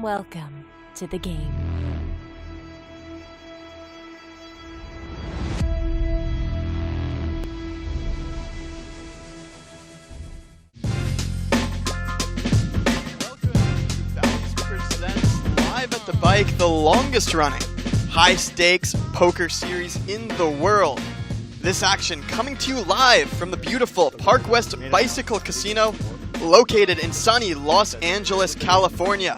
Welcome to the game. Live at the Bike, the longest running high-stakes poker series in the world. This action coming to you live from the beautiful Park West Bicycle Casino located in sunny Los Angeles, California.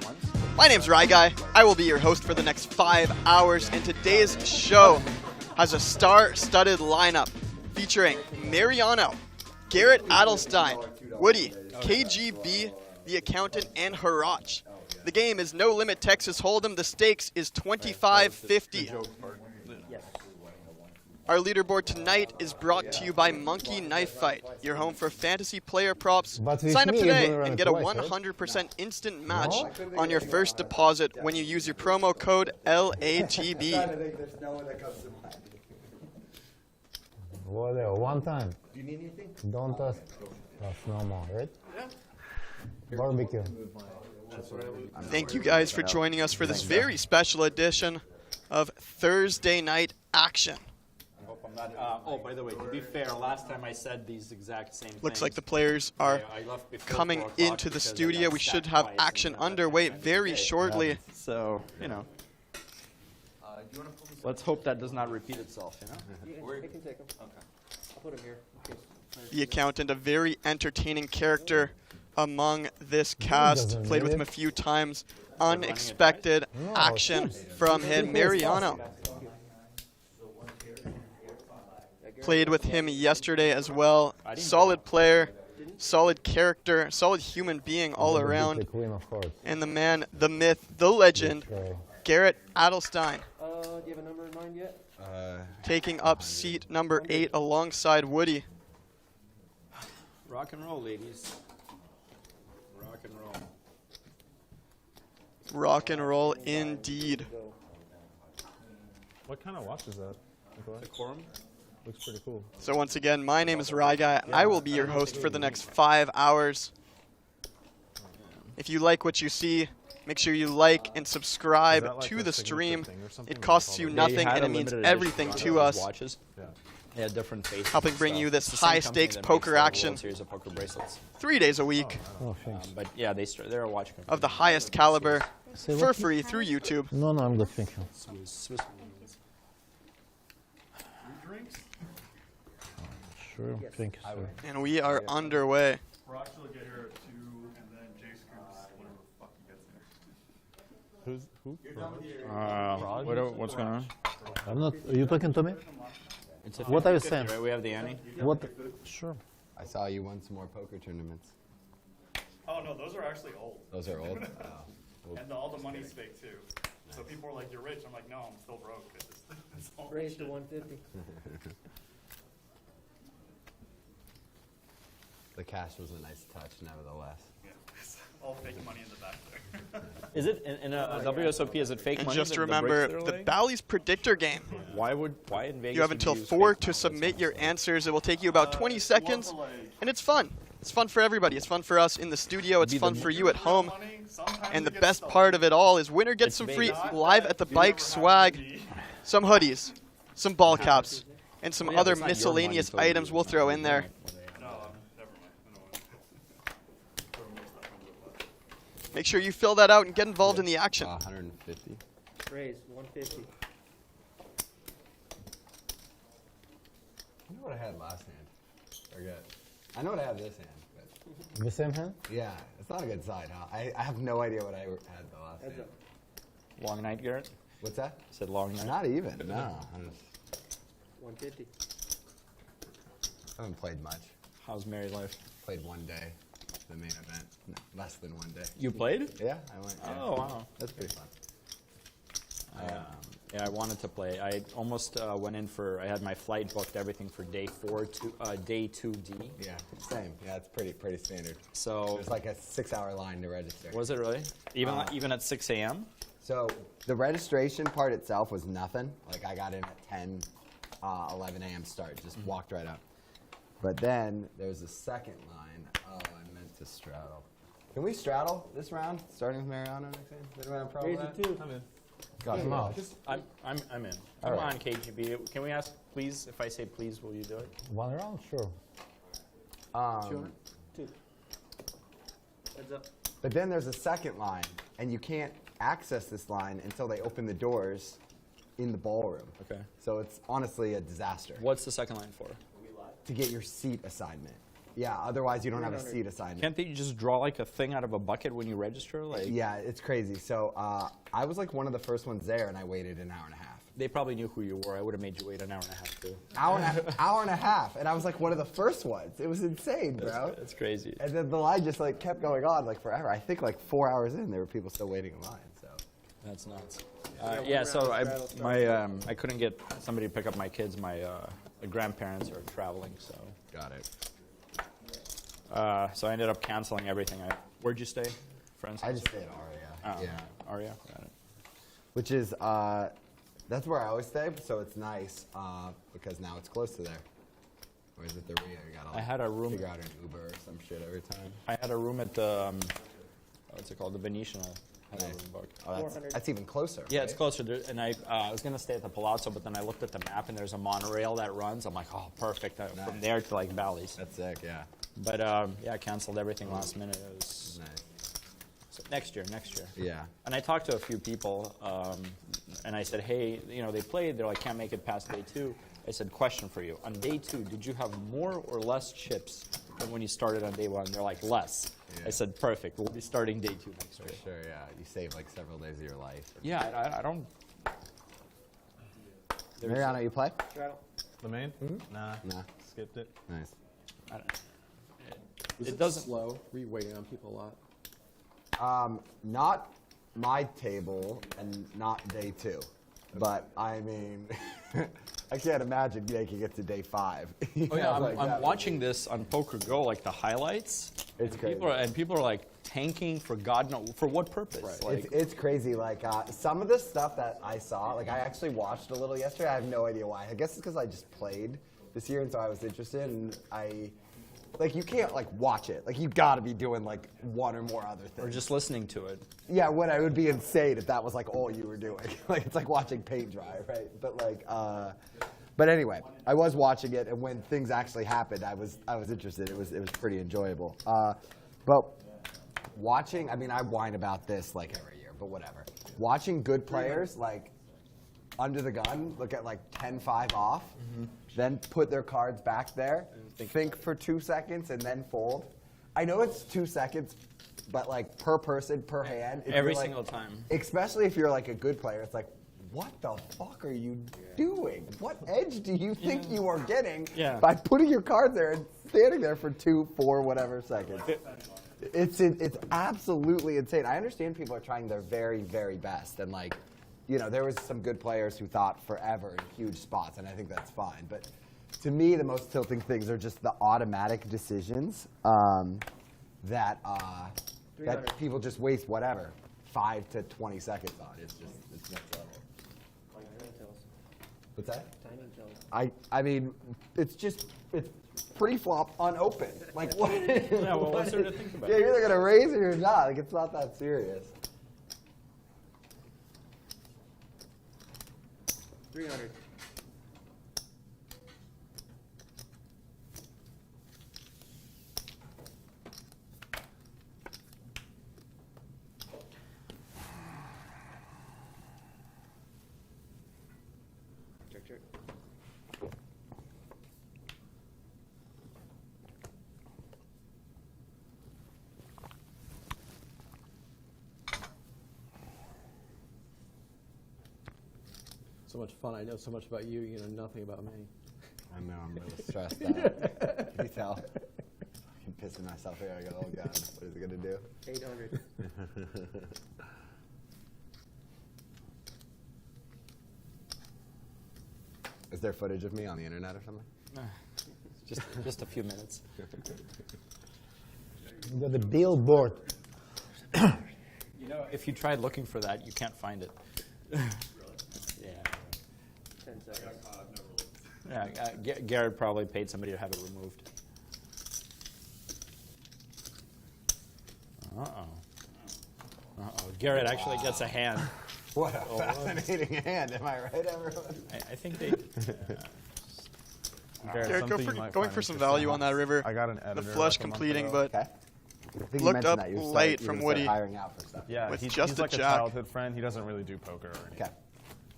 My name's Rye Guy. I will be your host for the next 5 hours, and today's show has a star-studded lineup featuring Mariano, Garrett Adelstein, Woody, KGB, the accountant, and Harach. The game is No Limit Texas Hold'em. The stakes is $25.50. Our leaderboard tonight is brought to you by Monkey Knife Fight, your home for fantasy player props. Sign up today and get a 100% instant match on your first deposit when you use your promo code LATB. Whatever, one time. Do you need anything? Don't touch. That's no more, right? Yeah. Barbecue. Thank you guys for joining us for this very special edition of Thursday Night Action. I hope I'm not. Oh, by the way, to be fair, last time I said these exact same things. Looks like the players are coming into the studio. We should have action underway very shortly. So, you know, let's hope that does not repeat itself, you know? I can take them. Okay. I'll put them here. The accountant, a very entertaining character among this cast. Played with him a few times. Unexpected action from him. Mariano played with him yesterday as well. Solid player, solid character, solid human being all around. And the man, the myth, the legend, Garrett Adelstein. Do you have a number in mind yet? Taking up seat number 8 alongside Woody. Rock and roll, ladies. Rock and roll. Rock and roll indeed. What kind of watch is that? Decorum? Looks pretty cool. So once again, my name is Rye Guy. I will be your host for the next 5 hours. If you like what you see, make sure you like and subscribe to the stream. It costs you nothing and it means everything to us. They had different faces. Helping bring you this high-stakes poker action series of poker bracelets. 3 days a week But yeah, they're a watch company. of the highest caliber for free through YouTube. No, I'm good, thank you. Swiss. Sure, thank you, sir. And we are underway. Rock will get here at 2, and then Jay Scoops, whatever the fuck he gets here. Who? What's going on? I'm not. Are you talking to me? What are you saying? Right, we have the ante. What? Sure. I saw you won some more poker tournaments. Oh no, those are actually old. Those are old? And all the money's fake too. So people are like, you're rich. I'm like, no, I'm still broke. It's all Raise to shit. 150. The cash was a nice touch, nevertheless. Yeah, it's all fake money in the back there. Is it in a WSOP? Is it fake And money? just the remember breaks the they're laying? Bally's Predictor game. Why in Vegas? You have would until use 4 fake to money? submit your answers. It will take you about 20 seconds, and it's fun. It's fun for everybody. It's fun for us in the studio. It's fun for you at home. And the best part of it all is winner gets some free live at the bike swag, some hoodies, some ball caps, and some other it's not your miscellaneous money, items we'll throw in there. No, never mind. I don't want to. Make sure you fill that out and get involved in the action. 150. Raise 150. I know what I had last hand. Forget. I know what I have this hand. But The same hand? yeah, it's not a good side, huh? I have no idea what I had the last Heads hand. up. Long night, Garrett. What's that? I said long night. Not even, no. I 150. haven't played much. How's married life? Played one day, the main event. No, less than one day. You played? Yeah, I went. Yeah. Oh wow. That's pretty fun. Yeah, I wanted to play. I almost went in for. I had my flight booked, everything for day 2D. Yeah, same. Yeah, it's pretty standard. So There's like a 6-hour line to register. was it really? Even at 6 a.m. So the registration part itself was nothing. Like I got in at 10, 11 a.m. start, just walked right up. But then there was a second line. Oh, I meant to straddle. Can we straddle this round, starting with Mariano next game? Does anyone have a problem Raise with it that? two. God, Come on. I'm in. All Come right. on, KGB. Can we ask, please? If I say please, will you do it? One round, sure. Two. Heads up. But then there's a second line, and you can't access this line until they open the doors in the ballroom. Okay. So it's honestly a disaster What's the second line for? to get your seat assignment. Yeah, otherwise you don't have a 300. seat assignment. Can't they just draw like a thing out of a bucket when you register? Like Yeah, it's crazy. So I was like one of the first ones there, and I waited an hour and a half. they probably knew who you were. I would have made you wait an hour and a half too. Hour and a half, and I was like one of the first ones. It was insane, bro. That's crazy. And then the line just like kept going on like forever. I think like 4 hours in, there were people still waiting in line. So That's nuts. one Yeah, round so straddle I couldn't get somebody to pick up my kids. My grandparents are traveling, so got it. so I ended up canceling everything. Where'd you stay, friends? I just stay at Aria. Oh, Yeah, Aria. Got it. which is that's where I always stay. So it's nice because now it's close to there. Or is it the Rio? You gotta I had a room. figure out an Uber or some shit every time. I had a room at the what's it called? The Venetian. I had a Nice. room booked. Oh, 400. that's even closer. Yeah, it's right? closer. And I was gonna stay at the Palazzo, but then I looked at the map and there's a monorail that runs. I'm like, oh, perfect. From Nice. there to like Bally's. That's sick. Yeah. But yeah, I canceled everything last minute. It was Nice. so next year. Yeah. And I talked to a few people, and I said, hey, they played. They're like, can't make it past day 2. I said, question for you. On day 2, did you have more or less chips than when you started on day 1? They're like, less. Yeah. I said, perfect. We'll be starting day 2 next For year. sure. Yeah. You save like several days of your life. Yeah, I don't. There's- Mariano, you play? Straddle. The main? Nah. Nah. Skipped it. Nice. I don't Was It it doesn't- slow? Were you waiting on people a lot? Not my table and not day 2, but I mean, I can't imagine making it to day 5. Oh yeah, I'm watching this on Poker Go, like the highlights. It's and crazy. People are like tanking for God knows for what purpose. Right. Like, It's crazy. Like some of the stuff that I saw, like I actually watched a little yesterday. I have no idea why. I guess it's because I just played this year, and so I was interested. And you can't like watch it. Like you got to be doing like one or more other things. or just listening to it. Yeah, it would be insane if that was like all you were doing. Like it's like watching paint dry, right? But anyway, I was watching it, and when things actually happened, I was interested. It was pretty enjoyable. But watching, I mean, I whine about this like every year, but whatever. Watching good players like under the gun, look at like 10-5 off, then put their cards back there, think for 2 seconds, and then fold. I know it's 2 seconds, but like per person, per hand. if Every you're, like- single time. Especially if you're like a good player, it's like, what the fuck are you doing? What edge do you think you are getting by putting your cards there and standing there for 2, 4, whatever seconds? It's absolutely insane. I understand people are trying their very, very best, and like, there was some good players who thought forever in huge spots, and I think that's fine. But to me, the most tilting things are just the automatic decisions that people just waste whatever 5 to 20 seconds on. It's next level. Timing tells. What's that? Timing tells. I mean, it's pre-flop unopened. Like what? Yeah, well, what's there to think about? Yeah, you're either gonna raise or you're not. Like it's not that serious. 300. Check, check. So much fun. I know so much about you. You know nothing about me. I know, I'm really stressed out. Can you tell? I'm pissing myself here. I go, oh God, what is it gonna do? 800. Is there footage of me on the internet or something? Just a few minutes. You got the billboard. If you tried looking for that, you can't find it. Yeah. 10 seconds. Yeah, Garrett probably paid somebody to have it removed. Garrett actually gets a hand. What a fascinating hand, am I right, everyone? I think they. Garrett, going for some value on that river. I got an The editor. flush like a month completing, ago. but Okay. I think you Looked mentioned up that. late from Woody. Hiring out for stuff. Yeah, with he's just a like a jack. childhood friend. He doesn't really do poker or anything. Okay.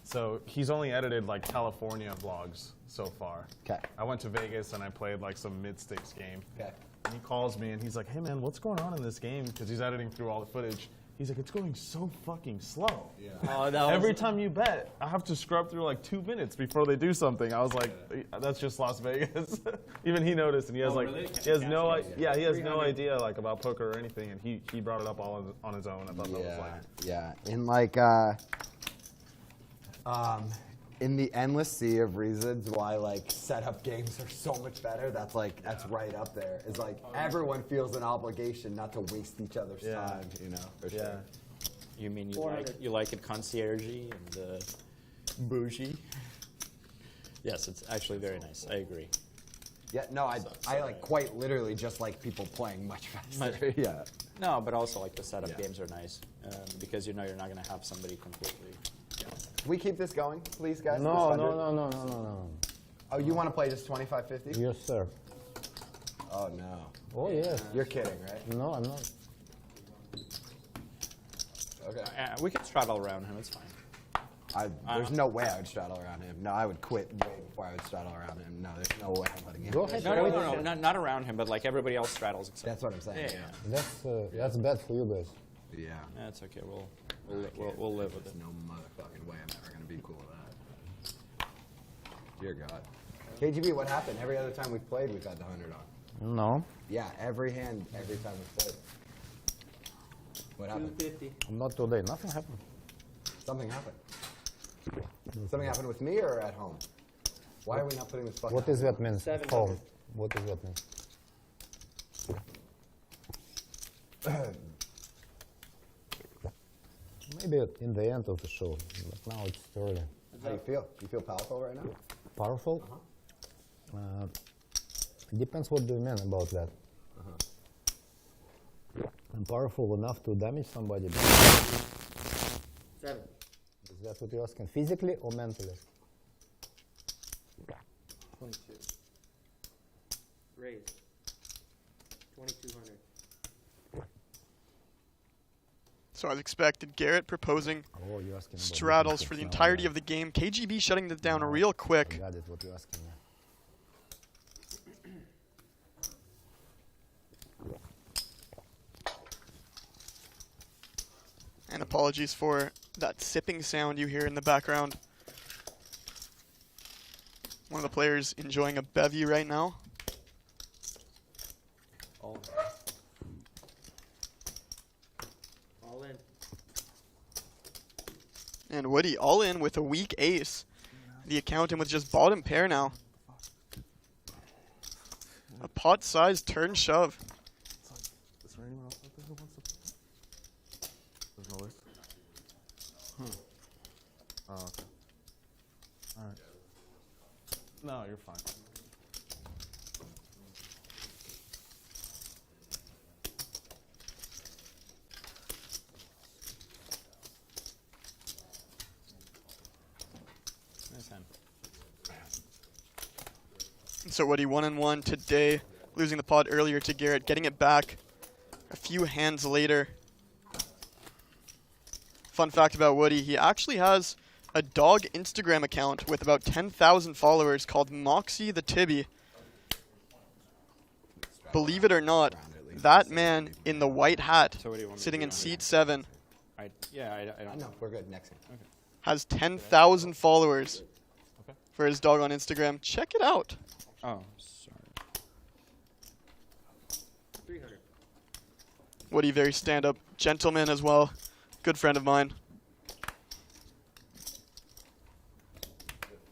So he's only edited like California vlogs so far. Okay. I went to Vegas and I played like some mid-stakes game. Okay. And he calls me and he's like, "Hey man, what's going on in this game?" Because he's editing through all the footage. He's like, "It's going so fucking slow. Every time you bet, I have to scrub through like 2 minutes before they do something." I was like, "That's just Las Vegas." Even he noticed, and he has he has no idea like about poker or anything, and he brought it up all on his own. I thought that was like, Yeah. In like in the endless sea of reasons why like setup games are so much better, that's right up there. It's like everyone feels an obligation not to waste each other's time, you know. For sure. You mean you like it concierge-y and bougie? Yes, it's actually very nice. I agree. Yeah, no, I like quite literally just like people playing much faster. Yeah. No, but also like the setup games are nice because you know you're not going to have somebody completely. Can we keep this going, please, guys? No. Oh, you want to play just 25-50? Yes, sir. Oh no. Oh, yes. You're kidding, right? No, I'm not. Okay. We can straddle around him. It's fine. There's no way I would straddle around him. No, I would quit way before I would straddle around him. No, there's no way I'm letting him. Go ahead. No, not around him, but like everybody else straddles. Except That's what I'm saying. Yeah. That's bad for you guys. Yeah. That's okay. We'll live with it. There's no motherfucking way I'm ever gonna be cool with that. Dear God. KGB, what happened? Every other time we've played, we've had the 100 on. No. Yeah, every hand, every time we've played. What happened? 250. Not today. Nothing happened. Something happened. Something happened with me or at home? Why are we not putting this fucking? What does that mean? 700. Home. What does that mean? Maybe in the end of the show, but now it's early. How do you feel? Do you feel powerful right now? Powerful? Depends what do you mean about that. I'm powerful enough to damage somebody. 7. Is that what you're asking? Physically or mentally? 22. Raise. 2200. So as expected, Garrett proposing Oh, you're asking about straddles for the different entirety now. of the game. KGB shutting this down real quick. That is what you're asking. And apologies for that sipping sound you hear in the background. One of the players enjoying a bevy right now. All in. And Woody all in with a weak ace. The accountant with just bottom pair now. A pot-sized turn shove. is there anyone else out there who wants to play? There's no list? Oh, okay. All right. No, you're fine. Nice hand. So Woody 1-1 today, losing the pot earlier to Garrett, getting it back a few hands later. Fun fact about Woody, he actually has a dog Instagram account with about 10,000 followers called Moxie the Tibby. Believe it or not, that man in the white hat, So what do you want me to sitting do in on seat that? 7, I don't No, we're good. Next game. has 10,000 followers Okay. for his dog on Instagram. Check it out. Oh, sorry. 300. Woody, very stand-up gentleman as well. Good friend of mine.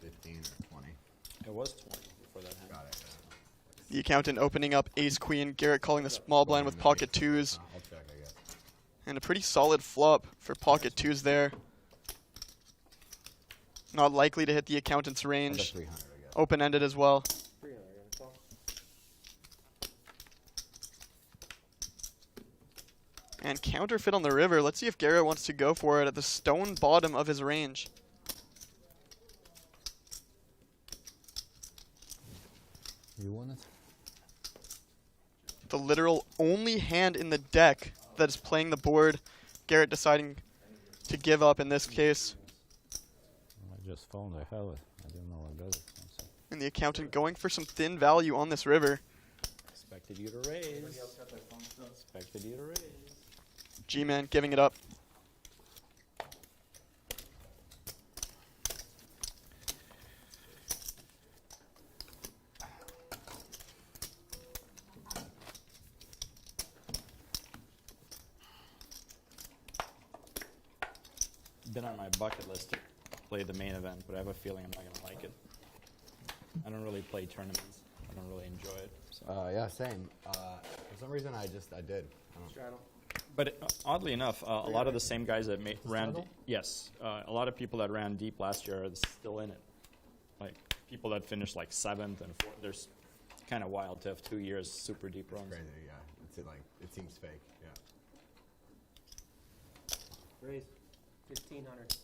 15 or 20. It was 20 before that hand. Got it. The accountant opening up ace-queen. Garrett calling the small blind with pocket twos. I'll check, I guess. And a pretty solid flop for pocket twos there. Not likely to hit the accountant's That's range. 300, I guess. Open-ended as well. 300. Call. And counterfeit on the river. Let's see if Garrett wants to go for it at the stone bottom of his range. You want it? The literal only hand in the deck that is playing the board. Garrett deciding to give up in this case. I just found I have it. I don't know what does it. And the accountant going for some thin value on this river. Expected you to raise. Expected you to raise. G-Man giving it up. Been on my bucket list to play the main event, but I have a feeling I'm not going to like it. I don't really play tournaments. I don't really enjoy it. So. Yeah, same. For some reason, I did. I don't Straddle. But oddly enough, a lot of the same guys that ran, yes, a lot of people that ran deep last year are still in it. Like people that finished like 7th and 4th. There's kind of wild to have 2 years super deep runs. Crazy, yeah. It's like it seems fake. Yeah. Raise. 1,500.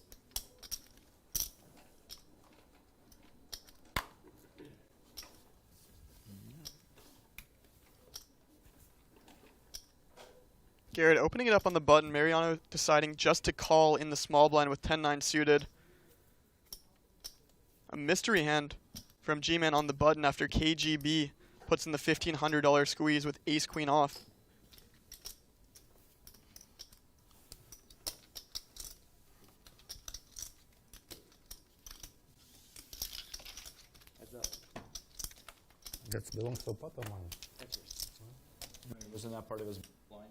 Garrett opening it up on the button. Mariano deciding just to call in the small blind with 10-9 suited. A mystery hand from G-Man on the button after KGB puts in the $1,500 squeeze with ace-queen off. Heads up. That belongs to pot or mine? That's yours. Wasn't that part of his blind?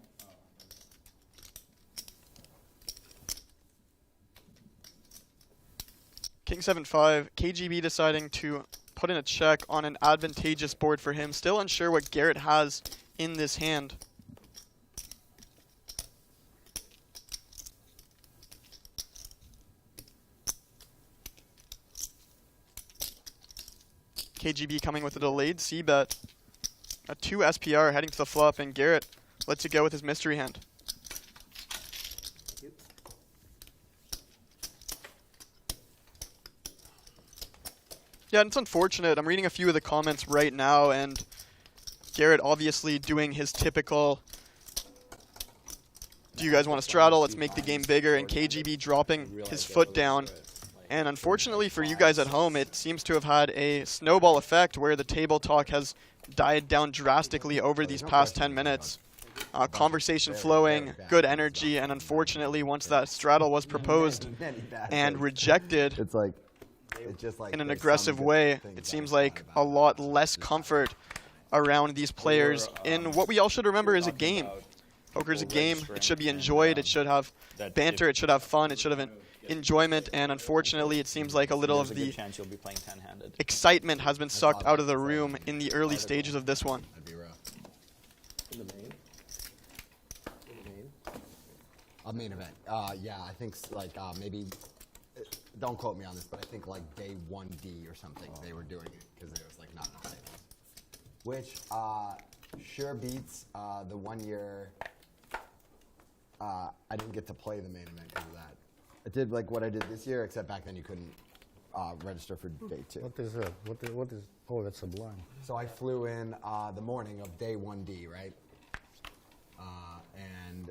King 7-5, KGB deciding to put in a check on an advantageous board for him. Still unsure what Garrett has in this hand. KGB coming with a delayed C-bet. A 2 SPR heading to the flop, and Garrett lets it go with his mystery hand. Yeah, it's unfortunate. I'm reading a few of the comments right now, and Garrett obviously doing his typical, do you guys want to straddle? Let's make the game bigger, and KGB dropping his foot down. And unfortunately for you guys at home, it seems to have had a snowball effect where the table talk has died down drastically over these past 10 minutes. Conversation flowing, good energy, and unfortunately once that straddle was proposed and rejected, It's like. It's just like in an there's aggressive some way, things it seems that are like bad a about lot it. less comfort around these players in what we all should remember is a game. Poker's a game. It should be enjoyed. It should have banter. It should have fun. It should have enjoyment. And unfortunately, it seems like a little of the chance you'll be playing 10-handed. excitement has been sucked out of the room in the early stages of this one. That'd be rough. In the main. In the main. A main event. Yeah, I think maybe. Don't quote me on this, but I think like day 1D or something they were doing it because there was like not enough tables. Which sure beats the 1 year. I didn't get to play the main event because of that. I did like what I did this year, except back then you couldn't register for day 2. What is that? What is? Oh, that's a blind. So I flew in the morning of day 1D, right? And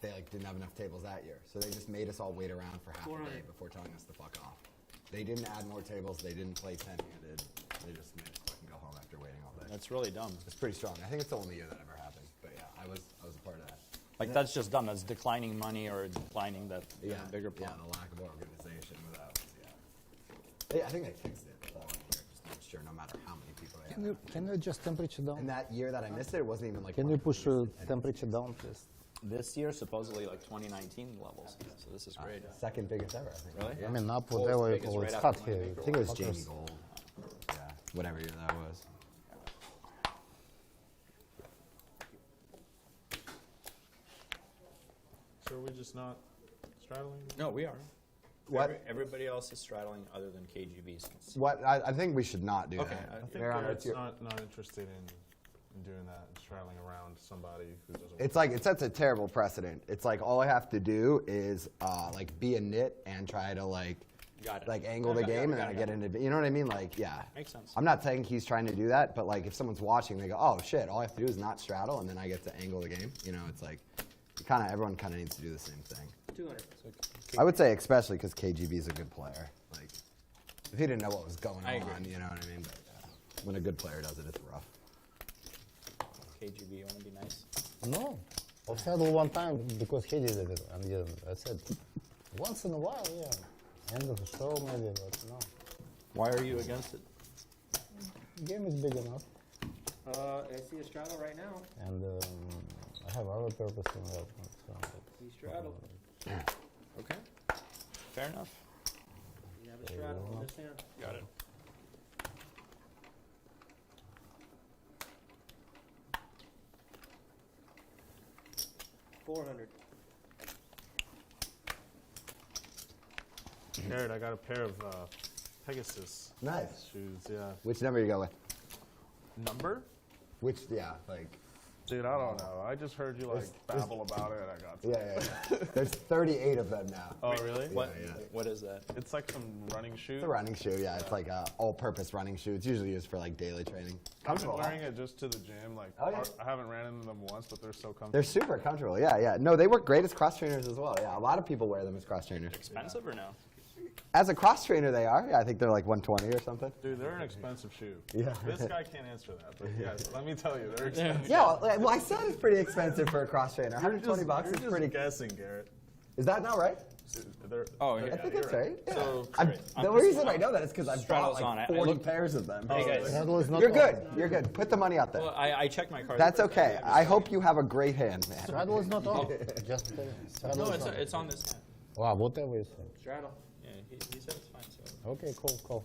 they like didn't have enough tables that year, so they just made us all wait around for half a day before telling us to fuck off. They didn't add more tables. They didn't play 10-handed. They just made us fucking go home after waiting all day. That's really dumb. It's pretty strong. I think it's the only year that ever happened. But yeah, I was a part of that. Like that's just dumb. That's declining money or declining that bigger Yeah, pot. the lack of organization without. Yeah. I think they fixed it the following year. Just made sure no matter how many people they had. Can you adjust temperature down? And that year that I missed it, it wasn't even like. Can you push temperature down, please? This year, supposedly like 2019 levels. So this is great. Second biggest ever, I think. Really? I mean, up Well, whatever you biggest call it. right It's after hot here. my I think it's Jamie just. Gold. Yeah, whatever year that was. So are we just not straddling? No, we are. What? Everybody else is straddling other than KGB. What? I think we should not do Okay, that. I think Mariano, Garrett's it's your- not interested in and doing that and straddling around somebody who doesn't. It's like it sets a terrible precedent. It's like all I have to do is like be a nit and try to like angle the game, and then I get into. You know what I mean? Like yeah. Makes sense. I'm not saying he's trying to do that, but like if someone's watching, they go, oh shit, all I have to do is not straddle, and then I get to angle the game. You know, it's like everyone kind of needs to do the same thing. 200. I would say especially because KGB is a good player. Like if he didn't know what was going on, you know what I mean? But when a good player does it, it's rough. KGB, you want to be nice? No. I've straddled one time because he did it, and yeah, I said, once in a while, yeah. End of the show maybe, but no. Why are you against it? The game is big enough, I see a straddle right now. and I have other purpose in that one. So He straddled. Okay. Fair enough. You have a straddle in this hand. Got it. $400. Garrett, I got a pair of Pegasus Nice. shoes. Yeah. Which number you go with? Number? Which like. Dude, I don't know. I just heard you like babble about it, and I got. Yeah. There's 38 of them now. Oh really? What? Yeah. What is that? It's like some running shoe. It's a running shoe, yeah. It's like a all-purpose running shoe. It's usually used for like daily training. I've been Comfortable. wearing it just to the gym. Like Oh, yeah. I haven't ran into them once, but they're so comfortable. They're super comfortable. Yeah. No, they work great as cross trainers as well. Yeah, a lot of people wear them as cross trainers. Expensive or no? As a cross trainer, they are. Yeah, I think they're like 120 or something. Dude, they're an expensive shoe. Yeah. This guy can't answer that, but yes, let me tell you, they're expensive. Yeah, well, I said it's pretty expensive for a cross trainer. You're 120 bucks you're is just pretty. guessing, Garrett. Is that not right? Oh, I yeah. think it's right. Yeah. So, The reason I know that is because I've bought Straddles on like it. I 40 looked- pairs of them. Hey, guys. straddle is not. You're on. good. You're good. Put the money out there. Well, I checked my cards. That's okay. I hope you have a great hand, man. Straddle is not on. Just straddle No, is on. it's on this hand. Wow, whatever you say. Straddle. Yeah, he said it's fine. So, Okay, cool.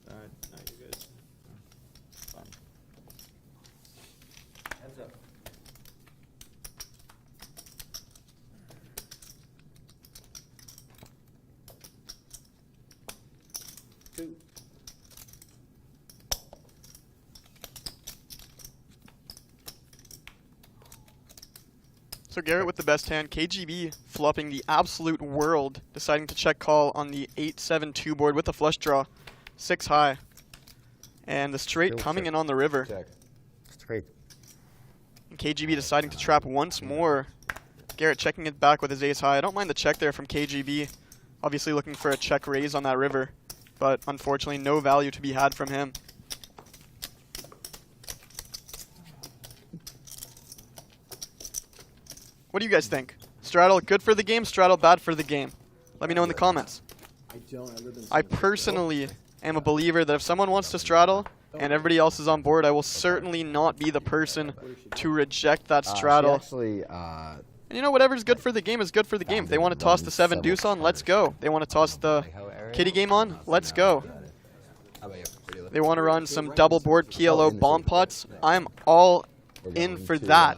no, you're good. Fine. Hands up. Two. So Garrett with the best hand, KGB flopping the absolute world, deciding to check call on the 8-7-2 board with a flush draw, 6 high. And the straight Still coming check. in on the river. Check. Straight. And KGB deciding to trap once more. Garrett checking it back with his ace high. I don't mind the check there from KGB. Obviously looking for a check raise on that river, but unfortunately no value to be had from him. What do you guys think? Straddle good for the game, straddle bad for the game? Let me know in the comments. I don't. I live in. I personally am a believer that if someone wants to straddle and everybody else is on board, I will certainly not be the person to reject that straddle. Actually, And you know, whatever's good for the game is good for the game. If they want to toss the 7 deuce on, let's go. They want to toss the kitty game on, let's go. how about you? Where do you live? They want to run some double board PLO bomb pots. I'm all We're in going for to, that.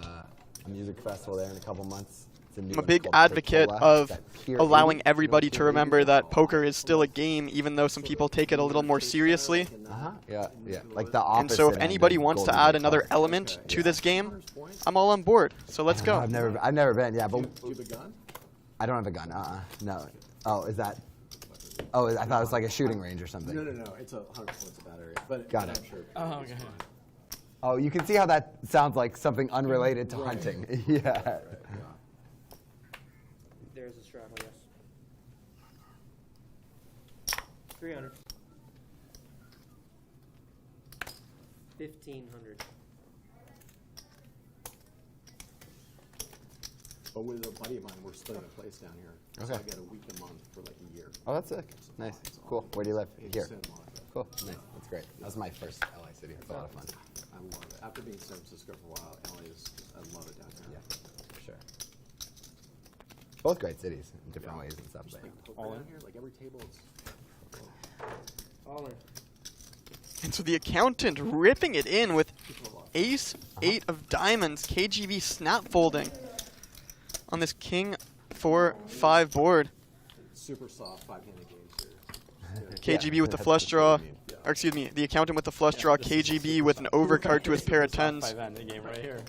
A music festival there in a couple months. It's new I'm a one big called advocate Coachella. of It's at Pier allowing 80. everybody You know to remember that poker is still a game, even though some people take it a little more seriously. Yeah. Like the opposite. And so if end anybody of wants to Golden add Gate another Park. element to this game, I'm all on board. So let's go. I've never been. Yeah, but Do you have a gun? I don't have a gun. No. Oh, is that? Oh, I thought it was like a shooting range or something. No. It's 100% it's a bad area. But Got I'm it. sure. Oh, okay. Oh, you can see how that sounds like something unrelated to hunting. Yeah. There's a straddle, yes. 300. 1,500. But with a buddy of mine, we're splitting a place down here. So Okay. I get a week a month for like a year. Oh, that's sick. Nice. Cool. Where do you live? In Here. Santa Monica. Cool. Nice. That's great. That was my first LA city. It's a lot of fun. I love it. After being in San Francisco for a while, LA is, I love it down here. Yeah, for sure. Both great cities in different ways and stuff. Just But like poker down here, like every table it's All in. And so the accountant ripping it in with ace 8 of diamonds. KGB snap folding on this king 4-5 board. super soft 5-handed games here. KGB with the flush draw. Yeah. or excuse me, the accountant with the flush draw, KGB with an overcard to his pair of tens. 5-hand the game right here.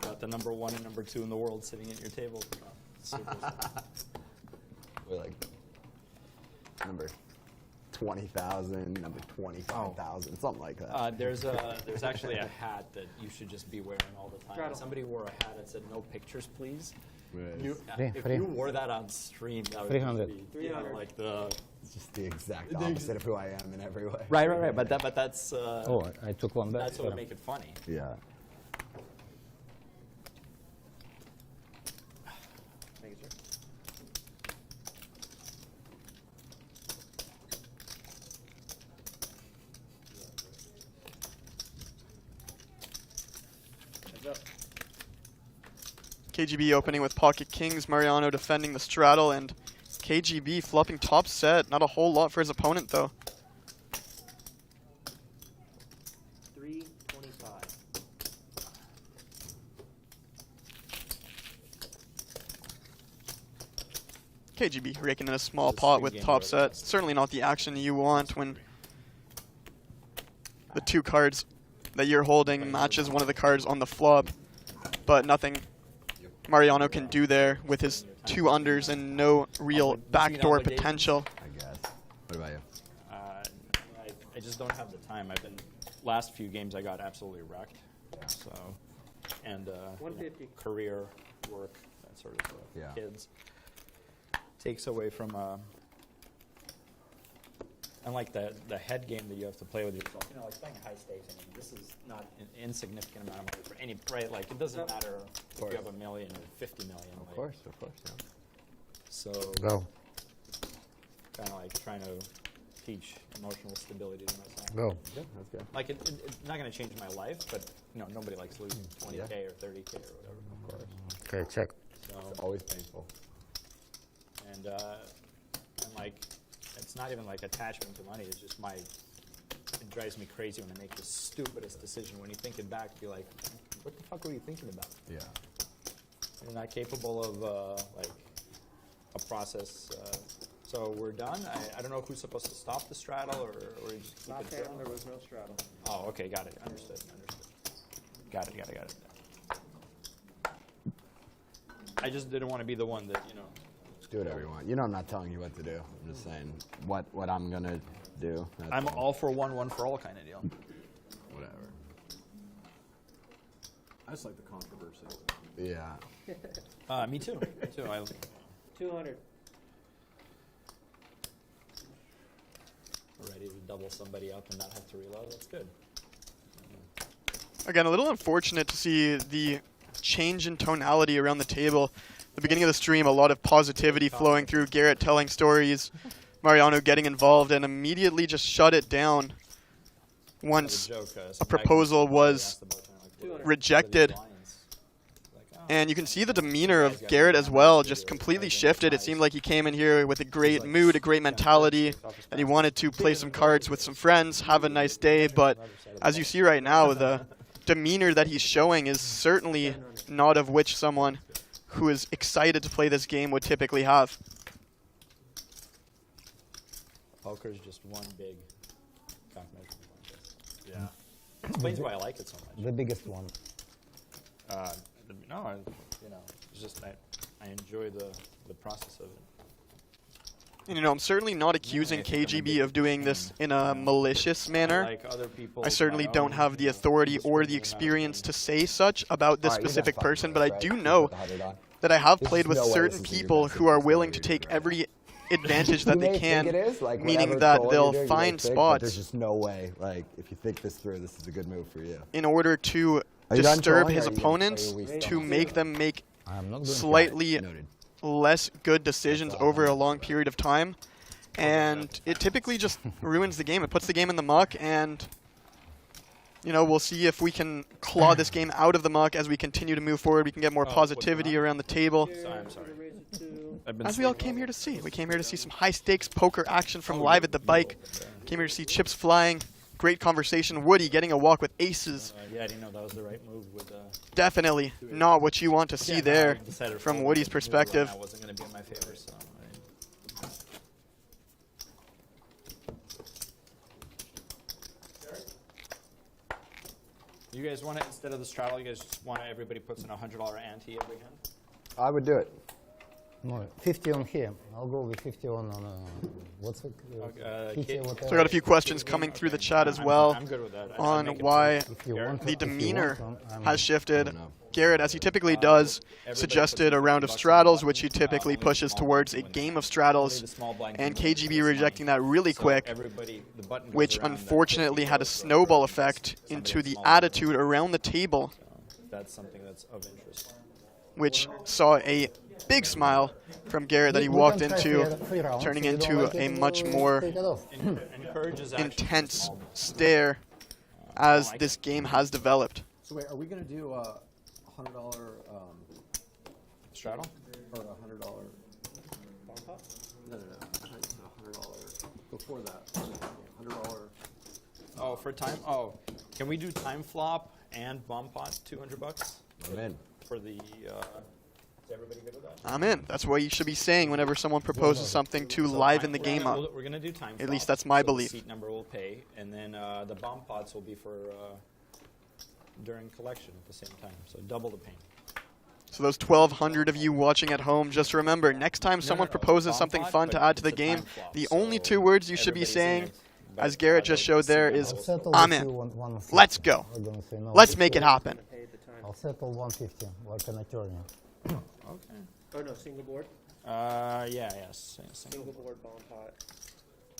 Got the number 1 and number 2 in the world sitting at your table. Super. We're like number 20,000, number 25,000, something like that. There's actually a hat that you should just be wearing all the time. Straddle. Somebody wore a hat that said "No pictures, please." Yes. If you wore that on stream, that would 300. just be, you know, like the It's just the exact opposite of who I am in every way. right. But that's Oh, I took one back. that's what would make it funny. Yeah. Thank you, sir. Heads up. KGB opening with pocket kings, Mariano defending the straddle, and KGB flopping top set. Not a whole lot for his opponent, though. 325. KGB raking in a small It's a pot stream with game, top bro. set. Certainly not the action you want when the 2 cards that you're holding matches one of the cards on the flop. But nothing Mariano can do there with his 2 unders and no real backdoor potential. I guess. What about you? I just don't have the time. Last few games I got absolutely wrecked. So, and 150. career, work, that sort of stuff. Yeah. Kids takes away from and like the head game that you have to play with yourself. You know, like playing high stakes. I mean, this is not an insignificant amount of money for any, right? Like it doesn't matter if you have $1 million or 50 million. Of course, yeah. So Go. kind of like trying to teach emotional stability to myself. Go. Yeah, that's good. Like it's not going to change my life, but you know nobody likes losing 20K Yeah. or 30K or whatever. Of course. Okay, check. So It's always painful. and like it's not even like attachment to money. It's just it drives me crazy when I make the stupidest decision. When you think it back, you're like, what the fuck were you thinking about? Yeah. You're not capable of like a process. So we're done. I don't know who's supposed to stop the straddle or you just keep Not it down, going. there was no straddle. Oh, okay, got it. Understood. Got it. I just didn't want to be the one that, you know. Do whatever you want. You know I'm not telling you what to do. I'm just saying what I'm going to do. That's I'm all for one for all kind of deal. Whatever. I just like the controversy. Yeah. Me too. 200. Ready to double somebody up and not have to reload. That's good. Again, a little unfortunate to see the change in tonality around the table. The beginning of the stream, a lot of positivity flowing through, Garrett telling stories, Mariano getting involved, and immediately just shut it down once a proposal was rejected. And you can see the demeanor of Garrett as well just completely shifted. It seemed like he came in here with a great mood, a great mentality, and he wanted to play some cards with some friends, have a nice day. But as you see right now, the demeanor that he's showing is certainly not of which someone who is excited to play this game would typically have. Poker is just one big confirmation. Yeah. Explains why I like it so much. The biggest one. No, it's just I enjoy the process of it. And, I'm certainly not accusing KGB of doing this in a malicious manner. Like other people, I certainly don't have the authority or the experience to say such about this specific person, but I do know that I have played with certain people who are willing to take every advantage that they can, meaning that they'll find spots. There's just no way, if you think this through, this is a good move for you. In order to disturb his opponents, to make them make slightly less good decisions over a long period of time. And it typically just ruins the game. It puts the game in the muck, and we'll see if we can claw this game out of the muck as we continue to move forward. We can get more positivity around the table. I'm sorry. As we all came here to see. We came here to see some high-stakes poker action from Live at the Bike. Came here to see chips flying. Great conversation. Woody getting a walk with aces. Yeah, I didn't know that was the right move. Definitely not what you want to see there from Woody's perspective. That wasn't going to be in my favor, so You guys want it instead of the straddle? You guys just want everybody puts in $100 ante every hand? I would do it. No, 50 on here. I'll go with 50 on what's it? Kitty, whatever. So I got a few questions coming through the chat as well I'm good with that. on why the demeanor has shifted. Garrett, as he typically does, suggested a round of straddles, which he typically pushes towards a game of straddles, and KGB rejecting that really quick, which unfortunately had a snowball effect into the attitude around the table, That's something that's of interest. which saw a big smile from Garrett that he walked into, turning into a much more intense stare as this game has developed. So wait, are we going to do a $100 Straddle? or a $100 bomb pot? No. $100 before that. $100. Oh, for time? Oh, can we do time flop and bomb pot? $200 I'm in. for the. Is everybody good with that? I'm in. That's what you should be saying whenever someone proposes something to liven the game up. We're gonna do time. At least flop, that's my so belief. The seat number will pay, and then the bomb pots will be for during collection at the same time, so double the pain. So those 1,200 of you watching at home, just remember, next time someone proposes bomb something pot, fun to but add to the it's a game, time flop, the so only 2 words you should be everybody's in saying, it, as Garrett just showed there, is I'll settle I'm with in. you on 150. Let's go. I'm gonna say no. Let's make it happen. Pay the time. I'll settle 150 like an attorney. Okay. Oh, no, single board? Yes. Single board, bomb pot.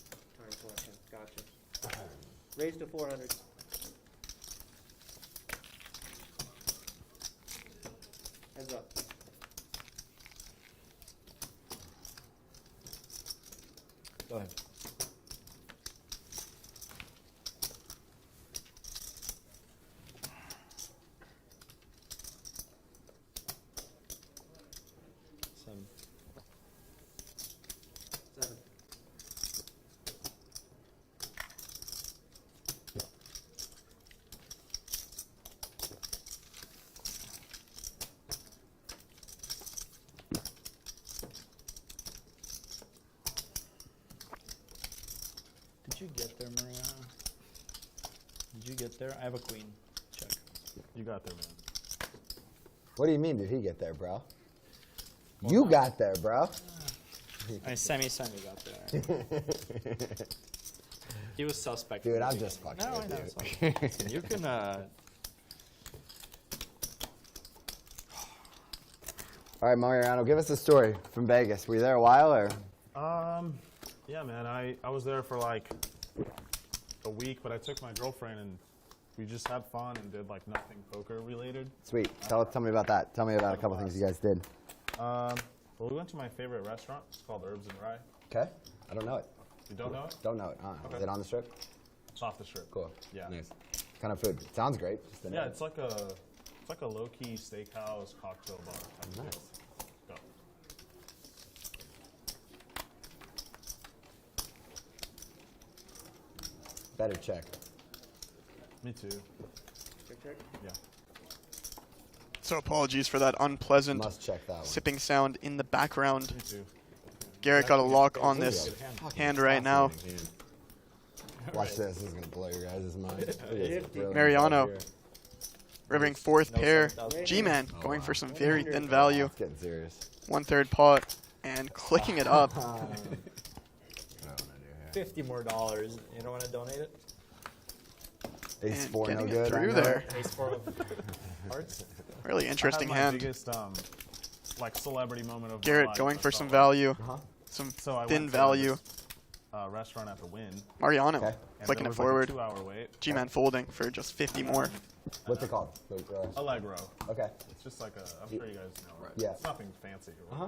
Time collection. Gotcha. Raise to 400. Heads up. Go ahead. Seven. 7. Did you get there, Mariano? Did you get there? I have a queen. Check. You got there, man. What do you mean, did he get there, bro? You got there, bro. I semi got there. He was suspect. Dude, I'm just fucking No, I with know. you. It's fine. You can. All right, Mariano, give us a story from Vegas. Were you there a while, or? Yeah, man. I was there for like a week, but I took my girlfriend and we just had fun and did like nothing poker related. Sweet. Tell me about that. Tell me about a couple things you guys did. Well, we went to my favorite restaurant. It's called Herbs and Rye. Okay. I don't know it. You don't know it? Don't know it. Okay. Is it on the strip? It's off the strip. Cool. Yeah. Nice. What kind of food? Sounds great. Just Yeah, it's like a low-key steakhouse cocktail bar. Nice. Go. Better check. Me too. Check. Yeah. So apologies for that unpleasant Must check that one. sipping sound in the background. Me too. Garrett got a lock on this hand right now. Watch this. This is going to blow your guys' mind. Look at this brilliant Mariano. here. Rivering 4th pair. G-Man going for some very thin value. It's getting serious. 1/3 pot and clicking it up. What do I want to do here? $50 more. You don't want to donate it? Ace And 4 no getting good. it through I know. there. Ace 4 of hearts. Really interesting I had my hand. biggest like celebrity moment of my Garrett life. going I for felt some like. value. Uh-huh. Some So I thin went to value. this, restaurant at the Wynn. Mariano Okay. And clicking there it was forward. Like a 2-hour wait. G-Man folding for just 50 more. What's it called? Allegro. Okay. It's just like a. I'm sure you guys know. Right? Yeah. It's nothing fancy. Uh-huh.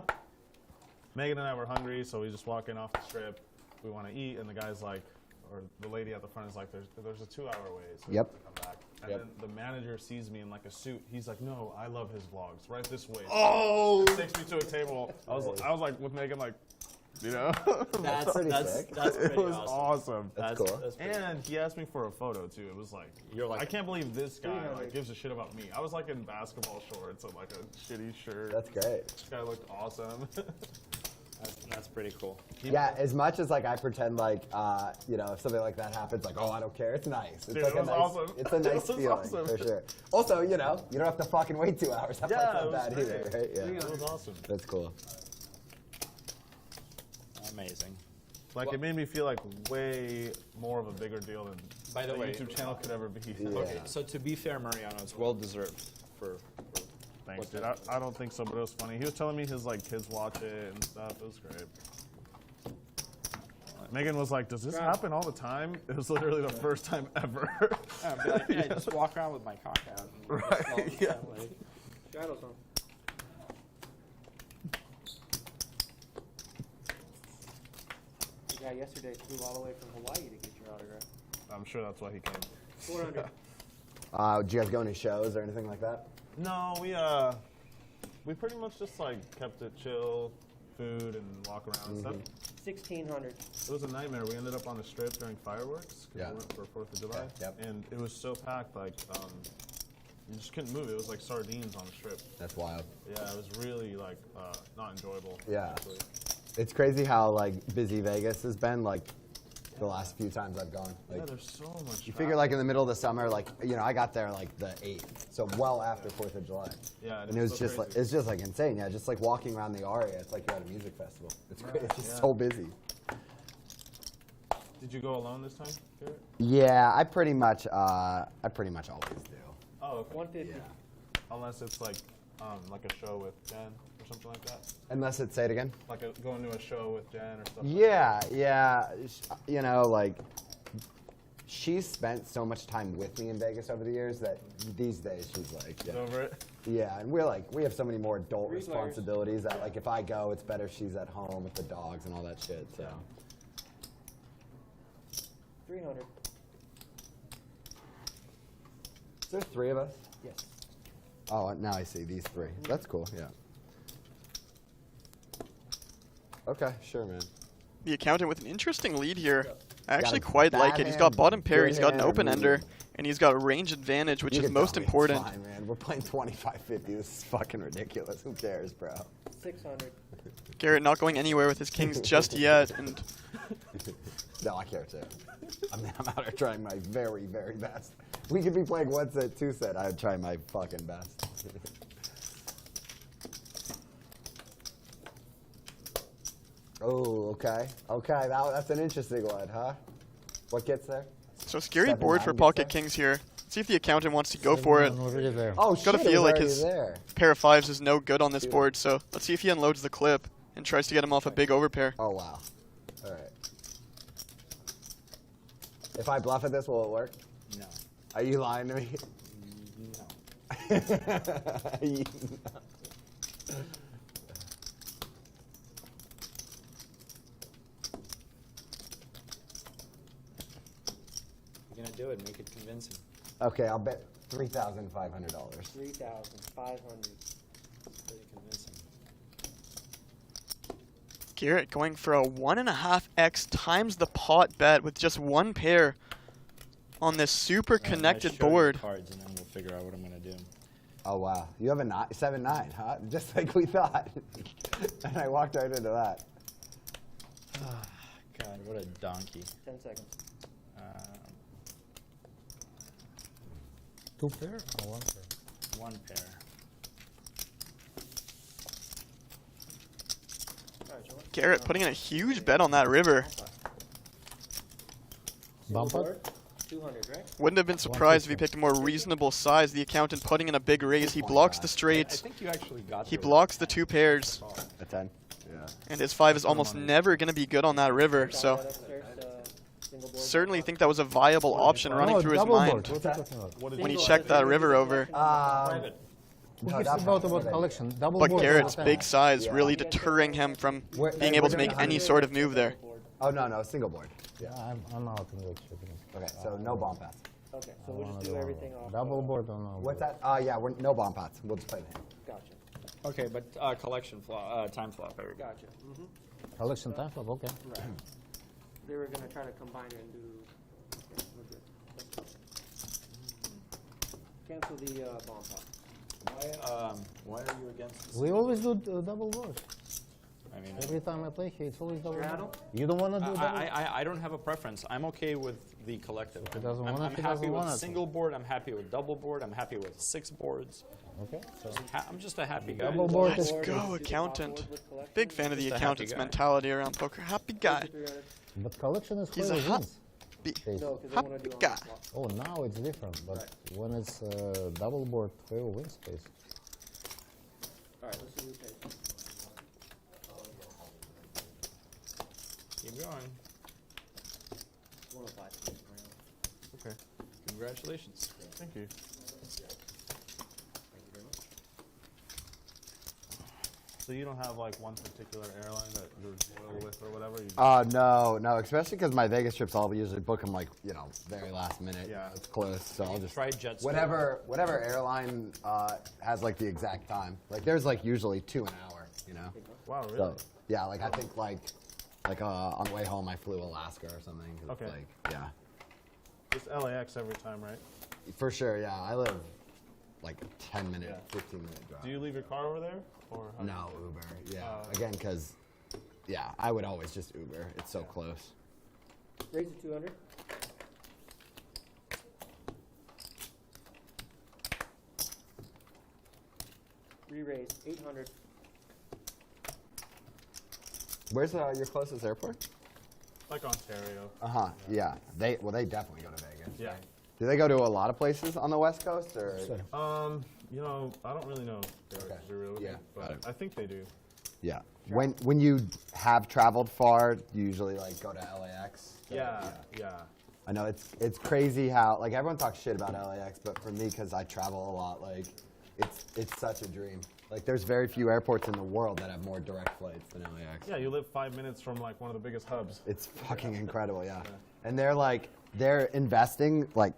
Megan and I were hungry, so we just walk in off the strip. We want to eat, and the guy's like, or the lady at the front is like, there's a 2-hour wait. So we Yep. have to come back. And Yep. then the manager sees me in like a suit. He's like, no, I love his vlogs. Right this way. Oh! Takes me to a table. I was like with Megan, like, you know. That's pretty that's sick. that's It pretty was awesome. That's cool. That's pretty And he asked me for a photo too. It was like, You're like- I can't believe this guy like gives a shit about me. I was like in basketball shorts and like a shitty shirt. That's great. This guy looked awesome. That's pretty cool. Yeah, as much as like I pretend like you know, if something like that happens, like, oh, I don't care, it's nice. It's Dude, like it was awesome. It's a nice It was feeling awesome. for sure. Also, you know, you don't have to fucking wait 2 hours. That Yeah, part's it not was bad great. either, right? Yeah, It was awesome. that's cool. Amazing. Like, it made me feel like way more of a bigger deal than By the a way, YouTube channel could ever be. Yeah. Okay, so to be fair, Mariano, it's well deserved for Thanks, dude. I don't think so, but it was funny. He was telling me his like kids watch it and stuff. It was great. Megan was like, "Does this happen all the time?" It was literally the first time ever. I'd be like, yeah, just walk around with my cock out. And Right, yeah. Like, Shadows on. The guy yesterday flew all the way from Hawaii to get your autograph. I'm sure that's why he came. 400. Did you guys go any shows or anything like that? No, we pretty much just like kept it chill, food and walk around and stuff. 1600. It was a nightmare. We ended up on the strip during fireworks 'cause Yeah. we went for 4th of July, Yep. and it was so packed, like you just couldn't move. It was like sardines on the strip. That's wild. Yeah, it was really like not enjoyable. Yeah. actually. It's crazy how like busy Vegas has been like the last few times I've gone. Like, Yeah, there's so much. you figure like in the middle of the summer, like, you know, I got there like the 8th, so well after 4th of July. Yeah, And it was so just like, crazy. it's just like insane. Yeah, just like walking around the Aria, it's like you're at a music festival. It's great. It's just yeah. so busy. Did you go alone this time, Garrett? Yeah, I pretty much always do. Oh, okay. 150. Yeah. Unless it's like a show with Jen or something like that. Unless it's, say it again? Like going to a show with Jen or something. Yeah. You know, like, she's spent so much time with me in Vegas over the years that these days she's like, Get over it. yeah, and we have so many more adult Three players. responsibilities that, like, if I go, it's better she's at home with the dogs and all that shit, so. 300. Is there 3 of us? Yes. Oh, now I see these 3. That's cool, yeah. Okay, sure, man. The accountant with an interesting lead here. I actually Got a quite like bad it. He's got hand, bottom pair, good he's got an hand, open or ender, medium? and he's got range advantage, which You is can most tell me, important. It's fine, man. We're playing 25-50. This is fucking ridiculous. Who cares, bro? 600. Garrett not going anywhere with his kings just yet, and No, I care too. I'm out here trying my very, very best. We could be playing 1 set, 2 set. I would try my fucking best. Oh, okay. Okay, that's an interesting one, huh? What gets there? so scary 7-9 board for gets pocket there? kings here. See if the accountant wants to go for it. Already there. Oh, Gotta shit, feel it was like already his there. pair of 5s is no good on this board, so let's see if he unloads the clip and tries to get him off a big overpair. Oh, wow. All right. If I bluff at this, will it work? no. Are you lying to me? No. You're going to do it. Make it convincing. Okay, I'll bet $3,500. 3,500. Pretty convincing. Garrett going for a 1.5x times the pot bet with just 1 pair on this super I'm gonna connected show you board. cards, and then we'll figure out what I'm going to do. Oh, wow. You have a 7-9, huh? Just like we thought. And I walked right into that. God, what a donkey. 10 seconds. 2 pair or 1 pair? 1 pair. Garrett putting in a huge bet on that river. Single Bump board, 200, right? Wouldn't have been surprised if he picked a more reasonable size. The accountant putting in a big raise. He blocks the I straights. think you actually got He there. blocks the 2 pairs. A 10? Yeah. And his 5 is almost never going to be good on that river. So That upstairs, single board. certainly think that was a viable option running No, through his double mind board. What are you talking about? when he checked that river over. Who No, gives that's about not- collection? Double But board all Garrett's the time. big size Yeah. really deterring him from We're- being and able we're to make gonna any have- sort of move there. Oh, no, single board. Yeah. I'm out in the chicken. Okay, so no bomb pass. Okay, so we'll just do everything off. Double board or no? What's that? Yeah, we're no bomb pots. We'll just play the hand. Gotcha. Okay, but collection flop, time flop. Gotcha. Collection time flop, okay. Right. They were going to try to combine it and do. Okay, we're good. Let's go. Cancel the bomb pot. Why are you against this? We always do double board. I mean, Every time I play here, it's always double Straddle? board. You don't want to do double? I don't have a preference. I'm okay with the collective. If he doesn't want it, I'm he happy doesn't with want it. single board. I'm happy with double board. I'm happy with 6 boards. Okay. So I'm just a happy guy. double board Let's is go, accountant. With Big fan of the Just a happy accountant's guy. mentality around poker. Happy guy. 300. But collection is He's a whoever hot wins. B. Case. No, because they Happy want to do guy. on the flop. Oh, now it's different. But when it's double board, whoever wins pays. All right, let's see who pays. Keep going. 105. Okay. Congratulations. Thank you. So you don't have like one particular airline that you're loyal with or whatever? You No, especially because my Vegas trips, I'll usually book them like, very last minute. Yeah. It's close, so I'll just Try Jetstar. whatever airline has like the exact time. Like there's like usually 2 an hour, Wow, really? So yeah, like I think like on the way home I flew Alaska or something. 'Cause Okay. Like, yeah, Just LAX every time, right? for sure. Yeah, I live like a 10-minute, Yeah. 15-minute drive. Do you leave your car over there? Or how do No, Uber. Yeah, Oh, okay. again, because I would always just Uber. It's so close. Raise to 200. Re-raise 800. Where's your closest airport? Like Ontario. Yeah. They definitely go to Vegas. Yeah. Right? Do they go to a lot of places on the West Coast or? I don't really know. Okay. Really, Yeah, got but it. I think they do. Yeah. When you have traveled far, you usually like go to LAX. Yeah. I know it's crazy how like everyone talks shit about LAX, but for me, because I travel a lot, like it's such a dream. Like there's very few airports in the world that have more direct flights than LAX. Yeah, you live 5 minutes from like one of the biggest hubs. It's fucking incredible, yeah. And they're investing like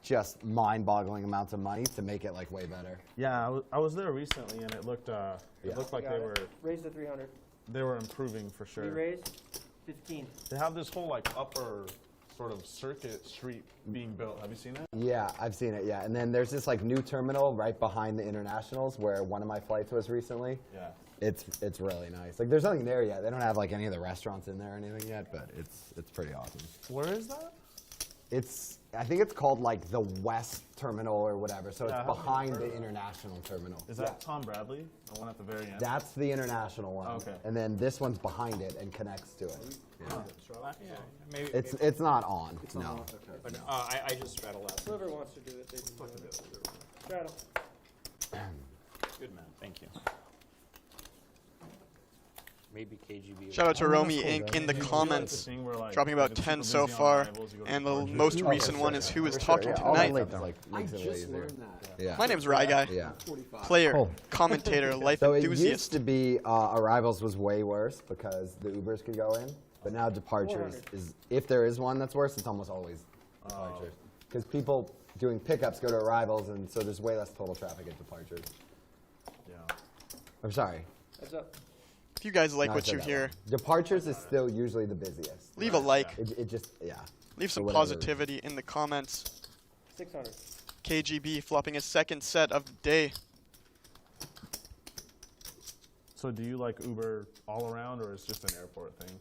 just mind-boggling amounts of money to make it like way better. Yeah, I was there recently, and it looked like Got it. Raise to 300. they were improving for sure. Re-raise 15. They have this whole like upper sort of circuit street being built. Have you seen that? Yeah, I've seen it, yeah. And then there's this like new terminal right behind the internationals where one of my flights was recently. Yeah. It's really nice. Like there's nothing there yet. They don't have like any of the restaurants in there or anything yet, but it's pretty awesome. Where is that? I think it's called like the West Terminal or whatever. So Yeah, I it's haven't behind heard the of that. international terminal. Is that Tom Bradley? The one at the very end? That's the international one. Okay. And then this one's behind it and connects to it. Yeah. Yeah, maybe. It's not on. No. But I just straddle that. Whoever wants to do it, they can do it. Straddle. Good man. Thank you. Maybe KGB. Shout out to Oh, Romy that's cool, Inc. guys. in the Do you like comments, this thing where, like, dropping about if it's 10 super so busy on far, arrivals, you go to and the departures? most Oh, recent for one sure, is who is for talking sure, yeah. All the tonight. late stuff, like, I makes it way just easier. learned that. Yeah. My name's Rye Guy, Yeah. 45. player, Oh. commentator, life So it enthusiast. used to be arrivals was way worse because the Ubers could go in, but now departures 400. is, if there is one that's worse, it's almost always departures. Because people doing pickups go to arrivals, and so there's way less total traffic at departures. Yeah. I'm sorry. Heads up. If you guys like No, I what said you that hear, wrong. Departures is still usually the busiest. leave a like, It just, yeah. leave For some whatever positivity in the comments. 600. KGB flopping his second set of the day. So do you like Uber all around, or is it just an airport thing?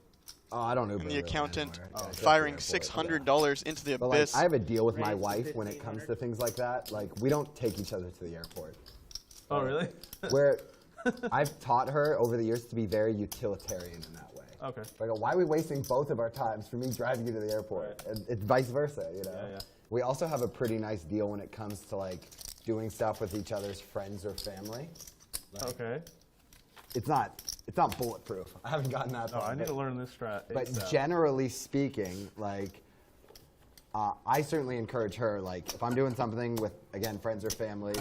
Oh, I don't Uber. And the really accountant anywhere. Yeah, just firing the airport, $600 into the But like, abyss. I have a deal with my Raise to wife when it comes to 1,500. things like that. Like, we don't take each other to the airport. Oh, really? Where I've taught her over the years to be very utilitarian in that way. Okay. I go, why are we wasting both of our times for me driving you to the airport? And it's vice versa, you know? Yeah. We also have a pretty nice deal when it comes to like doing stuff with each other's friends or family. Okay. It's not bulletproof. I haven't gotten that Oh, far. I need to learn this strat. But ASAP. generally speaking, like, I certainly encourage her, like, if I'm doing something with, again, friends or family,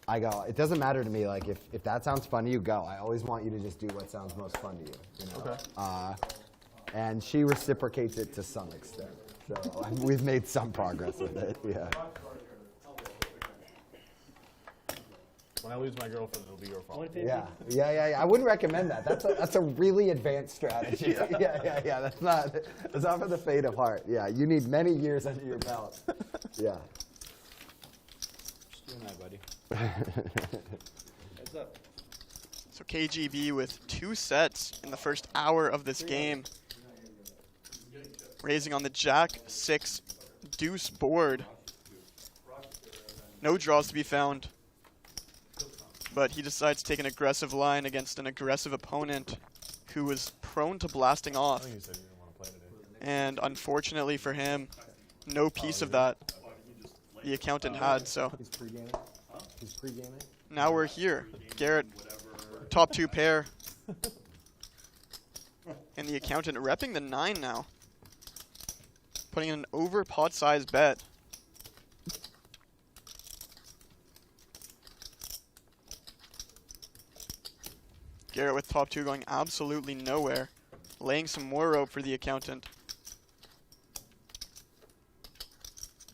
I go, it doesn't matter to me, like, if that sounds fun to you, go. I always want you to just do what sounds most fun to you, you know? Okay. And she reciprocates it to some extent. So we've made some progress with it, yeah. When I lose my girlfriend, it'll be your fault. 150. Yeah. I wouldn't recommend that. That's a really advanced strategy. Yeah. That's not for the faint of heart. Yeah, you need many years under your belt. Yeah. Just doing that, buddy. Heads up. So KGB with 2 sets in the first hour of this game. Raising on the Jack 6 deuce board. No draws to be found. But he decides to take an aggressive line against an aggressive opponent who was prone to blasting off. And unfortunately for him, no piece of that the accountant had, so. He's pre-gaming? He's pre-gaming? Now we're here. Garrett, top 2 pair. And the accountant repping the 9 now. Putting in an over pot-sized bet. Garrett with top 2 going absolutely nowhere. Laying some more rope for the accountant.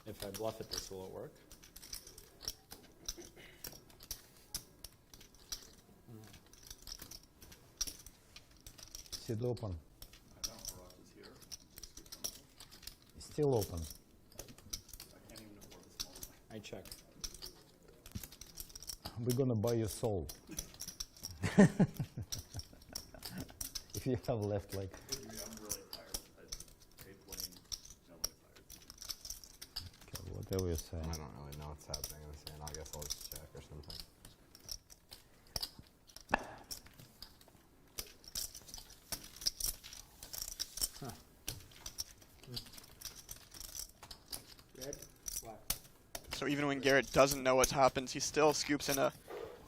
If I bluff it, this will it work? Sit open. It's still open. I check. We're gonna buy your soul. If you have left like. Okay, whatever you say. I don't really know what's happening in this hand. I guess I'll just check or something. Red, black. So even when Garrett doesn't know what's happened, he still scoops in a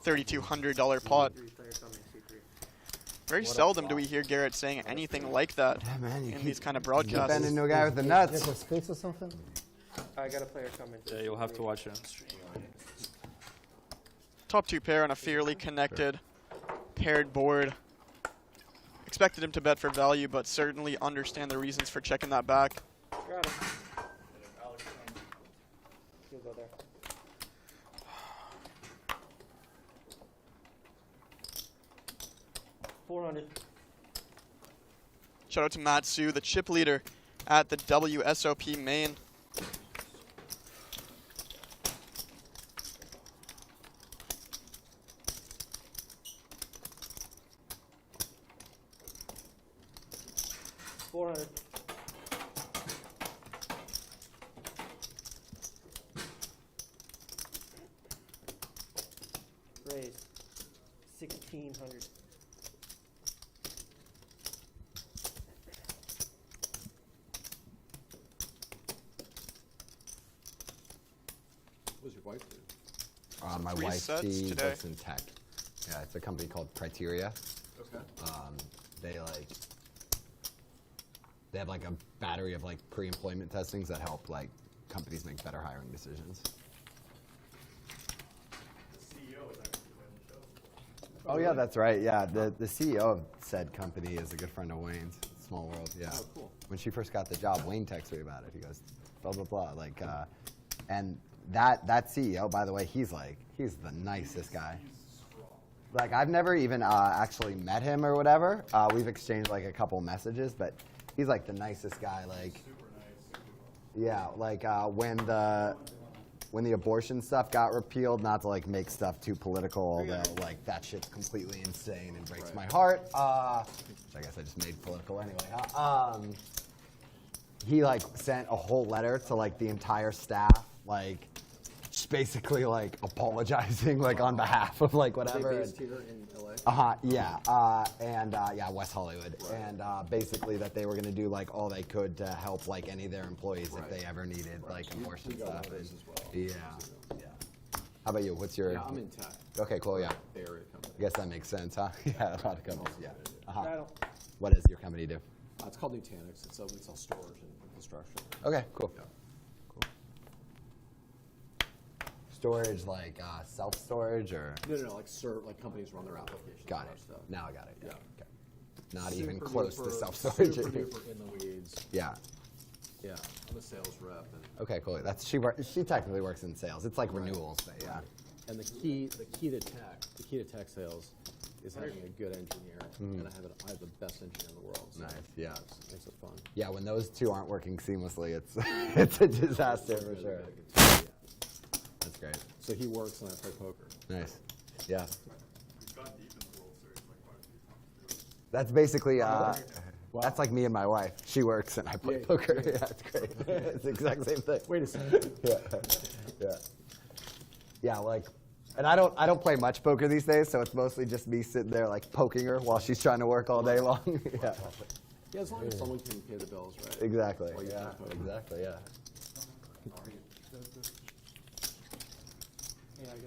$3,200 pot. Very seldom do we hear Garrett saying anything like that in these kind of broadcasts. Bend into a guy with the nuts. Get a space or something? I got a player coming. Yeah, you'll have to watch it on stream. Top 2 pair on a fairly connected paired board. Expected him to bet for value, but certainly understand the reasons for checking that back. Got him. He'll go there. $400. Shout out to Matsu, the chip leader at the WSOP main. $400. Raise. $1,600. What does your wife do? My 3 wife, sets she today. works in tech. Yeah, it's a company called Criteria. Okay. They have like a battery of like pre-employment testings that help like companies make better hiring decisions. Oh yeah, that's right. Yeah, the CEO of said company is a good friend of Wayne's. Small world. Yeah. Oh, cool. When she first got the job, Wayne texted me about it. He goes, blah blah blah. Like, and that CEO, by the way, he's the nicest guy. Like I've never even actually met him or whatever. We've exchanged like a couple messages, but he's like the nicest guy. Like, yeah, like when the abortion stuff got repealed, not to like make stuff too political, although like that shit's completely insane and breaks my heart. Which I guess I just made political anyway. He like sent a whole letter to like the entire staff, like just basically like apologizing like on behalf of like whatever. Are they based here in LA? Yeah, yeah, West Hollywood, and basically that they were gonna do like all they could to help like any of their employees if they ever needed like abortion stuff. And, as well. yeah. How about you? What's your? Yeah, I'm in tech. Okay, cool. Yeah. Bay Area company. I guess that makes sense, huh? Yeah, a lot of companies. Yeah. Rattle. What does your company do? It's called Nutanix. We sell storage and construction. Okay, cool. Yeah. Storage, like self-storage, or? No, like companies run their applications. Got and it. Stuff. Now I got it. Yeah. Yeah. Okay. Not even Super close to duper- self-storage. Super duper in the weeds. Yeah. Yeah, I'm a sales rep, and Okay, cool. She technically works in sales. It's like renewals, but yeah. and the key to tech sales is having a good engineer, and I have the best engineer in the world. So Nice, yeah. it makes it fun. Yeah, when those two aren't working seamlessly, it's it's a disaster for sure. Yeah. That's great. So he works and I play poker. Nice. Yeah. That's basically, that's like me and my wife. She works and I play poker. Yeah, it's great. It's the exact same thing. Wait a second. Yeah, like, and I don't play much poker these days, so it's mostly just me sitting there like poking her while she's trying to work all day long. Yeah. Yeah, as long as someone can pay the bills, right? Exactly. While you Yeah. play poker. Exactly. Yeah. Yeah, good.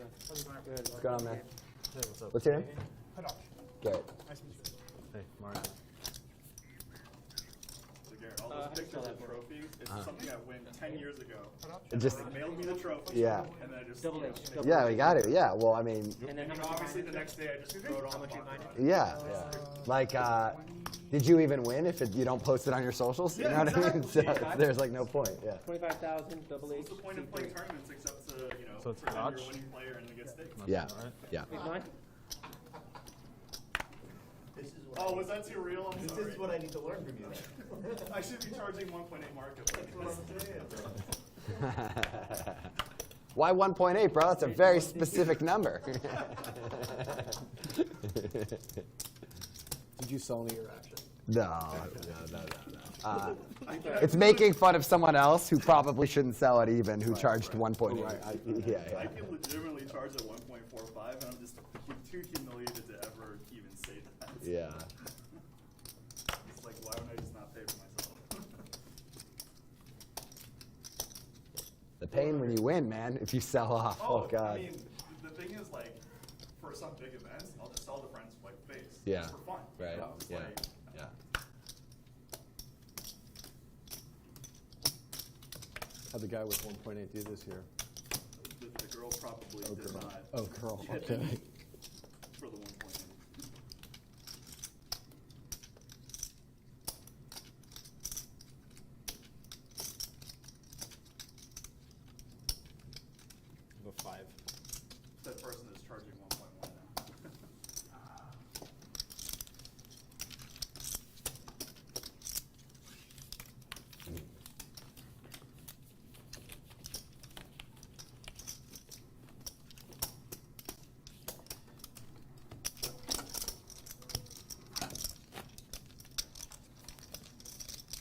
Good. What's going on, man? Hey, what's up? What's your name? Garrett. Hey, Mariano. All those pictures of trophies, it's something I win 10 years ago. It just, They mailed me the trophy. yeah. And then I just, Double you know, H. Double Yeah, H. we got it. Yeah. Well, I mean, And then and obviously the next day I just throw it on the box. yeah. Like, did you even win if you don't post it on your socials? You know what I mean? So there's like no point. Yeah. 25,000, double H. What's the point of playing tournaments except to, you know, So it's pretend you're a notch? winning player and then get stakes? Yeah. Yeah. Big nine? Oh, was that too real? I'm sorry. This is what I need to learn from you. I should be charging 1.8 market. Why 1.8, bro? That's a very specific number. Did you sell any of your action? No. It's making fun of someone else who probably shouldn't sell it even, who charged 1.8. Yeah, I yeah. can legitimately charge at 1.45 and I'm just too humiliated to ever even say that. Yeah. It's like, why would I just not pay for myself? The pain when you win, man, if you sell off. Oh, God. I mean, the thing is, like, for some big events, I'll just sell to friends like face. Yeah. Just for fun. Right. You know, it's Yeah. like, Yeah. How'd the guy with 1.8 do this year? the girl probably did not. Oh, girl. hit Okay. me For the 1.8. The 5. That person is charging 1.1 now.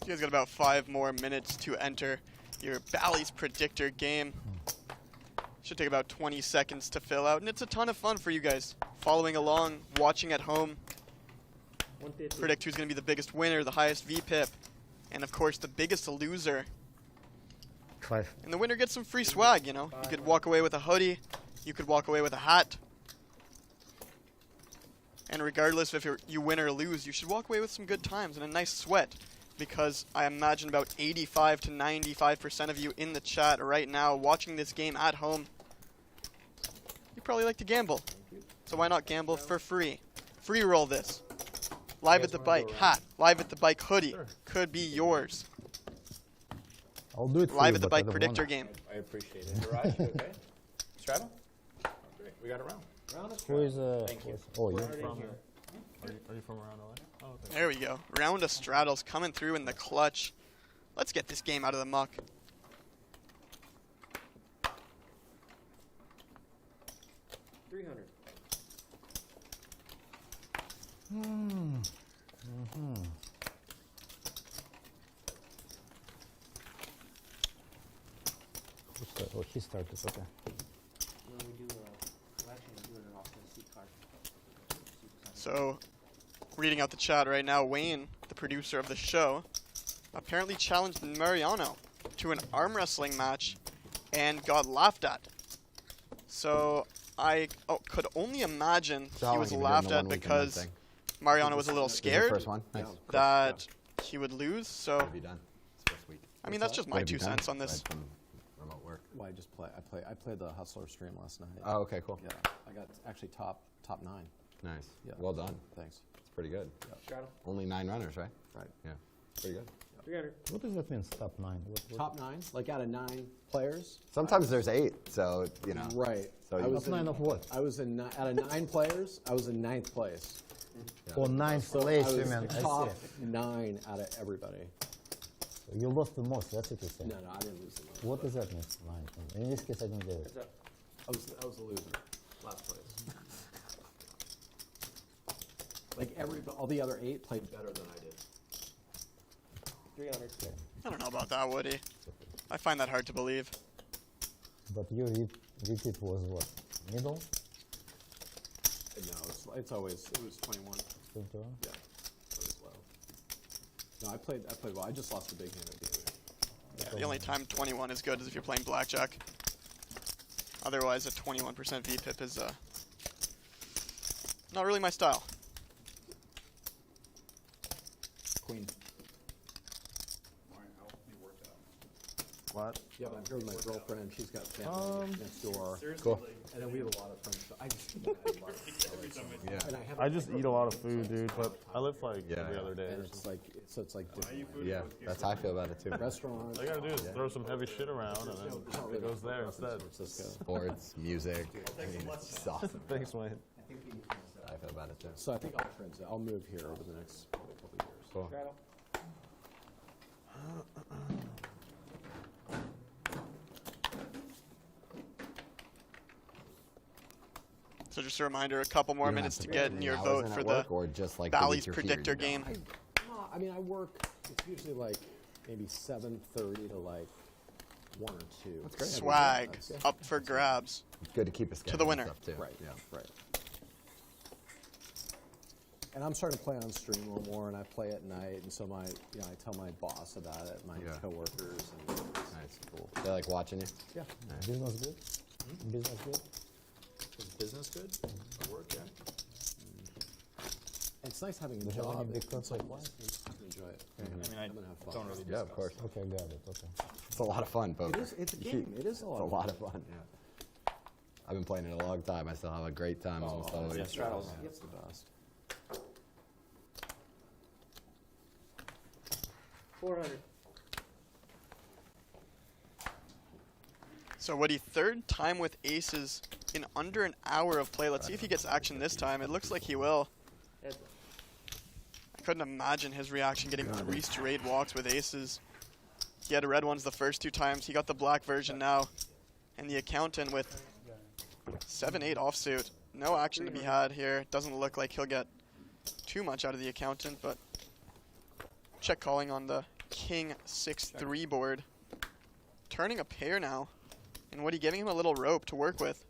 You guys got about 5 more minutes to enter your Bally's Predictor game. Should take about 20 seconds to fill out, and it's a ton of fun for you guys. Following along, watching at home, 150. predict who's going to be the biggest winner, the highest VPIP, and of course the biggest loser. 5. And the winner gets some free swag, you know. You could walk away with a hoodie, you could walk away with a hat. And regardless if you win or lose, you should walk away with some good times and a nice sweat. Because I imagine about 85 to 95% of you in the chat right now watching this game at home, you probably like to gamble. So why not gamble for free? Free roll this. Live at the bike hat, live at the bike hoodie could be yours. I'll do it for Live you, at the but I bike don't predictor wanna. game. I appreciate it. Garage, you okay? Straddle? Oh, great. We got a round. Who is Thank you. Oh, you. Are you from around LA? Oh, okay. There we go. Round of straddles coming through in the clutch. Let's get this game out of the muck. $300. Oh, he started. Okay. When we do, we're actually doing it off the C card. So, reading out the chat right now, Wayne, the producer of the show, apparently challenged Mariano to an arm wrestling match and got laughed at. So, I could only imagine So he how was long have you been laughed doing at the 1 week because thing? Mariano was a little This is the scared first one? Nice. that he would lose. So, What have you done this first week? I mean, that's just What my have you 2 done cents on this. aside from remote work? Well, I played the Hustler stream last night. Oh, okay, cool. Yeah, I got actually top 9. Nice. Yeah. Well done. Thanks. It's pretty good. Straddle. Only 9 runners, right? Right. Yeah. Pretty good. 300. What does that mean, top 9? What? Top 9, like out of 9 players. Sometimes there's 8, so, you know. Right. So I you- was Top 9 of what? I was in out of 9 players. I was in 9th place. For 9th So place, I you was mean? I top see. 9 out of everybody. You lost the most, that's what you're saying. No, I didn't lose the most. What does that mean, 9? In this case, I didn't get it. What's up? I was the loser. Last place. Like all the other 8 played better than I did. 300. I don't know about that, Woody. I find that hard to believe. But your repeat was what? Middle? No, it was 21. 21? Yeah, it was low. No, I played well. I just lost a big hand at the end. Yeah, the only time 21 is good is if you're playing blackjack. Otherwise, a 21% VPIP is not really my style. Queen. What? Yeah, but I'm here with my girlfriend. She's got family next door. Cool. And then we have a lot of friends. So I just Yeah. and I just eat a lot of food, dude, but I live like every other day. And Or it's something. like it's like different. Yeah, that's how I feel about it too. Restaurants. All you gotta do is throw some heavy shit around and then it goes there instead. Sports, music. I mean, it's just awesome. Thanks, Wayne. I feel about it too. So I think I'll move here over the next couple of years. Cool. Straddle. So just a reminder, a couple more You don't minutes have to put get any in your hours vote in for at the work, or just like the Bally's week you're here, Predictor you don't? game. No, I mean I work. It's usually like maybe 7:30 to like 1 or 2. That's great. Swag up for grabs. It's good to keep a schedule the and winner. stuff, too. Right. Yeah. Right. And I'm starting to play on stream a little more, and I play at night, and so I tell my boss about it, my coworkers, and Nice. Cool. They like watching you? yeah. Business good? Business good? Is business good? At work, yeah. It's nice having a Do you have job. any big It's cuts like like wine? I enjoy it. I mean, I I'm gonna have fun. don't really Yeah, discuss. of course. Okay, got it. Okay. It's a lot of fun, poker. It's a game. It is a lot. It's a lot of fun. Yeah. I've been playing it a long time. I still have a great time almost always. yeah, straddles. It's the best. 400. So Woody, third time with aces in under an hour of play. Let's see if he gets action this time. It looks like he will. Heads. I couldn't imagine his reaction getting 3 straight walks with aces. He had red ones the first 2 times. He got the black version now. And the accountant with 7-8 offsuit. No action to be had here. Doesn't look like he'll get too much out of the accountant, but check calling on the King 6-3 board. Turning a pair now. And Woody giving him a little rope to work with.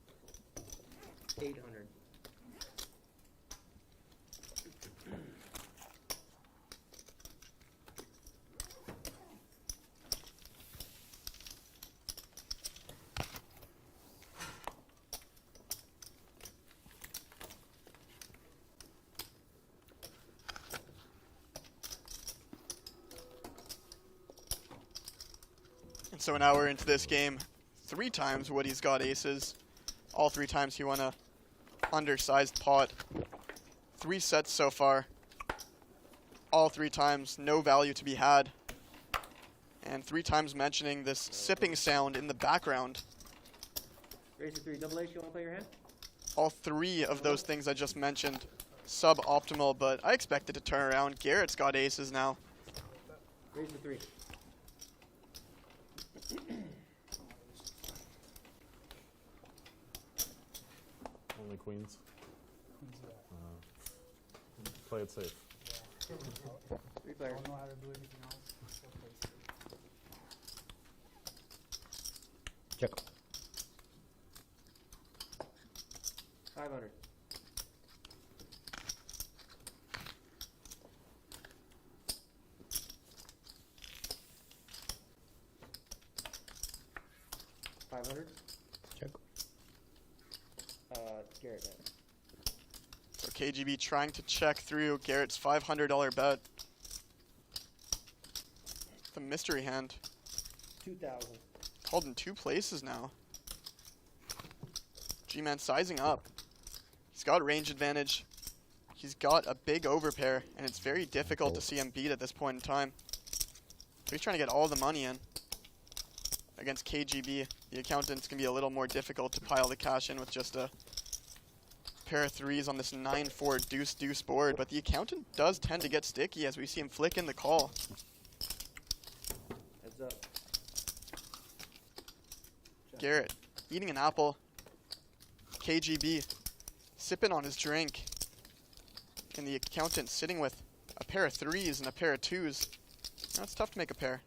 800. And so an hour into this game, 3 times Woody's got aces. All 3 times he won a undersized pot. 3 sets so far. All 3 times no value to be had. And 3 times mentioning this sipping sound in the background. Raise to 3. Double ace. You want to play your hand? All 3 of those things I just mentioned suboptimal, but I expect it to turn around. Garrett's got aces now. Raise to 3. Only queens. Play it safe. 3 players. Check. 500. Check. Garrett. So KGB trying to check through Garrett's $500 bet. The mystery hand. 2,000. Called in 2 places now. G-Man sizing up. He's got range advantage. He's got a big overpair, and it's very difficult to see him beat at this point in time. So he's trying to get all the money in. Against KGB, the accountant's going to be a little more difficult to pile the cash in with just a pair of 3s on this 9-4 deuce-deuce board. But the accountant does tend to get sticky as we see him flick in the call. Heads up. Garrett eating an apple. KGB sipping on his drink. And the accountant sitting with a pair of 3s and a pair of 2s. Now it's tough to make a pair.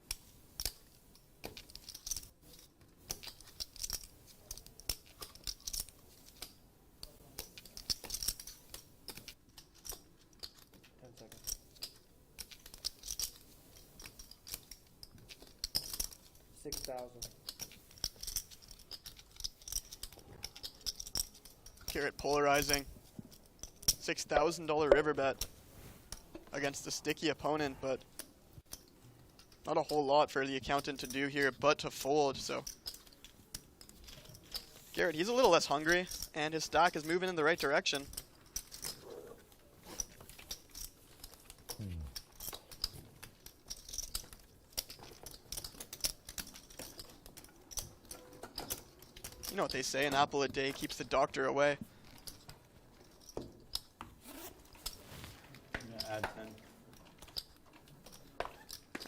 Garrett polarizing. $6,000 river bet against a sticky opponent, but not a whole lot for the accountant to do here but to fold. So Garrett, he's a little less hungry, and his stack is moving in the right direction. You know what they say, an apple a day keeps the doctor away. Add 10.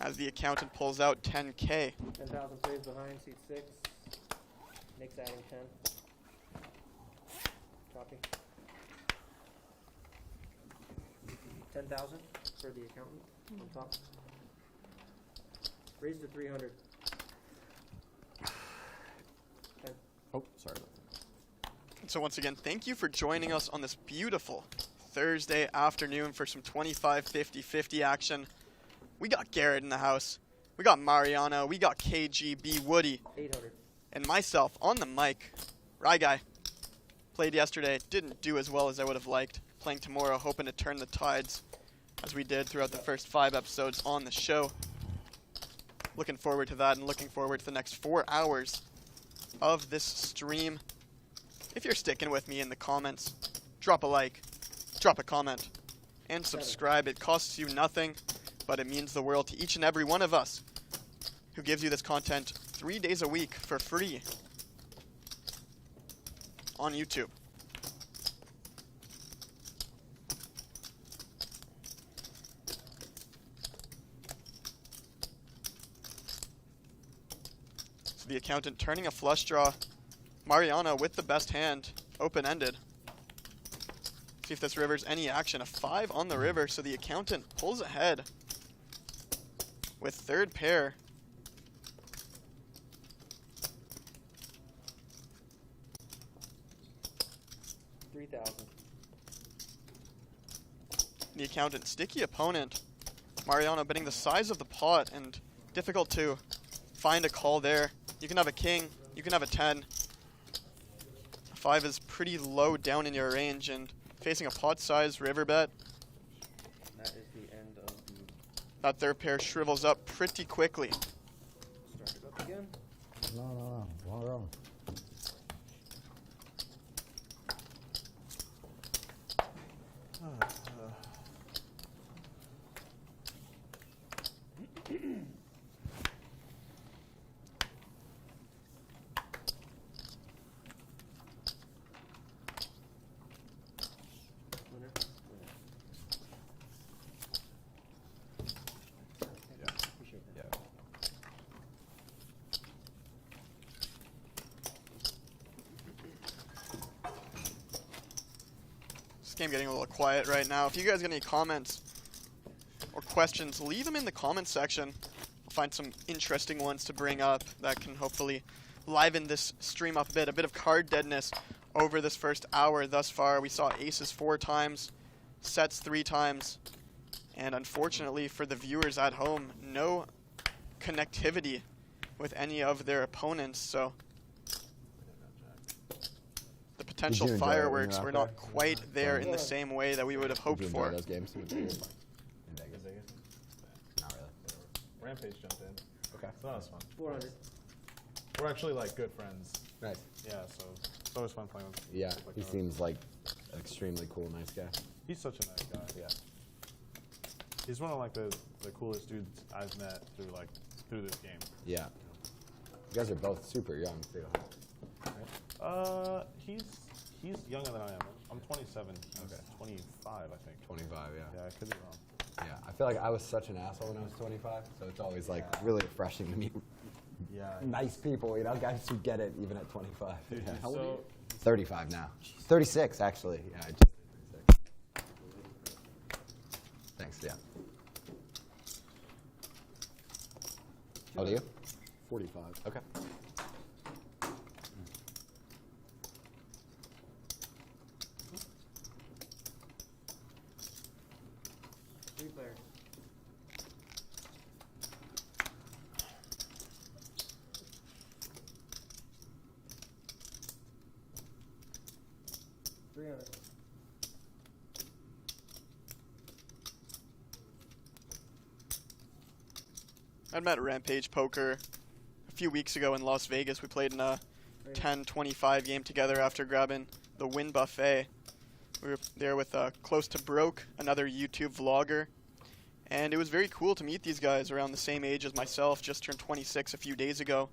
As the accountant pulls out 10K. 10,000 plays behind, seat 6. Nick's adding 10. Copy. 10,000 for the accountant on top. Raise to 300. 10. Oh, sorry about that. So once again, thank you for joining us on this beautiful Thursday afternoon for some 25-50-50 action. We got Garrett in the house. We got Mariano. We got KGB, Woody. 800. And myself on the mic. Rye Guy. Played yesterday. Didn't do as well as I would have liked. Playing tomorrow, hoping to turn the tides as we did throughout the first 5 episodes on the show. Looking forward to that and looking forward to the next 4 hours of this stream. If you're sticking with me in the comments, drop a like, drop a comment, and subscribe. It costs you nothing, but it means the world to each and every one of us who gives you this content 3 days a week for free on YouTube. So the accountant turning a flush draw. Mariano with the best hand, open-ended. See if this river's any action. A 5 on the river, so the accountant pulls ahead with third pair. $3,000. The accountant, sticky opponent. Mariano betting the size of the pot and difficult to find a call there. You can have a king, you can have a 10. 5 is pretty low down in your range, and facing a pot-sized river bet, That is the end of the... that third pair shrivels up pretty quickly. Start it up again. No. One wrong. Winner. Appreciate that. This game getting a little quiet right now. If you guys got any comments or questions, leave them in the comments section. I'll find some interesting ones to bring up that can hopefully liven this stream up a bit of card deadness over this first hour thus far. We saw aces 4 times, sets 3 times, and unfortunately for the viewers at home, no connectivity with any of their opponents, so the potential Did you enjoy it when you fireworks were were out not there? quite there in the same way that we would have hoped Did you enjoy for. those games? In Vegas? Not really. Rampage jumped in. Okay. So that was fun. 400. We're actually like good friends. Nice. Yeah, so it's always fun playing with Yeah, people like he that. seems like an extremely cool, nice guy. He's such a nice guy. Yeah. He's one of like the coolest dudes I've met through this game. Yeah. You guys are both super young too. He's younger than I am. I'm 27. He's Okay. 25, I think. 25, yeah. Yeah, I could be wrong. Yeah, I feel like I was such an asshole when I was 25, so it's always like really refreshing to meet Yeah. nice people, you know, guys who get it even at 25. Dude, Yeah. he's How old are so you? 35 now. 36 actually. Yeah, I just How old are you? 45. Okay. Three players. $300. I met Rampage Poker a few weeks ago in Las Vegas. We played in a 10-25 game together after grabbing the Win Buffet. We were there with Close to Broke, another YouTube vlogger. And it was very cool to meet these guys around the same age as myself, just turned 26 a few days ago.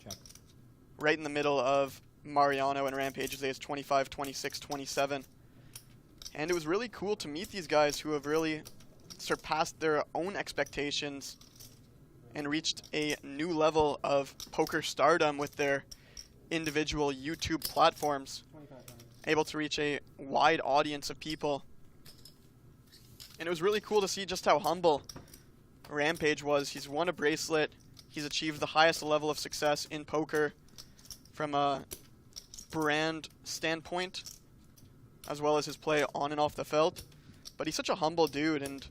Check. Right in the middle of Mariano and Rampage's age, 25, 26, 27. And it was really cool to meet these guys who have really surpassed their own expectations and reached a new level of poker stardom with their individual YouTube platforms, able to reach a wide audience of people. And it was really cool to see just how humble Rampage was. He's won a bracelet. He's achieved the highest level of success in poker from a brand standpoint, as well as his play on and off the felt. But he's such a humble dude, and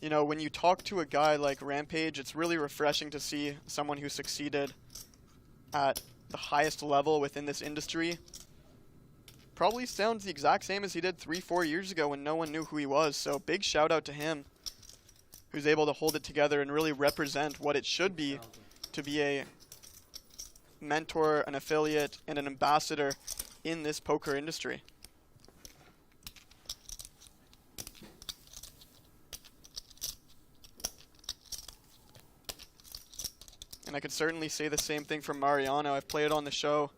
you know, when you talk to a guy like Rampage, it's really refreshing to see someone who succeeded at the highest level within this industry. Probably sounds the exact same as he did 3-4 years ago when no one knew who he was. So big shout out to him, who's able to hold it together and really represent what it should be to be a mentor, an affiliate, and an ambassador in this poker industry. And I could certainly say the same thing for Mariano. I've played on the show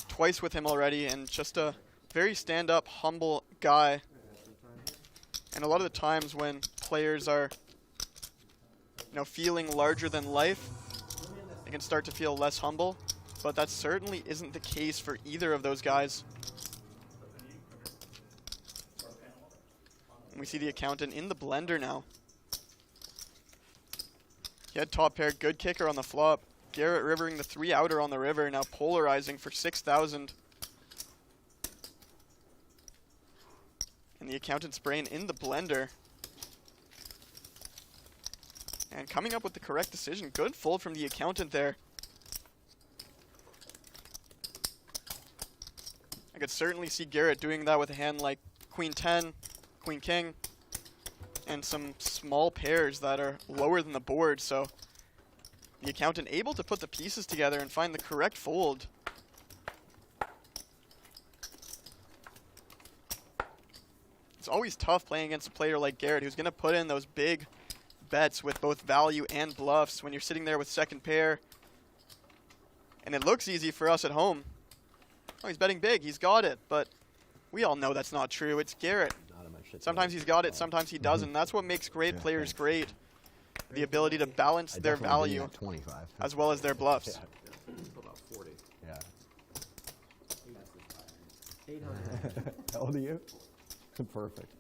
twice with him already, and just a very stand-up, humble guy. And a lot of the times when players are, you know, feeling larger than life, they can start to feel less humble. But that certainly isn't the case for either of those guys. And we see the accountant in the blender now. He had top pair, good kicker on the flop. Garrett rivering the 3-outer on the river, now polarizing for 6,000. And the accountant's brain in the blender. And coming up with the correct decision. Good fold from the accountant there. I could certainly see Garrett doing that with a hand like Queen 10, Queen King, and some small pairs that are lower than the board. So the accountant able to put the pieces together and find the correct fold. It's always tough playing against a player like Garrett, who's going to put in those big bets with both value and bluffs when you're sitting there with second pair. And it looks easy for us at home. Oh, he's betting big. He's got it. But we all know that's not true. It's Garrett. Sometimes he's got it, sometimes he doesn't. That's what makes great players great. The ability to balance their value 25. as well as their bluffs. About 40. Yeah. 800. How old are you? Perfect.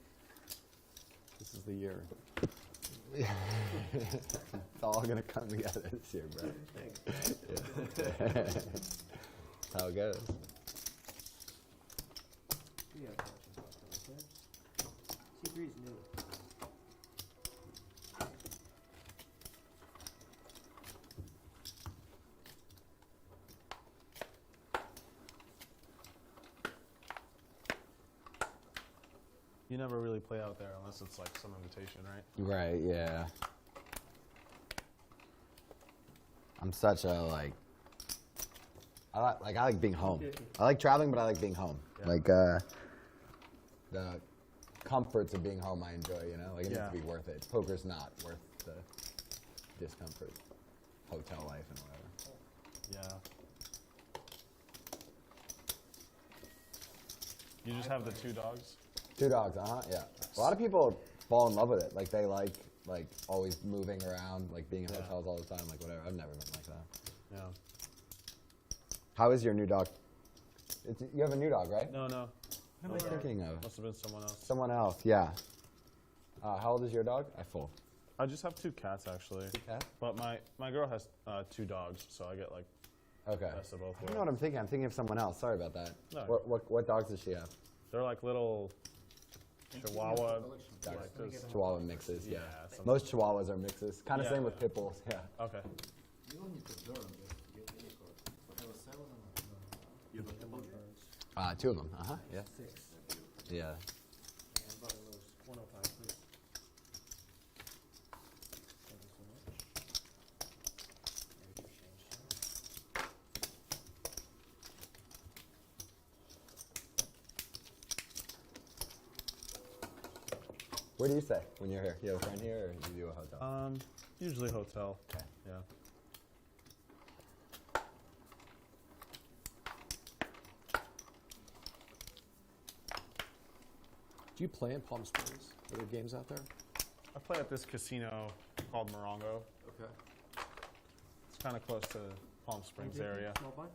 This is the year. It's all gonna come together this year, bro. Yeah. That's how it goes. C3 is new. You never really play out there unless it's like some invitation, right? Right, yeah. I'm such a I like being home. I like traveling, but I like being home. Yeah. Like the comforts of being home I enjoy, you know? Like it needs to be worth it. Poker's not worth the discomfort. Hotel life and whatever. Yeah. You just have the 2 dogs? 2 dogs, yeah. A lot of people fall in love with it. Like they like always moving around, like being in hotels all the time, like whatever. I've never been like that. Yeah. How is your new dog? You have a new dog, right? No. What am I thinking of? Must have been someone else. Someone else, yeah. How old is your dog? I fold. I just have 2 cats actually. 2 cats? But my girl has 2 dogs, so I get like Okay. best of both I don't know worlds. what I'm thinking. I'm thinking of someone else. Sorry about that. No. What dogs does she have? They're like little Chihuahua. Dogs. Like those- Chihuahua mixes. Yeah. Yeah, Most Chihuahuas are mixes. Kind of Yeah. same with pit bulls. Yeah. Okay. You don't need to learn, just get any card. I have a 7 and a 2 of them. Yeah. 6. Yeah. And button those 105, please. Thank you so much. There's your change. Where do you stay when you're here? You have a friend here, or you do a hotel? Usually hotel. Okay. Yeah. Do you play in Palm Springs? Are there games out there? I play at this casino called Morongo. Okay. It's kind of close to Palm Springs area. Small blind.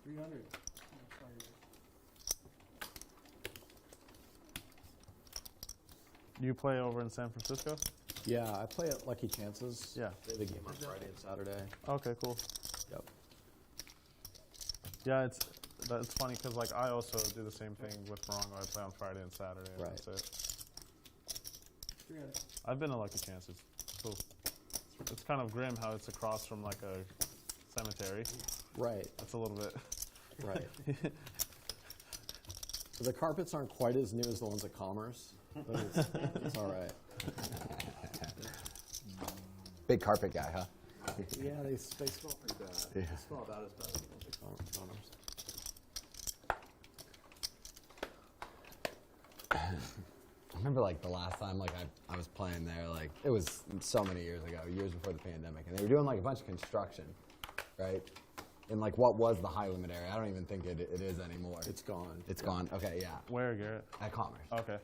$300. You play over in San Francisco? Yeah, I play at Lucky Chances. Yeah. They have a game on Friday and Saturday. Okay, cool. Yep. Yeah, that's funny because like I also do the same thing with Morongo. I play on Friday and Saturday. And Right. That's it. 300. I've been to Lucky Chances. Cool. It's kind of grim how it's across from like a cemetery. Right, That's a little bit. right. So the carpets aren't quite as new as the ones at Commerce, but it's all right. Big carpet guy, huh? Yeah, they smell pretty bad. Yeah. They smell about as bad as the ones at Commerce. I remember like the last time like I was playing there, like it was so many years ago, years before the pandemic, and they were doing like a bunch of construction, right? In like what was the high limit area. I don't even think it is anymore. It's gone. It's gone. Okay, yeah. Where, Garrett? At Commerce. Okay.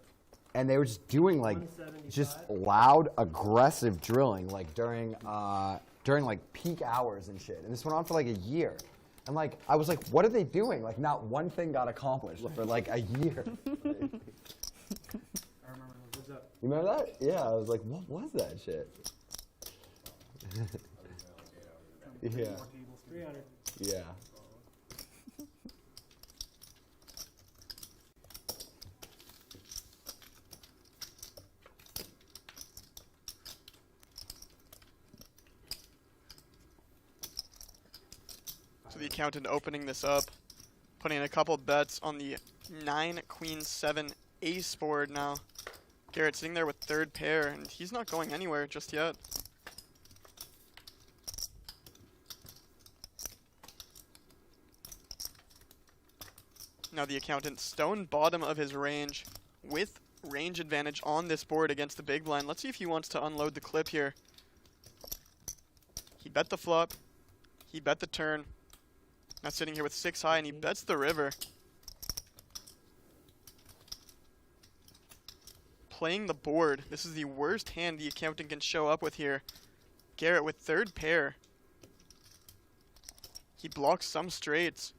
And they were just doing like 175. just loud, aggressive drilling like during like peak hours and shit. And this went on for like a year. And like I was like, what are they doing? Like not one thing got accomplished for like a year. I remember those. What's up? You remember that? Yeah, I was like, what was that shit? Yeah. 300. Yeah. So the accountant opening this up, putting in a couple bets on the 9 Queen 7 ace board now. Garrett sitting there with 3rd pair, and he's not going anywhere just yet. Now the accountant stone bottom of his range with range advantage on this board against the big blind. Let's see if he wants to unload the clip here. He bet the flop. He bet the turn. Now sitting here with 6 high, and he bets the river. Playing the board. This is the worst hand the accountant can show up with here. Garrett with 3rd pair. He blocks some straights.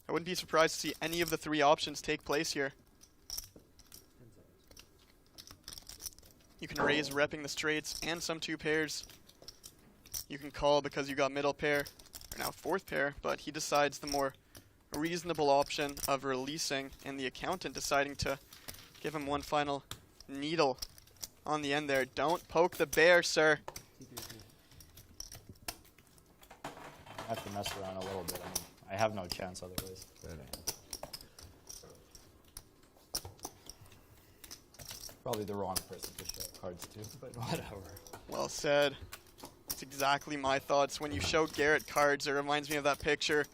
I wouldn't be surprised to see any of the 3 options take place here. You can raise repping the straights and some 2 pairs. You can call because you got middle pair, or now 4th pair, but he decides the more reasonable option of releasing, and the accountant deciding to give him one final needle on the end there. Don't poke the bear, sir. I have to mess around a little bit. I mean, I have no chance otherwise. Probably the wrong person to show cards to, but whatever. Well said. That's exactly my thoughts. When you show Garrett cards, it reminds me of that picture.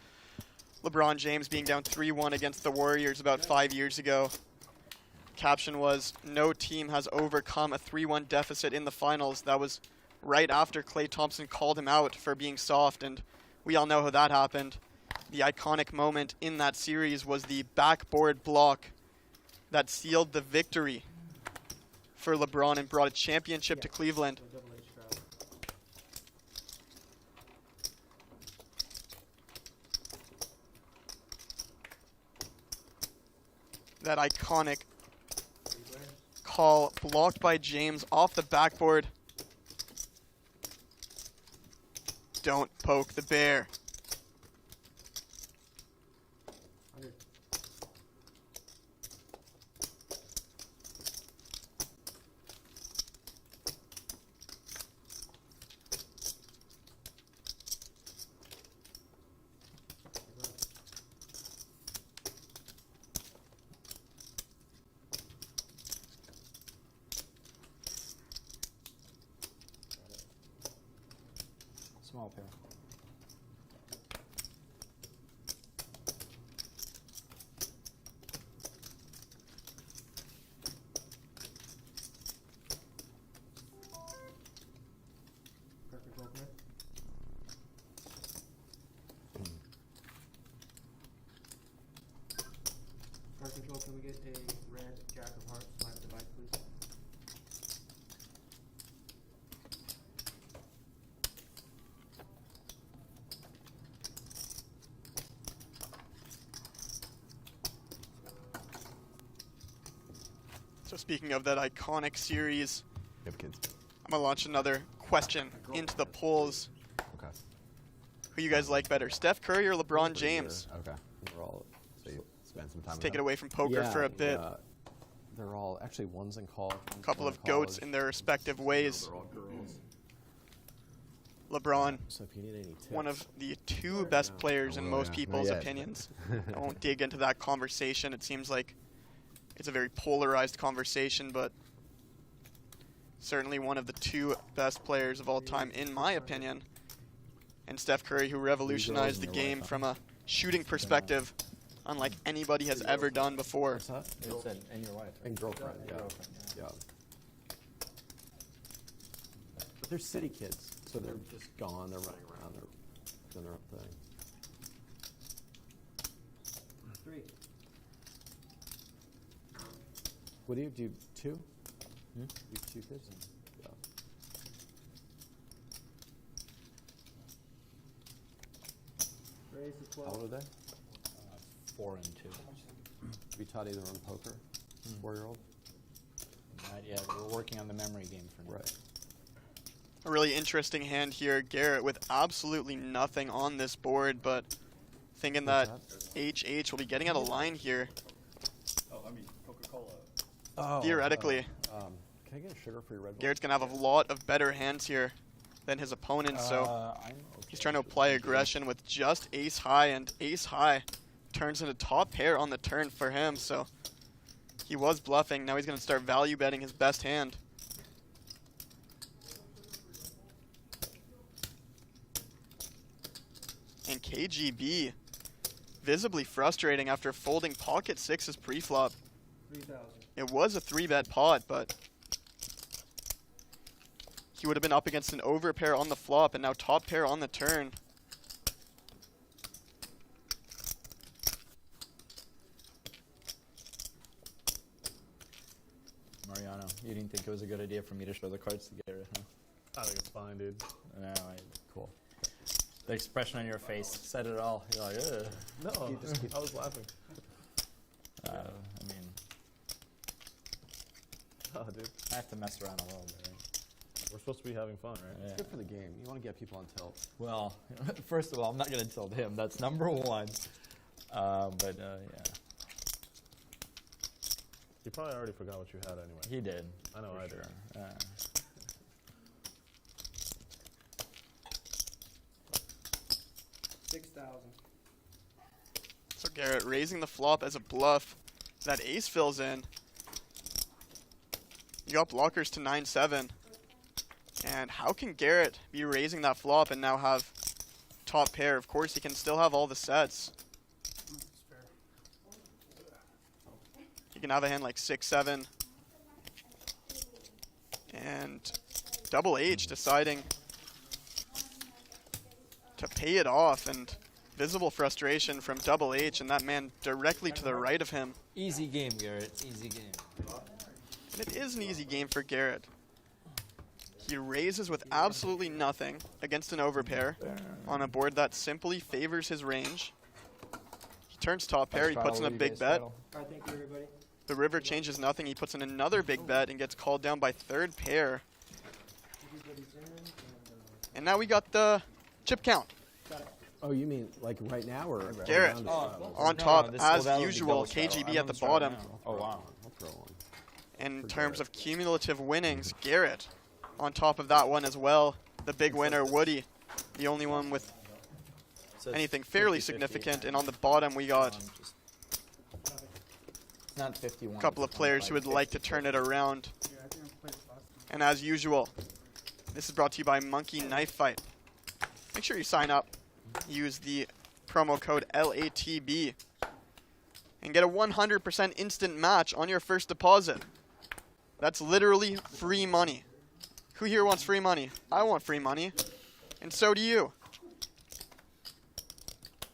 LeBron James being down 3-1 against the Warriors about 5 years ago. Caption was, no team has overcome a 3-1 deficit in the finals. That was right after Klay Thompson called him out for being soft, and we all know how that happened. The iconic moment in that series was the backboard block that sealed the victory for LeBron and brought a championship to Cleveland. So double H crowd. that iconic call blocked by James off the backboard. Don't poke the bear. Small pair. Perfect opener. Card control, can we get a red jack of hearts, slide divide, please? So speaking of that iconic series, Yep, kids. I'm going to launch another question into the polls. Okay. Who you guys like better, Steph Curry or LeBron James? Okay. We're all, so you spend some time Let's with take it them. away from poker for a bit. They're all actually one's in college. A couple of goats in their respective ways. They're all girls. LeBron, So if you need any tips, one of the two best players in most people's Not yet. opinions. I won't dig into that conversation. It seems like it's a very polarized conversation, but certainly one of the two best players of all time, in my opinion. And Steph Curry, who revolutionized the game from a shooting perspective, unlike anybody has ever done before. what's that? It's and your wife. And girlfriend, yeah. Yeah. But they're city kids, so they're just gone. They're running around. They're doing their own thing. 3. What do you do? 2? You have 2 kids? Yeah. Raise the How 12. old are they? 4 and 2. Have you taught either one poker? 4-year-old? Not yet. We're working on the memory game for now. Right. A really interesting hand here, Garrett, with absolutely nothing on this board, but thinking that HH will be getting out of line here. Oh, I mean, Coca-Cola. Oh, Theoretically. Can I get a sugar-free Red Bull? Garrett's going to have a lot of better hands here than his opponent, so I'm okay. he's trying to apply aggression with just ace high, and ace high turns into top pair on the turn for him, so he was bluffing. Now he's going to start value betting his best hand. And KGB visibly frustrating after folding pocket sixes pre-flop. 3,000. It was a 3-bet pot, but he would have been up against an overpair on the flop and now top pair on the turn. Mariano, you didn't think it was a good idea for me to show the cards to Garrett, huh? I think it's fine, dude. No, cool. The expression on your face said it all. You're like, ugh. No, I was laughing. I mean, Oh, dude. I have to mess around a little bit, right? We're supposed to be having fun, right? Yeah. It's good for the game. You want to get people on tilt. Well, first of all, I'm not going to tilt him. That's number one. But yeah, You probably already forgot what you had anyway. he did. I know for I sure. did. 6,000. So Garrett raising the flop as a bluff. That ace fills in. You got blockers to 9-7. And how can Garrett be raising that flop and now have top pair? Of course, he can still have all the sets. He can have a hand like 6-7. And double H deciding to pay it off, and visible frustration from double H and that man directly to the right of him. Easy game, Garrett. Easy game. And it is an easy game for Garrett. He raises with absolutely nothing against an overpair on a board that simply favors his range. He turns top pair, he puts in a big bet. All right, thank you, everybody. The river changes nothing. He puts in another big bet and gets called down by third pair. And now we got the chip count. Oh, you mean like right now or Garrett around on top as usual. KGB at the bottom. Oh, wow. I'll throw one. In terms of cumulative winnings, Garrett on top of that one as well. The big winner, Woody, the only one with anything fairly significant. And on the bottom, we got Not 51. a couple of players who would like to turn it around. And as usual, this is brought to you by Monkey Knife Fight. Make sure you sign up. Use the promo code LATB and get a 100% instant match on your first deposit. That's literally free money. Who here wants free money? I want free money, and so do you.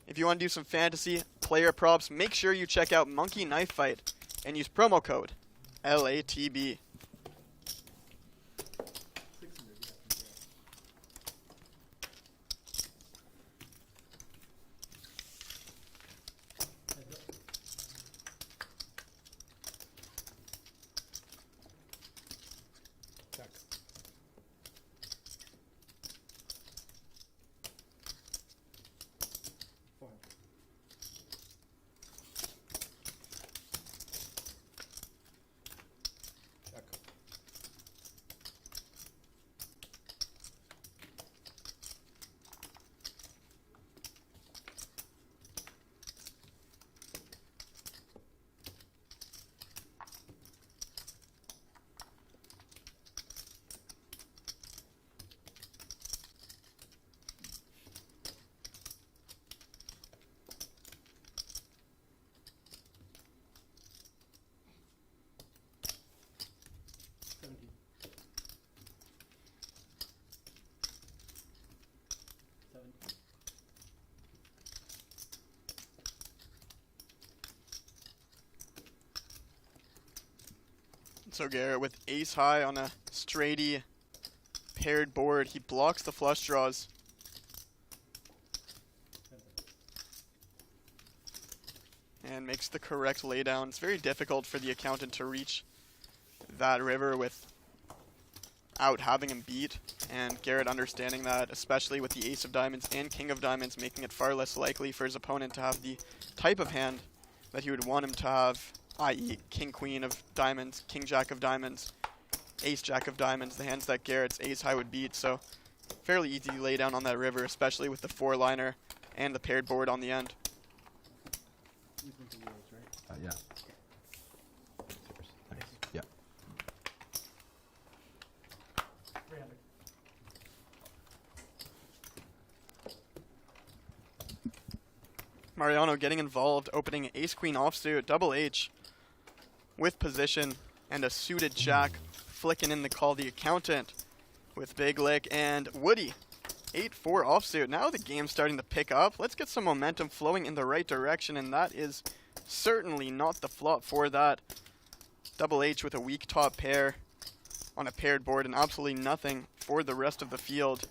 If you want to do some fantasy player props, make sure you check out Monkey Knife Fight and use promo code LATB. So Garrett with ace high on a straighty paired board. He blocks the flush draws. And makes the correct laydown. It's very difficult for the accountant to reach that river without having him beat. And Garrett understanding that, especially with the ace of diamonds and king of diamonds, making it far less likely for his opponent to have the type of hand that he would want him to have, i.e. king queen of diamonds, king jack of diamonds, ace jack of diamonds, the hands that Garrett's ace high would beat. So fairly easy lay down on that river, especially with the four liner and the paired board on the end. Yeah. Nice. Yeah. Mariano getting involved, opening ace queen offsuit, double H with position and a suited jack, flicking in the call. The accountant with big lick and Woody 8-4 offsuit. Now the game's starting to pick up. Let's get some momentum flowing in the right direction, and that is certainly not the flop for that. Double H with a weak top pair on a paired board and absolutely nothing for the rest of the field.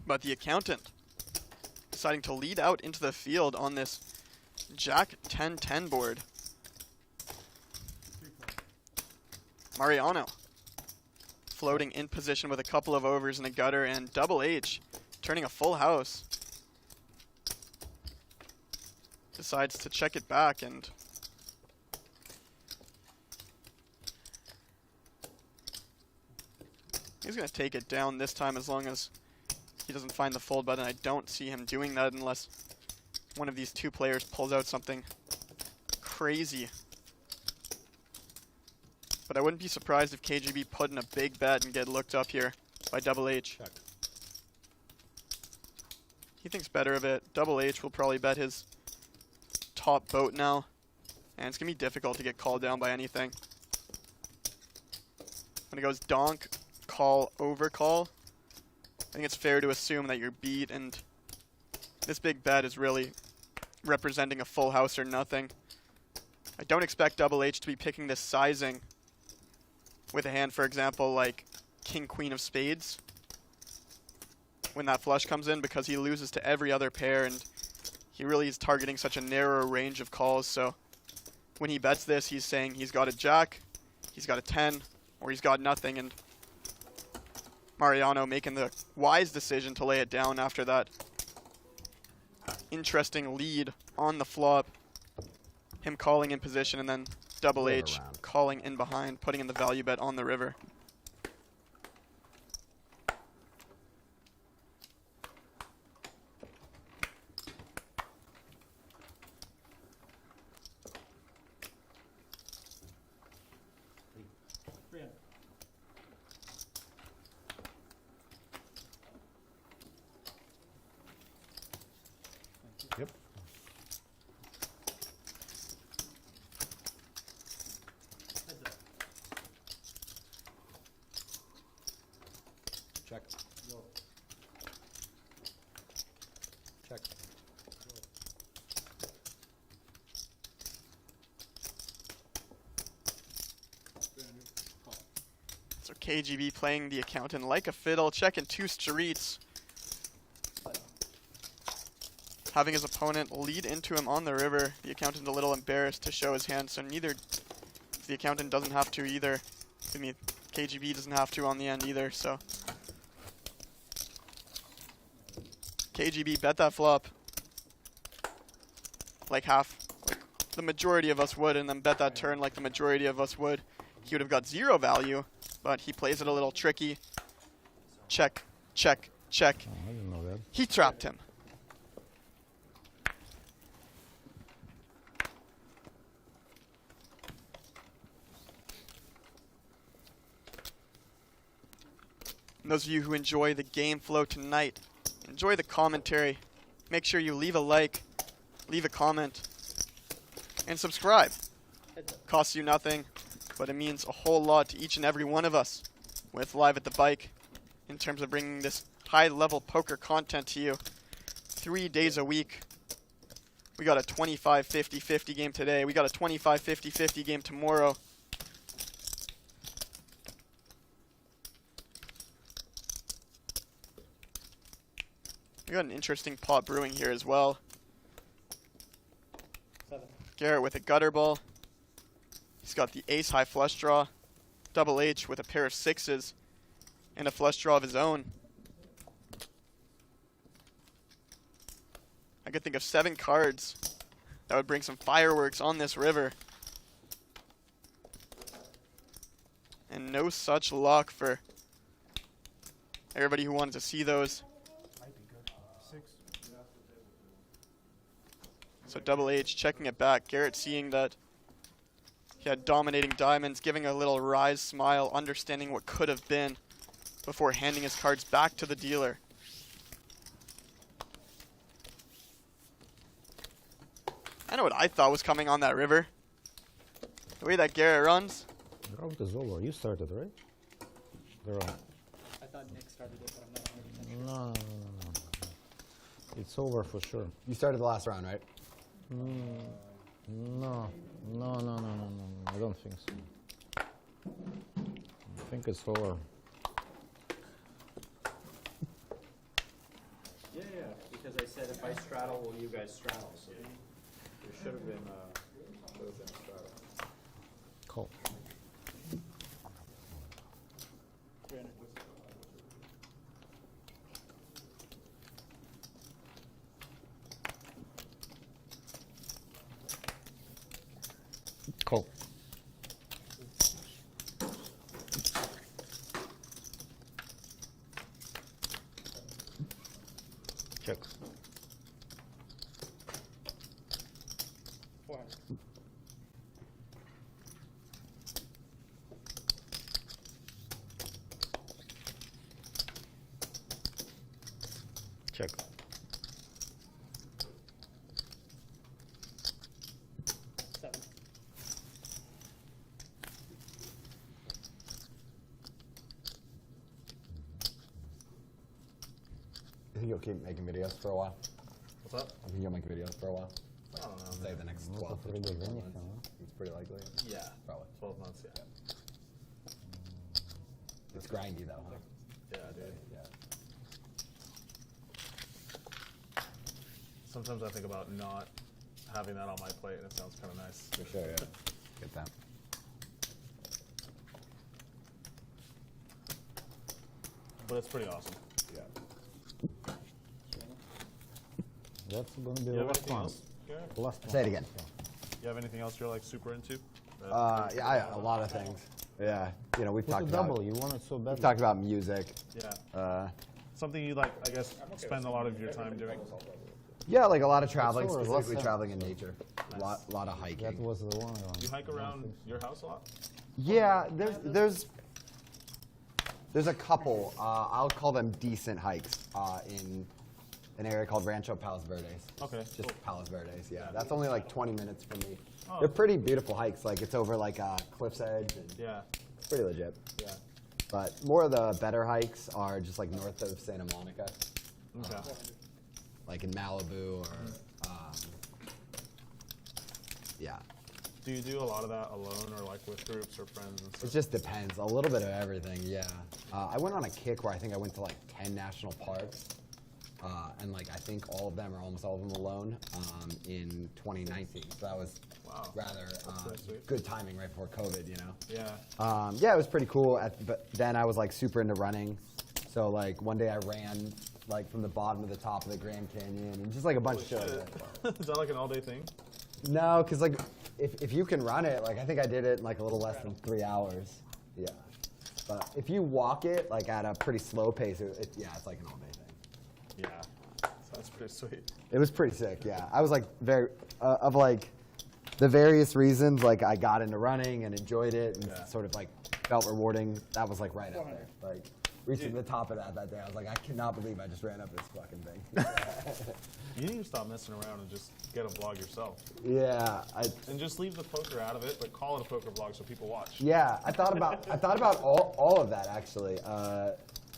But the accountant deciding to lead out into the field on this Jack 10-10 board. Mariano floating in position with a couple of overs and a gutter, and double H turning a full house. Decides to check it back, and he's going to take it down this time as long as he doesn't find the fold button. I don't see him doing that unless one of these two players pulls out something crazy. But I wouldn't be surprised if KGB put in a big bet and get looked up here by double H. Check. He thinks better of it. Double H will probably bet his top boat now, and it's going to be difficult to get called down by anything. When it goes donk, call, overcall, I think it's fair to assume that you're beat, and this big bet is really representing a full house or nothing. I don't expect double H to be picking this sizing with a hand, for example, like king queen of spades when that flush comes in, because he loses to every other pair, and he really is targeting such a narrow range of calls. So when he bets this, he's saying he's got a jack, he's got a 10, or he's got nothing, and Mariano making the wise decision to lay it down after that interesting lead on the flop. Him calling in position, and then Double H calling in behind, putting in the value bet on the river. Yep. Check. Check. So KGB playing the accountant like a fiddle, checking 2 streets. Having his opponent lead into him on the river. The accountant a little embarrassed to show his hand, so neither, the accountant doesn't have to either. I mean, KGB doesn't have to on the end either, so. KGB bet that flop. Like the majority of us would, and then bet that turn like the majority of us would. He would have got 0 value, but he plays it a little tricky. Check, check, check. Oh, I didn't know that. He trapped him. And those of you who enjoy the game flow tonight, enjoy the commentary, make sure you leave a like, leave a comment, and subscribe. Costs you nothing, but it means a whole lot to each and every one of us with Live at the Bike in terms of bringing this high-level poker content to you 3 days a week. We got a 25-50-50 game today. We got a 25-50-50 game tomorrow. We got an interesting pot brewing here as well. Garrett with a gutter ball. He's got the ace high flush draw. Double H with a pair of 6s and a flush draw of his own. I could think of 7 cards that would bring some fireworks on this river. And no such luck for everybody who wanted to see those. So Double H checking it back. Garrett seeing that he had dominating diamonds, giving a little wry smile, understanding what could have been before handing his cards back to the dealer. I know what I thought was coming on that river. The way that Garrett runs. The round is over. You started, right? The round. I thought Nick started it, but I'm not 100% sure. No. It's over for sure. You started the last round, right? No. I don't think so. I think it's over. Yeah, because I said if I straddle, will you guys straddle? So there should have been a straddle. Call. Call. Check. 400. Check. You think you'll keep making videos for a while? What's up? I think you'll make videos for a while. I don't know. Say the next 12 to 24 months. It's pretty likely. Yeah. Probably. 12 months, yeah. It's grindy though. Huh? Yeah, dude. Yeah. Sometimes I think about not having that on my plate, and it sounds kind of nice. For sure, yeah. Get that. But it's pretty awesome. Yeah. That's going to be You the have last anything one. else, Garrett? The last one. Say it again. You have anything else you're like super into? Yeah, a lot of things. Yeah, you know, we've Put a talked double. about. You want it so We've bad. talked about music. Yeah. Something you like, I guess, spend a lot of your time doing? Yeah, like a lot of traveling, That's all, specifically what's traveling in nature. A lot of hiking. That was the one. You hike around your house a lot? Yeah, there's a couple. I'll call them decent hikes in an area called Rancho Palos Verdes. Okay. Just Cool. Palos Verdes. Yeah, that's only like 20 minutes from me. Oh. They're pretty beautiful hikes. Like it's over like a cliff's edge. And Yeah. it's pretty legit. Yeah. But more of the better hikes are just like north of Santa Monica, Okay. like in Malibu or yeah. Do you do a lot of that alone or like with groups or friends and It stuff? just depends. A little bit of everything, yeah. I went on a kick where I think I went to like 10 national parks. And like I think all of them or almost all of them alone in 2019. So that was Wow. rather pretty sweet. good timing right before COVID, you know? Yeah. Yeah, it was pretty cool. But then I was like super into running. So like one day I ran like from the bottom to the top of the Grand Canyon and just like a bunch of shit. Like that. Is that like an all-day thing? No, because like if you can run it, like I think I did it in like a little less than 3 hours. Yeah. But if you walk it like at a pretty slow pace, yeah, it's like an all-day thing. Yeah. That's pretty sweet. It was pretty sick, yeah. I was like very, of like the various reasons, like I got into running and enjoyed it and Yeah. sort of like felt rewarding. That was like right up there. Like reaching the top of that day, I was like, I cannot believe I just ran up this fucking thing. You need to stop messing around and just get a vlog yourself. Yeah, And just leave the poker out of it, but call it a poker vlog so people watch. yeah. I thought about all of that actually.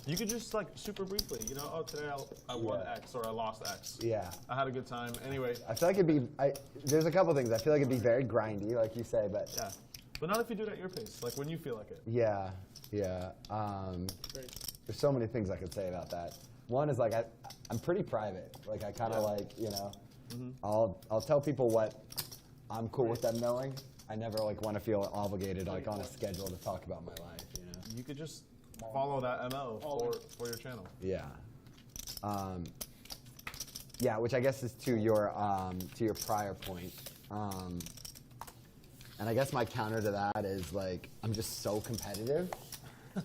You could just like super briefly, you know, oh today I won Yeah. X or I lost X. Yeah. I had a good time. Anyway, I feel like it'd be. There's a couple things. I feel like it'd be very grindy, like you say, but yeah. But not if you do it at your pace, like when you feel like it. yeah. There's so many things I could say about that. One is like I'm pretty private. Like I kind of like, you know, I'll tell people what I'm cool with them knowing. I never like want to feel obligated like on a schedule to talk about my life. You know. You could just follow that MO for your channel. Yeah. Yeah, which I guess is to your prior point. And I guess my counter to that is like I'm just so competitive.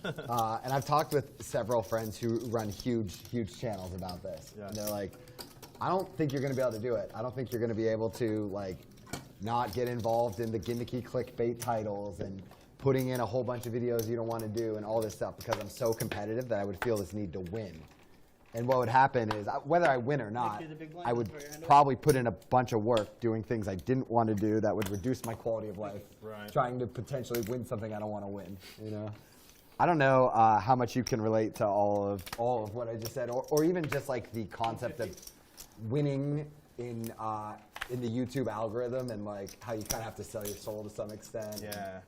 And I've talked with several friends who run huge channels about this. Yeah. And they're like, I don't think you're going to be able to do it. I don't think you're going to be able to like not get involved in the gimmicky clickbait titles and putting in a whole bunch of videos you don't want to do and all this stuff because I'm so competitive that I would feel this need to win. And what would happen is, whether I win or not, I would probably put in a bunch of work doing things I didn't want to do that would reduce my quality of life, Right. trying to potentially win something I don't want to win, you know? I don't know how much you can relate to all of what I just said, or even just like the concept of winning in the YouTube algorithm and like how you kind of have to sell your soul to some extent. Yeah.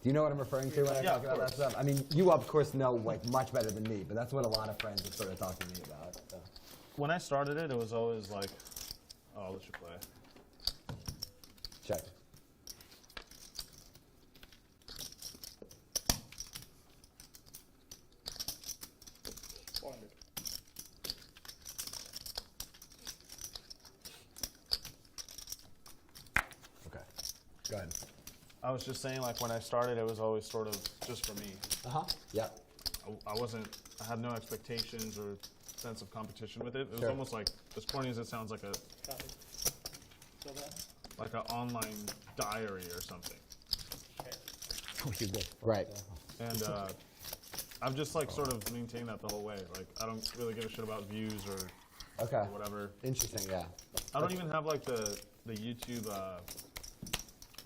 Do you know what I'm referring to when I Yeah, talk about that stuff? I mean, you of course know like much better than me, but that's what a lot of friends are sort of talking to me about. So. When I started it, it was always like, oh, I'll let you play. Check. Okay. Go ahead. I was just saying, like when I started, it was always sort of just for me. Yeah. I had no expectations or sense of competition with it. It was Sure. almost like, as corny as it sounds, like an online diary or something. Right. And I've just like sort of maintained that the whole way. Like I don't really give a shit about views or Okay. whatever. Interesting. Yeah. I don't even have like the YouTube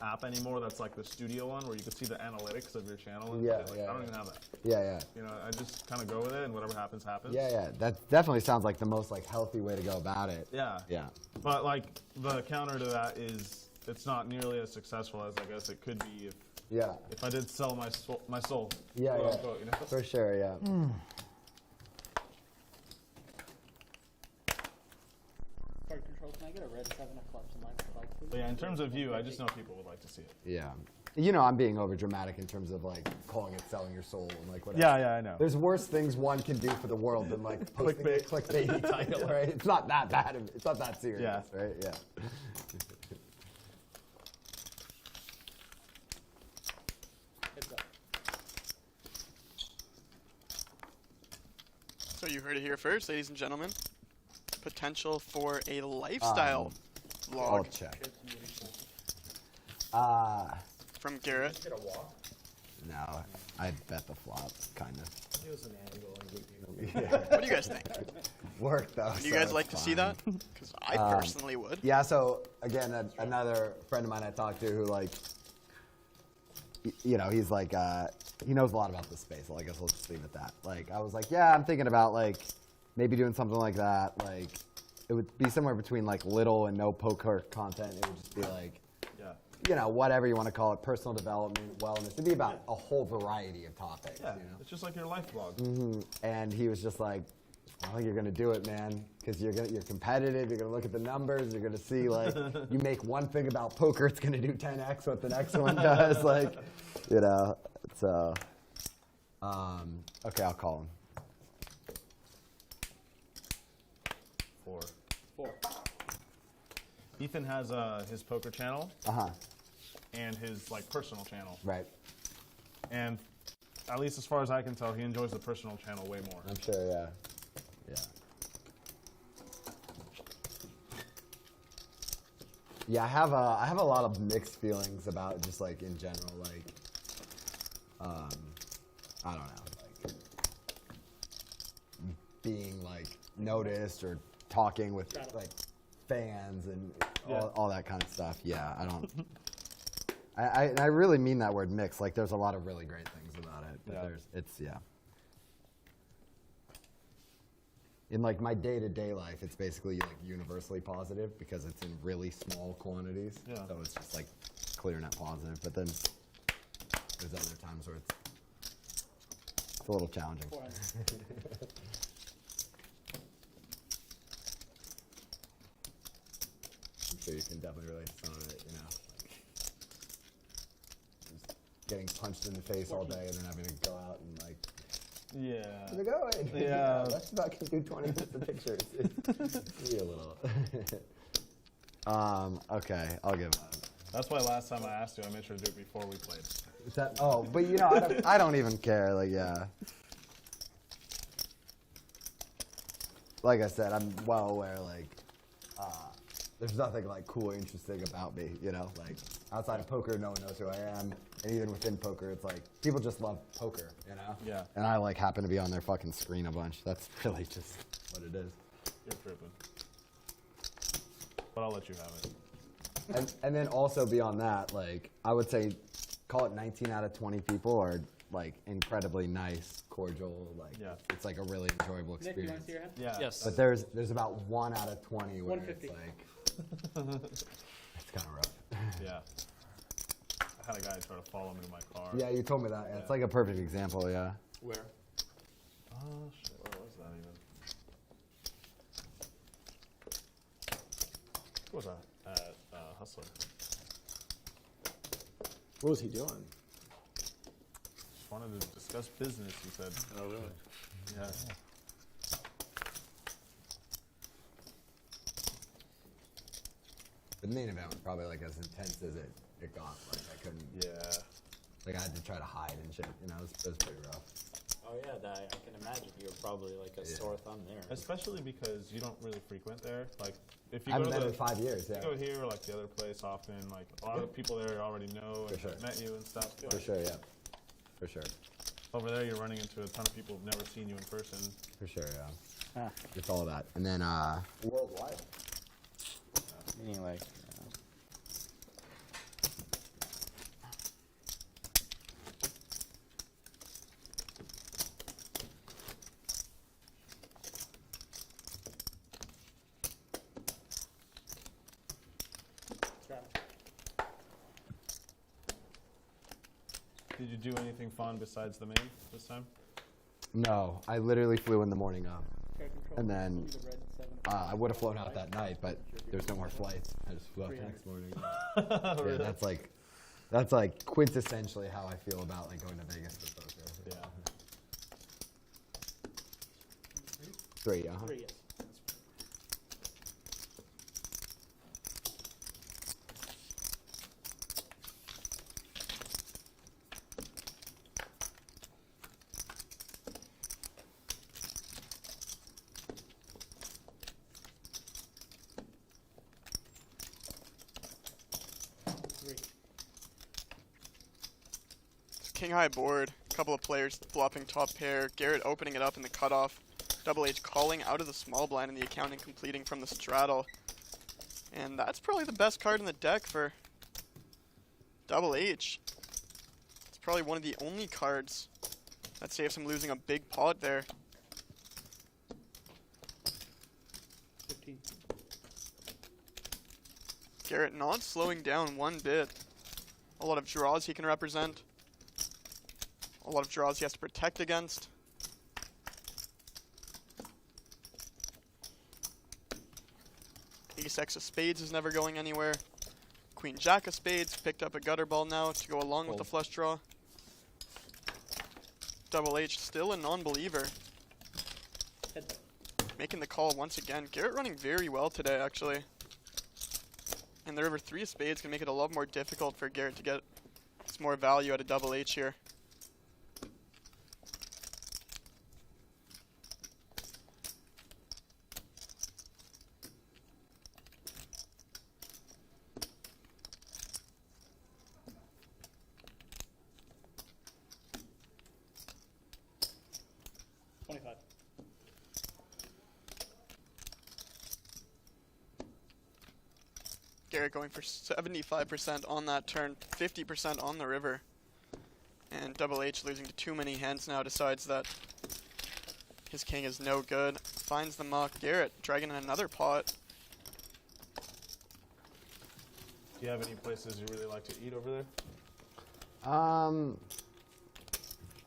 app anymore. That's like the studio one where you can see the analytics of your channel. And Yeah, like, yeah, I don't yeah. even have that. Yeah. You know, I just kind of go with it, and whatever happens, happens. Yeah. That definitely sounds like the most like healthy way to go about it. Yeah. Yeah. But like the counter to that is it's not nearly as successful as I guess it could be if Yeah. If I did sell my soul. Yeah, quote yeah. unquote, you know? For sure, yeah. Card control, can I get a red 7 of clubs in my flag, please? But yeah, in terms of view, I just know people would like to see it. Yeah. You know, I'm being over dramatic in terms of like calling it selling your soul and like whatever. Yeah, I know. There's worse things one can do for the world than like posting a clickbaity title, right? It's not that bad. It's not that serious, Yeah. right? Yeah. Heads up. So you heard it here first, ladies and gentlemen. Potential for a lifestyle I'll vlog check. from Garrett. No, I bet the flop, kind of. It was an angle. What do you guys think? Work though. Would you so guys it's like to see fine. that? Because I personally would. Yeah, so again, another friend of mine I talked to who like, you know, he's like, he knows a lot about this space, so I guess we'll just leave it at that. Like, I was like, yeah, I'm thinking about like, maybe doing something like that. Like, it would be somewhere between like little and no poker content. It would just be like, you know, whatever you want to call it, personal development, wellness. It'd be about a whole variety of topics. Yeah, you know? it's just like your life vlog. And he was just like, I don't think you're gonna do it, man, because you're competitive. You're gonna look at the numbers. You're gonna see like you make one thing about poker, it's gonna do 10x what the next one does. Like, you know. So, okay, I'll call him. 4. 4. Ethan has his poker channel Uh-huh. and his like personal channel. Right. And at least as far as I can tell, he enjoys the personal channel way more. I'm sure, yeah. Yeah. Yeah, I have a lot of mixed feelings about just like in general, like, I don't know, like being like noticed or talking with like fans and all that kind of stuff. Yeah, I don't. I really mean that word mixed. Like, there's a lot of really great things about it, but in like my day-to-day life, it's basically like universally positive because it's in really small quantities. Yeah. So it's just like clear net positive. But then there's other times where it's a little challenging. I'm sure you can definitely relate to some of it, you know. Just getting punched in the face all day and then having to go out and like, Yeah. how's it going? Yeah. Let's fucking do 20 minutes of pictures. It's be a little. Okay, I'll give up. That's why last time I asked you, I made sure to do it before we played. Is that, oh, but you know, I don't even care. Like, yeah. Like I said, I'm well aware, like, there's nothing, like, cool or interesting about me, you know? Like, outside of poker, no one knows who I am. And even within poker, it's like, people just love poker, you know? Yeah. And I, like, happen to be on their fucking screen a bunch. That's really just what it is. You're tripping. But I'll let you have it. And then also beyond that, like, I would say, call it 19 out of 20 people are, like, incredibly nice, cordial, like, it's like a really enjoyable Nick, you want experience. to see your hand? Yeah. Yes. But there's about 1 out of 20 where it's 150. like, it's kind of rough. Yeah. I had a guy try to follow me to my car. Yeah, you told me that. Yeah. It's like a perfect example, yeah. Where? Oh, shit. Where was that even? What was that? At Hustler. What was he doing? Just wanted to discuss business, he said. Oh, really? Yeah. The main event was probably like as intense as it got. Like I couldn't. Yeah. Like I had to try to hide and shit. You know, it was pretty rough. Oh yeah, I can imagine you're probably like a sore thumb there. Especially because you don't really frequent there. Like, if you I go haven't to been in 5 years. Yeah. you go here or like the other place often, like a lot of people there already know and sure. have met you and stuff. For sure, yeah. For sure. Over there, you're running into a ton of people who've never seen you in person. For sure, yeah. It's all that. And then worldwide. Meaning like. Did you do anything fun besides the main this time? No, I literally flew in the morning up. And then I would have flown out that night, but there's no more flights. I just flew out the next morning. Yeah, that's like quintessentially how I feel about like going to Vegas for poker. Yeah. 3, uh-huh. 3, yes. 3. King high board. A couple of players flopping top pair. Garrett opening it up in the cutoff. Double H calling out of the small blind in the account and completing from the straddle. And that's probably the best card in the deck for Double H. It's probably one of the only cards that saves him losing a big pot there. 15. Garrett not slowing down one bit. A lot of draws he can represent. A lot of draws he has to protect against. Ace-X of spades is never going anywhere. Queen-Jack of spades picked up a gutter ball now to go along with the flush draw. Double H still a non-believer. Making the call once again. Garrett running very well today, actually. And the river 3 of spades can make it a lot more difficult for Garrett to get some more value out of Double H here. Garrett going for 75% on that turn, 50% on the river. And Double H losing to too many hands now, decides that his king is no good. Finds the muck. Garrett dragging in another pot. Do you have any places you really like to eat over there?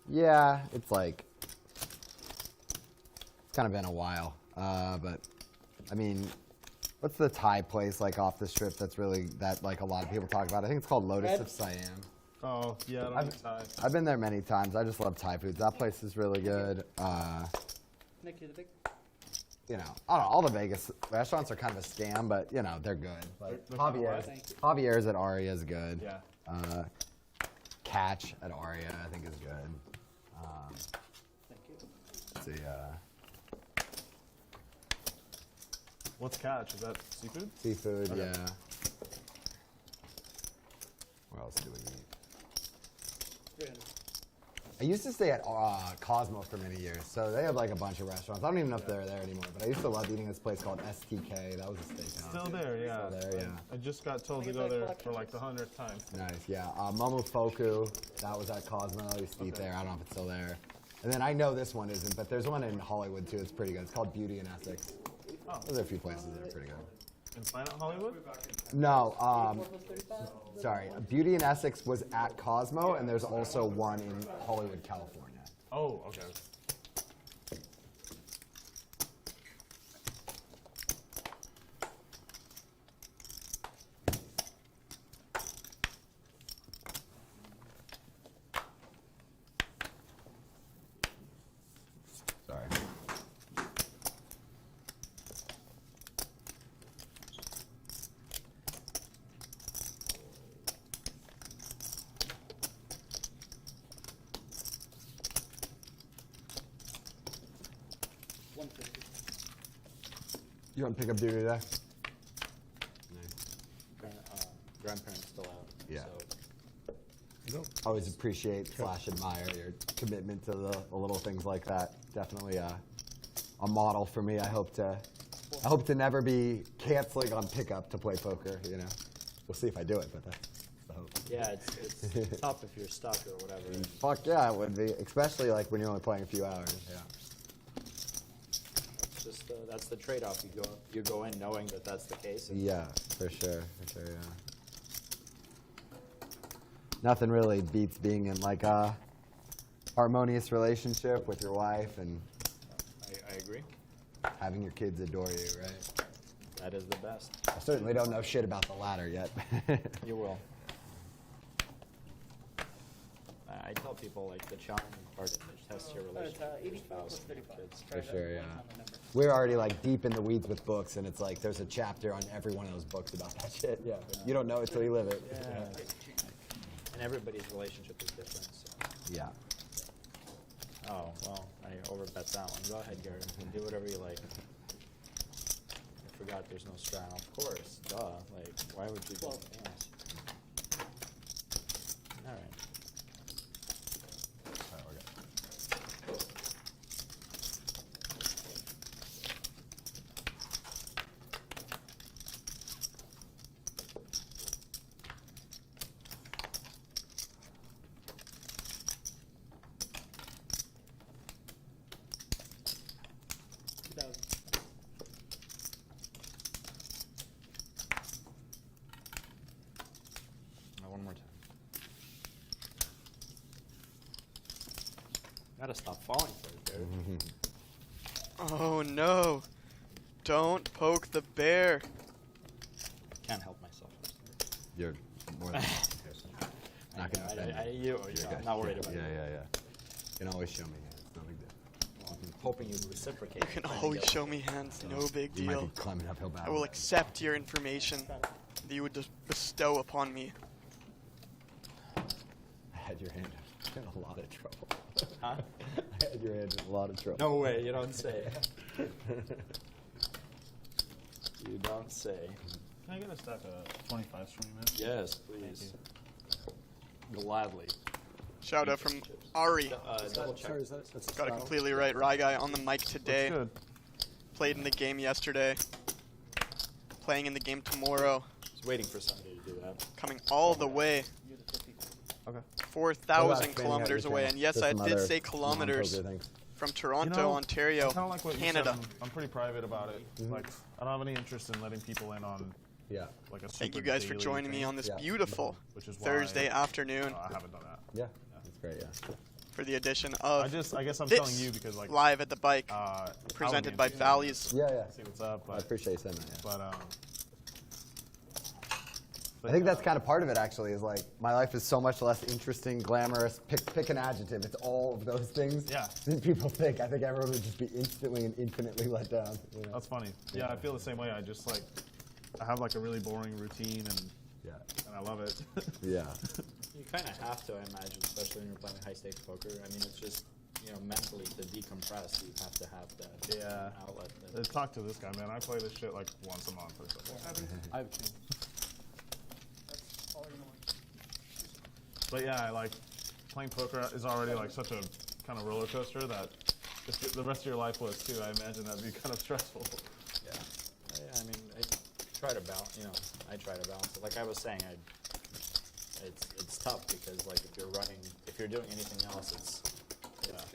Yeah, it's like, it's kind of been a while. But, I mean, what's the Thai place like off the strip that's really, that like a lot of people talk about? I think it's called Lotus of Siam. Oh, yeah, I don't eat Thai. I've been there many times. I just love Thai foods. That place is really good. Nick, you're the big. You know, I don't know, all the Vegas restaurants are kind of a scam, but, you know, they're good. Like, Javier's at Aria is good. Yeah. Catch at Aria, I think, is good. Thank you. Let's see, What's Catch? Is that seafood? seafood, Okay. yeah. What else do we eat? 300. I used to stay at Cosmo for many years, so they have like a bunch of restaurants. I don't even know if they're there anymore, but I used to love eting this place called STK. That was a steakhouse. Still there, yeah. Still there, yeah. I just got told to go there for like the 100th time. Nice, yeah. Momofuku, that was at Cosmo. I used to eat there. I don't know if it's still there. And then I know this one isn't, but there's one in Hollywood too. It's pretty good. It's called Beauty in Essex. Oh. There's a few places that are pretty good. In Planet Hollywood? No, sorry. Beauty in Essex was at Cosmo, and there's also one in Hollywood, California. Oh, okay. Sorry. You want to pick up duty today? Grandparents still out. Yeah. So Always appreciate / admire your commitment to the little things like that. Definitely a model for me. I hope to never be canceling on pickup to play poker. You know, we'll see if I do it, but that's the hope. yeah, it's tough if you're stuck or whatever. Fuck yeah, it would be, especially like when you're only playing a few hours. Yeah. It's just that's the trade-off. You go in knowing that that's the case. And Yeah, for sure, yeah. nothing really beats being in like a harmonious relationship with your wife and I agree. having your kids adore you, right? That is the best. I certainly don't know shit about the latter yet. You will. I tell people like the challenging part is to test your relationship with your spouse and your kids. For sure, yeah. We're already like deep in the weeds with books, and it's like there's a chapter on every one of those books about that shit. Yeah, you don't know it till you live it. And everybody's relationship is different. So. Yeah. Oh, well, I overbet that one. Go ahead, Garrett. Do whatever you like. I forgot there's no strand. Of course. Duh. Like, why would you go? Yes. All right. One more time. Gotta stop falling for it, dude. Oh no. Don't poke the bear. Can't help myself. You're more than not gonna offend me. I'm not worried about it. Yeah. You can always show me. It's no big deal. Well, I'm hoping you reciprocate. You can always show me hands, no big You might deal. be climbing uphill I battle. will accept your information that you would just bestow upon me. I had your hand in a lot of trouble. Huh? I had your hand in a lot of trouble. No way, you don't say. You don't say. Can I get a stack of 25 string, man? Yes, please. Gladly. Shout out from Ari. Double check. Sorry, that's Got it completely right. Rye Guy on the mic today. Good. Played in the game yesterday. Playing in the game tomorrow. Just waiting for somebody to do that. Coming all the way. Okay. 4,000 kilometers away. And yes, I did say kilometers. Things. From Toronto, You know, Ontario, I kind of like what Canada. You said. I'm pretty private about it. Like, I don't have any interest in letting people in on Yeah. like a super Thank you guys for daily joining me thing, on this Yeah. beautiful which is why Thursday afternoon I haven't done that. Yeah. That's great, yeah. for the edition of I guess I'm this telling you because like Live at the Bike, out presented game by season, Valleys. Yeah. See what's up, I but appreciate you saying that, yeah. but I think that's kind of part of it, actually, is like my life is so much less interesting, glamorous. Pick an adjective. It's all of those things. Yeah. Than people think. I think everyone would just be instantly and infinitely let down. You know? that's funny. Yeah, I feel the same way. I just like I have like a really boring routine and I love it. Yeah. You kind of have to, I imagine, especially when you're playing high stakes poker. I mean, it's just, you know, mentally to decompress, you have to have that outlet. Talk to this guy, man. I play this shit like once a month or something. I have two. But yeah, I like playing poker is already like such a kind of roller coaster that if the rest of your life was too, I imagine that'd be kind of stressful. Yeah. I mean, I try to balance, you know, I try to balance it. Like I was saying, it's tough because like if you're doing anything else,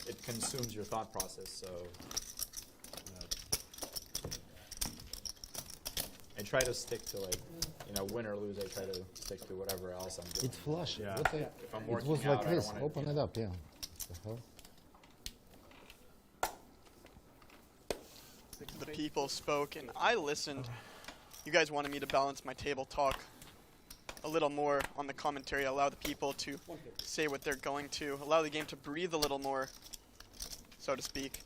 it consumes your thought process, so. I try to stick to like, you know, win or lose. I try to stick to whatever else I'm doing. It's flush. Yeah. If I'm It working was out, like I this. don't wanna, Open it up, yeah. The hell? The people spoke and I listened. You guys wanted me to balance my table talk a little more on the commentary, allow the people to say what they're going to, allow the game to breathe a little more, so to speak.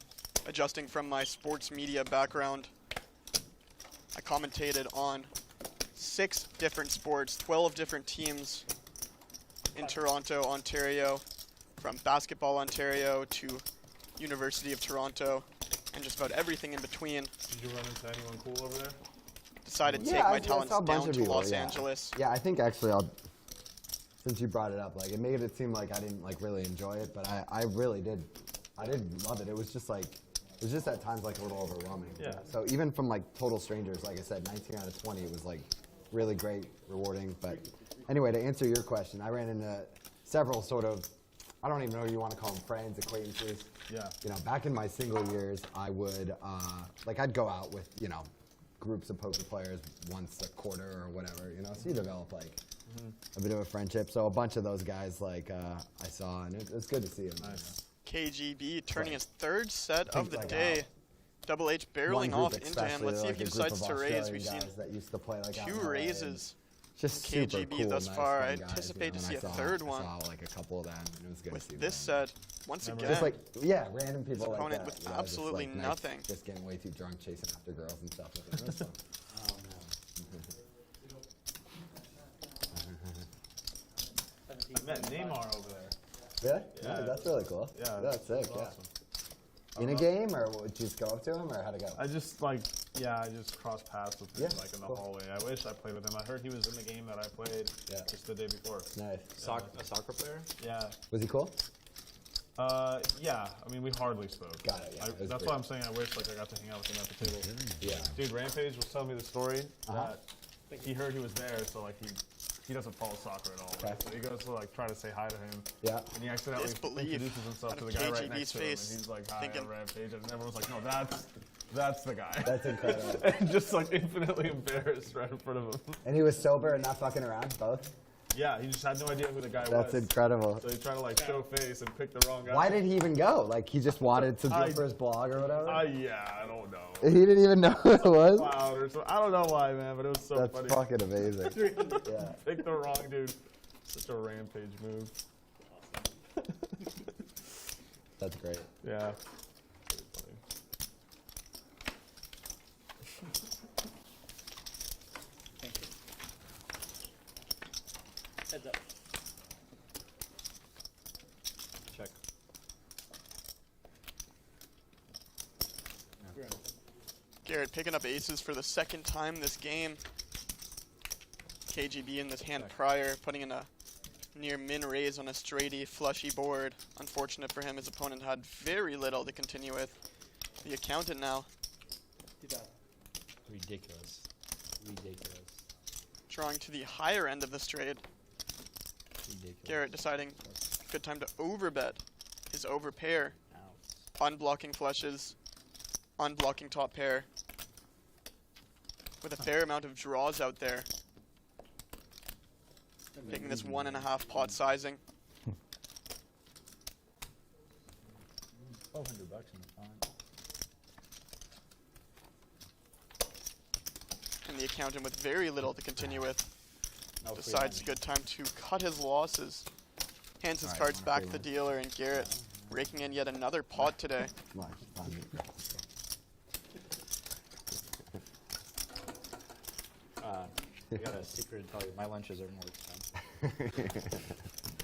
Adjusting from my sports media background, I commentated on 6 different sports, 12 different teams in Toronto, Ontario, from Basketball Ontario to University of Toronto, and just about everything in between. Did you run into anyone cool over there? Decided to take my talents down to Los Angeles. Yeah, I think actually since you brought it up, like it made it seem like I didn't like really enjoy it, but I really did. I did love it. It was just at times like a little overwhelming. Yeah. So even from like total strangers, like I said, 19 out of 20, it was like really great, rewarding. But anyway, to answer your question, I ran into several sort of, I don't even know if you want to call them friends, acquaintances. Yeah. You know, back in my single years, I would, I'd go out with, you know, groups of poker players once a quarter or whatever, you know. So you develop like a bit of a friendship. So a bunch of those guys like I saw, and it was good to see them. Nice. KGB turning his third set Think of the like day. Double H barreling One off group into him. Let's see especially, if he like a group decides of to raise. Australian We've seen guys that used to play, like, out in 2 LA, raises. Just KGB super cool, thus nice far. fun I guys, anticipate to and see a I saw- third I one. saw like a couple of them, and it was good to see With this them. set, once Remember again, Just like, yeah, random people like opponent that. with you know, just, absolutely like, nice, nothing. Just getting way too drunk, chasing after girls and stuff. It was fun. I met Neymar over there. Really? Yeah. Yeah, that's really cool. Yeah, That's sick, that's yeah. awesome. In a game, or would you just go up to him, or how'd it go? I just I just crossed paths with him Yeah, like in the cool. hallway. I wish I played with him. I heard he was in the game that I played just the day before. Nice. A soccer player? Yeah. Was he cool? Yeah. I mean, we hardly spoke. Got it, yeah, it was That's great. why I'm saying I wish like I got to hang out with him at the table. Yeah. Dude, Rampage was telling me the story Uh-huh. that he heard he was there, so like he doesn't follow soccer at all. Okay. So he goes to like try to say hi to him. Yeah. And he accidentally Disbelief introduces himself out to of the guy right KGB's next to him, and face, he's like, "Hi, thinking- I'm Rampage," and everyone's like, "No, that's the guy." That's incredible. And just like infinitely embarrassed right in front of him. And he was sober and not fucking around, both? Yeah, he just had no idea who the guy That's was. incredible. So he tried to like show face and pick the wrong guy. Why did he even go? Like, he just wanted to do I- it for his blog or whatever? Yeah, I don't know. He didn't even know who it was? Cloud or something. I don't know why, man, but it was so That's funny. fucking amazing. Yeah. Pick the wrong dude. Such a Rampage move. That's great. Yeah. Heads up. Check. Garrett picking up aces for the second time this game. KGB in this hand prior, putting in a near min raise on a straighty, flushy board. Unfortunate for him, his opponent had very little to continue with. The accountant now Ridiculous. Ridiculous. drawing to the higher end of the straight. Ridiculous. Garrett deciding good time to overbet his overpair. Ouch. Unblocking flushes, unblocking top pair. With a fair amount of draws out there. Taking this 1.5 pot sizing. $1,200 in the font. And the accountant with very little to continue with No free decides money. good time to cut his losses. Hands his Alright, cards wanna back free to the one? dealer, and Garrett raking in yet another pot today. Come on, come on. I got a secret to tell you. My lunches are more expensive.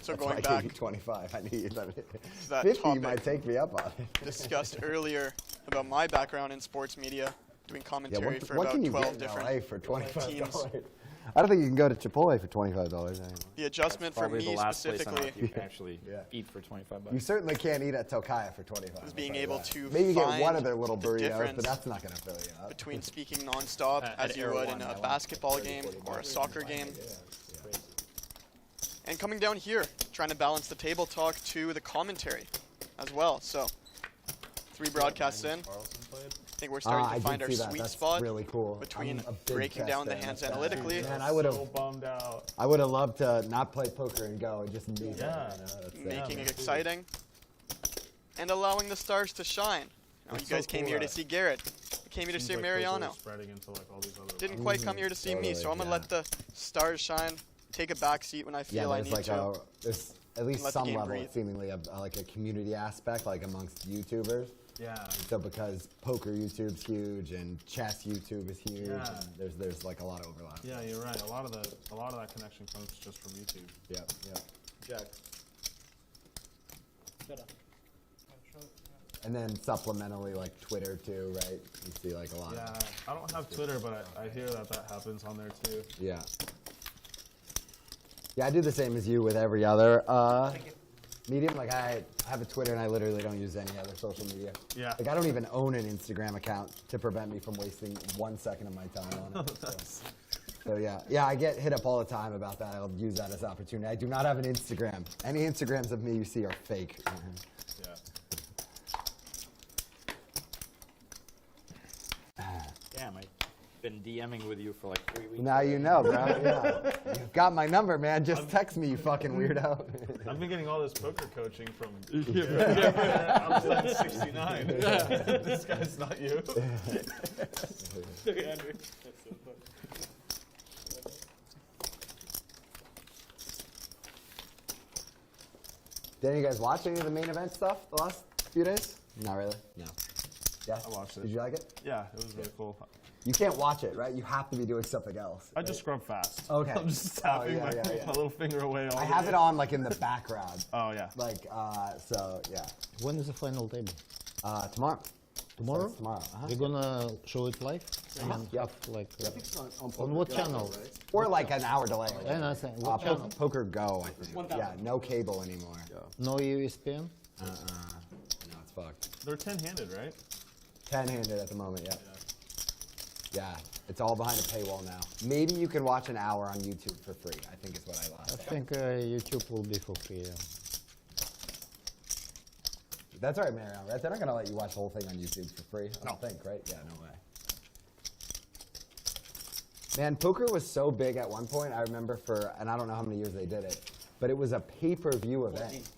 So That's going why I back gave you 25. I knew you'd let it. that 50 topic. might take me up on it. discussed earlier about my background in sports media, doing Yeah, commentary for what about can you 12 get in different LA for $25? teams. I don't think you can go to Chipotle for $25 anymore. The adjustment for Probably me the last place on specifically earth you can actually Yeah. eat for $25. You certainly can't eat at Tokaya for $25. is being I'll tell you able that. to Maybe get find one of their little the burritos, difference but that's not going to fill you up. between speaking nonstop At as you Air would One, in I a went basketball 30, game 40 or a bucks. soccer game, Crazy. and coming down here, trying to balance the table talk to the commentary as well. So 3 broadcasts in, I think we're starting I to did find our see that. sweet That's spot really cool. between I'm a big breaking chess down the fan. hands That's analytically. Man, I would have. So bummed out. I would have loved to not play poker and go and just meet Yeah. them, you know? That's making it man. exciting, and allowing the stars to shine. You It's guys so came cool here to that see Garrett. You came here to seems see like poker Mariano. is spreading into like all these other Didn't quite come here to see me, so I'm gonna let the stars shine. Take a back seat when I Yeah, feel I there's need like to. there's at least Let the some game level, breathe. seemingly, like a community aspect, like amongst YouTubers. Yeah. So because poker YouTube's huge and chess YouTube is huge, Yeah. and there's like a lot of overlap. Yeah, you're right. A lot of that connection comes just from YouTube. Yep, yep. Jack. Shut up. And then supplementally, like Twitter too, right? You see like a lot. Yeah, I don't have Twitter, but I hear that happens on there too. Yeah. Yeah, I do the same as you with every other medium. Like I have a Twitter and I literally don't use any other social media. Yeah. Like I don't even own an Instagram account to prevent me from wasting 1 second of my time on it. So yeah, I get hit up all the time about that. I'll use that as an opportunity. I do not have an Instagram. Any Instagrams of me you see are fake. Yeah. Damn, been DMing with you for like 3 weeks. Now you know, bro. Yeah. You've got my number, man. Just text me, you fucking weirdo. I've been getting all this poker coaching from Adelstein 69. This guy's not you. Look at Andrew. That's so funny. Did you guys watch any of the main event stuff the last few days? Not really. No. Yeah. I watched it. Did you like it? Yeah, it was really cool. You can't watch it, right? You have to be doing something else. I just scrub fast. Okay. I'm just tapping my little finger away. All I the have way. it on like in the background. Oh yeah. Like, so yeah. When is the final table? Tomorrow. Tomorrow? Starts tomorrow. We're gonna show it live? Yep. Like, On on what channel? Or like an hour delay. And I think, what channel? Poker Go, I think. Yeah, no cable anymore. No ESPN? No, it's fucked. They're 10-handed, right? 10-handed at the moment, yeah. Yeah, it's all behind a paywall now. Maybe you can watch an hour on YouTube for free, I think is what I I lost. think YouTube will be for free. Yeah. That's all right, Mariano, right? They're not going to let you watch the whole thing on YouTube for free, I don't think, right? Yeah, no way. Man, poker was so big at one point, I remember and I don't know how many years they did it, but it was a pay-per-view event.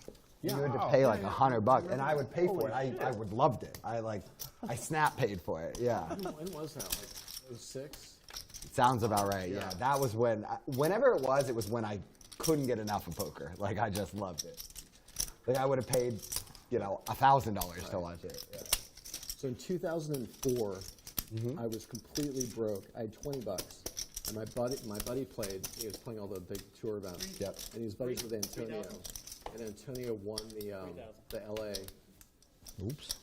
You had to pay like $100, and I would pay for it. I would loved it. I snap paid for it. Yeah. When was that? Like 06? Sounds about right. Yeah. That was whenever it was when I couldn't get enough of poker. Like I just loved it. Like I would have paid, $1,000 to watch it. Yeah. So in 2004, I was completely broke. I had $20, and my buddy played. He was playing all the big tour events. Yep. And he was buddies with Antonio, and Antonio won the LA. Oops.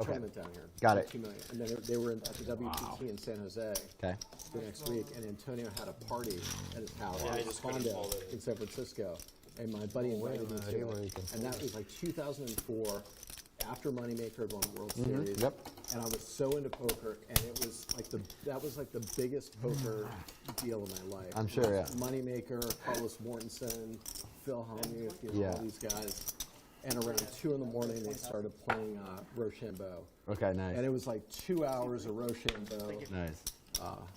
Tournament down here. Got it. $2 million. And then they were at the WPT in San Jose Okay. the next week, and Antonio had a party at his house, Yeah, I his just couldn't condo hold it. in San Francisco. And my buddy invited me to it. And that was like 2004, after Moneymaker had won the World Series. Yep. And I was so into poker, and it was like that was like the biggest poker deal of my life. I'm sure, yeah. Moneymaker, Carlos Mortensen, Phil Hellmuth, Yeah. all these guys. And around 2 in the morning, they started playing Rochambeau. Okay, nice. And it was like 2 hours of Rochambeau. Nice.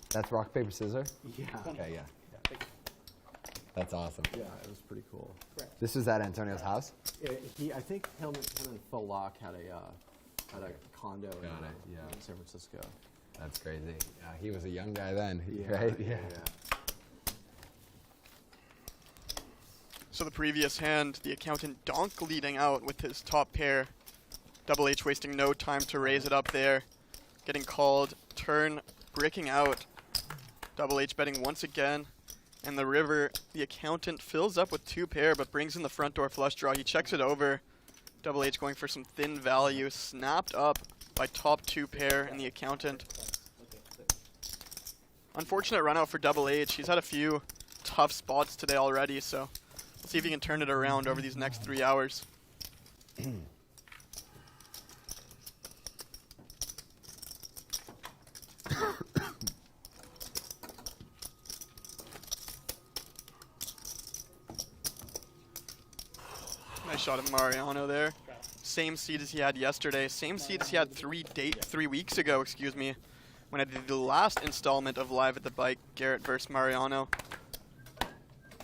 That's rock, paper, scissors? Yeah. Okay, yeah. That's awesome. Yeah, it was pretty cool. This was at Antonio's house? I think him and Phil Locke had a condo in San Francisco. That's crazy. Yeah, he was a young guy then, right? Yeah. So the previous hand, the accountant Donk leading out with his top pair. Double H wasting no time to raise it up there. Getting called, turn, breaking out. Double H betting once again. And the river, the accountant fills up with 2 pair, but brings in the front door flush draw. He checks it over. Double H going for some thin value, snapped up by top 2 pair and the accountant. Unfortunate run out for Double H. He's had a few tough spots today already, so let's see if he can turn it around over these next 3 hours. Nice shot at Mariano there. Same seed as he had yesterday. Same seed as he had 3 weeks ago, excuse me, when I did the last installment of Live at the Bike, Garrett versus Mariano.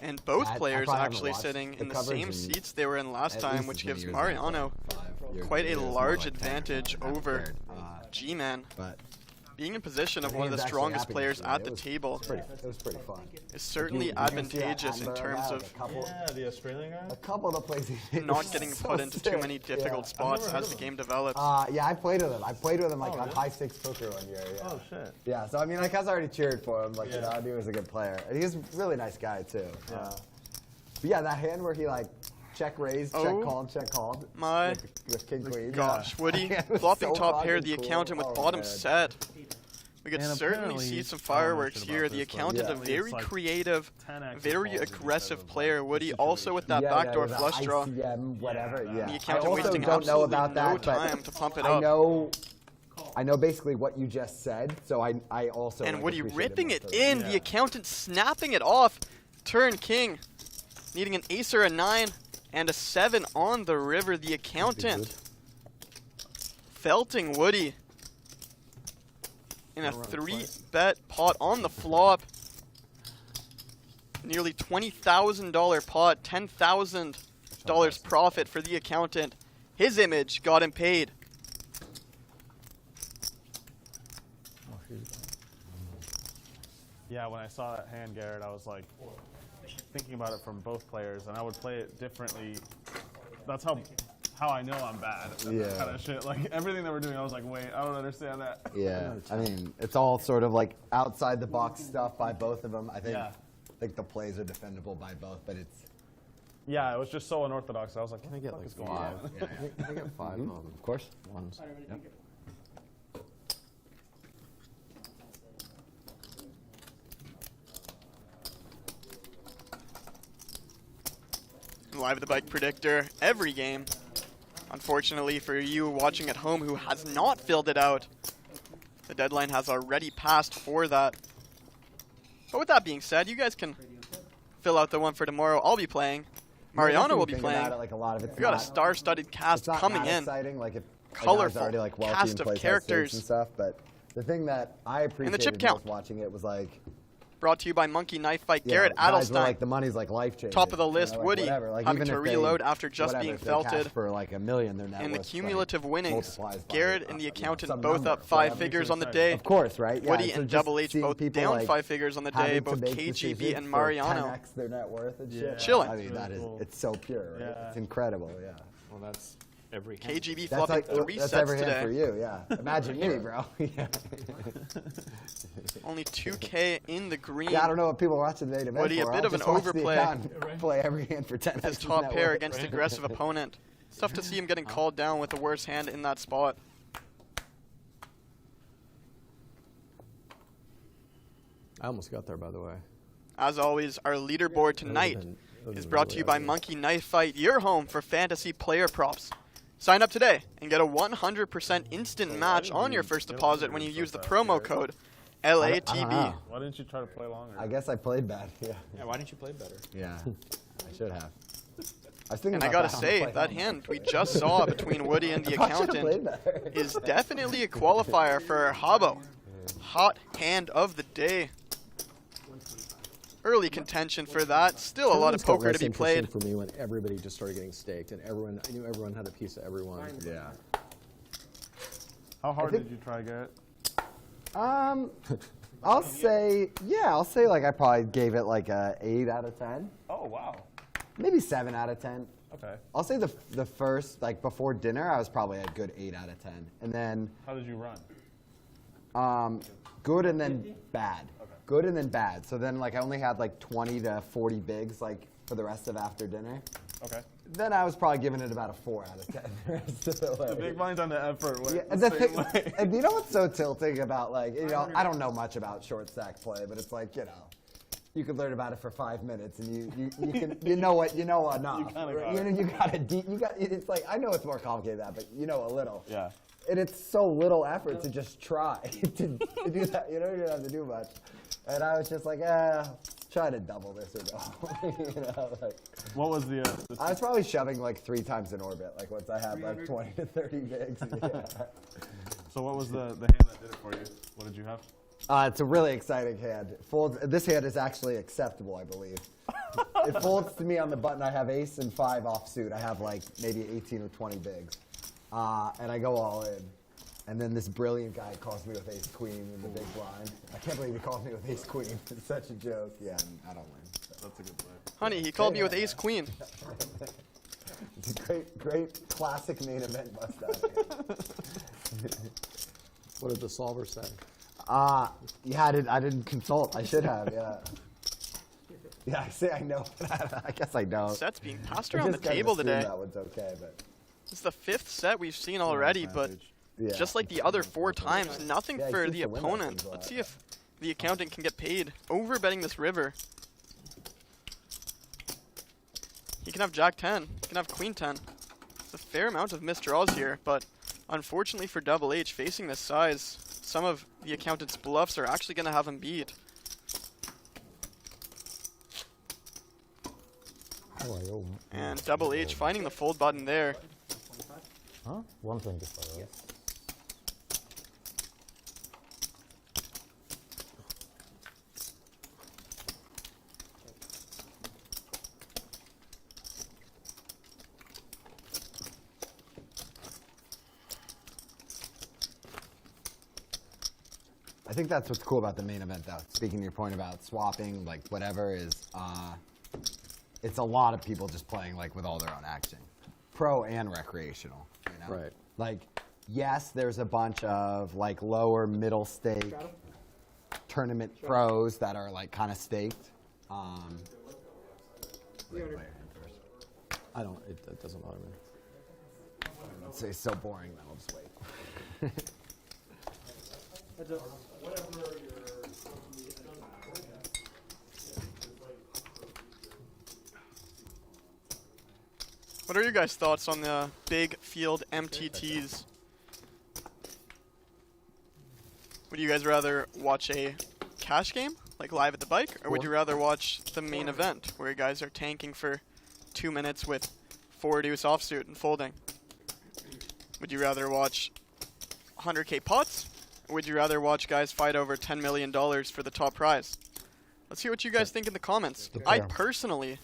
And both players actually sitting in the same seats they were in last time, which gives Mariano quite a large advantage over G-Man. Being in position of one of the strongest players at the table It was pretty fun. is certainly advantageous in terms of the Australian guy? A couple of the plays not getting put into too many difficult spots as the game develops. Yeah, I played with him. I played with him like on high stakes poker one year. Yeah. Oh shit. Yeah, so I mean, like I was already cheered for him. Like, I knew he was a good player, and he's a really nice guy too. Yeah. But yeah, that hand where he like check raised, check called. My with king queen. gosh, Woody flopping top pair, the accountant with bottom set. We could certainly see some fireworks here. The accountant, a very creative, very aggressive player. Woody also with that backdoor flush draw. Whatever. Yeah. The accountant wasting don't know absolutely about no that, time to pump it I up. know basically what you just said, so I also And like, Woody appreciate ripping more it for in. that. The accountant snapping it off. Turn king. Needing an ace or a 9 and a 7 on the river. The accountant felting Woody. in a 3-bet pot on the flop. Nearly $20,000 pot, $10,000 profit for the accountant. His image got him paid. Yeah, when I saw that hand, Garrett, I was like thinking about it from both players, and I would play it differently. That's how I know I'm bad. Yeah. That kind of shit. Like everything that we're doing, I was like, wait, I don't understand that. Yeah, I mean, it's all sort of like outside the box stuff by both of them. I think the plays are defendable by both, but it's. Yeah, it was just so unorthodox. I was like, Can I get like is going five? on? Yeah. Can I get five? Of course. Ones. Yep. Live at the Bike Predictor every game. Unfortunately for you watching at home who has not filled it out, the deadline has already passed for that. But with that being said, you guys can fill out the one for tomorrow. I'll be playing. Mariano will be playing. Like a lot of it's We got a star-studded cast coming in. Exciting, like if Colorful already like wealthy cast and of plays characters. and stuff, but the thing that I appreciated chip count. most watching it was like Brought to you by Monkey Knife Fight. yeah, Garrett guys were Adelstein. like the money's like life changing. Top of the list, like Woody, whatever. Like, having even to if they- reload after just whatever, being if they cash felted. for like $1 million, their net In the worth's, cumulative like, winnings, multiplies by, Garrett and the accountant some both number, up 5 so figures on the exciting. day. Of course, right? Yeah, Woody so and just Double H seeing both people, down like, 5 figures on the day. having to Both make KGB decisions and for Mariano. 10x their net worth and shit. Chilling. I mean, that is, cool. it's so pure, right? Yeah. It's incredible, yeah. Well, that's every hand. KGB That's flopping like 3 that's sets every hand today. for you, yeah. Imagine me, bro. Yeah. Only 2K in the green. Yeah, I don't know what people are watching today. Woody, a bit of an overplay. Play every hand for 10. His top pair against aggressive opponent. It's tough to see him getting called down with the worst hand in that spot. I almost got there, by the way. As always, our leaderboard tonight is brought to you by Monkey Knife Fight, your home for fantasy player props. Sign up today and get a 100% instant match on your first deposit when you use the promo code LATB. Why didn't you try to play longer? I guess I played bad, yeah. Yeah, why didn't you play better? Yeah, I should have. I was thinking And I about gotta that say, on that play. hand we just saw between Woody and the I should've accountant played better. is definitely a qualifier for Habbo. Hot hand of the day. Early contention for that. Still a lot of Tournaments got poker less to be interesting played. for me when everybody just started getting staked, and I knew everyone had a piece of everyone. Yeah. How hard think- did you try, Garrett? I'll say like I probably gave it like a 8 out of 10. Oh, wow. Maybe 7 out of 10. Okay. I'll say the first, like before dinner, I was probably a good 8 out of 10. And then How did you run? good and then bad. Okay. Good and then bad. So then like I only had like 20 to 40 bigs like for the rest of after dinner. Okay. Then I was probably giving it about a 4 out of 10 the rest of the way. The big blinds on the effort went Yeah, the the same thing, way. and you know what's so tilting about like, you know, I don't know much about short stack play, but it's like, you know, you could learn about it for 5 minutes and you can you know enough. You kinda got it. It's like I know it's more complicated than that, but you know a little. Yeah. And it's so little effort to just try to do that. You know, you don't have to do much. And I was just like, try to double this or no. You know, like. What was the I was probably shoving like 3 times in orbit, like once I had like 20 to 30 bigs. Yeah. So what was the hand that did it for you? What did you have? It's a really exciting hand. This hand is actually acceptable, I believe. It folds to me on the button. I have ace and 5 offsuit. I have like maybe 18 or 20 bigs. And I go all in. And then this brilliant guy calls me with ace queen in the big blind. I can't believe he called me with ace queen. It's such a joke. Yeah, I don't win. So. That's a good play. Honey, he called me with ace queen. It's a great classic main event mustache. What did the solver say? Yeah, I didn't consult. I should have, yeah. Yeah, I say I know, but I guess I don't. Sets being passed I around the just kind of table assume today. That one's okay, but It's the 5th set we've seen already, but yeah. just like the other 4 times, nothing Yeah, he for seems the to win opponent. those Let's a see lot. if the accountant can get paid over betting this river. He can have Jack 10. He can have Queen 10. It's a fair amount of missed draws here, but unfortunately for Double H, facing this size, some of the accountant's bluffs are actually going to have him beat. And Double H finding the fold button there. Huh? 125. Yes. think that's what's cool about the main event, though. Speaking to your point about swapping, like whatever, is it's a lot of people just playing like with all their own action, pro and recreational. You know? Right. Like, yes, there's a bunch of like lower middle stake tournament pros that are like kind of staked. I don't. It doesn't bother me. I'd say it's so boring that I'll just wait. What are your guys' thoughts on the big field MTTs? Would you guys rather watch a cash game, like live at the bike, or would you rather watch the main event, where you guys are tanking for 2 minutes with 4 deuce offsuit and folding? Would you rather watch 100K pots, or would you rather watch guys fight over $10 million for the top prize? Let's hear what you guys think in the comments. I personally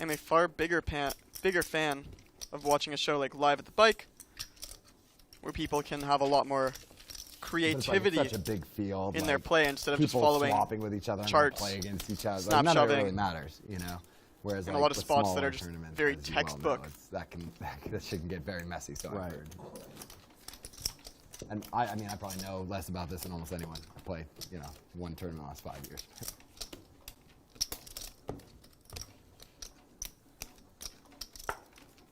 am a far bigger fan of watching a show like Live at the Bike, where people can have a lot more creativity such a big field in their play instead of just people following swapping with each other charts, and play against each other. snap None of it shoving, really matters, you know. Whereas and like a lot of the spots that smaller are just tournaments, very as you well know, textbook. that shit can get very messy. So Right. I've heard. And I mean, I probably know less about this than almost anyone. I played, you know, one tournament the last 5 years.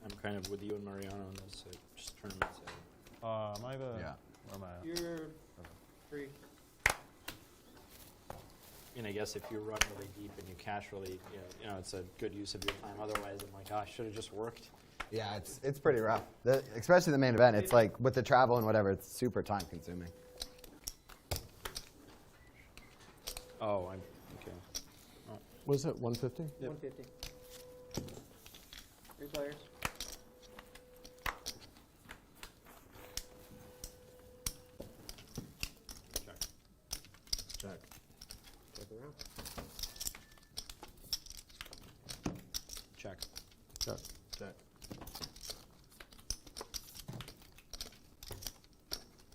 I'm kind of with you and Mariano on this. Just tournaments. Am I the? Yeah. Where am I at? You're free. And I guess if you run really deep and you cash really, you know, it's a good use of your time. Otherwise, I'm like, gosh, should have just worked. Yeah, it's pretty rough. Especially the main event. It's like with the travel and whatever, it's super time consuming. Oh, I'm okay. Was it 150? 150. 3 players. Check. Check around. Check. Check. Check.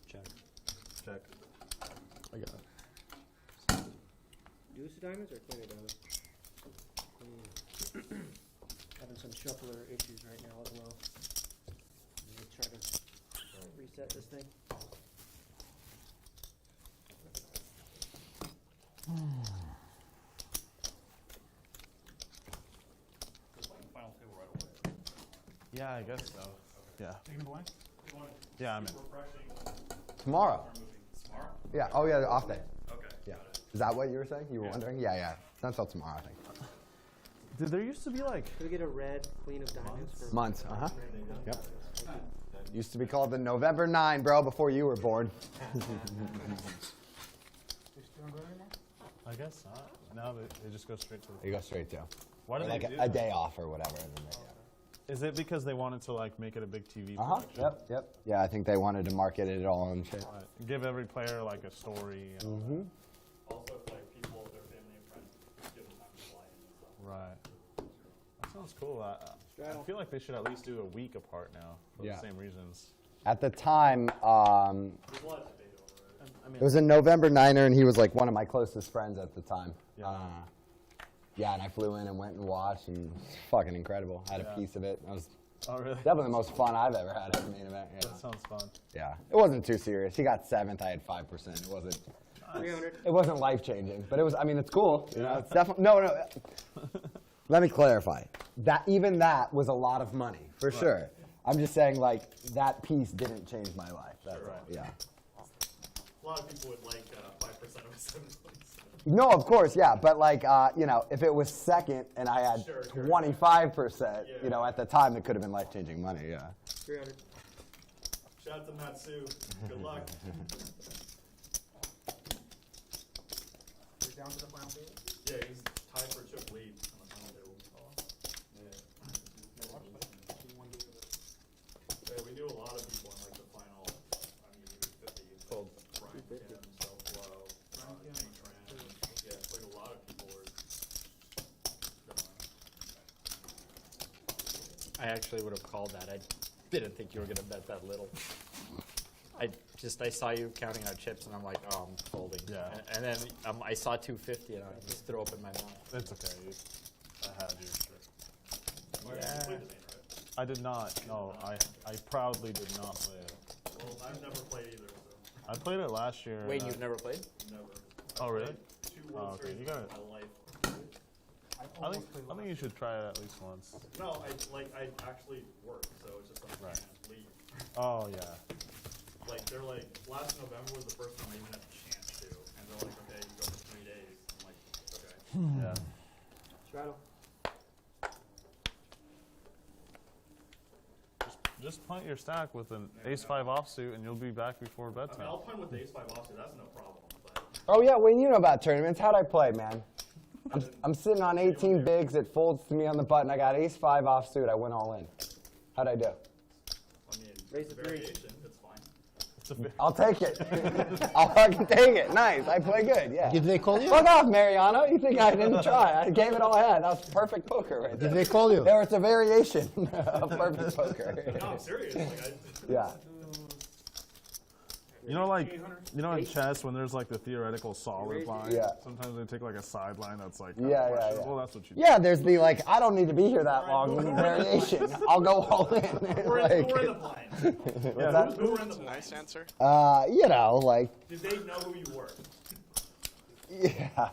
Check. Check. I got it. Deuce of diamonds or queen of diamonds? Having some shuffler issues right now as well. Let me try to reset this thing. Yeah, I guess so. Yeah. Yeah, I'm in. Tomorrow. Tomorrow? Yeah. Oh yeah, off day. Okay. Yeah. Is that what you were saying? You were wondering? Yeah, yeah. It's not until tomorrow, I think. Dude, there used to be like. Can we get a red queen of diamonds for Months. Yep. Used to be called the November 9, bro, before you were born. I guess not. Now they just go straight to the. You go straight to. Why do Like they do a that? day off or whatever. And then Is it because they wanted to like make it a big TV? production? Yep. Yeah, I think they wanted to market it all and shit. Right. Give every player like a story. And Also, if like people, their family and friends, give them time to fly in and stuff. Right. That sounds cool. I feel like they should at least do a week apart now for Yeah. the same reasons. At the time, There's a lot of debate over it. I mean, it was a November 9er, and he was like one of my closest friends at the time. Yeah. Yeah, and I flew in and went and watched, and it was fucking incredible. I had a Yeah. piece of it. It was oh really? definitely the most fun I've ever had at the main event. Yeah. That sounds fun. Yeah, it wasn't too serious. He got 7th. I had 5%. It wasn't. 300. It wasn't life changing, but it was. I mean, it's cool. You know, it's definitely no. Let me clarify. Even that was a lot of money for sure. I'm just saying, like that piece didn't change my life. That's all. Yeah. A lot of people would like 5% of a 7th place. No, of course, yeah, but like you know, if it was second and I had 25%, you know, at the time it could have been life changing money. Yeah. 300. Shout out to Matsu. Good luck. We're down to the final table. Yeah, he's tied for chip lead on the final table. Yeah, we knew a lot of people in like the final. I mean, even 50. Cold. Brian Kim, Self-Flow, Nate Tran. Yeah, it's like a lot of people were. I actually would have called that. I didn't think you were going to bet that little. just I saw you counting out chips, and I'm like, oh, I'm folding. Yeah. And then I saw 250, and I just threw up in my mouth. It's okay. I had you. Yeah. I did not. No, I proudly did not play it. Well, I've never played either. So. I played it last year. Wait, you've never played? Never. Oh, really? 2 World Series You got it. in my life. I think you should try it at least once. No, I actually work, so it's just like I can't leave. Oh yeah. Like they're like last November was the first time I even had a chance to, and they're like, okay, you go for 3 days. I'm like, okay. Yeah. Straddle. Just punt your stack with an ace-5 offsuit, and you'll be back before I bedtime. mean, I'll punt with the ace-5 offsuit. That's no problem. But Oh yeah, Wayne, you know about tournaments. How'd I play, man? I'm sitting on 18 bigs. It folds to me on the button. I got ace-5 offsuit. I went all in. How'd I do? I mean, Raise the 3. variation, it's fine. I'll take it. I'll fucking take it. Nice. I play good. Yeah. Did they call you? Fuck off, Mariano. You think I didn't try? I gave it all I had. That was perfect poker right there. Did they call you? There was a variation of perfect poker. No, I'm serious. Like, Yeah. You know, like, in chess when there's like the theoretical solid line. Yeah. Sometimes they take like a sideline that's like. Yeah. Well, that's what you. Yeah, there's the like, I don't need to be here that long variation. I'll go all in. who are in the blind? What's that? Who were in the blind? Nice answer. You know, like, Did they know who you were? yeah.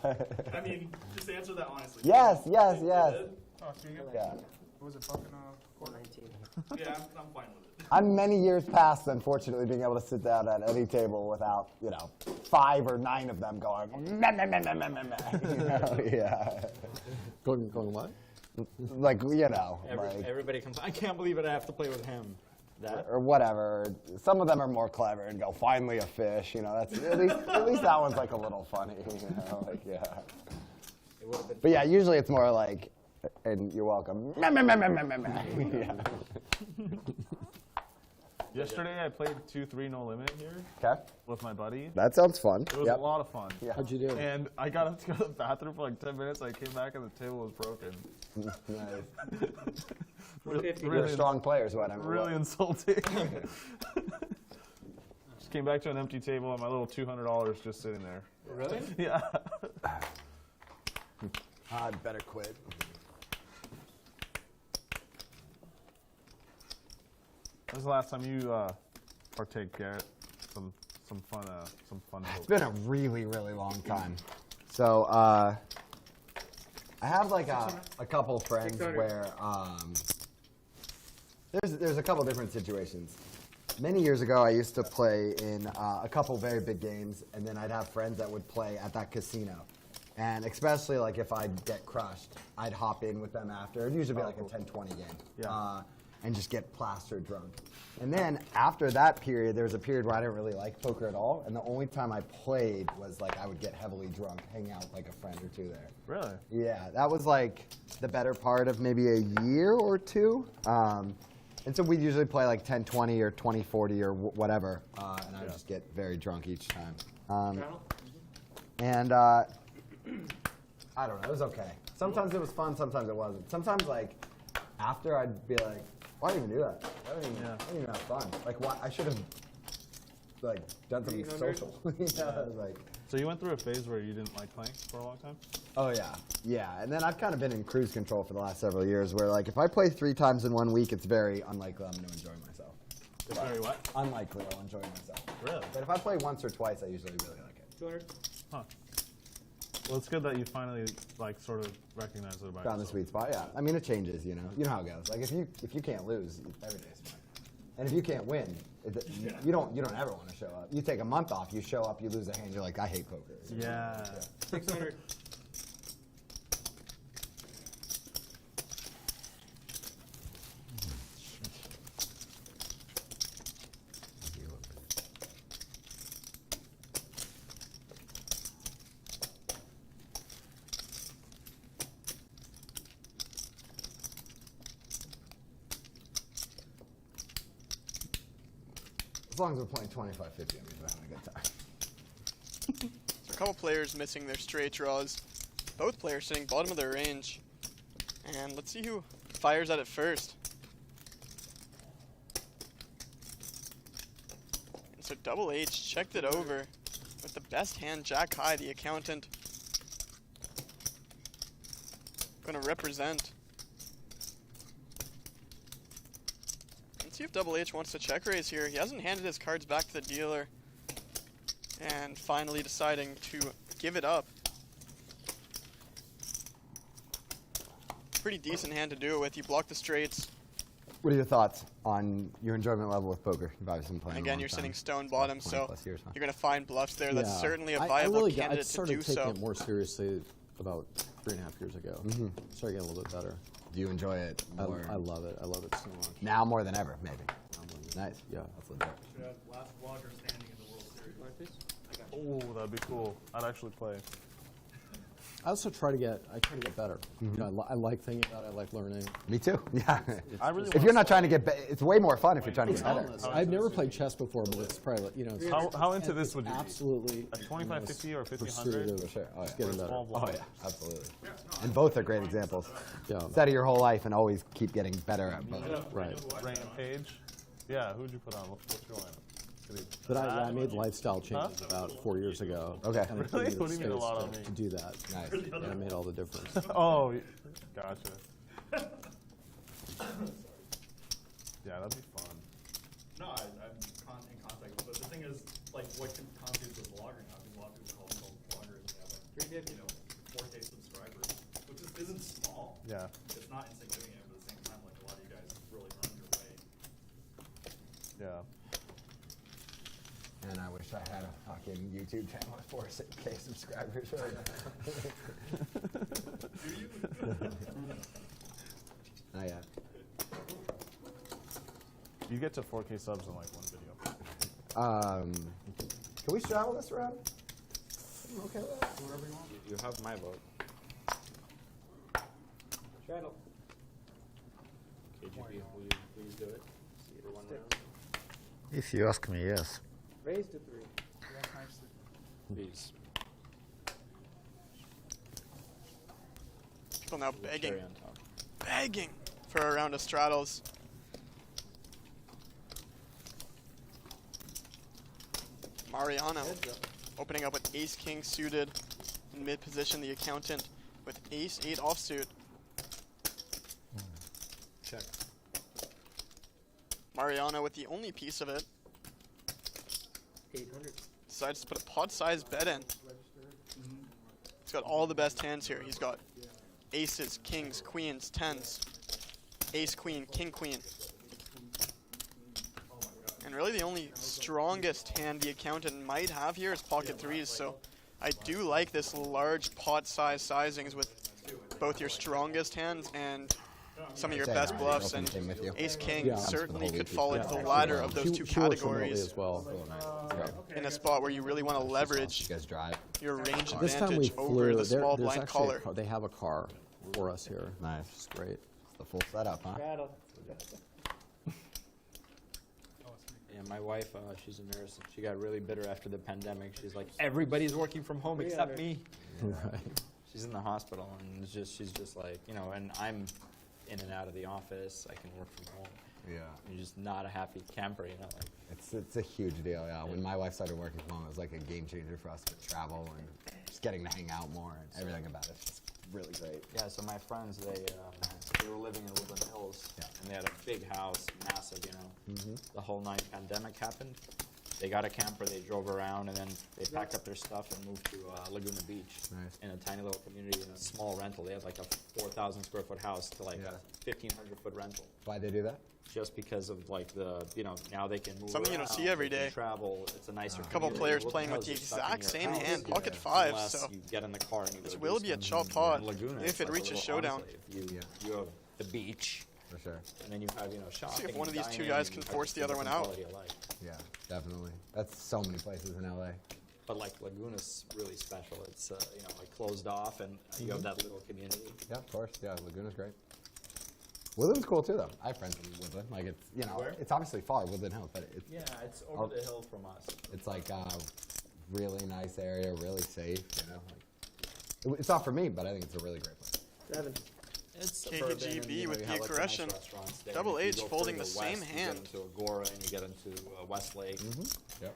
I mean, just answer that honestly. Yes. They Yeah. did? Was it fucking 419? Yeah, I'm fine with it. I'm many years past, unfortunately, being able to sit down at any table without, 5 or 9 of them going, meh, meh, meh, meh, meh, meh, meh. Yeah. Going what? Like, Everybody comes, I can't believe it, I have to play with him. That? or whatever. Some of them are more clever and go, finally a fish. That's at least that one's like a little funny. Yeah. It would have been But yeah, usually it's more like, and you're welcome. Meh, meh, meh, meh, meh, meh, meh. Yeah. Yesterday I played 2-3 no limit here Okay. with my buddy. That sounds fun. It was a lot of fun. Yeah. How'd you do? And I got up to go to the bathroom for like 10 minutes. I came back and the table was broken. Nice. Really, You're a strong player, is what I'm really insulting. Just came back to an empty table and my little $200 just sitting there. Really? Yeah. I'd better quit. When's the last time you partake, Garrett? Some fun. It's been a really, really long time. So I have like a couple friends where there's a couple different situations. Many years ago, I used to play in a couple very big games, and then I'd have friends that would play at that casino. And especially like if I'd get crushed, I'd hop in with them after. It'd usually be like a 10-20 game. Yeah. And just get plastered drunk. And then after that period, there was a period where I didn't really like poker at all, and the only time I played was like I would get heavily drunk, hang out with like a friend or two there. Really? Yeah, that was like the better part of maybe a year or two. And so we'd usually play like 10-20 or 20-40 or whatever, and I would just get very drunk each time. And I don't know, it was okay. Sometimes it was fun, sometimes it wasn't. Sometimes like after I'd be like, why didn't even do that? I didn't even have fun. Like, why? I should have like done something social. Like. So you went through a phase where you didn't like playing for a long time? Oh yeah. And then I've kind of been in cruise control for the last several years, where like if I play 3 times in 1 week, it's very unlikely I'm going to enjoy myself. It's very what? Unlikely I'll enjoy myself. Really? But if I play once or twice, I usually really like it. 200. Huh. Well, it's good that you finally like sort of recognize it about Found the yourself. sweet spot. Yeah. I mean, it changes. You know how it goes. Like if you can't lose, every day's fine. And if you can't win, you don't ever want to show up. You take a month off, you show up, you lose a hand, you're like, I hate poker. Yeah. 600. As long as we're playing 25-50, I mean, we're having a good time. So a couple players missing their straight draws. Both players sitting bottom of their range. And let's see who fires at it first. So Double H checked it over with the best hand, Jack High, the accountant. Gonna represent. Let's see if Double H wants to check raise here. He hasn't handed his cards back to the dealer. And finally deciding to give it up. Pretty decent hand to do it with. You block the straights. What are your thoughts on your enjoyment level with poker? You've obviously been playing. And again, you're sitting stone bottom, so 20+ years, huh? you're going to find bluffs there. That's certainly a I viable really candidate I started to do taking so. it more seriously about 3.5 years ago. Started getting a little bit better. Do you enjoy it more? I love it. I love it so much. Now more than ever, maybe. Nice. Yeah. That's legit. Should have last vlogger standing in the World Series. Want this? I got you. Oh, that'd be cool. I'd actually play. I also try to get better. You know, I like thinking about it. I like learning. Me too. Yeah. I really If you're not trying to get better, it's way more fun if you're trying to get better. I've never played chess before, but it's probably, you know. It's How into this would you be? absolutely A 25-50 or 50-100? pursuit of Sure. Oh, yeah. getting better. Small block. Oh, yeah. Absolutely. And both are great examples. Yeah. Study your whole life and always keep getting better at both. Right. Rampage. Yeah, who'd you put on? What's your lineup? But I made lifestyle changes about 4 years ago. Okay. And it Really? gave me the What do you mean a space lot on to me? do that. Nice. And it made all the difference. Oh, gotcha. Yeah, that'd be fun. No, I'm in contact. But the thing is, like, what constitutes a vlogger now? Because a lot of people call themselves vloggers. And they have, like, 4K subscribers, which isn't small. Yeah. It's not insignificant, but at the same time, like, a lot of you guys really earned your way. Yeah. And I wish I had a fucking YouTube channel with 4K subscribers right now. Not yet. You get to 4K subs in like one video. Can we straddle this around? I'm okay with that. Whatever you want. You have my vote. Straddle. KGB, will you please do it? See the one round? If you ask me, yes. Raise to 3. Please. People now begging, Cherry on top. begging for a round of straddles. Mariano opening up with ace-king suited in mid-position, the accountant with ace-8 offsuit. Check. Mariano with the only piece of it 800. decides to put a pot-sized bet in. He's got all the best hands here. He's got aces, kings, queens, tens, ace, queen, king, queen. And really the only strongest hand the accountant might have here is pocket threes, so I do like this large pot size sizings with both your strongest hands and some of your best bluffs, and ace king certainly could fall into the latter of those two categories as well. in a spot where you really want to leverage You guys drive. your range This time we advantage over flew. the small There's blind actually caller. they have a car for us here. Nice. It's great. It's the full setup, huh? Straddle. Yeah, my wife, she's a nurse. She got really bitter after the pandemic. She's like, everybody's working from home except me. Right. She's in the hospital, and she's just like, you know, and I'm in and out of the office. I can work from home. Yeah. You're just not a happy camper, you know. Like, It's a huge deal, yeah. When my wife started working from home, it was like a game changer for us to travel and just getting to hang out more and everything about it's just really great. yeah, so my friends, they were living in Woodland Hills, Yeah. and they had a big house, massive, you know. The whole night pandemic happened. They got a camper, they drove around, and then they packed up their stuff and moved to Laguna Beach. Nice. In a tiny little community in a small rental. They had like a 4,000 square foot house to like a 1,500 foot rental. Why'd they do that? Just because of like the, you know, now they can move Something you don't around, see every they can day. Travel, it's a nicer Couple community. players Woodland playing with Hills, the you're stuck in exact your same house, hand, pocket fives, unless so you get in the car and you this go will do be a something. chop pot In Laguna, if it's it like a reaches little- showdown. honestly, if you have the beach, For sure. and then you have, you know, shopping. See if one of and these two dining, guys and can you have force a the other one different out. quality of life. Yeah, definitely. That's so many places in LA. But like Laguna's really special. It's you know, like closed off, and you have that little community. Yeah, of course. Yeah, Laguna's great. Woodland's cool too, though. I have friends in Woodland. Like it's, you know, Where? it's obviously far, Woodland Hills, but it's It's over the hill from us. it's like a really nice area, really safe. You know, like, it's not for me, but I think it's a really great place. 7. It's suburban, KGB and, you know, with you the have, like, the nice aggression. restaurants there. Double And if H you go folding further the same west, hand. You get into Agora and you get into Westlake. Yep.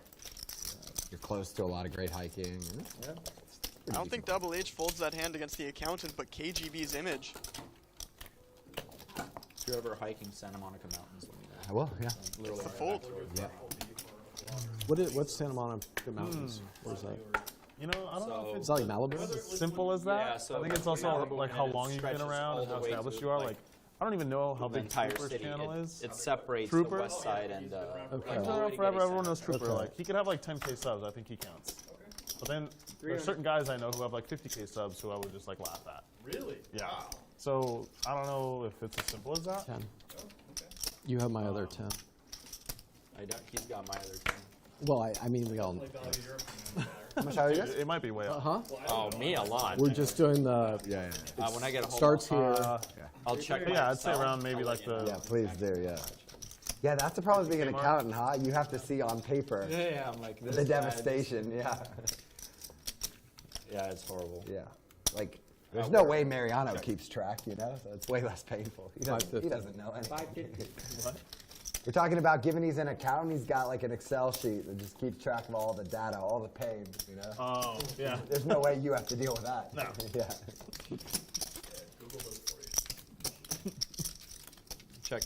You're close to a lot of great hiking. Yeah. I don't think Double H folds that hand against the accountant, but KGB's image. If you're ever hiking Santa Monica Mountains, let me know. I will, yeah. Literally The right fold. next door. What's Santa Monica Mountains? Where's that? You know, I don't know if Is that like Malibu? it's simple as that. Yeah, so I think it's like also Malibu, like and how it long you've been stretches around all and the how way established to, you are. like, Like, I don't even know how the big entire Trooper's city. channel is. It separates Trooper? the west side and Okay. Like, all the way to forever, Getty everyone knows Center. Trooper. Like, he could have like 10K subs. I think he counts. But then there's certain guys I know who have like 50K subs who I would just like laugh at. Really? Yeah. Wow. So I don't know if it's as simple as that. 10. You have my other 10. He's got my other 10. Well, I mean, we all know. Like value your opinion How much are you guys? It might be way up. Huh? Oh, me a lot. We're just doing the. Yeah, When I get home, Starts here. I'll check. But yeah, I'd say myself. around maybe like the. yeah. Please do, yeah. Yeah, that's the problem with being an accountant, huh? You have to see on paper Yeah, I'm like this the guy, devastation, yeah. Yeah, it's horrible. Yeah. Like, there's no way Mariano keeps track, you know? So it's way less painful. He 550. doesn't know anything. 550. We're talking about given he's an accountant, he's got like an Excel sheet that just keeps track of all the data, all the pains, you know? Oh, yeah. There's no way you have to deal with that. No. Yeah. Google those for you. Check.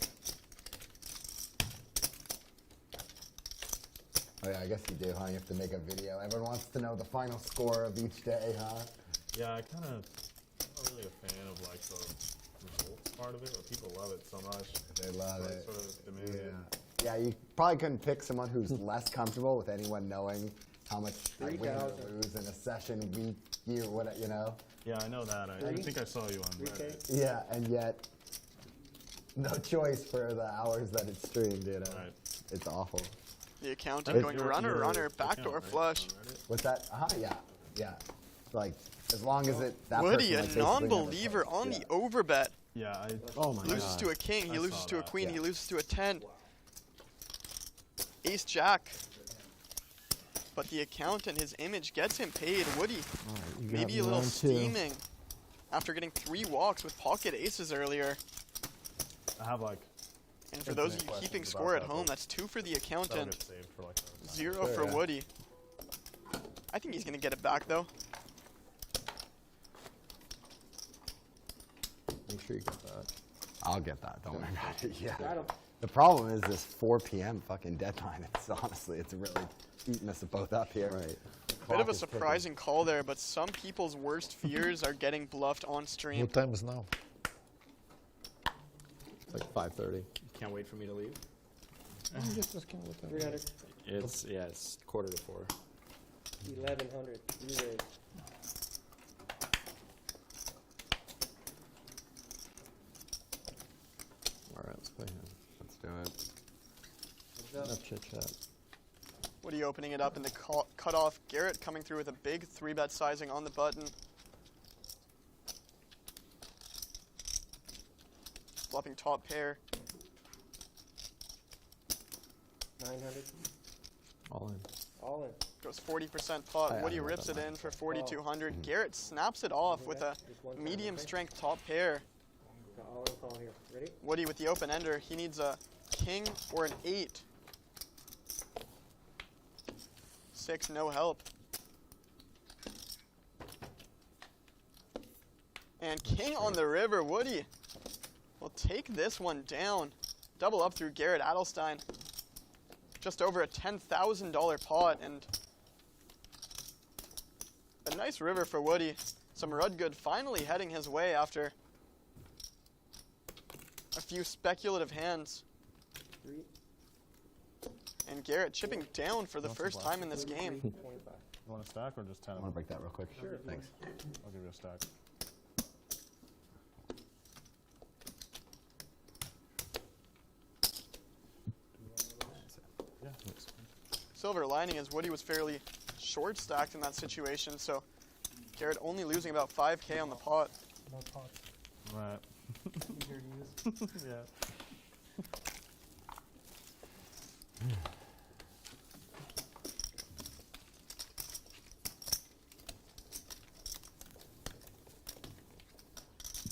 Oh yeah, I guess you do, huh? You have to make a video. Everyone wants to know the final score of each day, huh? Yeah, I'm not really a fan of like the results part of it, but people love it so much. They love it. Sort of demanding. Yeah, you probably couldn't pick someone who's less comfortable with anyone knowing how much they win or 3,000. lose in a session, week, year, what, you know? Yeah, I know that. I think I saw you on Reddit. Yeah, and yet, no choice for the hours that it's streamed, you know? Right. It's awful. The accountant going Your- runner, your runner, account, backdoor right? flush. On Reddit? What's that? Yeah, yeah. Like, as long as that Woody, person, a like, basically never non-believer plays. on Yeah. the overbet. Yeah, Oh my Loses god. to a king, he I loses saw to a that. queen, Yeah. he loses to a 10. Ace Jack. But the accountant, his image gets him paid. Woody, You got maybe me a little on two. steaming after getting 3 walks with pocket aces earlier. I have like And for those of you Infinite keeping questions score about at that, home, but that's 2 for the that'll accountant, get saved for like. 0 Sure, for yeah. Woody. I think he's going to get it back though. Make sure you get that. I'll get that. Don't worry about it. Yeah. Got him. The problem is this 4 p.m. fucking deadline. It's honestly, it's really eating us both up here. Right. Bit of a surprising call there, but some people's worst fears are getting bluffed on stream. What time is now? It's like 5:30. Can't wait for me to leave. I'm just asking what time. 300. It's 4:45. 1100. You raise. All right, let's play him. Let's do it. Enough chit chat. Woody opening it up in the cutoff. Garrett coming through with a big 3-bet sizing on the button. Flopping top pair. 900. All in. All in. Goes 40% pot. I Woody know rips that it in for much. 4,200. Garrett snaps it off with a Just one time, medium okay? strength top pair. Got all in call here. Ready? Woody with the open ender. He needs a king or an 8. 6, no help. And king on the river. Woody will take this one down. Double up through Garrett Adelstein. Just over a $10,000 pot and a nice river for Woody. Some Rudgood finally heading his way after a few speculative hands. 3. And Garrett chipping down for the first time in this game. 25. You want a stack or just 10 I of want to them? break that real quick. Sure. Thanks. I'll give you a stack. Yeah, looks good. Silver lining is Woody was fairly short stacked in that situation, so Garrett only losing about 5K on the pot. Right. Easier to use. Yeah.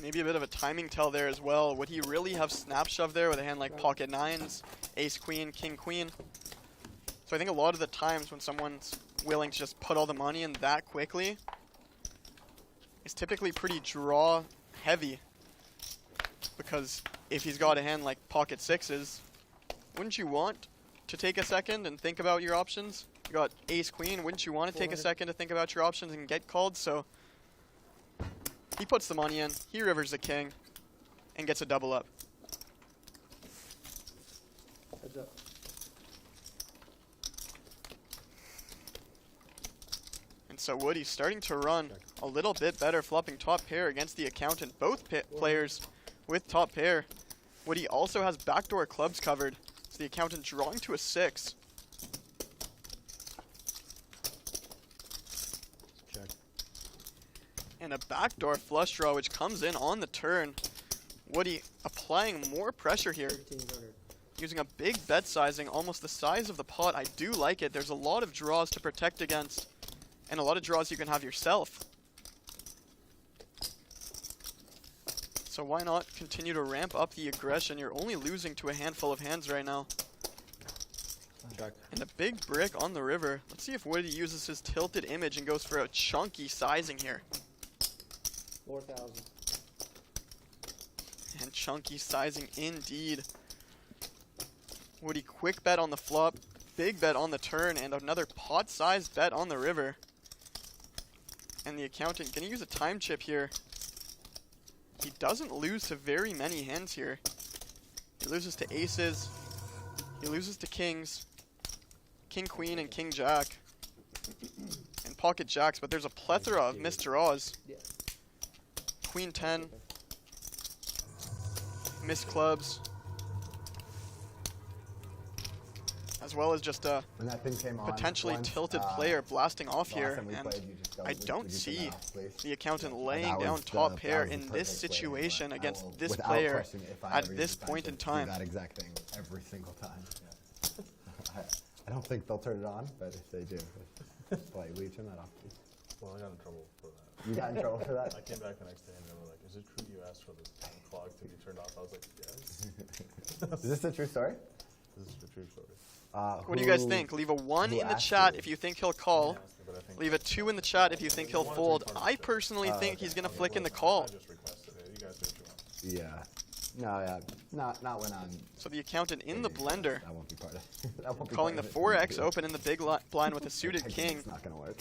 Maybe a bit of a timing tell there as well. Would he really have snap shove there with a hand like pocket nines, ace queen, king queen? So I think a lot of the times when someone's willing to just put all the money in that quickly, it's typically pretty draw heavy. Because if he's got a hand like pocket sixes, wouldn't you want to take a second and think about your options? You got ace queen, wouldn't you want to take a second to think about your options and get called? So he puts the money in, he rivers the king, and gets a double up. Heads up. And so Woody's starting to run a little bit better, flopping top pair against the accountant. Both players with top pair. Woody also has backdoor clubs covered. So the accountant drawing to a 6. Check. And a backdoor flush draw, which comes in on the turn. Woody applying more pressure here. 1,300. Using a big bet sizing, almost the size of the pot. I do like it. There's a lot of draws to protect against, and a lot of draws you can have yourself. So why not continue to ramp up the aggression? You're only losing to a handful of hands right now. Check. And a big brick on the river. Let's see if Woody uses his tilted image and goes for a chunky sizing here. 4,000. And chunky sizing indeed. Woody quick bet on the flop, big bet on the turn, and another pot-sized bet on the river. And the accountant gonna use a time chip here. He doesn't lose to very many hands here. He loses to aces. He loses to kings. King, queen, and king, jack. And pocket jacks, but there's a plethora of missed draws. Queen 10. Missed clubs. As well as just a When that thing came on potentially once, tilted player blasting off last here. time we And played, you just go, I don't would you turn see that off, please? the accountant Yeah, laying that down was top the- pair that was in the this perfect way, situation but I against will, this without player question, if I at ever this use the point in do time. that exact thing every single time. Yeah. I don't think they'll turn it on, but if they do, wait, will you turn that off, please? Well, I got in trouble for that. You got in trouble for that? I came back the next day and they were like, "Is it true you asked for the clock to be turned off?" I was like, "Yes." Is this a true story? This is the true story. What do you guys think? Leave a 1 in the asked chat you? if you think he'll call. But I think Leave a 2 in the chat if you think he'll fold. I personally think he's going to flick in the call. I just requested it. You guys do what you want. Yeah. No, yeah. Not when I'm. So the accountant in the blender, That won't be part of that won't be calling the part of it. 4x open in the big blind with a suited king. It's not gonna work.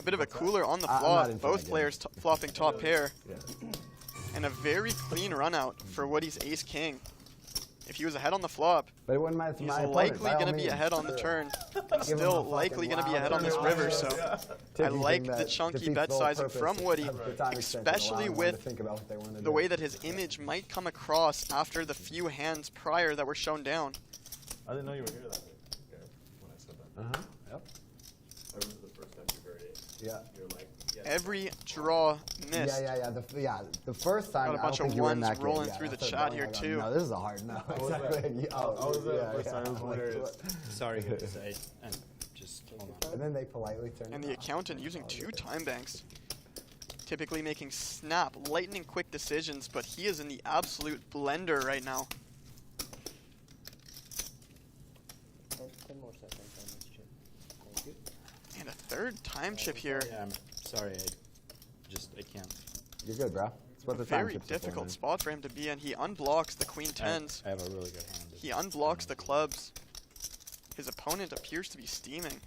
A bit of a cooler on the I'm flop. not into Both that players flopping top pair. Yeah. And a very clean run out for Woody's ace king. If he was ahead on the flop, But it wouldn't he's my likely going going to be ahead on the turn. And Give him still a fucking likely going to be loud ahead on this turn. river. So I Taking like thing the that chunky defeats bet the whole sizing purpose from Woody, of the time extension, especially allowing them to with think about what they wanna the do. way that his image might come across after the few hands prior that were shown down. I didn't know you were here that day. Okay, when I said that. Yep. I remember the first time you heard it. Yeah. You're like, yeah. Every draw missed. The first time Got a I bunch don't of think you were in ones that game. rolling Yeah, through the that's chat what here I go, too. No, this is a hard no. Exactly. I was there the first time. It was hilarious. Sorry, guys. I just hold on. And then they politely turn And it the off. accountant using 2 time banks. Typically making snap, lightning quick decisions, but he is in the absolute blender right now. 10 more seconds on this chip. Thank you. And a third time chip here. Yeah, I'm sorry. I can't. You're good, bro. It's what the time Very chips are for, difficult man. spot for him to be in. He unblocks the queen 10s. I have a really good hand. He unblocks the clubs. His opponent appears to be steaming.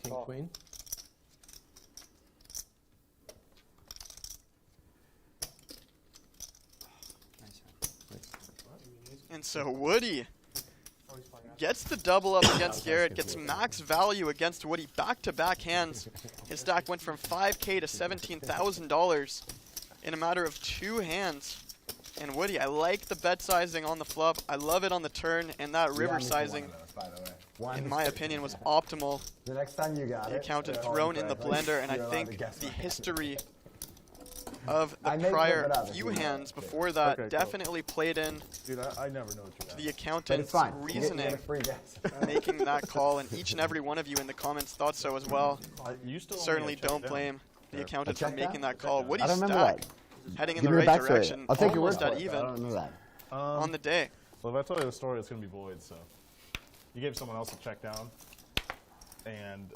King, queen. Nice hand. And so Woody gets the double up against Garrett, gets max value against Woody, back-to-back hands. His stack went from $5K to $17,000 in a matter of 2 hands. And Woody, I like the bet sizing on the flop. I love it on the turn, and that You river got me for one sizing. of those, by the way. in my opinion, was optimal. The next time you got The it. accountant call thrown in the correctly, blender, and I you're allowed to think guess the my history of I the may prior flip it up if few you want. hands before that Okay, cool. definitely played in Dude, I never know what you got. the But it's accountant's fine. You get reasoning, a free guess. making that call, and each and every one of you in the comments thought so as well. You still owe me a Certainly check don't down. blame the Yeah. accountant A for check making down? that call. Woody I don't remember Stack that. heading in Give the me the right backstory. direction, I'll take your word almost for at it. I even don't remember that. on the day. Well, if I tell you the story, it's going to be void, so. You gave someone else a check down, and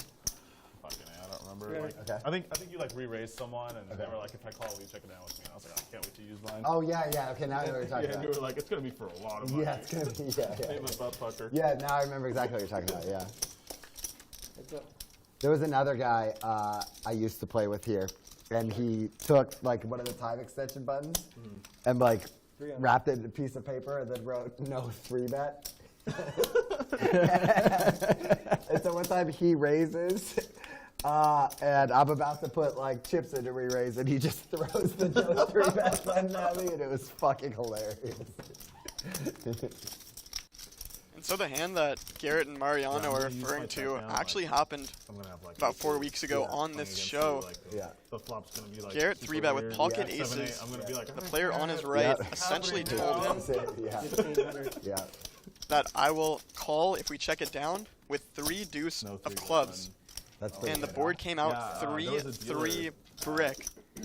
fucking I don't remember. Like, Okay. I think you like re-raised someone, and they were like, if I call, will you check it down with me? And I was like, I can't wait to use mine. Oh, yeah. Okay, now I know what you're talking Yeah, and you about. were like, it's going to be for a lot of money. Yeah, it's going to be, Name a butt fucker. Yeah, now I remember exactly what you're talking about, yeah. What's up? There was another guy I used to play with here, and he took like one of the time extension buttons and like wrapped it in a piece of paper and then wrote no 3-bet. And so one time he raises, and I'm about to put like chips in to re-raise, and he just throws the no 3-bet button at me, and it was fucking hilarious. And so the hand that Garrett and Mariano Yeah, I'm are gonna use referring my to check down, actually like, happened I'm going to have like about 4 weeks ago on this show. The flop's going to be like Garrett super 3-bet with weird. pocket 7-8, aces. I'm going to be like, The player on his right Yeah. essentially told him Yeah. 1,500. Yeah. that I will call if we check it down with 3 deuce No of 3-bet clubs. That's pretty And the good. board came out Yeah, there was a dealer. 3-3 brick. I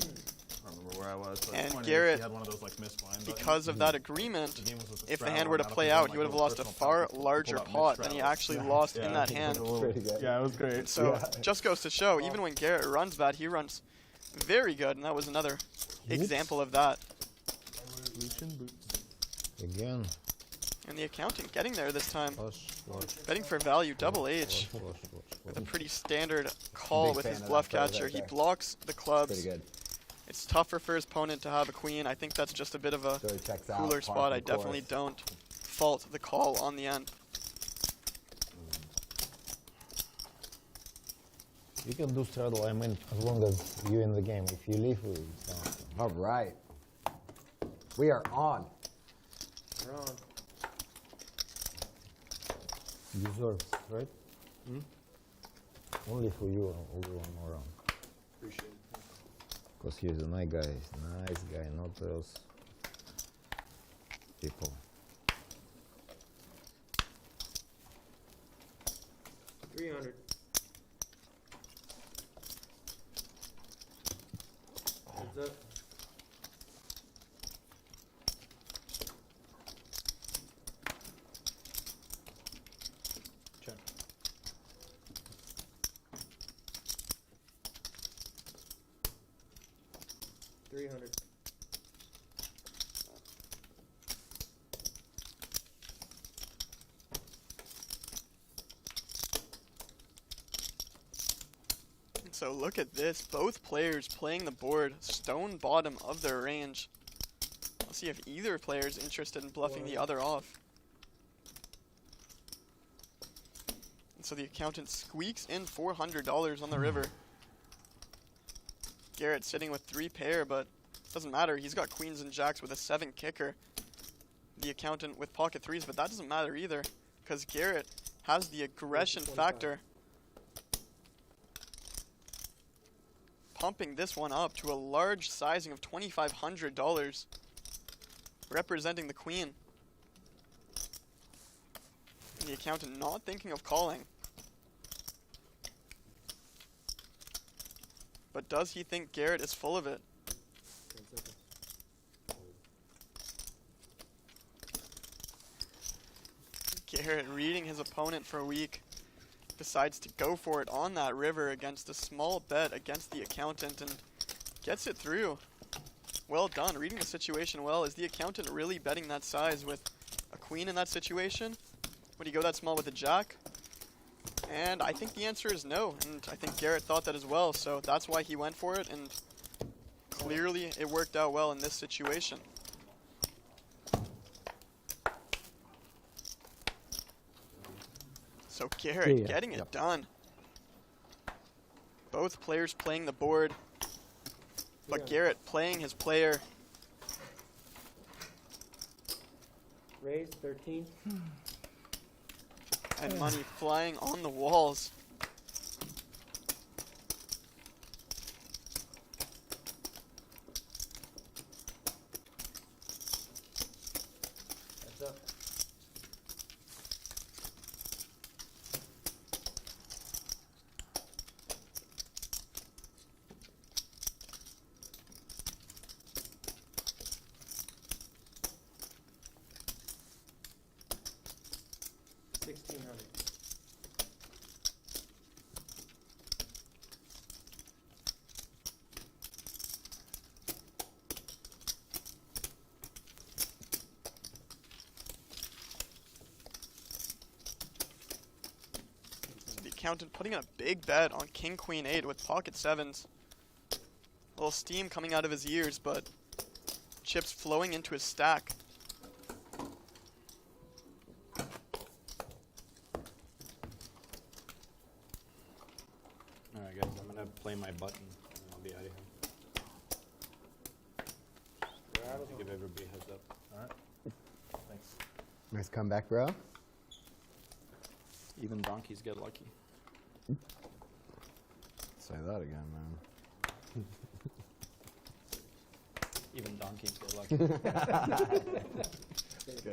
don't remember where I was. But And the point is, Garrett, he had one of those, like, missed blind buttons. Because of that agreement, The game was with the if the straddle, hand were to and I play don't out, think he would have like lost a personal far power to pull larger out pot than he mid-straddle. actually lost in that it was hand. a little- Pretty good. Yeah, it was great. So just goes to show, even when Garrett runs bad, he runs very good, and that was another example of that. Again. And the accountant getting there this time, Wash. betting for value, double H, with a pretty standard call Big with fan his of bluff that pose catcher. right He there. blocks the clubs. Pretty good. It's tougher for his opponent to have a queen. I think that's just a bit of a So he checks out, cooler par spot. for I definitely course. don't fault the call on the end. You can do straddle, I mean, as long as you're in the game. If you leave, it's not. All right. We are on. We're on. Deserves, right? Only for you, I'll go one more round. Appreciate it. Because he's a nice guy, not those people. $300. Heads up. Check. $300. So look at this. Both players playing the board stone bottom of their range. Let's see if either player is interested in bluffing the other off. And so the accountant squeaks in $400 on the river. Garrett sitting with 3 pair, but doesn't matter. He's got queens and jacks with a 7 kicker. The accountant with pocket 3s, but that doesn't matter either, because Garrett has the aggression factor. Pumping this one up to a large sizing of $2,500, representing the queen. And the accountant not thinking of calling. But does he think Garrett is full of it? 10 seconds. Garrett, reading his opponent for a week, decides to go for it on that river against a small bet against the accountant and gets it through. Well done, reading the situation well. Is the accountant really betting that size with a queen in that situation? Would he go that small with a jack? And I think the answer is no, and I think Garrett thought that as well, so that's why he went for it, and clearly it worked out well in this situation. So Garrett getting it done. Both players playing the board, but Garrett playing his player. Raise 13. And money flying on the walls. That's up. $1,600. The accountant putting in a big bet on King Queen 8 with pocket sevens. A little steam coming out of his ears, but chips flowing into his stack. All right, guys, I'm gonna play my button and I'll be out of here. To give everybody a heads up. All right. Thanks. Nice comeback, bro. Even donkeys get lucky. Say that again, man. Even donkeys get lucky. Good.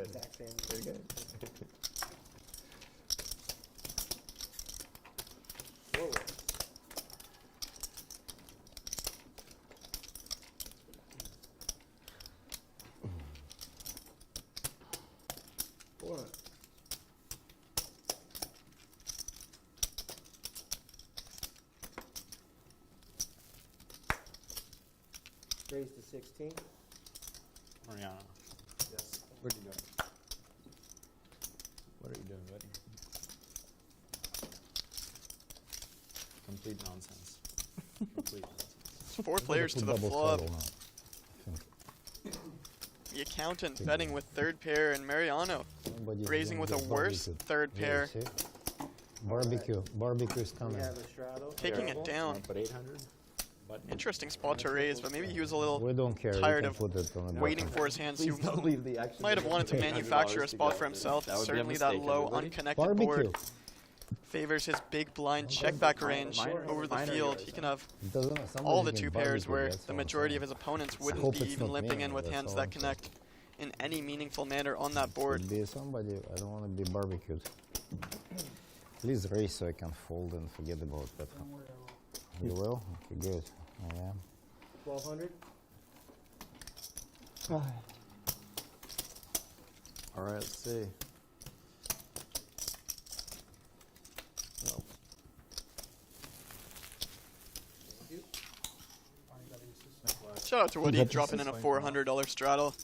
Exact same. Very good. Whoa. What? Raise to 16. Mariano. Yes. What are you doing? What are you doing, buddy? Complete nonsense. Complete nonsense. It's 4 players to the flop. The accountant betting with third pair and Mariano raising with a worse third pair. Barbecue is coming. We have a straddle. Taking it down. Put 800. Button. Interesting spot to raise, but maybe he was a We little don't care. tired we of can put it on the waiting bottom. for his hands. He Please don't leave the action. might have wanted to manufacture a spot for himself. That would be a Certainly that mistake, low, everybody. unconnected Barbecue. board favors his big blind check back range over the mine are field. yours, He can have It doesn't- somebody all the can 2 pairs barbecue, where that's the all I'm majority of saying. his opponents I wouldn't hope be it's even not limping me, in with that's hands all that I'm saying. connect in any meaningful manner on that board. Could be somebody. I don't want to be barbecued. Please raise so I can fold and forget about that. You will? Okay, good. I am. 1,200. All right, let's see. Shout out to Woody dropping in a $400 straddle.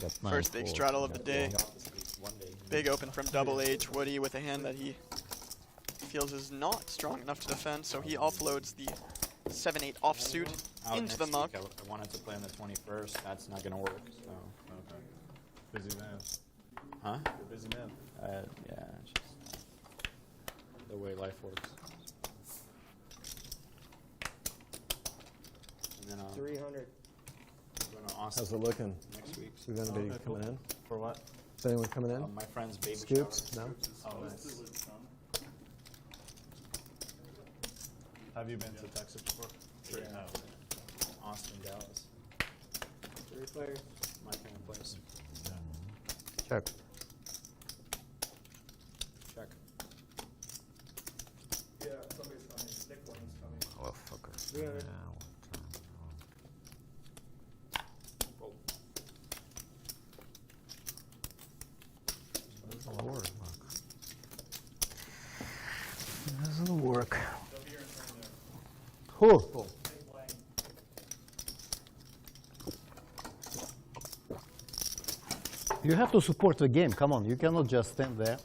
Got nine First big folds. straddle of the day. One day. Big open from Double H. Woody with a hand that he feels is not strong enough to defend, so he offloads the 7-8 offsuit Out into the next muck. week. I wanted to play on the 21st. That's not going to work. So, Okay. Busy man. huh? You're a busy man. Yeah, it's just the way life works. And then 300. I'm going to Austin How's it looking? next week. Is anybody coming in? For what? Is anyone coming in? My friend's baby Scoops? shower. No? Oh, nice. Have you been to Texas before? Yeah. Austin, Dallas. 3 players. My kind of place. Check. Check. Yeah, somebody's coming. Nick One's coming. Oh, fucker. 300. Roll. Doesn't work. Doesn't work. Who? You have to support the game. Come on, you cannot just stand there.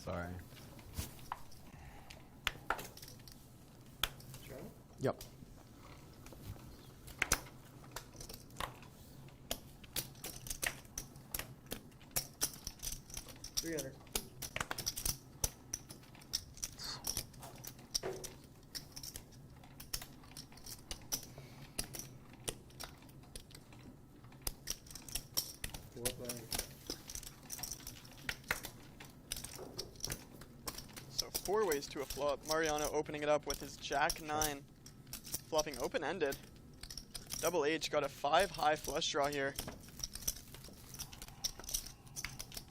Sorry. Yep. $300. Four players. four ways to a flop. Mariano opening it up with his Jack-9. Flopping open-ended. Double H got a 5-high flush draw here.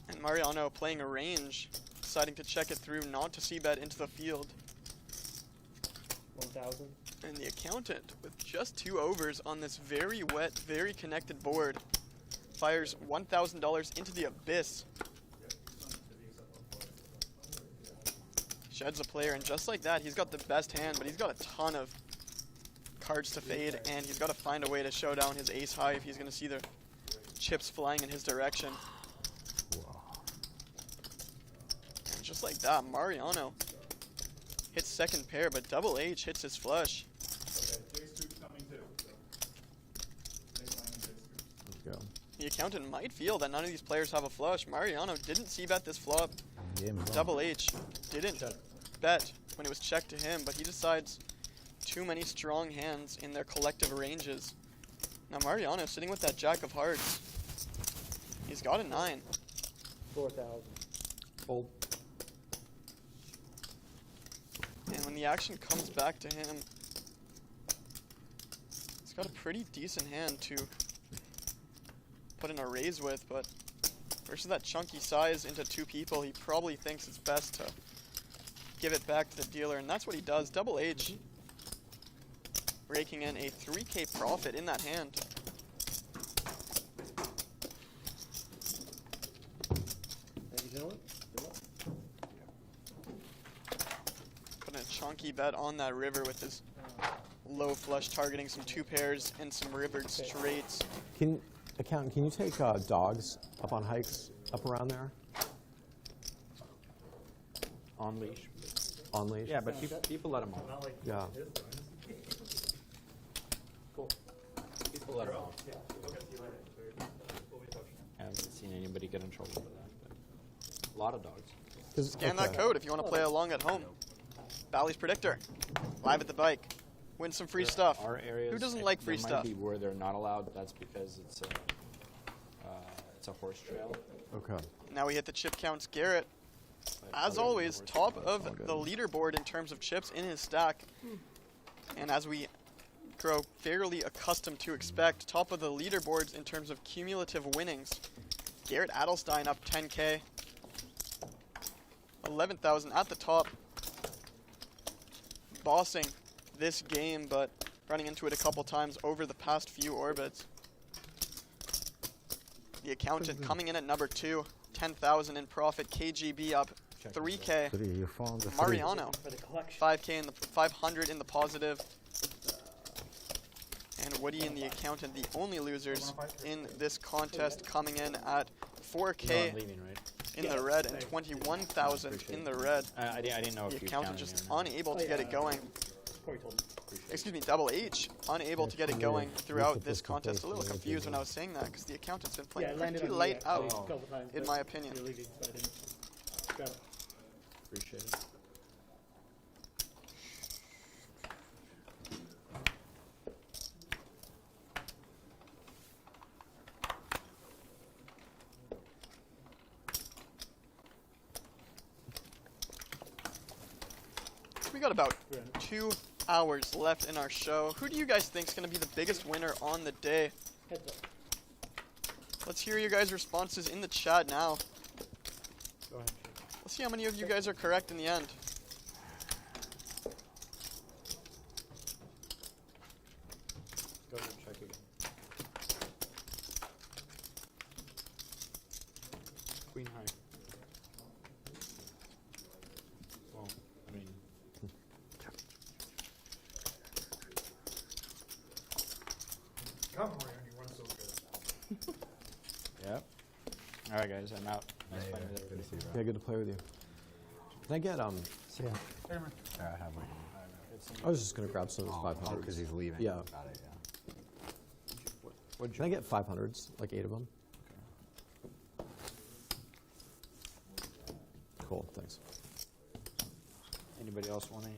And Mariano playing a range, deciding to check it through, not to c-bet into the field. 1,000. And the accountant, with just 2 overs on this very wet, very connected board, fires $1,000 into the abyss. Sheds a player, and just like that, he's got the best hand, but he's got a ton of cards to fade, and he's got to find a way to show down his ace high if he's going to see the chips flying in his direction. And just like that, Mariano hits second pair, but Double H hits his flush. The accountant might feel that none of these players have a flush. Mariano didn't c-bet this flop. Double H didn't bet when it was checked to him, but he decides too many strong hands in their collective ranges. Now Mariano sitting with that Jack of Hearts. He's got a 9. 4,000. Fold. And when the action comes back to him, he's got a pretty decent hand to put in a raise with, but versus that chunky size into 2 people, he probably thinks it's best to give it back to the dealer, and that's what he does. Double H raking in a 3K profit in that hand. Thank you, gentlemen. Good luck. Putting a chunky bet on that river with his low flush, targeting some 2 pairs and some rivered straights. Accountant, can you take dogs up on hikes up around there? On leash. On leash? Yeah, but people let them off. Yeah. Cool. People let them off. I haven't seen anybody get in trouble for that. But a lot of dogs. Scan that code if you want to play along at home. Bally's Predictor, live at the bike. Win some free stuff. Our areas, who doesn't like free stuff? Might be where they're not allowed. That's because it's a horse trail. Okay. Now we hit the chip counts. Garrett, as always, top of the leaderboard in terms of chips in his stack. And as we grow fairly accustomed to expect, top of the leaderboards in terms of cumulative winnings. Garrett Adelstein up 10K. 11,000 at the top. Bossing this game, but running into it a couple times over the past few orbits. The accountant coming in at number 2, 10,000 in profit. KGB up 3K. You found the Mariano 5K in the 500 in the positive. And Woody and the accountant, the only losers in this contest, coming in at 4K in the red and 21,000 in the red. I didn't know if the you accountant just unable to get it going. Excuse me, Double H unable to get it going throughout this contest. A little confused when I was saying that because the accountant's been playing pretty light out, in my opinion. Appreciate it. We got about 2 hours left in our show. Who do you guys think is going to be the biggest winner on the day? Let's hear your guys' responses in the chat now. Go ahead. Let's see how many of you guys are correct in the end. Go ahead, check again. Queen high. Well, I mean, Come on, you run so good. yep. All right, guys, I'm out. Nice playing with everybody. Yeah, good to play with you. Can I get Yeah. Hey, man. I have one. I was just gonna grab some of those 500s. because he's leaving. Yeah. Got it, yeah. Can I get 500s, like 8 of them? Cool, thanks. Anybody else want any?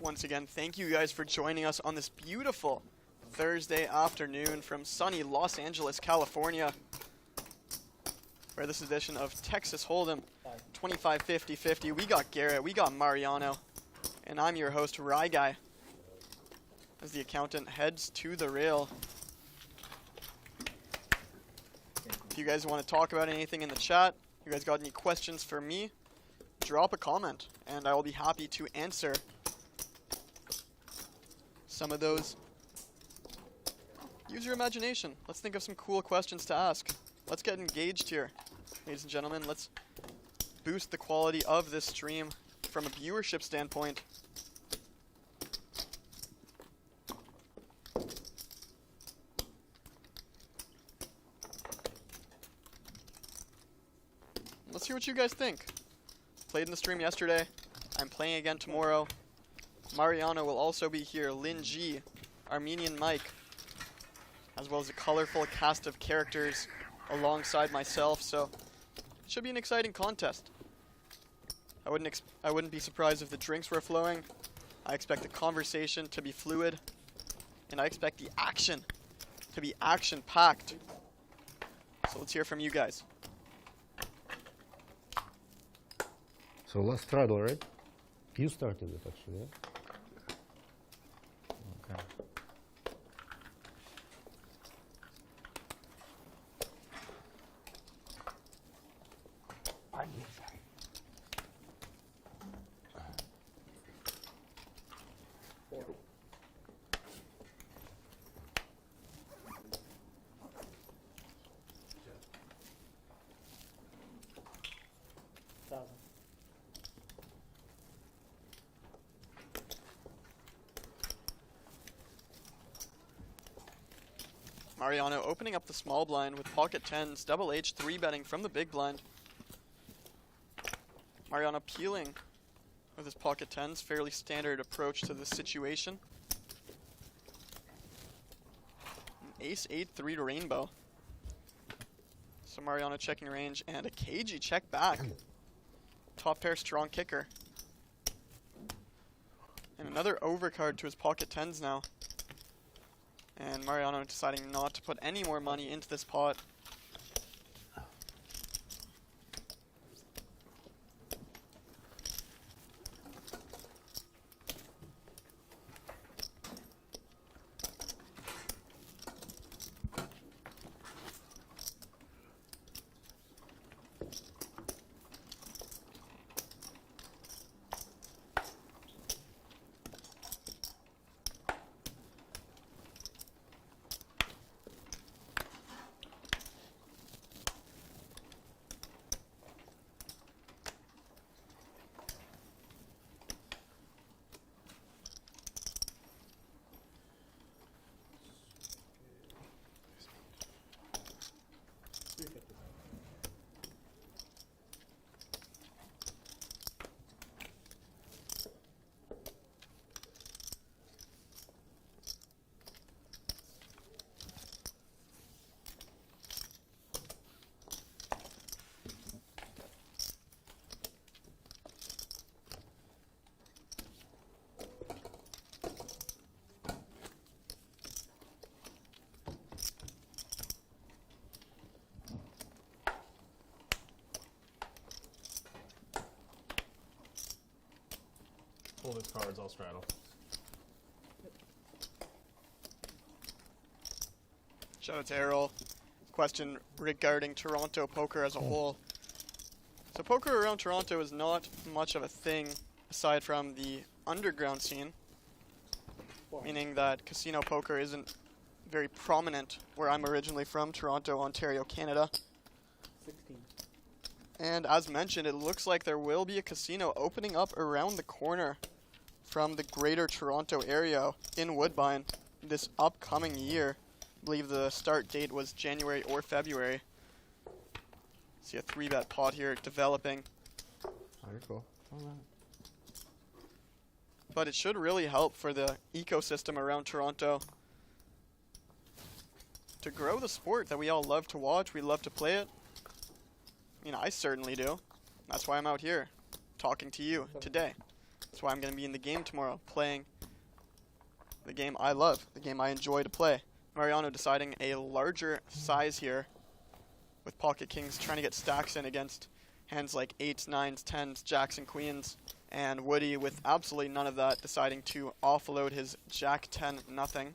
once again, thank you guys for joining us on this beautiful Thursday afternoon from sunny Los Angeles, California, for this edition of Texas Hold'em 25-50-50. We got Garrett, we got Mariano, and I'm your host, Rye Guy, as the accountant heads to the rail. If you guys want to talk about anything in the chat, you guys got any questions for me, drop a comment, and I will be happy to answer some of those. Use your imagination. Let's think of some cool questions to ask. Let's get engaged here, ladies and gentlemen. Let's boost the quality of this stream from a viewership standpoint. Let's hear what you guys think. Played in the stream yesterday. I'm playing again tomorrow. Mariano will also be here. Lin G, Armenian Mike, as well as a colorful cast of characters alongside myself. So it should be an exciting contest. I wouldn't be surprised if the drinks were flowing. I expect the conversation to be fluid, and I expect the action to be action-packed. So let's hear from you guys. So last straddle, right? You started it actually, yeah? Okay. Mariano opening up the small blind with pocket tens, double H 3-betting from the big blind. Mariano peeling with his pocket tens, fairly standard approach to the situation. An ace 8-3 to rainbow. So Mariano checking range and a cagey check back. Top pair strong kicker. And another overcard to his pocket tens now. And Mariano deciding not to put any more money into this pot. Pull his cards, I'll straddle. Shout out to Errol. Question regarding Toronto poker as a whole. So poker around Toronto is not much of a thing aside from the underground scene, meaning that casino poker isn't very prominent where I'm originally from, Toronto, Ontario, Canada. 16. And as mentioned, it looks like there will be a casino opening up around the corner from the greater Toronto area in Woodbine this upcoming year. I believe the start date was January or February. See a 3-bet pot here developing. Very cool. But it should really help for the ecosystem around Toronto to grow the sport that we all love to watch. We love to play it. I mean, I certainly do. That's why I'm out here talking to you today. That's why I'm going to be in the game tomorrow, playing the game I love, the game I enjoy to play. Mariano deciding a larger size here with pocket kings, trying to get stacks in against hands like 8s, 9s, 10s, jacks, and queens. And Woody, with absolutely none of that, deciding to offload his jack 10 nothing.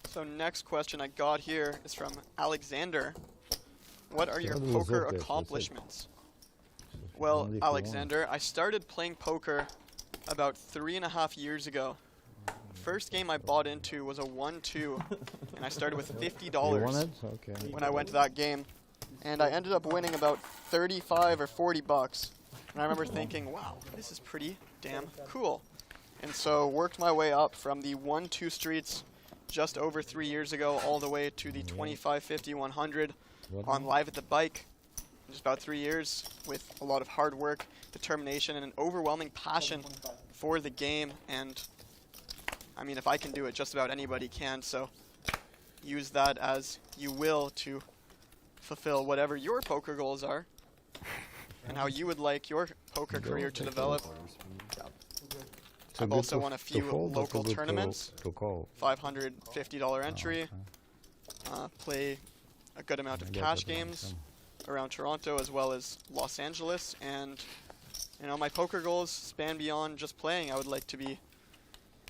So next question I got here is from Alexander. What are your poker accomplishments? Well, Alexander, I started playing poker about 3.5 years ago. First game I bought into was a 1-2, and I started with $50 when I went to that game. And I ended up winning about 35 or 40 bucks. And I remember thinking, wow, this is pretty damn cool. And so worked my way up from the 1-2 streets just over 3 years ago all the way to the 25, 50, 100 on Live at the Bike. Just about 3 years with a lot of hard work, determination, and an overwhelming passion for the game. And I mean, if I can do it, just about anybody can. So use that as you will to fulfill whatever your poker goals are and how you would like your poker career to develop. I've also won a few local tournaments, $550 entry, play a good amount of cash games around Toronto as well as Los Angeles, and you know, my poker goals span beyond just playing. I would like to be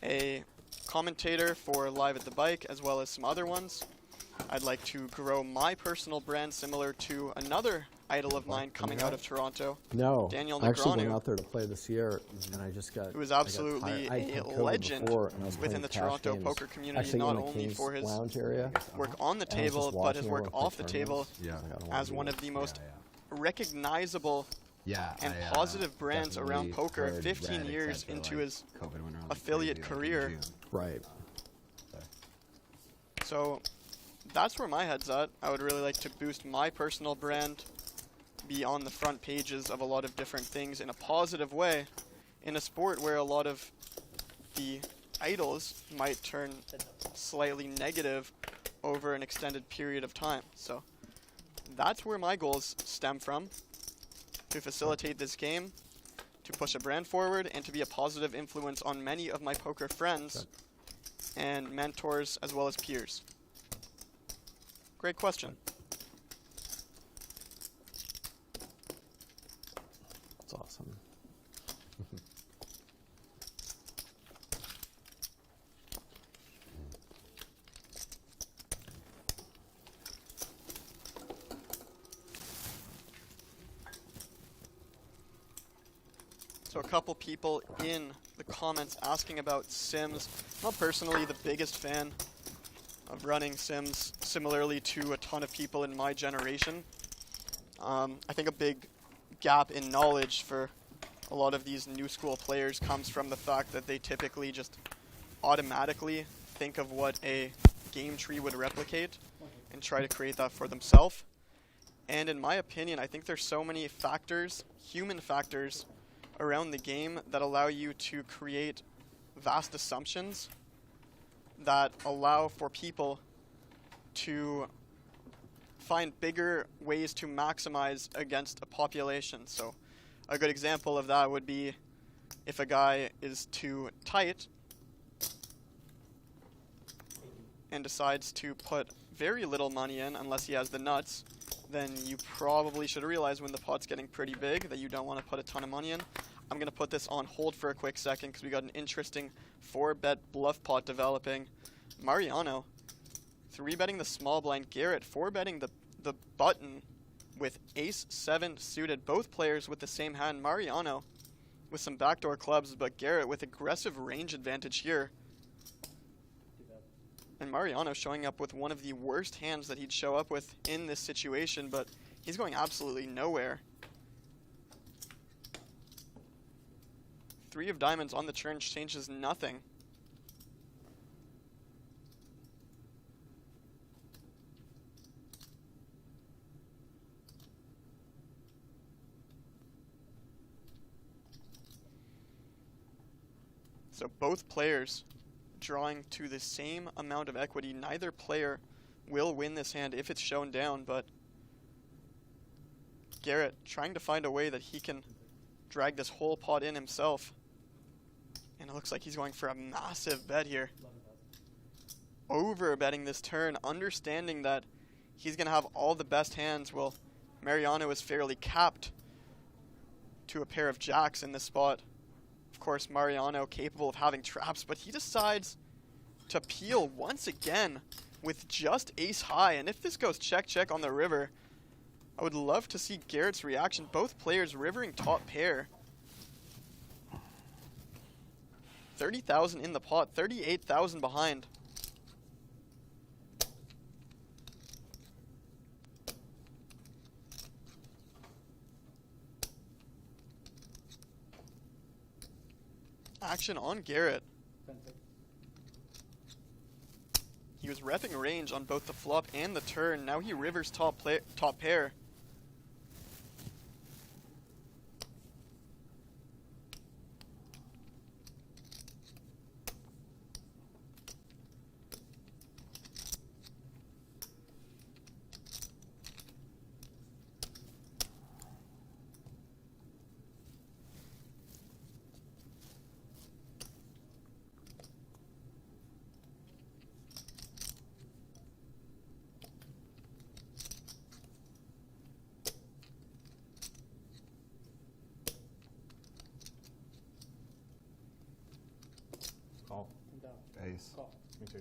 a commentator for Live at the Bike as well as some other ones. I'd like to grow my personal brand similar to another idol of mine coming out of Toronto, Daniel Negreanu. I actually went out there to play this year, and I just got. Who is absolutely a legend within the Toronto poker community, not only for his work on the table, but his work off the table as one of the most recognizable and positive brands around poker 15 years into his affiliate career. Right. So that's where my head's at. I would really like to boost my personal brand, be on the front pages of a lot of different things in a positive way, in a sport where a lot of the idols might turn slightly negative over an extended period of time. So that's where my goals stem from, to facilitate this game, to push a brand forward, and to be a positive influence on many of my poker friends and mentors as well as peers. Great question. That's awesome. So a couple people in the comments asking about Sims. I'm not personally the biggest fan of running Sims, similarly to a ton of people in my generation. I think a big gap in knowledge for a lot of these new school players comes from the fact that they typically just automatically think of what a game tree would replicate and try to create that for themselves. And in my opinion, I think there's so many factors, human factors, around the game that allow you to create vast assumptions that allow for people to find bigger ways to maximize against a population. So a good example of that would be if a guy is too tight and decides to put very little money in unless he has the nuts, then you probably should realize when the pot's getting pretty big that you don't want to put a ton of money in. I'm going to put this on hold for a quick second because we got an interesting 4-bet bluff pot developing. Mariano 3-betting the small blind. Garrett 4-betting the button with ace-7 suited. Both players with the same hand. Mariano with some backdoor clubs, but Garrett with aggressive range advantage here. And Mariano showing up with one of the worst hands that he'd show up with in this situation, but he's going absolutely nowhere. 3 of diamonds on the turn changes nothing. So both players drawing to the same amount of equity. Neither player will win this hand if it's shown down, but Garrett trying to find a way that he can drag this whole pot in himself. And it looks like he's going for a massive bet here. Over betting this turn, understanding that he's going to have all the best hands. Well, Mariano is fairly capped to a pair of jacks in this spot. Of course, Mariano capable of having traps, but he decides to peel once again with just ace high. And if this goes check on the river, I would love to see Garrett's reaction. Both players rivering top pair. 30,000 in the pot, 38,000 behind. Action on Garrett. He was repping range on both the flop and the turn. Now he rivers top pair. Call. Ace. Me too.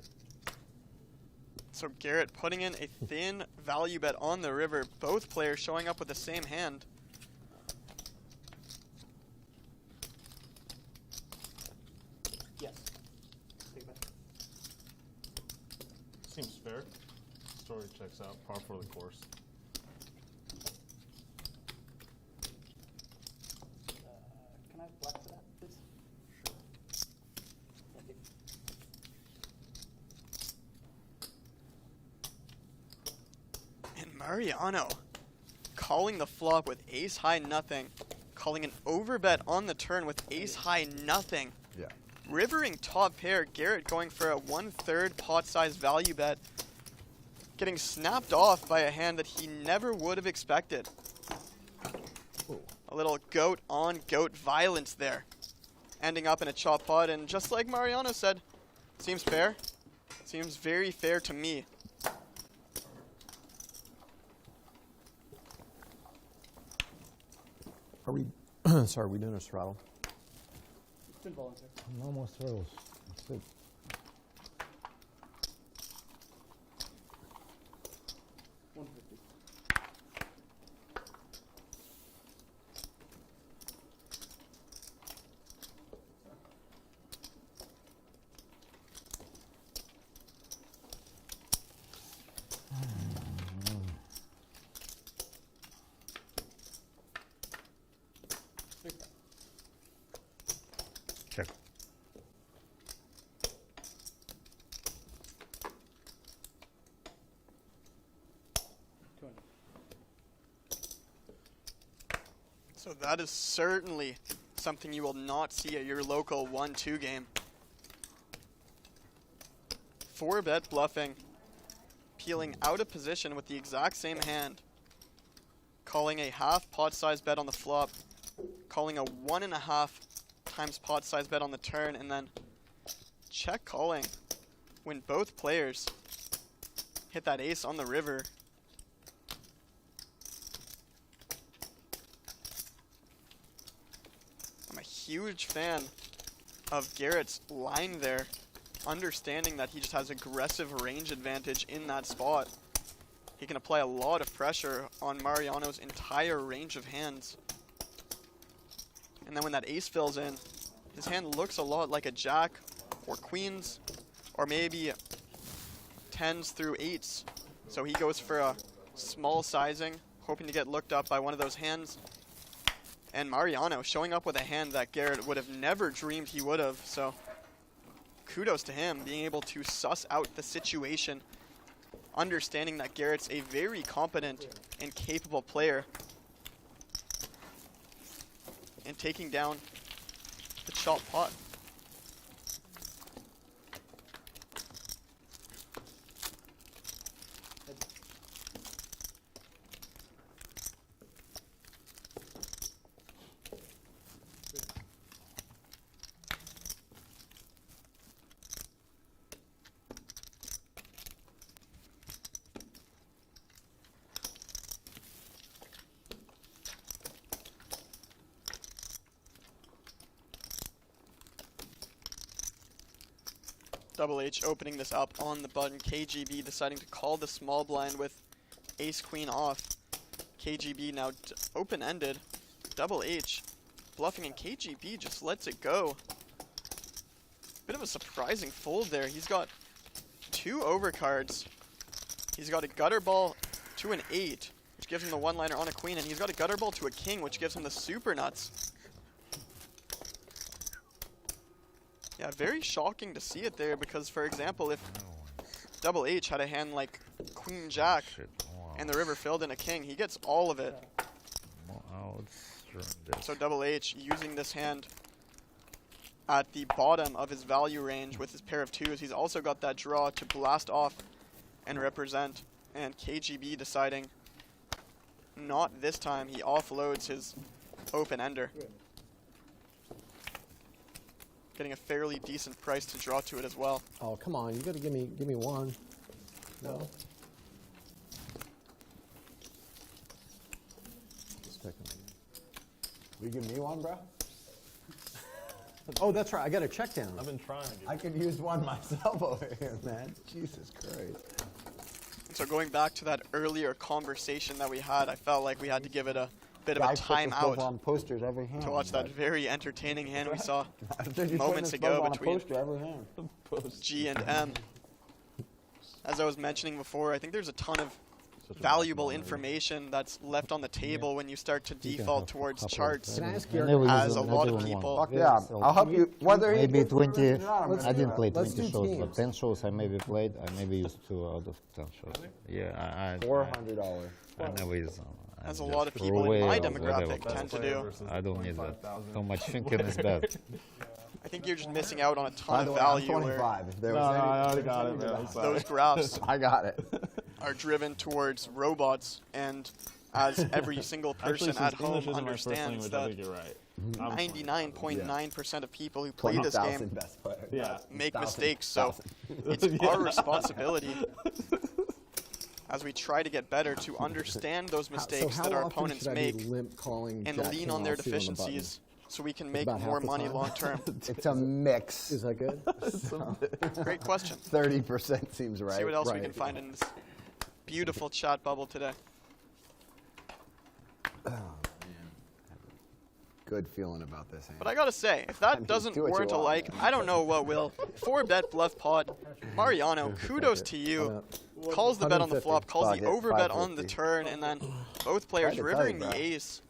So Garrett putting in a thin value bet on the river. Both players showing up with the same hand. Yes. Take bet. Seems fair. Story checks out. Par for the course. Can I have black for that, please? Sure. Thank you. And Mariano calling the flop with ace high nothing. Calling an overbet on the turn with ace high nothing. Yeah. Rivering top pair. Garrett going for a 1/3 pot size value bet. Getting snapped off by a hand that he never would have expected. A little goat on goat violence there. Ending up in a chop pot, and just like Mariano said, seems fair. Seems very fair to me. Are we, sorry, are we doing a straddle? It's been voluntary. No more throws. That's it. Check. So that is certainly something you will not see at your local 1-2 game. 4-bet bluffing, peeling out of position with the exact same hand, calling a half pot size bet on the flop, calling a 1.5 times pot size bet on the turn, and then check calling when both players hit that ace on the river. I'm a huge fan of Garrett's line there, understanding that he just has aggressive range advantage in that spot. He can apply a lot of pressure on Mariano's entire range of hands. And then when that ace fills in, his hand looks a lot like a jack or queens or maybe 10s through 8s. So he goes for a small sizing, hoping to get looked up by one of those hands. And Mariano showing up with a hand that Garrett would have never dreamed he would have. So kudos to him being able to suss out the situation, understanding that Garrett's a very competent and capable player, and taking down the chop pot. Double H opening this up on the button. KGB deciding to call the small blind with ace queen off. KGB now open-ended. Double H bluffing, and KGB just lets it go. Bit of a surprising fold there. He's got 2 overcards. He's got a gutter ball to an 8, which gives him the one-liner on a queen, and he's got a gutter ball to a king, which gives him the super nuts. Yeah, very shocking to see it there, because, for example, if Double H had a hand like Queen Jack and the river filled in a king, he gets all of it. So Double H using this hand at the bottom of his value range with his pair of 2s. He's also got that draw to blast off and represent, and KGB deciding not this time. He offloads his open-ender, getting a fairly decent price to draw to it as well. Oh, come on, you gotta give me one. No? Will you give me one, bro? Oh, that's right, I got a check down. I've been trying to. I could use one myself over here, man. Jesus Christ. And so going back to that earlier conversation that we had, I felt like we had to give it a bit of a Guy puts his timeout on posters every hand, to watch that but- very entertaining hand we saw You're moments putting his ago on a between poster every hand. G and M. As I was mentioning before, I think there's a ton of valuable information that's left on the table when you start to default towards charts, Can I ask I Garrett? never as use a them, I lot of don't people. want. Fuck yeah, I'll help you. Whether he Maybe gets 20. it or not, I'm I gonna didn't do play it. 20 do shows, but teams. 10 shows I maybe played. I maybe used 2 out of 10 shows. Yeah, $400. I never use them. I As a just lot of throw people in away my or demographic whatever. tend to do. I don't need that. Too much thinking is bad. I think you're just missing out on a By ton the of way, I'm value where 25. If there No, was no, any, I already got it, man. I'm sorry. those graphs I got it. are driven towards robots, and as every single person Actually, at since home English isn't my first understands language, I that think you're right. I'm fine. 99.9% of people who play this 20,000 game best players. Yeah. make 1,000, mistakes, so 1,000. it's our responsibility as we try to get better to understand those mistakes so that how our often opponents should I make be limp calling and Jack lean King on their offsuit the button? deficiencies so we can make about half more the money time? long term. It's a mix. Is that good? Great question. 30% seems right. See what else we Right. can find in this beautiful chat bubble today. Good feeling about this hand. But I gotta say, if I that mean, doesn't do what you warrant a want, like, man. I don't know what will. 4-bet bluff pod. Mariano, kudos to you. Calls the bet on the 150. flop, calls the Fuck it, overbet on the 550. turn, and then both players Tried to tell rivering you, the bro. ace.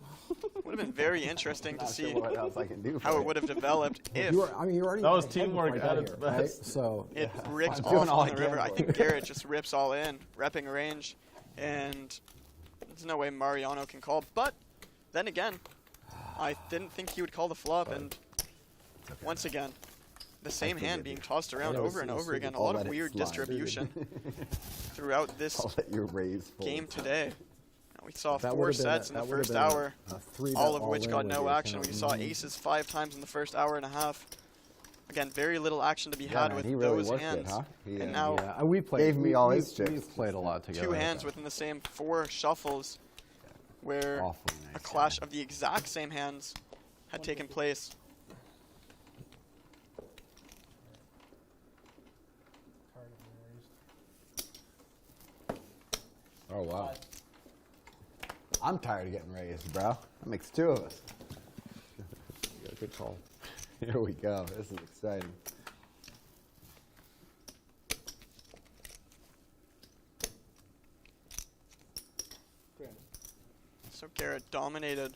Would have been very interesting to Not sure see what else I can do for how it you. would have developed if You already That was ahead before teamwork I got at its here, right? best. So it ripped I'm doing off all on I the can river. I for think you. Garrett just rips all in, repping range, and there's no way Mariano can call. But then again, I didn't think he would call the flop, and once again, the same hand being tossed around never over and seen over a again. A I'll lot let of it weird slide. distribution throughout this I'll let you raise full. game today. Now, we saw That 4 would've been sets a- in the that would've first been a- hour, a 3-bet all of which all-in got with no the action. account. We saw aces 5 times in the first hour and a half. Again, very little action to be had man, with he really those worked it, hands. huh? He, And uh, now yeah, we played. Gave me all we, his chips. We've played a lot together. 2 hands within the same 4 shuffles where Awfully nice, a clash of the exact same hands had taken place. Oh, wow. I'm tired of getting raised, bro. That makes 2 of us. Yeah, good call. Here we go. This is exciting. So Garrett dominated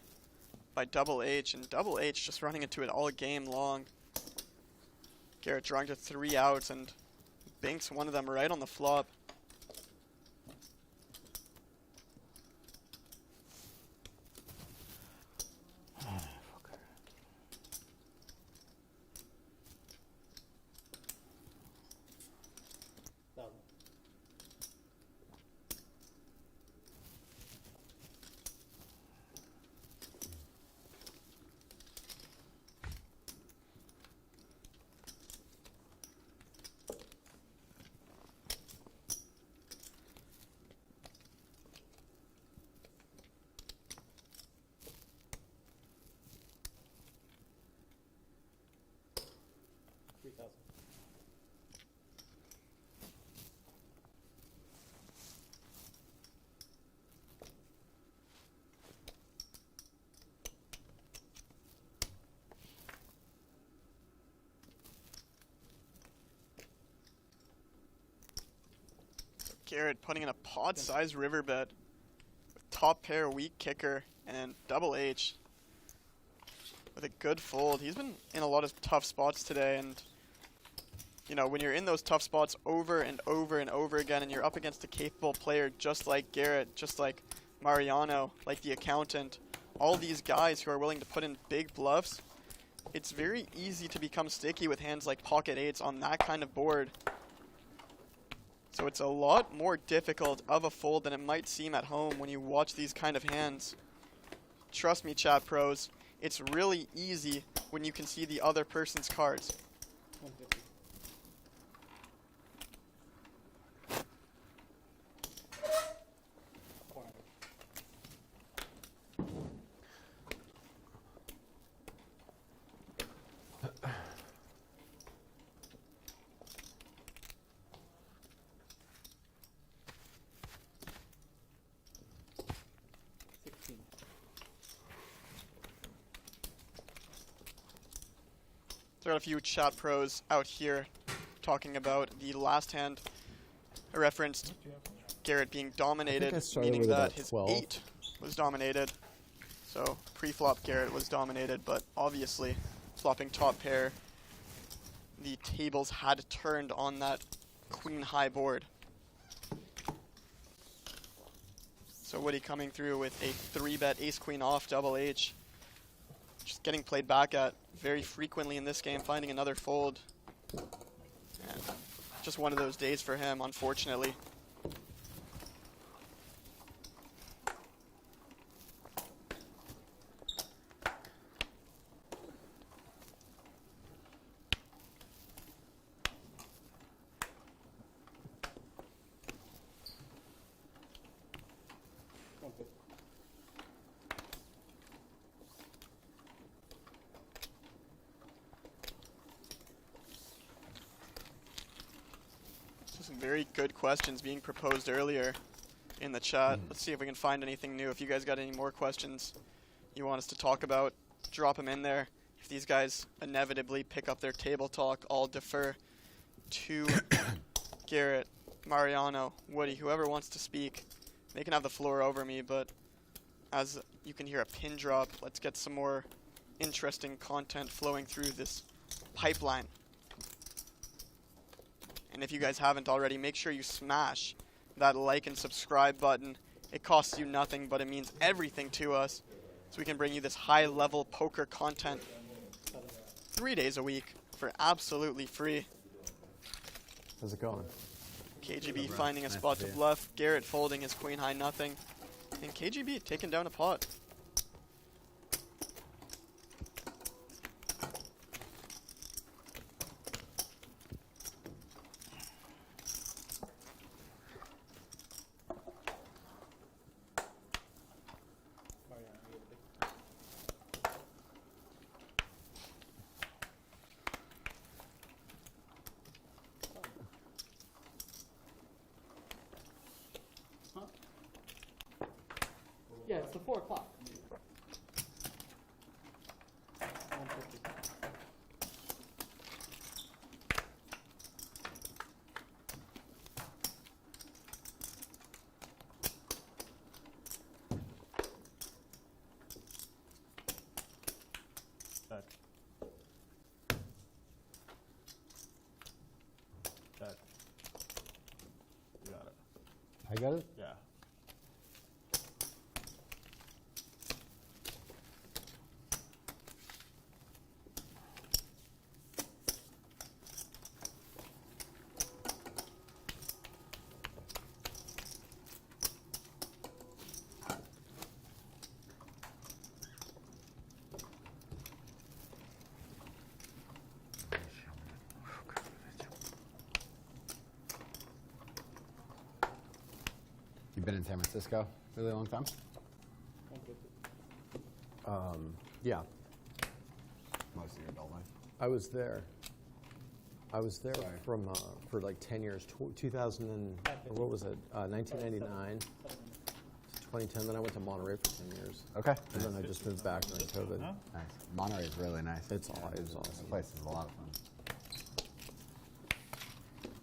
by Double H, and Double H just running into it all game long. Garrett drawing to 3 outs and binks one of them right on the flop. Garrett putting in a pod-sized river bet with top pair, weak kicker, and double H with a good fold. He's been in a lot of tough spots today, and you know, when you're in those tough spots over and over and over again, and you're up against a capable player just like Garrett, just like Mariano, like the accountant, all these guys who are willing to put in big bluffs, it's very easy to become sticky with hands like pocket eights on that kind of board. So it's a lot more difficult of a fold than it might seem at home when you watch these kind of hands. Trust me, chat pros, it's really easy when you can see the other person's cards. 150. There are a few chat pros out here talking about the last hand. I referenced Garrett being dominated, meaning that his 8 was dominated. So pre-flop Garrett was dominated, but obviously flopping top pair, the tables had turned on that queen high board. So Woody coming through with a 3-bet ace queen off double H. Just getting played back at very frequently in this game, finding another fold. And just one of those days for him, unfortunately. Some very good questions being proposed earlier in the chat. Let's see if we can find anything new. If you guys got any more questions you want us to talk about, drop them in there. If these guys inevitably pick up their table talk, I'll defer to Garrett, Mariano, Woody, whoever wants to speak. They can have the floor over me, but as you can hear a pin drop, let's get some more interesting content flowing through this pipeline. And if you guys haven't already, make sure you smash that like and subscribe button. It costs you nothing, but it means everything to us, so we can bring you this high-level poker content 3 days a week for absolutely free. How's it going? KGB finding a spot to bluff, Garrett folding his queen high nothing, and KGB taking down a pot. Yeah, it's the 4 o'clock. 150. Check. Check. You got it. I got it? Yeah. You've been in San Francisco a really long time? 150. Yeah, Most of your adult life. I was there. From for like 10 years, 2000 and what was it? 1999 to 2010. Then I went to Monterey for 10 years. Okay. And then I just moved back during COVID. Nice. Monterey is really nice. It's awesome. This place is a lot of fun.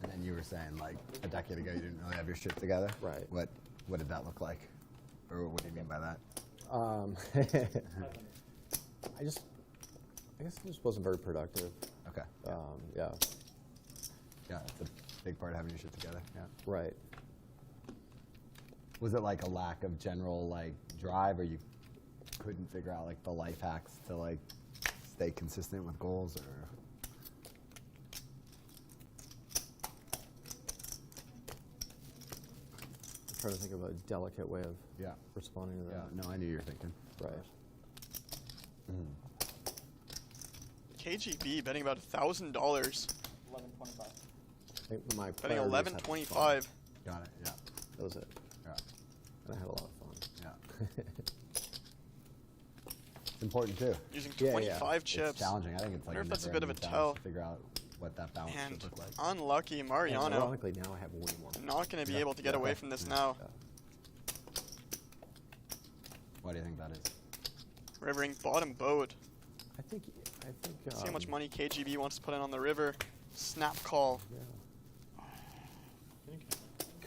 And then and you were saying like a decade ago you didn't really have your shit together. Right. What did that look like, or what do you mean by that? I guess it just wasn't very productive. Okay. Yeah. Yeah, it's a big part of having your shit together. Yeah. Right. Was it like a lack of general like drive, or you couldn't figure out like the life hacks to like stay consistent with goals, or? I'm trying to think of a delicate way of responding to that. Yeah. No, I knew you were thinking. Right. KGB betting about $1,000. 11.25. I think my Betting priorities had to be fun. 11.25. Got it. Yeah. That was it. Yeah. And I had a lot of fun. Yeah. It's important too. Using Yeah, 25 chips. It's challenging. I think it's like Wonder if that's a never bit of a ending tell. challenge to figure out what that balance And should look like. unlucky And Mariano. ironically, now I have way more. Not going to be able to get away from this now. Why do you think that is? Rivering bottom boat. I think. See how much money KGB wants to put in on the river. Snap call. Yeah.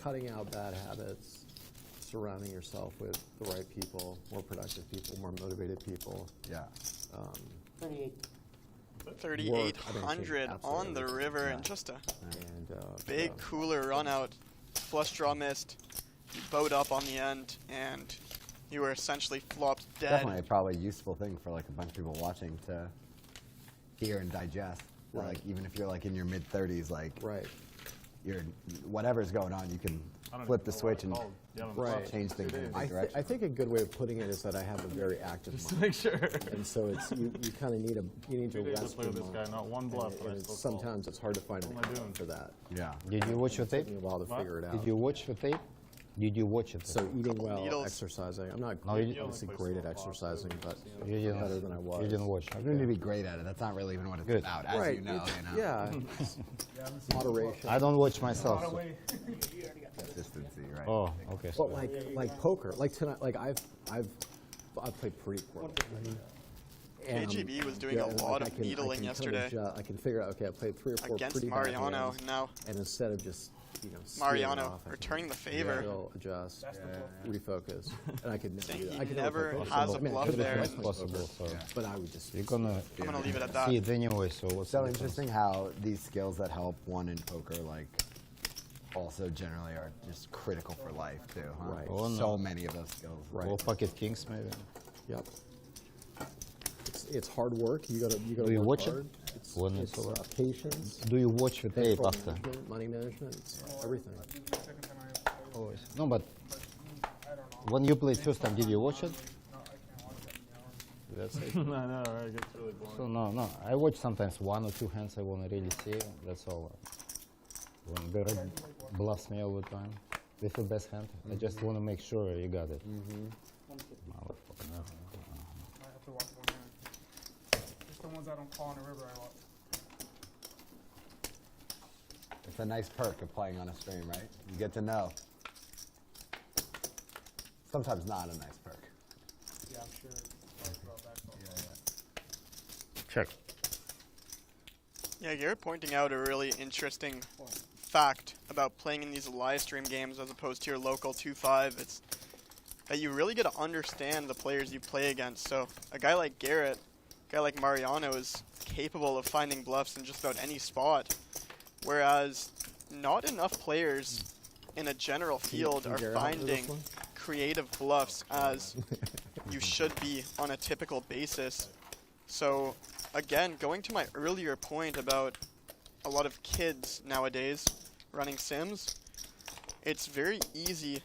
Cutting out bad habits, surrounding yourself with the right people, more productive people, more motivated people. Yeah. 38. 3,800 on the river, and just a big cooler run out. Flush draw missed. You bowed up on the end, and you were essentially flopped dead. Definitely probably a useful thing for like a bunch of people watching to hear and digest. Right. Like even if you're like in your mid 30s, like Right. you're whatever's going on, you can flip the switch and Right. change things in a big I direction. think a good way of putting it is that I have a very active Just mind. to make sure. And so it's you kind of need to 2 days to rest play your with this mind. guy, not one bluff, but I And still sometimes it's hard to find What an am I doing? outlet for that. Yeah. Did you watch the It tape? took me a while to figure it out. Did you watch the tape? Did you watch it? So eating well, needles. exercising. I'm not No, you- obviously great at exercising, but You didn't, better than I was. You didn't watch. You don't need to be great at it. That's not really even what it's Good. about, as Right. you know. Yeah. it's moderation. I don't watch myself. So. Consistency, right? Oh, okay. But like poker, like tonight, like I've played pretty poorly. And, KGB was doing a and, lot I of can needling yesterday. I can figure out. Okay, I played 3 or 4 Against pretty bad Mariano hands, now. and instead of just steering Mariano off, I can returning the favor. chill, adjust, refocus, and I could never Saying do that. he I could never play poker. has a I mean, I bluff could've there. played It's possible. poker, So but I would just. you're gonna I'm going to leave it at that. see it anyway. So what's So the difference? interesting how these skills that help one in poker, like, also generally are just critical for life too. Huh? Right. Oh, no. So many of those skills. Right. All pocket kings maybe. Yep. It's hard work. You gotta Do you work watch it? hard. It's, When it's it's over? patience, Do you watch the tape bankroll after? management, money management, it's everything. Always. No, but when you played first time, did you watch it? That's it. I know, right? It gets really boring. So no. I watch sometimes 1 or 2 hands I want to really see. That's all. When Garrett bluffs me all the time with the best hand, I just want to make sure you got it. Motherfucker. I have to watch one hand. Just the ones I don't call in the river I watch. It's a nice perk of playing on a stream, right? You get to know. Sometimes not a nice perk. Yeah, I'm sure. About bankrolls. Check. Yeah, Garrett pointing out a really interesting fact about playing in these live stream games as opposed to your local 2-5. It's that you really get to understand the players you play against. So a guy like Garrett, a guy like Mariano is capable of finding bluffs in just about any spot, whereas not enough players in a general field Can are Garrett help me with this finding one? creative bluffs as you should be on a typical basis. So again, going to my earlier point about a lot of kids nowadays running sims, it's very easy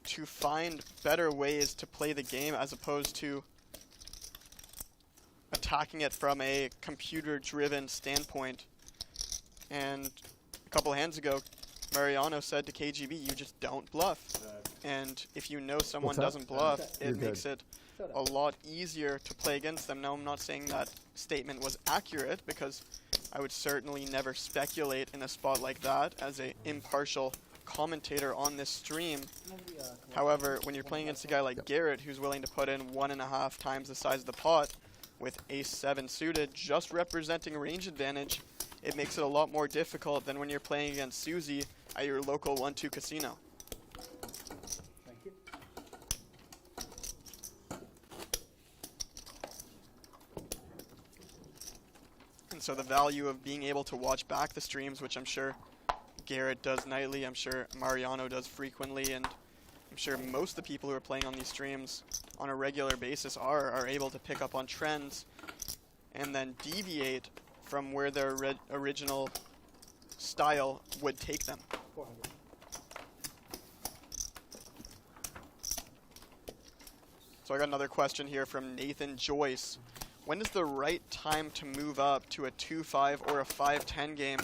to find better ways to play the game as opposed to attacking it from a computer-driven standpoint. And a couple hands ago, Mariano said to KGB, you just don't bluff. And if you know someone What's up? doesn't bluff, You're it makes good. it a lot easier to play against them. Now, I'm not saying that statement was accurate, because I would certainly never speculate in a spot like that as an impartial commentator on this stream. However, when you're playing against a guy like Garrett, who's willing to put in 1.5 times the size of the pot with ace-7 suited, just representing range advantage, it makes it a lot more difficult than when you're playing against Susie at your local 1-2 casino. Thank you. And so the value of being able to watch back the streams, which I'm sure Garrett does nightly, I'm sure Mariano does frequently, and I'm sure most of the people who are playing on these streams on a regular basis are able to pick up on trends and then deviate from where their original style would take them. 400. So I got another question here from Nathan Joyce. When is the right time to move up to a 2-5 or a 5-10 game?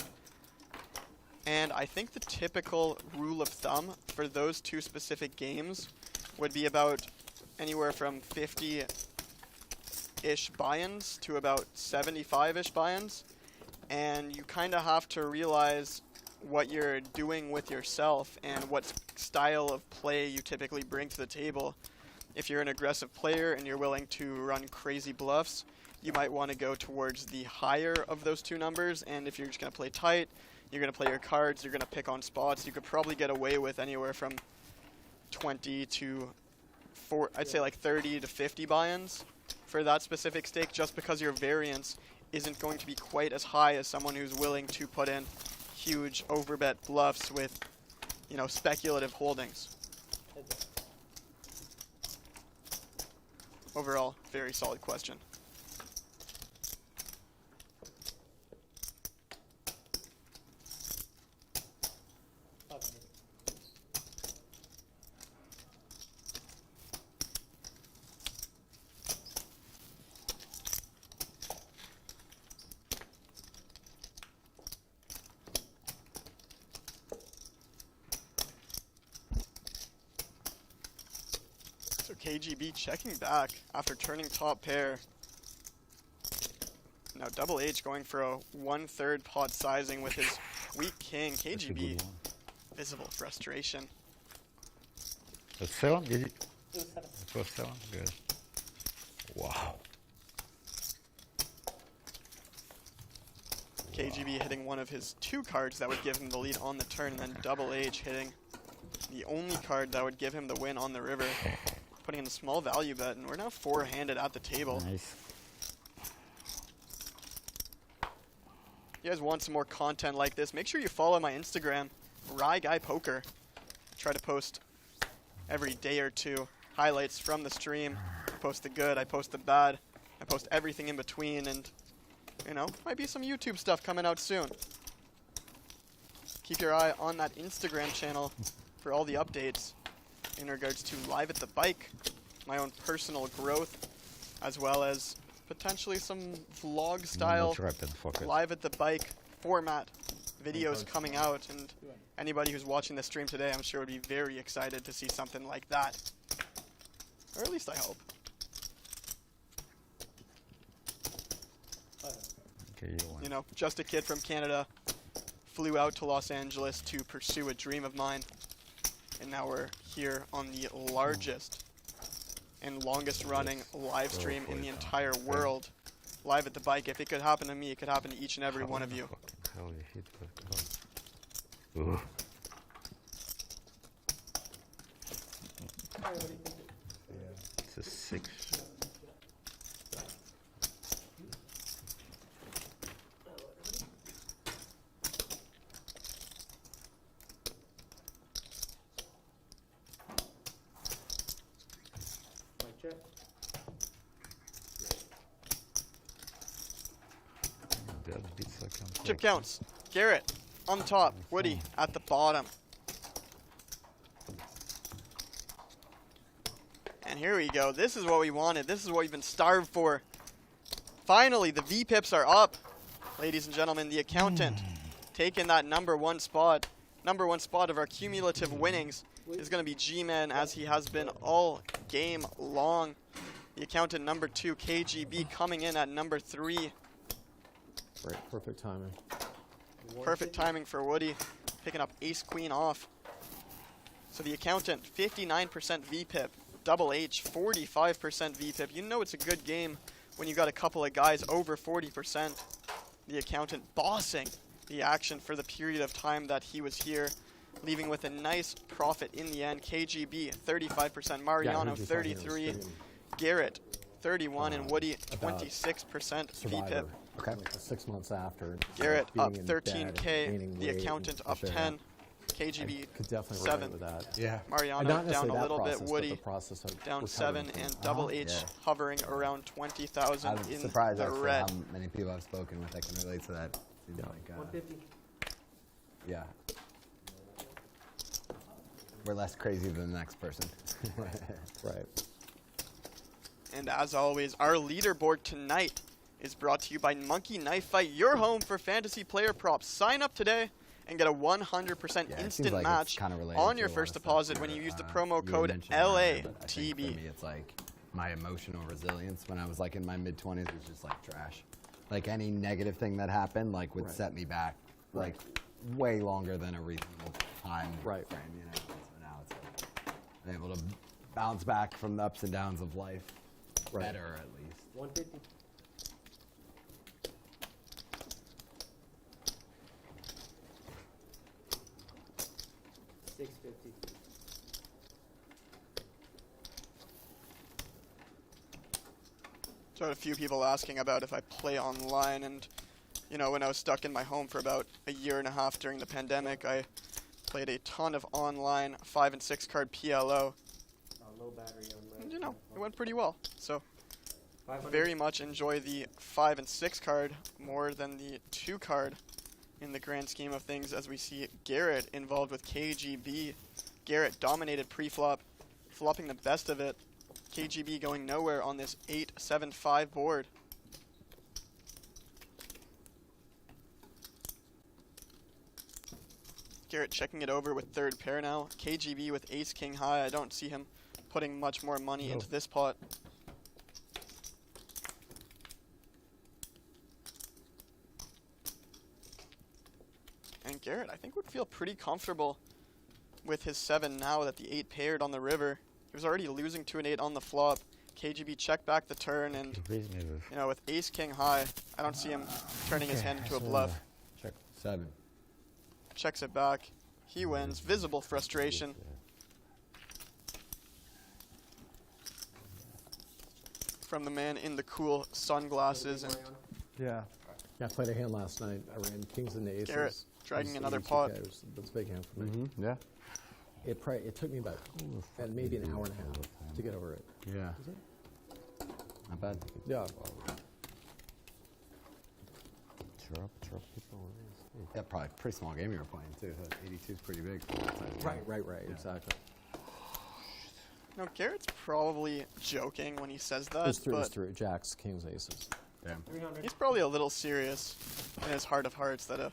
And I think the typical rule of thumb for those two specific games would be about anywhere from 50-ish buy-ins to about 75-ish buy-ins. And you kind of have to realize what you're doing with yourself and what style of play you typically bring to the table. If you're an aggressive player and you're willing to run crazy bluffs, you might want to go towards the higher of those two numbers. And if you're just going to play tight, you're going to play your cards, you're going to pick on spots, you could probably get away with anywhere from 20 to I'd say like 30 to 50 buy-ins for that specific stake, just because your variance isn't going to be quite as high as someone who's willing to put in huge overbet bluffs with, you know, speculative holdings. Overall, very solid question. KGB checking back after turning top pair. Now Double H going for a 1/3 pot sizing with his weak king. KGB, visible frustration. That's 7? Did it? It was 7? Good. Wow. KGB hitting one of his 2 cards that would give him the lead on the turn, and then Double H hitting the only card that would give him the win on the river. Putting in a small value bet, and we're now 4-handed at the table. Nice. You guys want some more content like this, make sure you follow my Instagram, RyeGuyPoker. I try to post every day or two highlights from the stream. I post the good, I post the bad, I post everything in between, and, you know, might be some YouTube stuff coming out soon. Keep your eye on that Instagram channel for all the updates in regards to Live at the Bike, my own personal growth, as well as potentially some vlog style Live at the Bike format videos coming out, and anybody who's watching this stream today, I'm sure would be very excited to see something like that. Or at least I hope. Okay, you know, just a kid from Canada, flew out to Los Angeles to pursue a dream of mine, and now we're here on the largest and longest running live stream in the entire world. Live at the Bike. If it could happen to me, it could happen to each and every one of you. It's a 6. Chip counts. Garrett on the top. Woody at the bottom. And here we go. This is what we wanted. This is what we've been starved for. Finally, the VPIPs are up. Ladies and gentlemen, the accountant taking that number one spot. Number one spot of our cumulative winnings is going to be G-Man, as he has been all game long. The accountant number 2, KGB, coming in at number 3. Right, perfect timing. Perfect timing for Woody, picking up ace-queen off. So the accountant, 59% VPIP. Double H, 45% VPIP. You know it's a good game when you got a couple of guys over 40%. The accountant bossing the action for the period of time that he was here, leaving with a nice profit in the end. KGB 35%, Mariano 33, Garrett 31, and Woody 26% VPIP. Okay. Like 6 months after. Garrett up 13K, the accountant up 10. KGB could definitely 7. With that. Yeah. Mariano down a little bit. Woody down recovery. 7, and Double H hovering around 20,000 I'm in surprised the actually red. how many people I've spoken with that can relate to that. Like, 150. yeah. We're less crazy than the next person. Right. And as always, our leaderboard tonight is brought to you by Monkey Knife Fight, your home for fantasy player props. Sign up today and get a 100% instant like match on your first deposit when you use the promo code LATB. For me, it's like my emotional resilience when I was like in my mid-20s was just like trash. Like any negative thing that happened like would set me back like way longer than a reasonable time frame, you know. So now it's like I'm able to bounce back from the ups and downs of life better at least. 150. So I had a few people asking about if I play online, and you know, when I was stuck in my home for about a year and a half during the pandemic, I played a ton of online 5 and 6 card PLO. Low battery on And, you know, it went pretty well. So very much enjoy the 5 and 6 card more than the 2 card in the grand scheme of things, as we see Garrett involved with KGB. Garrett dominated pre-flop, flopping the best of it. KGB going nowhere on this 8-7-5 board. Garrett checking it over with third pair now. KGB with ace-king high. I don't see him putting much more money into this pot. And Garrett, I think, would feel pretty comfortable with his 7 now that the 8 paired on the river. He was already losing to an 8 on the flop. KGB checked back the turn, and you know, with ace-king high, I don't see him turning his hand into a bluff. Check 7. Checks it back. He wins. Visible frustration. From the man in the cool sunglasses. And Yeah, I played a hand last night. I ran kings and aces. Garrett dragging It was another 82K. pot. That's a big hand for me. Yeah. It took me about maybe an hour and a half to get over it. Yeah. Not bad. Yeah. Yeah, probably pretty small game you were playing too. 82 is pretty big. Right. Exactly. No, Garrett's probably joking when he says that, It was but through jacks, kings, aces. Damn. 300. he's probably a little serious in his heart of hearts that a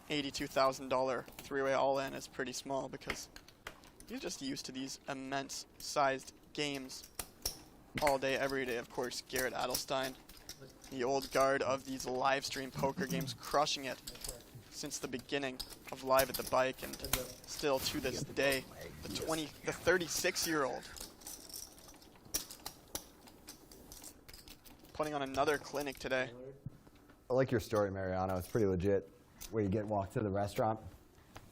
$82,000 three-way all-in is pretty small, because he's just used to these immense-sized games all day, every day. Of course, Garrett Adelstein, the old guard of these live stream poker games, crushing it since the beginning of Live at the Bike, and still to this day, the 36-year-old putting on another clinic today. I like your story, Mariano. It's pretty legit. Where you get walked to the restaurant,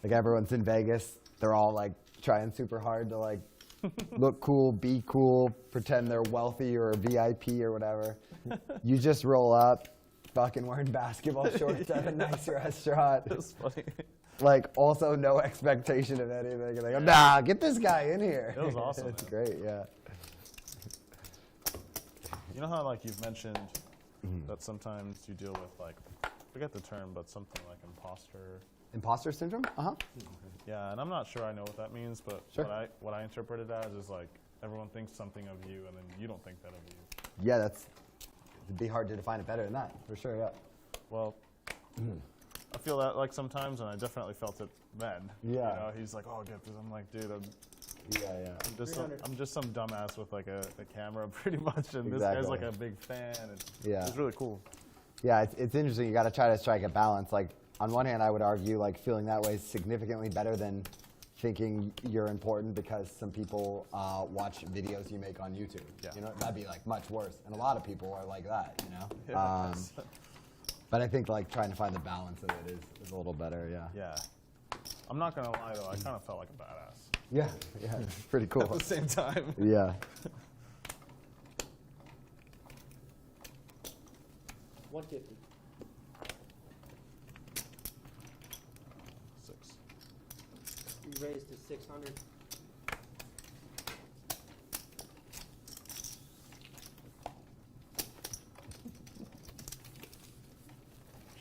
like everyone's in Vegas, they're all like trying super hard to like look cool, be cool, pretend they're wealthy or a VIP or whatever. You just roll up, fucking wearing basketball shorts at a nice restaurant. It's funny. Like also no expectation of anything. Like, nah, get this guy in here. It was awesome. It's man. great, yeah. You know how like you've mentioned that sometimes you deal with like, I forget the term, but something like Imposter syndrome? Uh-huh. Yeah, and I'm not sure I know what that means, but what I interpret it as is like everyone thinks something of you, and then you don't think that of you. Yeah, it'd be hard to define it better than that, for sure, yeah. Well, I feel that like sometimes, and I definitely felt it then. Yeah. You know, he's like, oh, get this. I'm like, dude, I'm just some dumbass with like a camera pretty much, and this guy's like a big fan, and it's really cool. Yeah, it's interesting. You got to try to strike a balance. Like, on one hand, I would argue like feeling that way is significantly better than thinking you're important because some people watch videos you make on YouTube. Yeah. You know, that'd be like much worse. And a lot of people are like that, you know? Yeah. But I think like trying to find the balance of it is a little better. Yeah. Yeah. I'm not gonna lie though, I kind of felt like a badass. Yeah. Yeah. It's pretty cool. At the same time. Yeah. 150. 6. You raised to 600.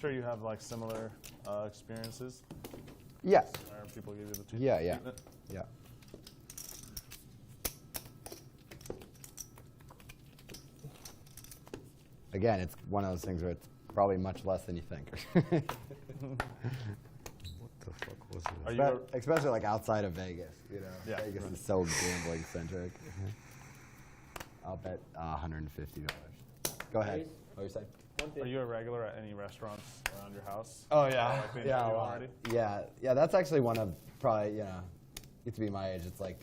Sure, you have like similar experiences. Yes. Where people give you the Yeah. treatment? Yeah. Again, it's one of those things where it's probably much less than you think. What the fuck was Are it? you Especially like outside of Vegas, you know. Yeah. Vegas is so gambling centric. I'll bet $150. Go ahead. Raise. What you say? Are you a regular at any restaurants around your house? Oh yeah, Like they know yeah, you a lot. already? Yeah. That's actually one of probably get to be my age. It's like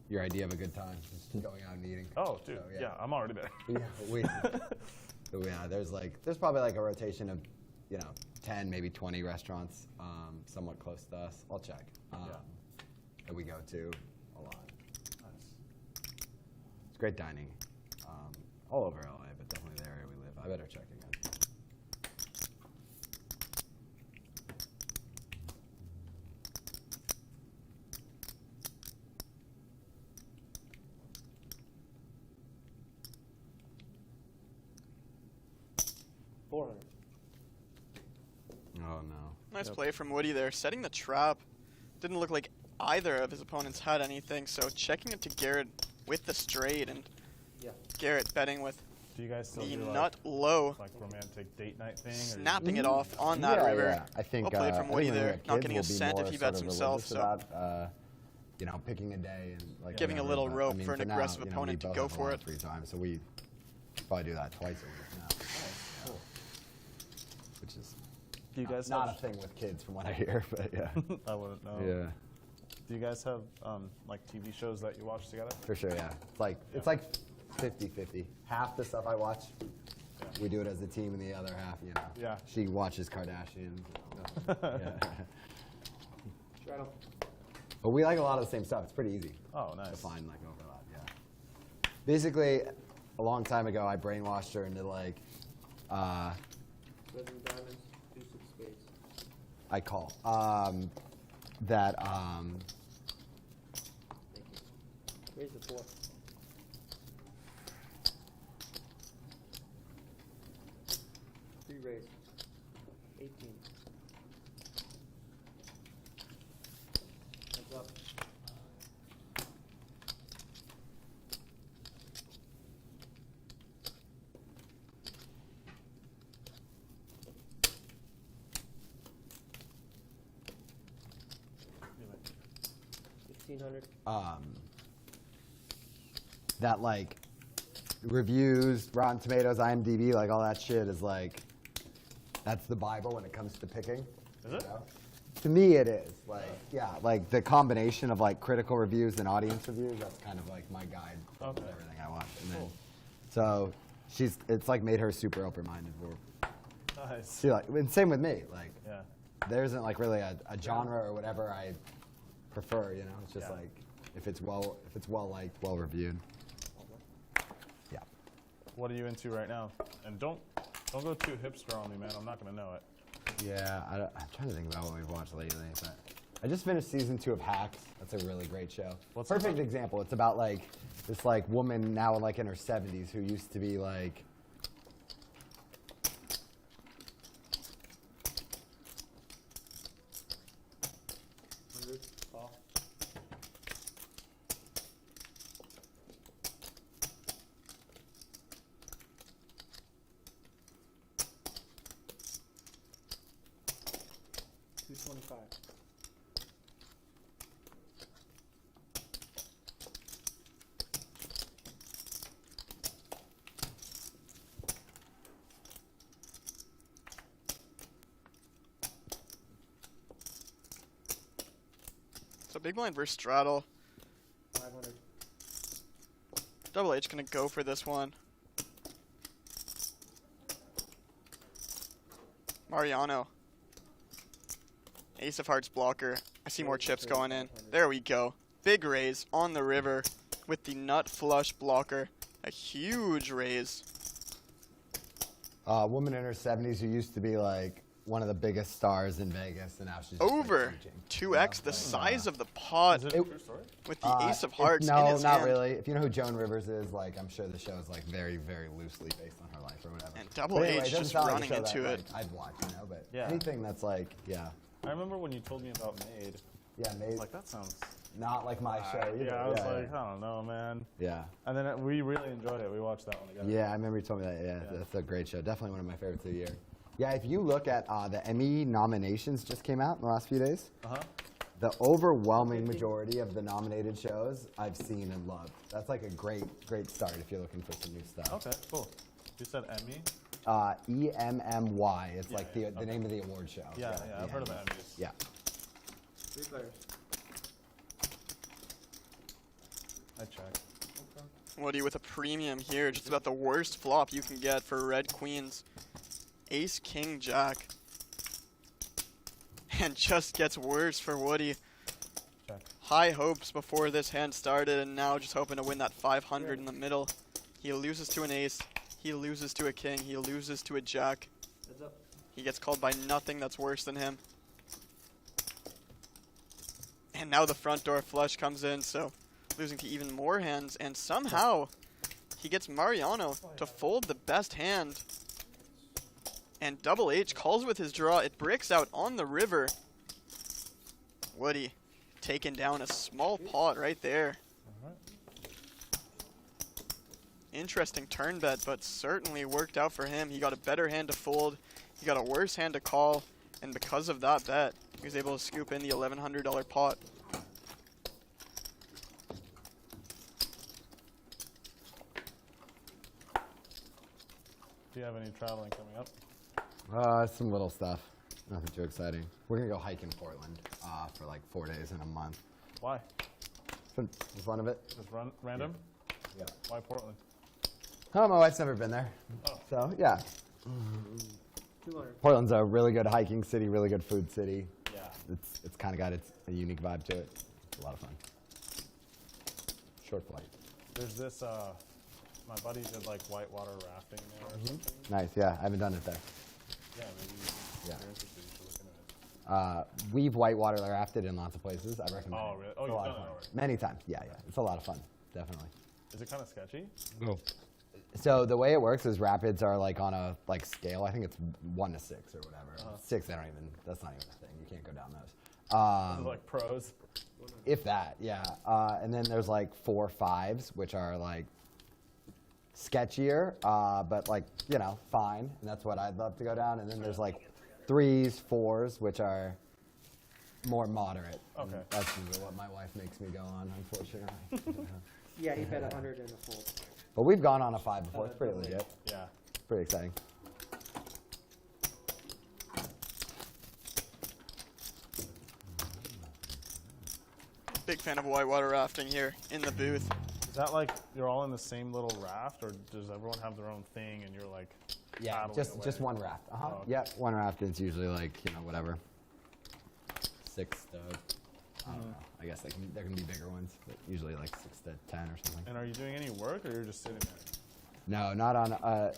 your idea of a good time, just going out and eating. Oh, dude, So, yeah, I'm already there. There's probably like a rotation of 10, maybe 20 restaurants, somewhat close to us. I'll check. That we go to a lot. Nice. It's great dining, all over LA, but definitely the area we live. I better check again. $400. Oh no. Nice play from Woody there. Setting the trap. Didn't look like either of his opponents had anything, so checking it to Garrett with the straight, and Yeah. Garrett betting with Do you guys still the do nut low, like romantic date night thing? snapping it off on that Yeah, river. yeah. I think Well played from I Woody think when there, we have not kids, getting a we'll be cent if more he sort bets of himself, religious so about, picking a day and like Giving a whatever, little but, rope I mean, for an now, aggressive we opponent to both go have a for lot it. of free time, so we probably do that twice a week now. Which is Do you guys not have, a thing with kids, from what I hear, but yeah. I wouldn't know. Yeah, Do you guys have like TV shows that you watch together? for sure. Yeah, it's like 50-50. Half the stuff I watch, we do it as a team, and the other half, Yeah. she watches Kardashians. Yeah. Straddle. But we like a lot of the same stuff. It's pretty easy Oh, to nice. find like overlap. Yeah. Basically, a long time ago, I brainwashed her into like, 7 diamonds, 2 6 spades. I call Thank you. Raise the 4. Three raise. 18. Heads up. $1,500. that like reviews, Rotten Tomatoes, IMDb, like all that shit is like, that's the Bible when it comes to picking. Is it? To me, it is. Like, yeah, like the combination of like critical reviews and audience reviews, that's kind of like my guide for Okay. everything I watch. And then, so it's like made her super open-minded. Nice. She like, and same with me. Like, Yeah. there isn't like really a genre or whatever I prefer. It's just Yeah. like if it's well liked, well reviewed. Yeah. What are you into right now? And don't go too hipster on me, man. I'm not gonna know it. Yeah, I'm trying to think about what we've watched lately. But I just finished season 2 of Hacks. That's a really great show. What's it Perfect about? example. It's about like this like woman now like in her 70s who used to be like. Call. $225. So big blind versus straddle. 500. Double H gonna go for this one. Mariano. Ace of hearts blocker. I see more chips going in. There we go. Big raise on the river with the nut flush blocker. A huge raise. Woman in her 70s who used to be like one of the biggest stars in Vegas, and now she's just, Over like, teaching. 2x the size of the pot with the ace of hearts in No, his not hand. really. If you know who Joan Rivers is, like I'm sure the show is like very, very loosely based on her life or whatever. And Double But anyway, H it doesn't just sound like a running show that, into it. like, I'd watch, you know, but Yeah. anything that's like, yeah. I remember when you told me about Made. Yeah, Made. Like, that sounds... Not like my show either. Yeah, I was like, I don't know, man. Yeah. And then we really enjoyed it. We watched that one together. Yeah, I remember you told me that. Yeah, that's a great show. Definitely one of my favorites of the year. Yeah, if you look at the Emmy nominations just came out in the last few days. The overwhelming majority of the nominated shows I've seen and loved. That's like a great start if you're looking for some new stuff. Okay, cool. You said Emmy? EMMY. It's like the name of the award show. Yeah, I've heard of the Emmys. Yeah. 3 players. I checked. Woody with a premium here. Just about the worst flop you can get for red queens. Ace, king, jack. And just gets worse for Woody. Check. High hopes before this hand started, and now just hoping to win that 500 in the middle. He loses to an ace. He loses to a king. He loses to a jack. Heads up. He gets called by nothing that's worse than him. And now the front door flush comes in, so losing to even more hands. And somehow he gets Mariano to fold the best hand. And Double H calls with his draw. It bricks out on the river. Woody taking down a small pot right there. Interesting turn bet, but certainly worked out for him. He got a better hand to fold. He got a worse hand to call. And because of that bet, he was able to scoop in the $1,100 pot. Do you have any traveling coming up? Some little stuff. Nothing too exciting. We're going to go hike in Portland for like 4 days in a month. Why? For the fun of it. Just random? Yeah. Why Portland? Oh, my wife's never been there. Oh. So, yeah. 200. Portland's a really good hiking city, really good food city. Yeah. It's kind of got a unique vibe to it. It's a lot of fun. Short flight. There's this, my buddy did like whitewater rafting there or something. Nice, yeah. I haven't done it there. Yeah, maybe Yeah. you're interested, you should look into it. We've whitewater rafted in lots of places. I recommend Oh, it. really? It's Oh, a you've lot done of it fun. already? Many times, yeah. It's a lot of fun, definitely. Is it kind of sketchy? So the way it works is rapids are like on a scale. I think it's 1 to 6 or whatever. 6, that's not even a thing. You can't go down those. Like pros? If that, yeah. And then there's like 4 5s, which are like sketchier, but like, fine. And that's what I'd love to go down. And then there's like 3s, 4s, which are more moderate. Okay. And that's usually what my wife makes me go on, unfortunately. Yeah, he bet 100 in a fold. But we've gone on a 5 before. It's pretty legit. Yeah. Pretty exciting. Big fan of whitewater rafting here in the booth. Is that like you're all in the same little raft, or does everyone have their own thing and you're like Yeah, paddling just away? one raft. Oh, okay. Yeah, one raft. It's usually like, whatever. 6 to, I don't know. I guess there can be bigger ones, but usually like 6 to 10 or something. And are you doing any work, or you're just sitting there? No, not on.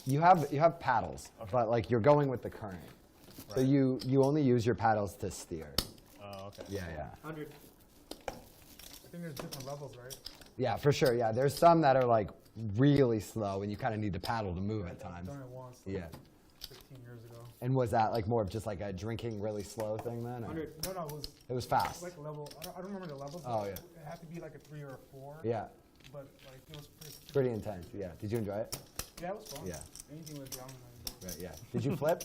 You have paddles, but like you're going with the current. So Right. you only use your paddles to steer. Oh, okay. Yeah. 100. I think there's different levels, right? Yeah, for sure. Yeah, there's some that are like really slow, and you kind of need to paddle to move at times. I've done it once. Yeah. 15 years ago. And was that like more of just like a drinking really slow thing then? or- 100. No, It was fast. like a level. I don't remember the levels. Oh, but yeah. It had to be like a 3 or a 4. Yeah, But like it was pretty intense. Yeah. Did you enjoy it? Yeah, it was fun. Yeah. Anything with drama. Right. Yeah. Did you flip?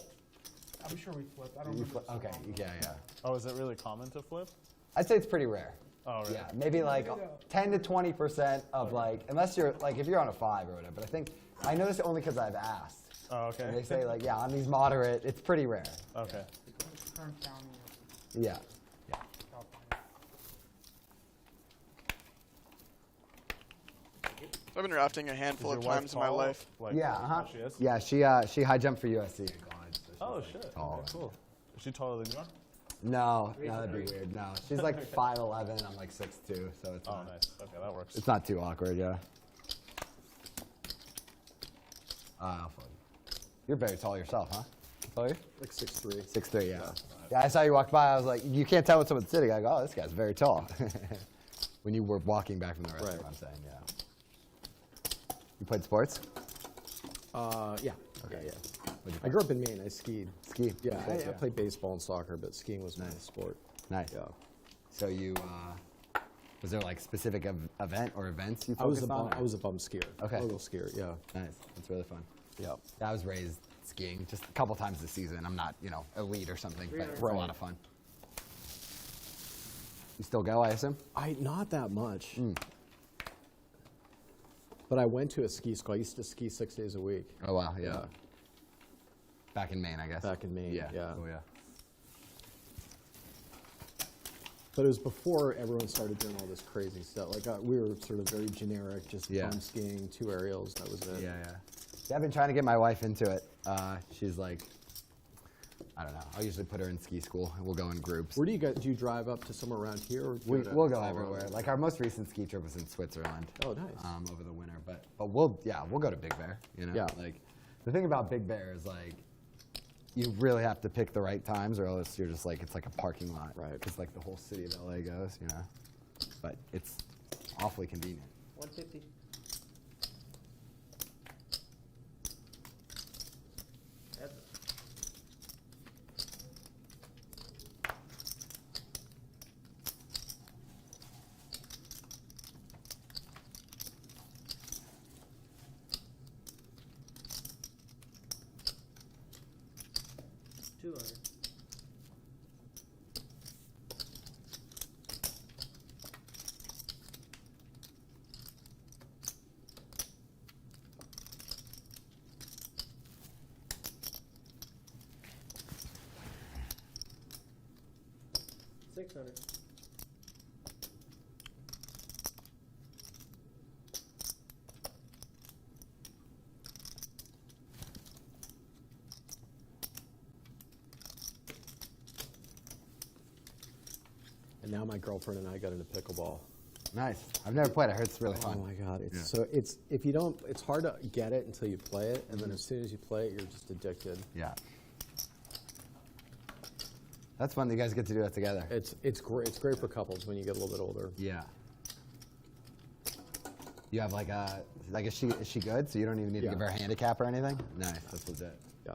I'm sure we flipped. I don't You remember. flip? Okay. Yeah. Oh, is it really common to flip? I'd say it's pretty rare. Oh, really? Yeah, maybe like 10 to 20% of like, unless you're like, if you're on a 5 or whatever. But I think, I know this only because I've asked. Oh, okay. And they say like, yeah, on these moderate, it's pretty rare. Okay. Kern County Yeah. or California. I've been rafting a handful Is of your wife times in my tall? life. Like, Yeah, She is? Yeah, she high jumped for USC in college, so Oh shit. Tall. Okay, cool. Is she taller than you are? No, that'd be weird. No, she's like 5'11". I'm like 6'2", so it's Oh, nice. Okay, that works. it's not too awkward. Yeah. Fun. You're very tall yourself, huh? How tall are you? Like 6'3". 6'3", yeah. Yeah, I saw you walk by. I was like, you can't tell when someone's sitting. I go, oh, this guy's very tall. When you were walking back from the restaurant, Right. I'm saying, yeah. You played sports? Yeah. Okay, yeah. I grew up in Maine. I skied. Ski? Yeah, Okay, I played baseball and soccer, but skiing was my sport. Nice. Yeah. So you, was there like specific event or events you I was focused on? I was a bum skier. Okay. A little skier, yeah. Nice. That's really fun. Yeah. I was raised skiing just a couple times this season. I'm not, elite or something, but it's a lot of fun. You still go, I assume? Not that much. But I went to a ski school. I used to ski 6 days a week. Oh, wow, yeah. Back in Maine, I guess. Back in Maine, yeah. Oh, yeah. But it was before everyone started doing all this crazy stuff. Like we were sort of very generic, just bum skiing, 2 aerials, that was it. Yeah. I've been trying to get my wife into it. She's like, I don't know. I'll usually put her in ski school, and we'll go in groups. Where do you go? Do you drive up to somewhere around here? Or We'll go everywhere. Like our most recent ski trip was in Switzerland. Oh, nice. Over the winter, but we'll go to Big Bear. Yeah. Like the thing about Big Bear is like you really have to pick the right times, or else you're just like it's like a parking lot. Right. Because like the whole city of LA goes, But it's awfully convenient. 150. That's $200. $600. And now my girlfriend and I got into pickleball. Nice. I've never played. I heard it's really fun. Oh my God! If you don't, it's hard to get it until you play it, and then as soon as you play it, you're just addicted. Yeah. That's fun that you guys get to do that together. It's great. It's great for couples when you get a little bit older. Yeah. You have like is she good? So you don't even need to give her a handicap or anything? Nice. That's legit. Yeah.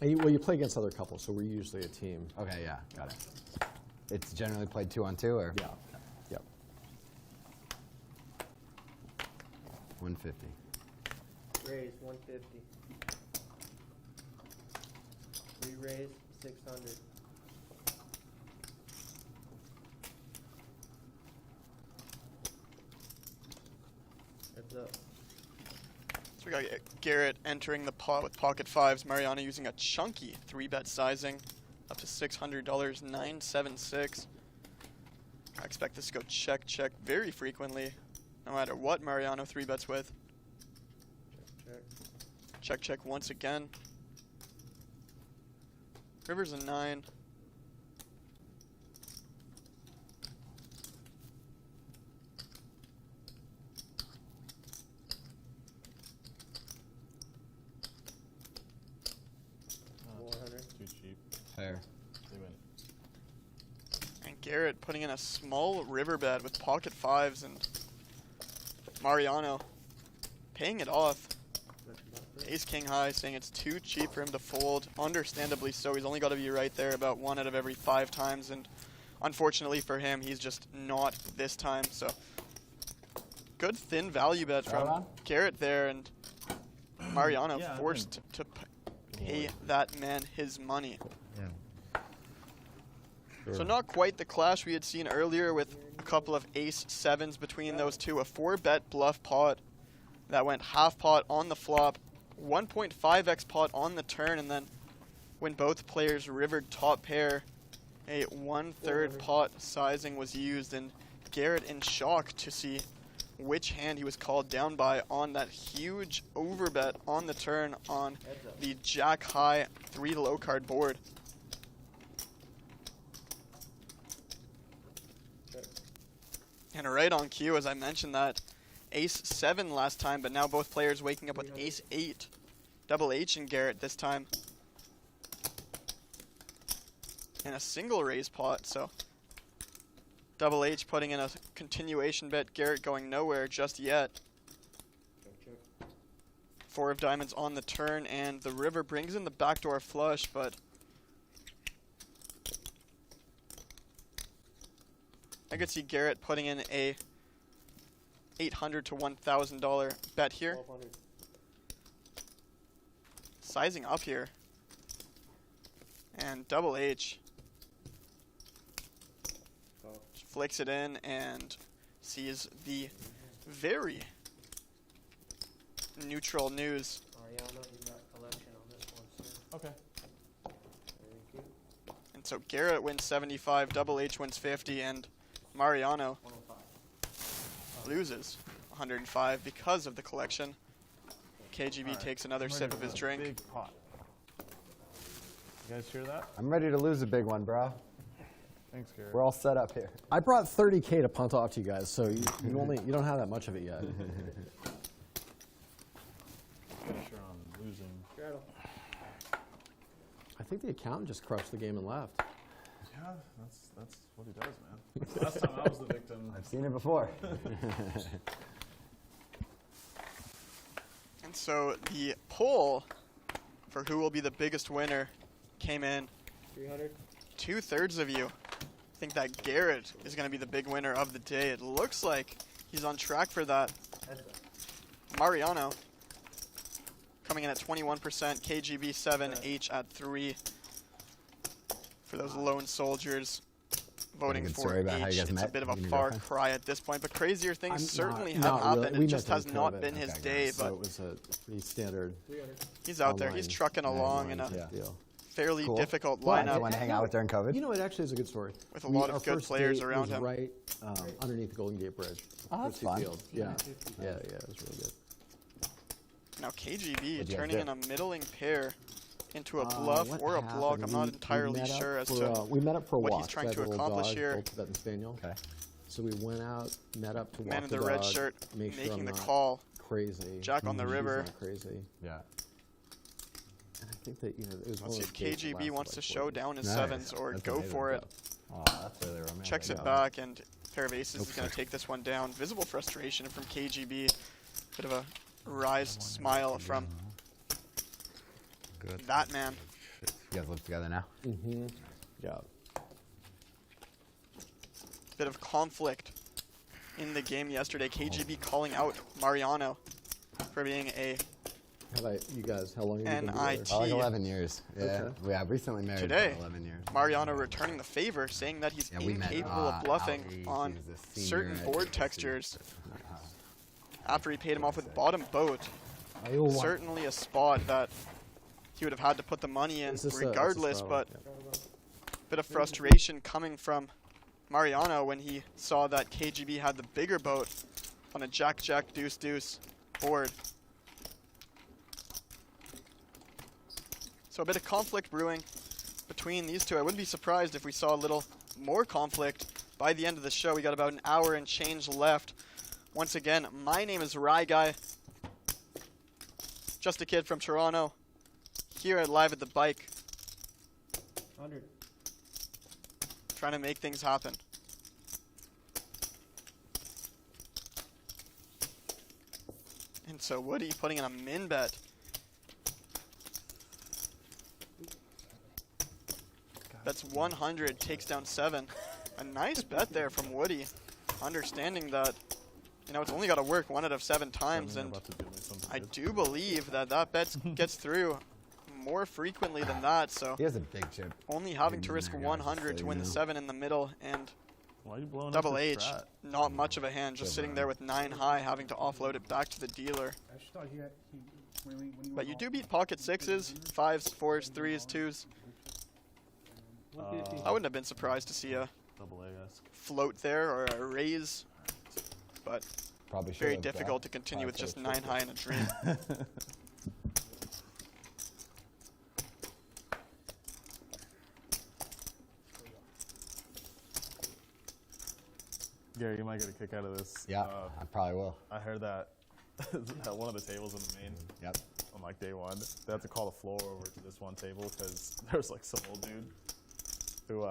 And you play against other couples, so we're usually a team. Okay, yeah, got it. It's generally played 2-on-2, or? Yeah. Yep. 150. Raise 150. Re-raise 600. Heads up. So we got Garrett entering the pot with pocket fives. Mariano using a chunky 3-bet sizing, up to $600, 976. I expect this to go check, check very frequently, no matter what Mariano 3-bets with. Check. Check, check once again. River's a 9. Too cheap. Fair. They win. And Garrett putting in a small river bet with pocket fives, and Mariano paying it off. Ace king high, saying it's too cheap for him to fold. Understandably so. He's only got to be right there about 1 out of every 5 times, and unfortunately for him, he's just not this time. So good thin value bet from Garrett there, and Mariano forced to pay that man his money. Yeah. So not quite the clash we had seen earlier with a couple of ace sevens between those two. A 4-bet bluff pot that went half pot on the flop, 1.5x pot on the turn, and then when both players rivered top pair, a 1/3 pot sizing was used, and Garrett in shock to see which hand he was called down by on that huge overbet on the turn on the jack high 3 low card board. And right on cue, as I mentioned that ace 7 last time, but now both players waking up with ace 8. Double H and Garrett this time. And a single raise pot, so Double H putting in a continuation bet, Garrett going nowhere just yet. 4 of diamonds on the turn, and the river brings in the backdoor flush, but I could see Garrett putting in a $800 to $1,000 bet here. Sizing up here. And Double H flicks it in and sees the very neutral news. Mariano, you got collection on this one, sir. Okay. Thank you. And so Garrett wins 75, Double H wins 50, and Mariano 105. loses 105 because of the collection. KGB takes another sip of his drink. Big pot. You guys hear that? I'm ready to lose a big one, bro. Thanks, Garrett. We're all set up here. I brought 30K to punt off to you guys, so you don't have that much of it yet. Pretty sure I'm losing. Straddle. I think the accountant just crushed the game and left. Yeah, that's what he does, man. Last time I was the victim. I've seen it before. And so the poll for who will be the biggest winner came in. 300. 2/3 of you think that Garrett is going to be the big winner of the day. It looks like he's on track for that. Mariano coming in at 21%, KGB 7, H at 3. For those lone soldiers voting good for story about how H, you guys it's a met? bit of a You and your far girlfriend? cry at this point, but crazier things I'm certainly not have happened. really. It just has not been his day, So but it was a pretty standard. 300. he's out there. He's online- trucking along in a online deal. fairly Cool. difficult Well, you lineup want to hang out with during COVID? You know, it actually is a good story. with a lot Our of good first players date around was him. right underneath the Golden Gate Bridge. Oh, that's Christie fun. Field. Yeah, it was really good. Now KGB What'd you guys turning do? in a middling pair into a bluff What or a block. happened? I'm not We entirely met up sure as for, to we met up for a what walk. he's trying I to have a little accomplish dog, here. old Tibetan Spaniel. Okay. So we went out, met up to walk Man in the the red dog, shirt make sure making I'm the not call. crazy. Jack on the She's river. not crazy. Yeah. And I think that, it was one Let's see of if those dates that KGB lasted wants like to 4 show days. down his Nice. sevens or That's go amazing. for it. Oh, that's really romantic. Checks it back, and pair of aces is going to take this one down. Visible frustration from KGB. Bit of a rise smile from Good. that man. You guys live together now? Mm-hmm. Yeah. Bit of conflict in the game yesterday. KGB calling out Mariano for being a How about you guys? How long have you been NIT. together? Like 11 years. Yeah. Okay. We have recently married Today, for 11 years. Mariano returning the favor, saying that he's Yeah, we met, incapable of bluffing Ali. on He was a senior certain at board USC. textures after he paid him off with bottom boat. I owe one. Certainly a spot that he would have had to put the money in Is this regardless, straddle? but Yeah. bit of frustration coming from Mariano when he saw that KGB had the bigger boat on a jack-jack deuce-deuce board. So a bit of conflict brewing between these two. I wouldn't be surprised if we saw a little more conflict by the end of the show. We got about an hour and change left. Once again, my name is Rye Guy. Just a kid from Toronto. Here at Live at the Bike. 100. Trying to make things happen. And so Woody putting in a min bet. That's 100, takes down 7. A nice bet there from Woody. Understanding that, it's only got to work 1 out of 7 times. And I do believe that that bet gets through more frequently than that. So He has a big chip. only having to risk 100 to win the 7 in the middle, and Why are you blowing Double up your H, strat? not much of a hand, just sitting there with 9 high, having to offload it back to the dealer. I just thought when he But you do beat pocket 6s, 5s, 4s, 3s, 2s. I wouldn't have been surprised to see a Double A-esque. float there or a raise, but Probably should. Very difficult to continue with just 9 high in a dream. Gary, you might get a kick out of this. Yeah, I probably will. I heard that at one of the tables in the main. Yep. On like day one, they had to call the floor over to this one table because there's like some old dude who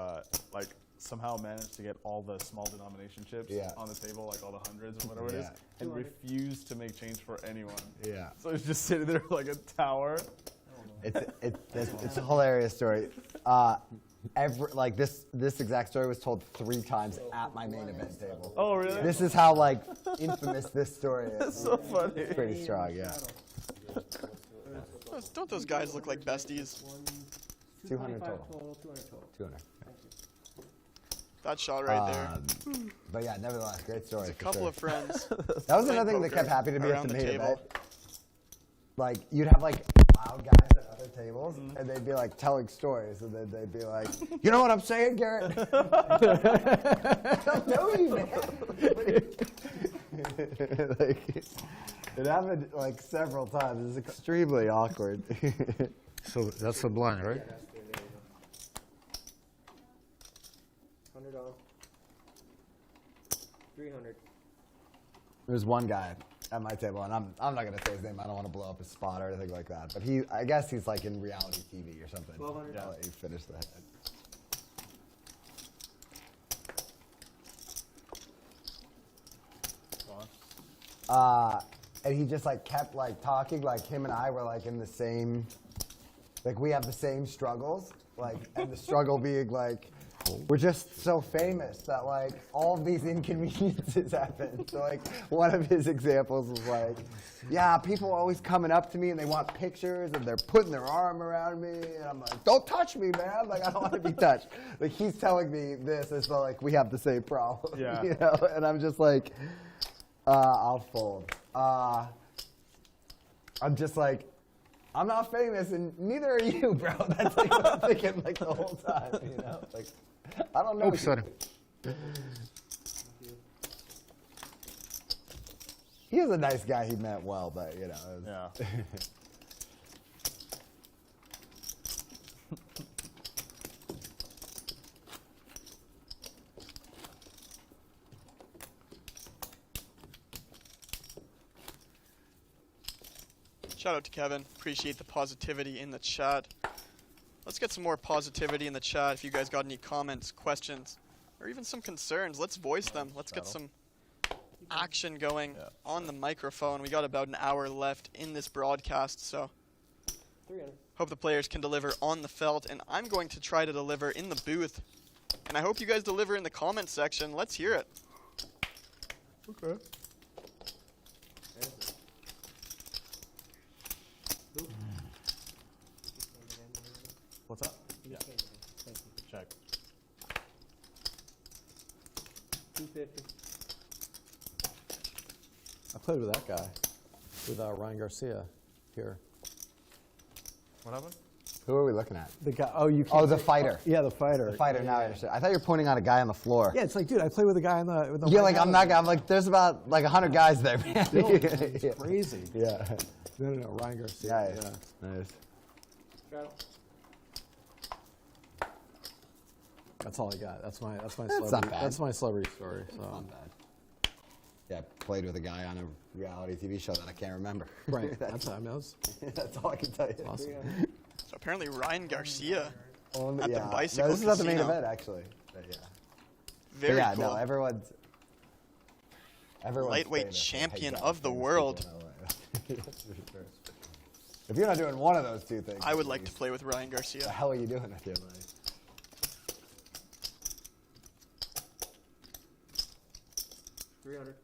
like somehow managed to get all the small denomination chips on the table, like all the hundreds or whatever it is, and refused to make change for anyone. Yeah. So he's just sitting there like a tower. It's a hilarious story. Like this exact story was told 3 times at my main event table. Oh really? This is how like infamous this story is. That's so funny. It's pretty strong, yeah. Don't those guys look like besties? 200 total. 200. That shot right there. But yeah, nevertheless, great story. A couple of friends. That was another thing that kept happening to me at around the the main table. event. Like you'd have like loud guys at other tables, and they'd be like telling stories, and then they'd be like, "You know what I'm saying, Garrett? I don't know you, man." Like, it happened like several times. It was extremely awkward. So that's the blind, right? $100. 300. There's one guy at my table, and I'm not gonna say his name. I don't want to blow up his spot or anything like that. But I guess he's like in reality TV or something. 1200. I'll let you finish that. And he just like kept like talking, like him and I were like in the same, like we have the same struggles, like, and the struggle being like, we're just so famous that like all of these inconveniences happen. So like one of his examples was like, yeah, people are always coming up to me and they want pictures and they're putting their arm around me and I'm like, don't touch me, man. Like I don't want to be touched. Like he's telling me this as though like we have the same problem. Yeah. You know? And I'm just like, I'll fold. I'm just like, I'm not famous and neither are you, bro. That's like what I'm thinking like the whole time, you know? Like, I don't know. Oops, sorry. He was a nice guy. He meant well, but you know. Yeah. Shout out to Kevin. Appreciate the positivity in the chat. Let's get some more positivity in the chat. If you guys got any comments, questions, or even some concerns, let's voice them. Let's get some action going on the microphone. We got about an hour left in this broadcast, so 300. hope the players can deliver on the felt, and I'm going to try to deliver in the booth. And I hope you guys deliver in the comment section. Let's hear it. Okay. What's up? Yeah. Thank you. Check. 250. I played with that guy, with Ryan Garcia here. What happened? Who are we looking at? The guy. Oh, you. Oh, the fighter. Yeah, the fighter. The fighter. Now I understand. I thought you were pointing out a guy on the floor. Yeah, it's like, dude, I played with a guy on the. You're like, I'm not. I'm like, there's about like 100 guys there, man. It's crazy. Yeah. No, Ryan Garcia. Nice. Nice. Straddle. That's all I got. That's my That's celebrity. not bad. That's my celebrity story. So. Not bad. Yeah, I played with a guy on a reality TV show that I can't remember. Right. that's That's all I can tell you. awesome. So apparently Ryan Garcia Only, at yeah. the bicycle No, this is not the main casino. event, actually. But yeah. Very But yeah, cool. no, everyone's Lightweight famous. champion Hey, of the famous world. people in LA. That's for sure. If you're not doing one of those two things, I would like to play with Ryan Garcia. What the hell are you doing with your life? $300.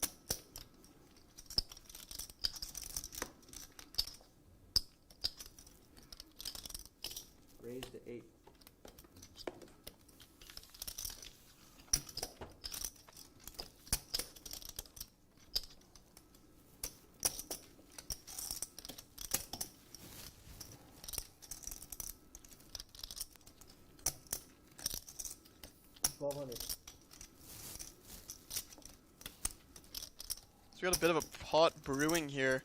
Raise to 8. $1,200. we got a bit of a pot brewing here.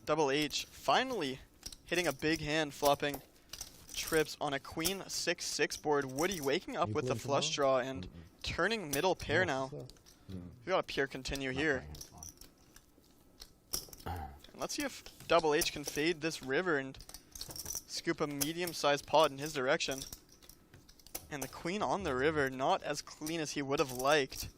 Double H finally hitting a big hand, flopping trips on a queen 6-6 board. Woody waking up with the flush draw and turning middle pair now. We got a pure continue here. And let's see if Double H can fade this river and scoop a medium-sized pot in his direction. And the queen on the river, not as clean as he would have liked.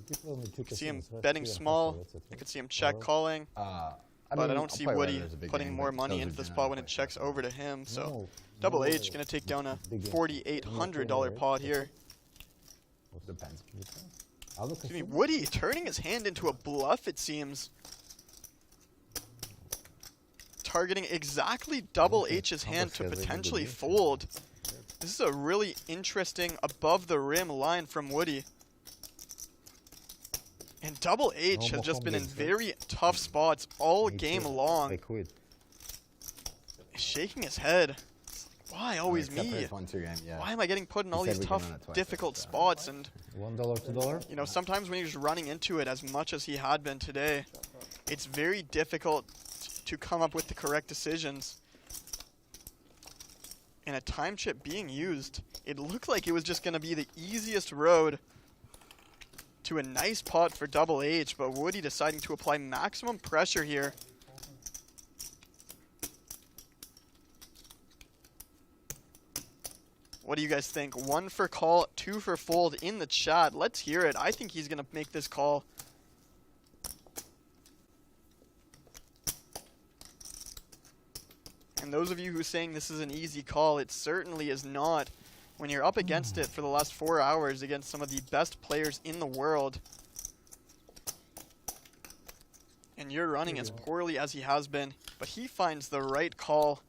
I could see him betting small. I could see him check calling. But I don't see Woody putting more money into the spot when it checks over to him. So Double H going to take down a $4,800 pot here. Depends. Excuse me, Woody turning his hand into a bluff, it seems. Targeting exactly Double H's hand to potentially fold. This is a really interesting above the rim line from Woody. And Double H has just been in very tough spots all game long. Shaking his head. Why always me? Why am I getting put in all these tough, difficult spots? And $1, $2. you know, sometimes when you're just running into it as much as he had been today, it's very difficult to come up with the correct decisions. And a time chip being used, it looked like it was just going to be the easiest road to a nice pot for Double H, but Woody deciding to apply maximum pressure here. What do you guys think? 1 for call, 2 for fold in the chat. Let's hear it. I think he's going to make this call. And those of you who are saying this is an easy call, it certainly is not. When you're up against it for the last 4 hours against some of the best players in the world, and you're running as poorly as he has been, but he finds the right call.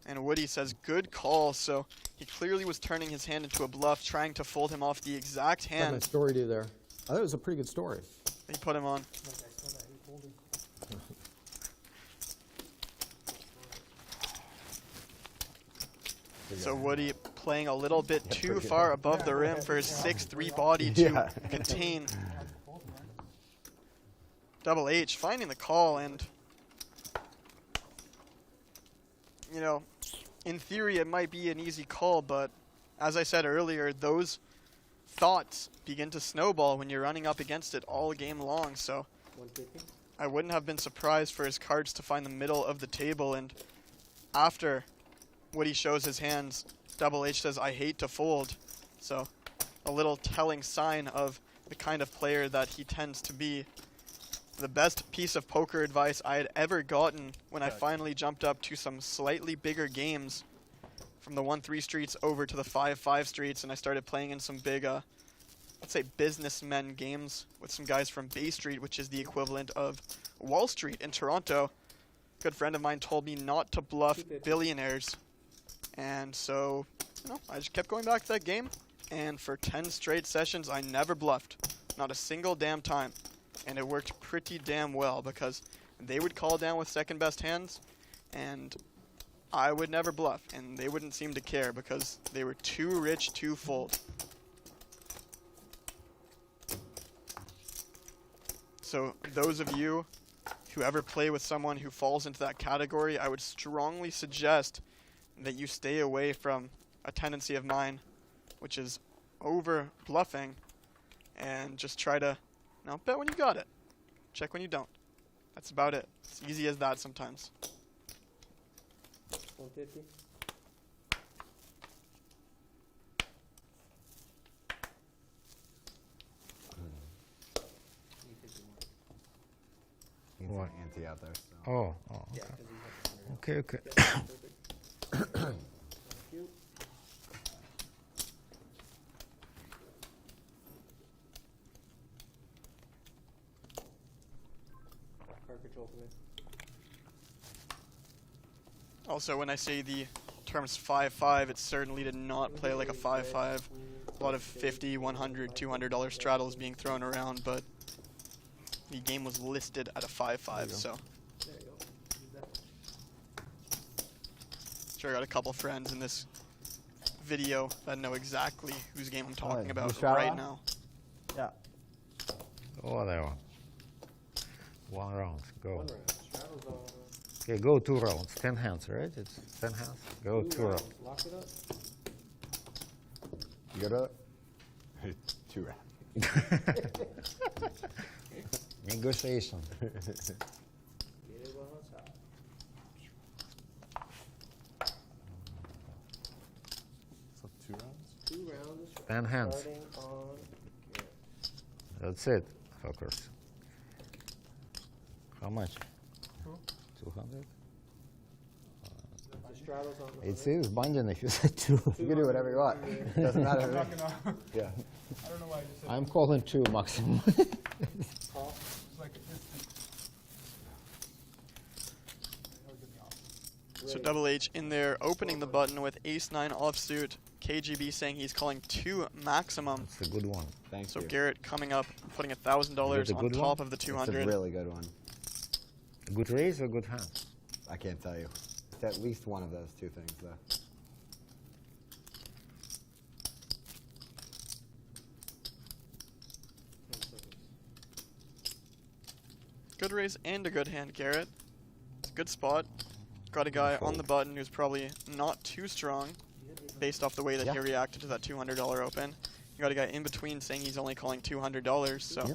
And Woody says, good call. So he clearly was turning his hand into a bluff, trying to fold him off the exact What did my hand story do there? I thought it was a pretty good story. he put him on. So Woody playing a little bit too far above the rim for his 6-3 body to contain. Double H finding the call, and you know, in theory it might be an easy call, but as I said earlier, those thoughts begin to snowball when you're running up against it all game long. So I wouldn't have been surprised for his cards to find the middle of the table, and after Woody shows his hands, Double H says, I hate to fold. So a little telling sign of the kind of player that he tends to be. The best piece of poker advice I had ever gotten when I finally jumped up to some slightly bigger games from the 1-3 streets over to the 5-5 streets, and I started playing in some big, let's say, businessmen games with some guys from Bay Street, which is the equivalent of Wall Street in Toronto. A good friend of mine told me not to bluff billionaires. And so, you know, I just kept going back to that game, and for 10 straight sessions, I never bluffed. Not a single damn time. And it worked pretty damn well, because they would call down with second best hands, and I would never bluff, and they wouldn't seem to care because they were too rich to fold. So those of you who ever play with someone who falls into that category, I would strongly suggest that you stay away from a tendency of mine, which is over bluffing, and just try to, you know, bet when you got it, check when you don't. That's about it. It's easy as that sometimes. 150. What? Ante out there. So. Oh, okay. Okay. Card control for me. Also, when I say the terms 5-5, it certainly did not play like a 5-5. A lot of $50, $100, $200 straddles being thrown around, but the game was listed at a 5-5, so. There you go. Use that. Sure, I got a couple friends in this video that know exactly whose game I'm talking you about straddle right on? now. Yeah. Whatever. 1 round. Go. One round. Straddle's all. Okay, go 2 rounds. 10 hands, right? It's 10 hands. Go 2 rounds. Lock it up. You go to it? 2 rounds. Negotiation. Get it while it's hot. So 2 rounds? 2 rounds. of 10 hands. Starting on Garrett. That's it, fuckers. How much? 200? The straddle's on the It says binding if you said 2. You can do whatever you want. Doesn't matter to me. I'm not gonna. Yeah. I don't know why I just said I'm calling 2 maximum. call. it's like a distant. He'll give me off. So Double H in there opening the button with ace-9 offsuit. KGB saying he's calling 2 maximum. It's a good one. Thank So you. Garrett coming up, putting $1,000 Is it a on good top one? of the It's 200. a really good one. A good raise or good hand? I can't tell you. It's at least one of those 2 things, though. Good raise and a good hand, Garrett. It's a good spot. Got a guy on the button who's probably not too strong based off the way that he reacted to that $200 open. You got a guy in between saying he's only calling $200, so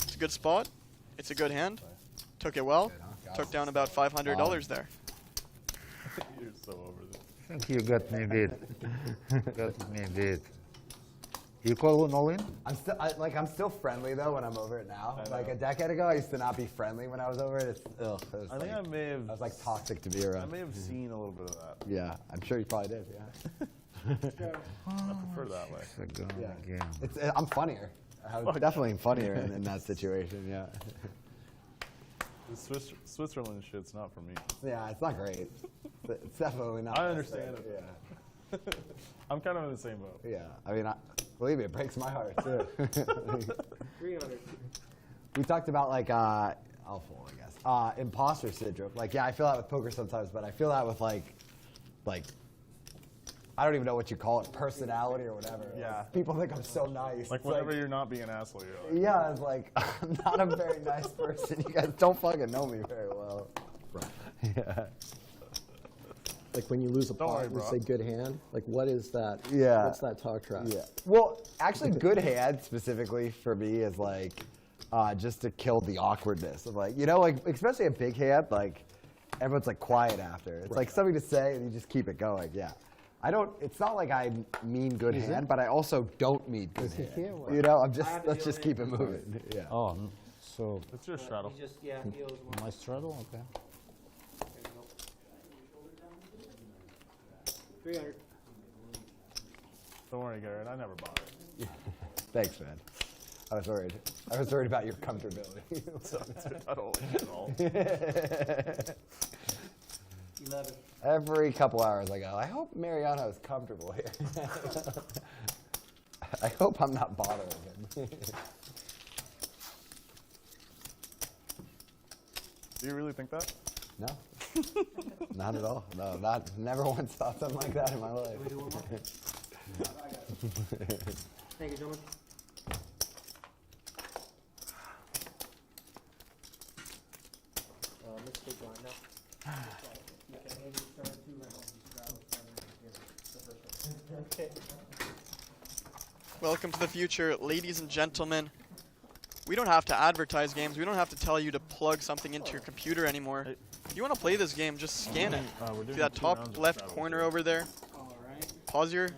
it's a good spot. It's a good hand. Took it well. Took down about $500 there. You're so over this. I think you got me beat. Got me beat. You call an all-in? I'm still friendly though when I'm over it now. I Like know. a decade ago, I used to not be friendly when I was over it. It's, ugh, it was I think like, I may have. I was like toxic to be around. I may have seen a little bit of that. Yeah, I'm sure you probably did. Yeah. I prefer that way. It's a gun Yeah. again. I'm funnier. I'm definitely funnier in that situation. Yeah. The Switzerland shit's not for me. Yeah, it's not great. It's definitely not. I understand it. Yeah. I'm kind of in the same boat. Yeah. I mean, believe me, it breaks my heart too. 300. We talked about like, I'll fold, I guess. Imposter syndrome. Like, yeah, I feel that with poker sometimes, but I feel that with like, I don't even know what you call it, personality or whatever. Yeah. People think I'm so nice. Like It's whenever you're not being an asshole, you're like, yeah, it's like, I'm not a very nice person. You guys don't fucking know me very well. Yeah. Like when you lose a Don't worry, pot, you bro. say good hand. Like what is that? Yeah. What's that talk track? Yeah. Well, actually, good hand specifically for me is like just to kill the awkwardness of like, you know, like especially a big hand, like everyone's like quiet after. It's like something to say and you just keep it going. Yeah. It's not like I mean good hand, but I also don't mean good hand. You know, let's just keep it moving. Yeah. Oh, so it's your straddle. He just, yeah, he owes one. my straddle? Okay. 300. Don't worry, Garrett. I never bought it. Thanks, man. I was worried. I was worried about your comfortability. I don't like it at all. 11. Every couple hours I go, I hope Mariano is comfortable here. I hope I'm not bothering him. Do you really think that? No. Not at all. No, never once thought something like that in my life. Can we do one more? Thank you, gentlemen. Mr. John, no. Okay. Welcome to the future, ladies and gentlemen. We don't have to advertise games. We don't have to tell you to plug something into your computer anymore. If you want to play this game, just scan it. We're doing See that 2 rounds top of left straddle. corner over there? Pause your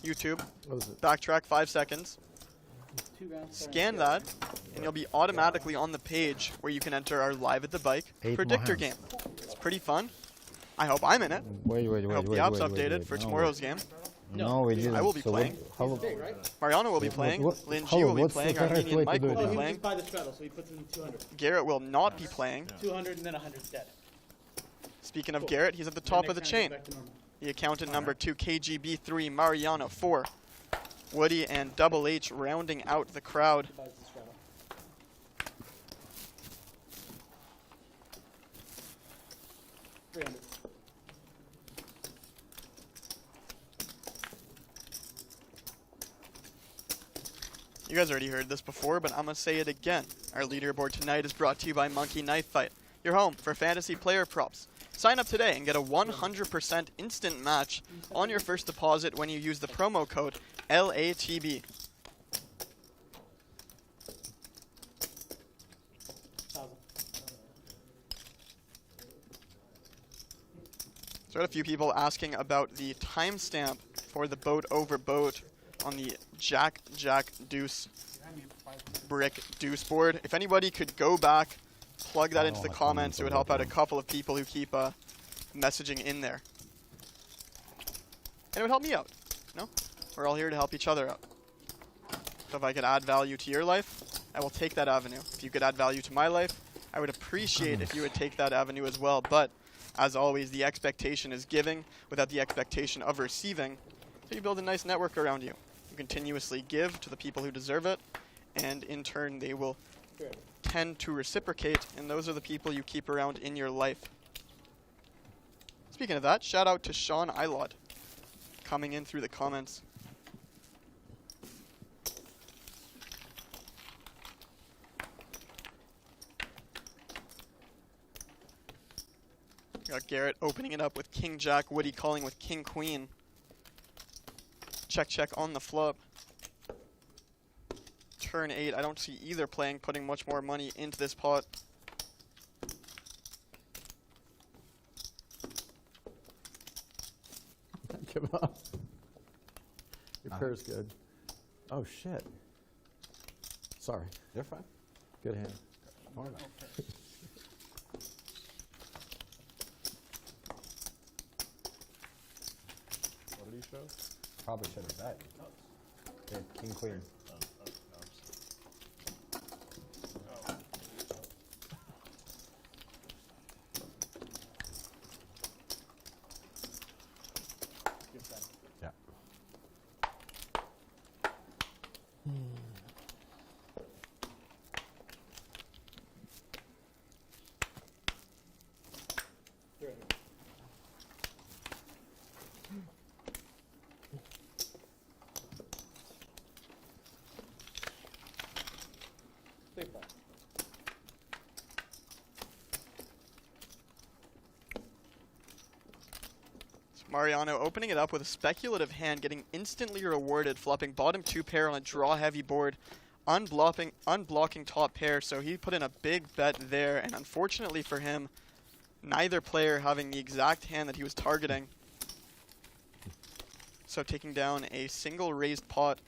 YouTube. What is it? Backtrack 5 seconds. Scan that, and you'll be automatically on the page where you can enter our Live at the Bike 8 more predictor game. hands. It's pretty fun. I hope I'm in it. Wait. I hope the app's updated for tomorrow's game. No, we didn't. I will be So playing. How, Mariano will be playing. Lin G how- will be what's the playing. correct Armenian way to Mike do will it be then? playing. Buy the straddle, so he puts in 200. Garrett will not be playing. 200 and then 100 dead. Speaking of Garrett, he's at the top of the chain. The accountant number 2, KGB3, Mariano 4. Woody and Double H rounding out the crowd. Buys the straddle. $300. You guys already heard this before, but I'm going to say it again. Our leaderboard tonight is brought to you by Monkey Knife Fight, your home for fantasy player props. Sign up today and get a 100% instant match on your first deposit when you use the promo code LATB. So I had a few people asking about the timestamp for the boat over boat on the Jack Deuce brick deuce board. If anybody could go back, plug that into the comments, it would help out a couple of people who keep messaging in there. And it would help me out. You know? We're all here to help each other out. So if I could add value to your life, I will take that avenue. If you could add value to my life, I would appreciate if you would take that avenue as well. But as always, the expectation is giving without the expectation of receiving. So you build a nice network around you. You continuously give to the people who deserve it, and in turn they will tend to reciprocate, and those are the people you keep around in your life. Speaking of that, shout out to Sean Ilod coming in through the comments. Got Garrett opening it up with King Jack, Woody calling with King Queen. Check on the flop. Turn 8, I don't see either putting much more money into this pot. Give up. Your pair's good. Oh, shit. Sorry. You're fine. Good hand. What did he show? Probably should have bet. Yeah, King Queen. Yeah. Mariano opening it up with a speculative hand, getting instantly rewarded, flopping bottom 2 pair on a draw-heavy board, unblocking top pair, so he put in a big bet there, and unfortunately for him, neither player having the exact hand that he was targeting. So taking down a single raised pot.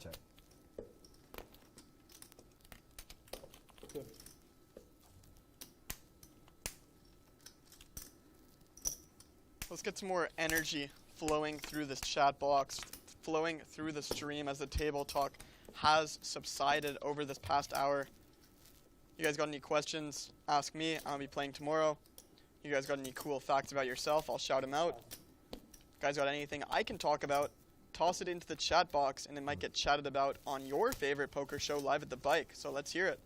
Check. Good. Let's get some more energy flowing through this chat box, flowing through the stream as the table talk has subsided over this past hour. You guys got any questions? Ask me. I'll be playing tomorrow. You guys got any cool facts about yourself? I'll shout them out. Guys got anything I can talk about? Toss it into the chat box, and it might get chatted about on your favorite poker show live at the bike. So let's hear it.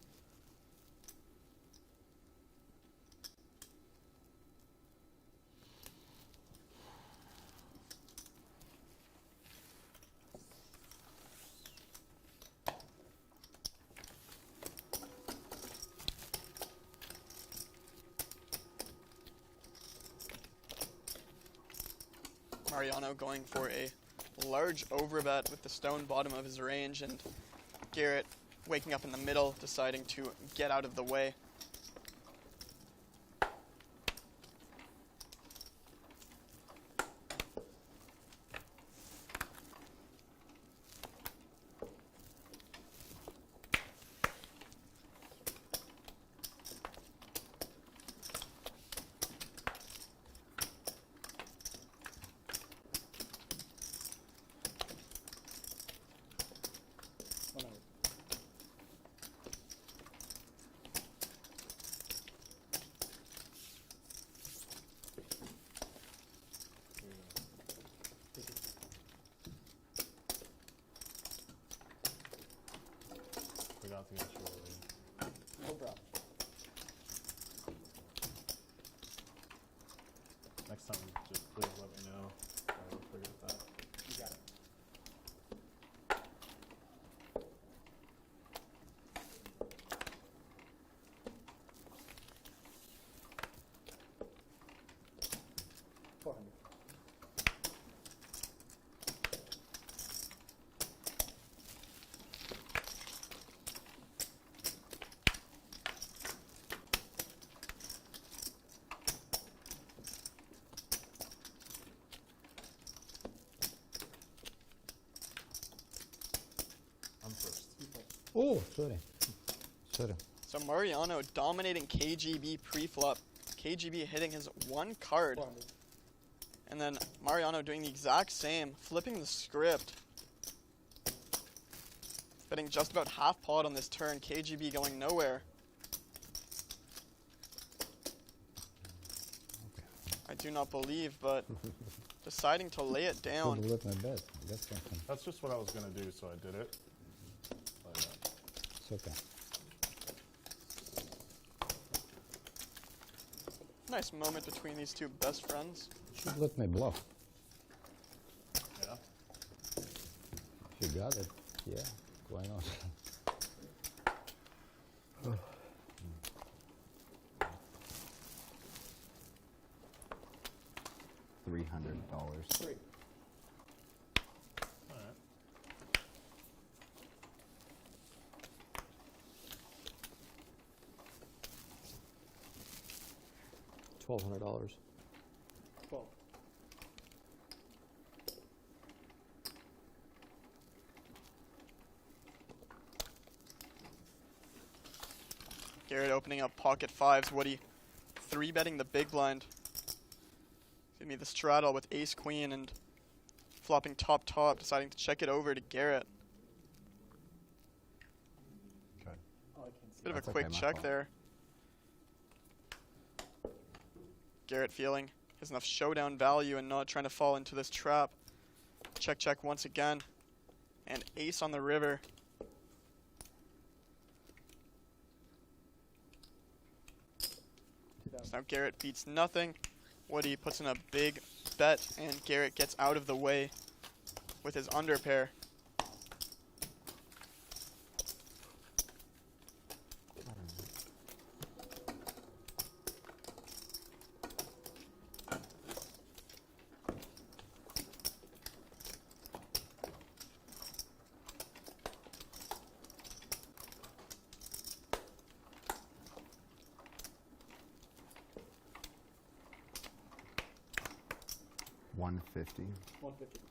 Mariano going for a large overbet with the stone bottom of his range, and Garrett waking up in the middle, deciding to get out of the way. forgot to get you earlier. No problem. Next time, just please let me know. I will forget that. You got it. I'm first. Oh, sorry. Sorry. So Mariano dominating KGB pre-flop. KGB hitting his one card. And then Mariano doing the exact same, flipping the script. Betting just about half pot on this turn. KGB going nowhere. I do not believe, but deciding to lay it down. Couldn't let my bet. That's something. That's just what I was gonna do, so I did it. Like that. It's okay. Nice moment between these two best friends. Should let me bluff. Yeah. If you got it, yeah, why not? $300. Three. All right. $1,200. 12. Garrett opening up pocket fives. Woody 3-betting the big blind. Give me the straddle with ace queen and flopping top, deciding to check it over to Garrett. Okay. Oh, I can't see. Bit of That's a quick okay, my check fault. there. Garrett feeling has enough showdown value and not trying to fall into this trap. Check, check once again. And ace on the river. So now Garrett beats nothing. Woody puts in a big bet, and Garrett gets out of the way with his underpair. $150. 150.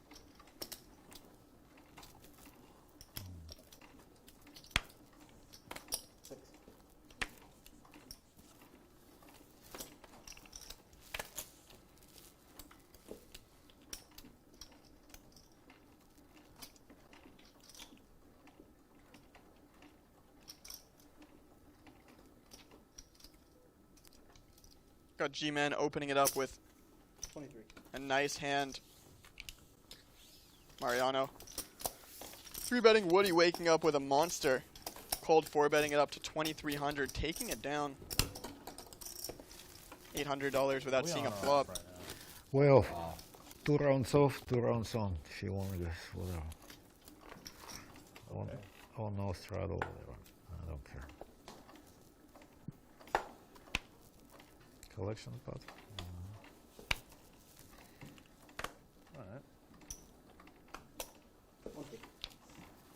Six. Got G-Man opening it up with 23. a nice hand. Mariano 3-betting Woody, waking up with a monster. Cold 4-betting it up to 2,300, taking it down $800 without We seeing on a our flop. off right now. Well, 2 rounds off, 2 rounds on. If you want this, whatever. Okay. Or no straddle, whatever. I don't care. Collection pot. All right. 150.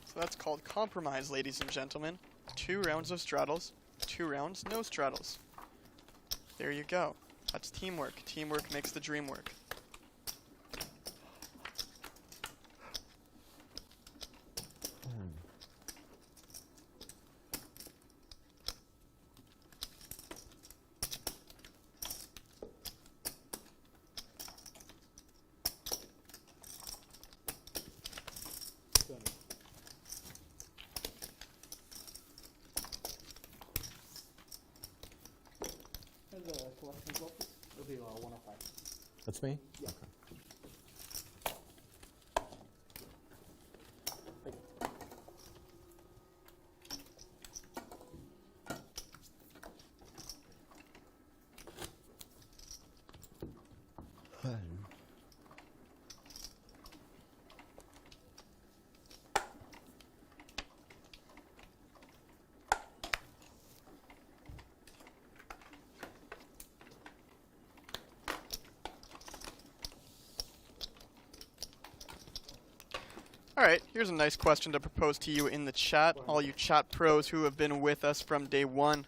So that's called compromise, ladies and gentlemen. 2 rounds of straddles, 2 rounds no straddles. There you go. That's teamwork. Teamwork makes the dream work. There's a collection as well, please. It'll be 105. That's me? Yeah. All right, here's a nice question to propose to you in the chat, all you chat pros who have been with us from day one.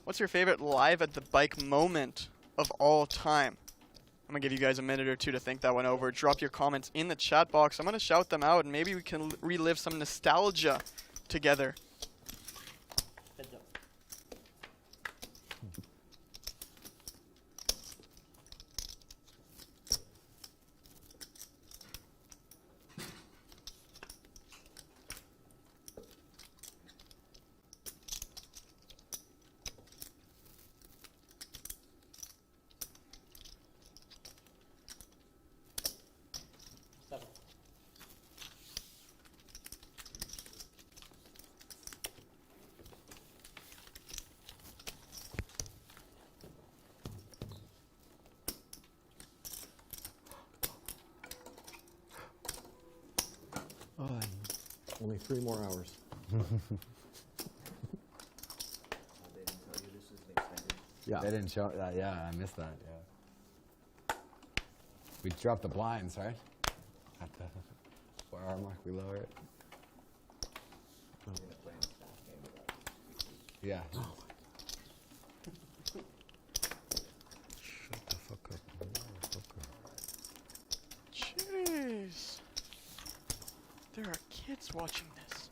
What's your favorite live at the bike moment of all time? I'm going to give you guys a minute or two to think that one over. Drop your comments in the chat box. I'm going to shout them out, and maybe we can relive some nostalgia together. Only 3 more hours. Yeah. They didn't show that. Yeah, I missed that. Yeah. We dropped the blinds, right? At the 4 hour mark, we lower it. Yeah. Shut the fuck up. Jeez. There are kids watching this.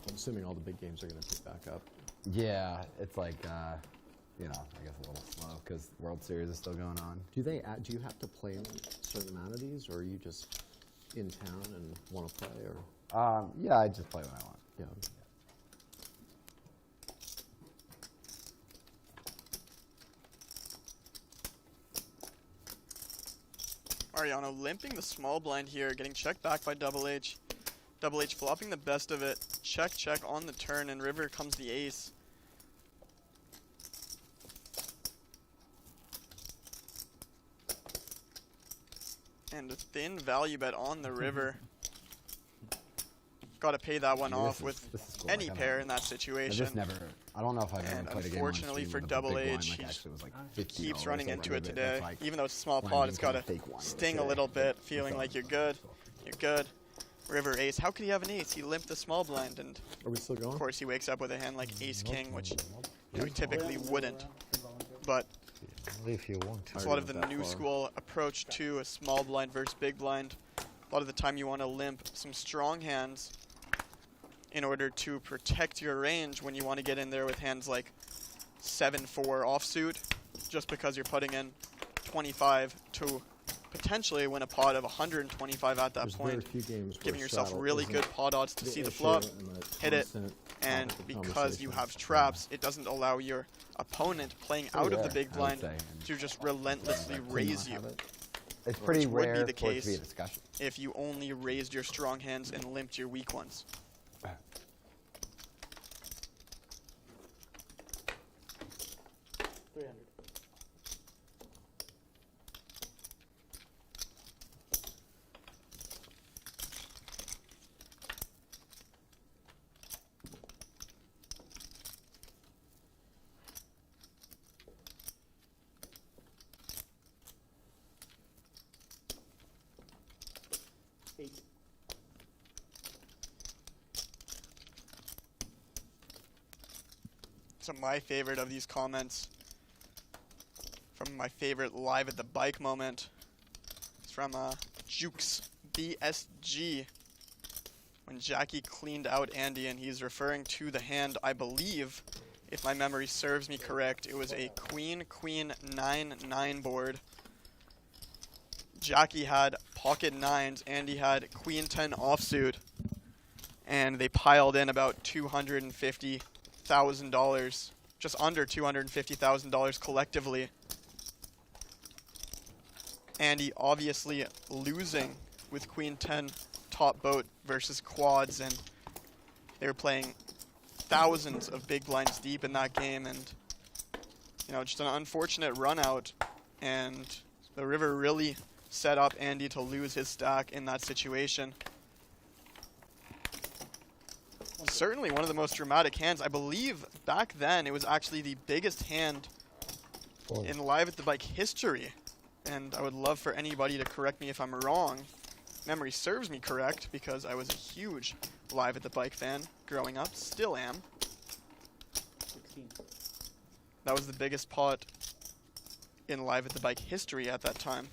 I'm assuming all the big games are going to pick back up. Yeah, it's like, you know, I guess a little slow because World Series is still going on. Do you have to play a certain amount of these, or are you just in town and want to play? Or yeah, I just play when I want. Yeah. Mariano limping the small blind here, getting checked back by Double H. Double H flopping the best of it. Check, check on the turn, and river comes the ace. And a thin value bet on the river. Got to pay that one off with cool. any pair in that situation. I don't know if I've ever played a game on unfortunately for stream with a Double big H, blind, he actually was like keeps $50 running or into it whatever. today. Like Even though it's a small blind pot, it's got being to kind of fake wine sting a today. little bit, feeling like you're good. You're good. River ace. How could he have an ace? He limped the small blind, and are we still going? Of course, he wakes up with a hand like ace king, which you typically wouldn't. But If you want to. it's a lot of the new school approach to a small blind versus big blind. A lot of the time, you want to limp some strong hands in order to protect your range when you want to get in there with hands like 7-4 offsuit, just because you're putting in 25 to potentially win a pot of 125 at that There's point, very few games giving where yourself straddle really isn't good pot odds to the see the issue flop, and the hit it, constant and topic of because you conversation. have traps, it doesn't allow your opponent playing out of the big I would blind say. to just relentlessly raise you. It's pretty Which would rare be the for it to be a case discussion. if you only raised your strong hands and limped your weak ones. 300. So my favorite of these comments from my favorite live at the bike moment is from Jukes BSG when Jackie cleaned out Andy, and he's referring to the hand, I believe, if my memory serves me correct, it was a queen 9-9 board. Jackie had pocket nines, Andy had queen 10 offsuit, and they piled in about $250,000, just under $250,000 collectively. Andy obviously losing with queen 10 top boat versus quads, and they were playing thousands of big blinds deep in that game, and you know, just an unfortunate run out, and the river really set up Andy to lose his stack in that situation. Certainly one of the most dramatic hands. I believe back then it was actually the biggest hand in Live at the Bike history, and I would love for anybody to correct me if I'm wrong. memory serves me correct, because I was a huge Live at the Bike fan growing up, still am. 16. That was the biggest pot in Live at the Bike history at that time.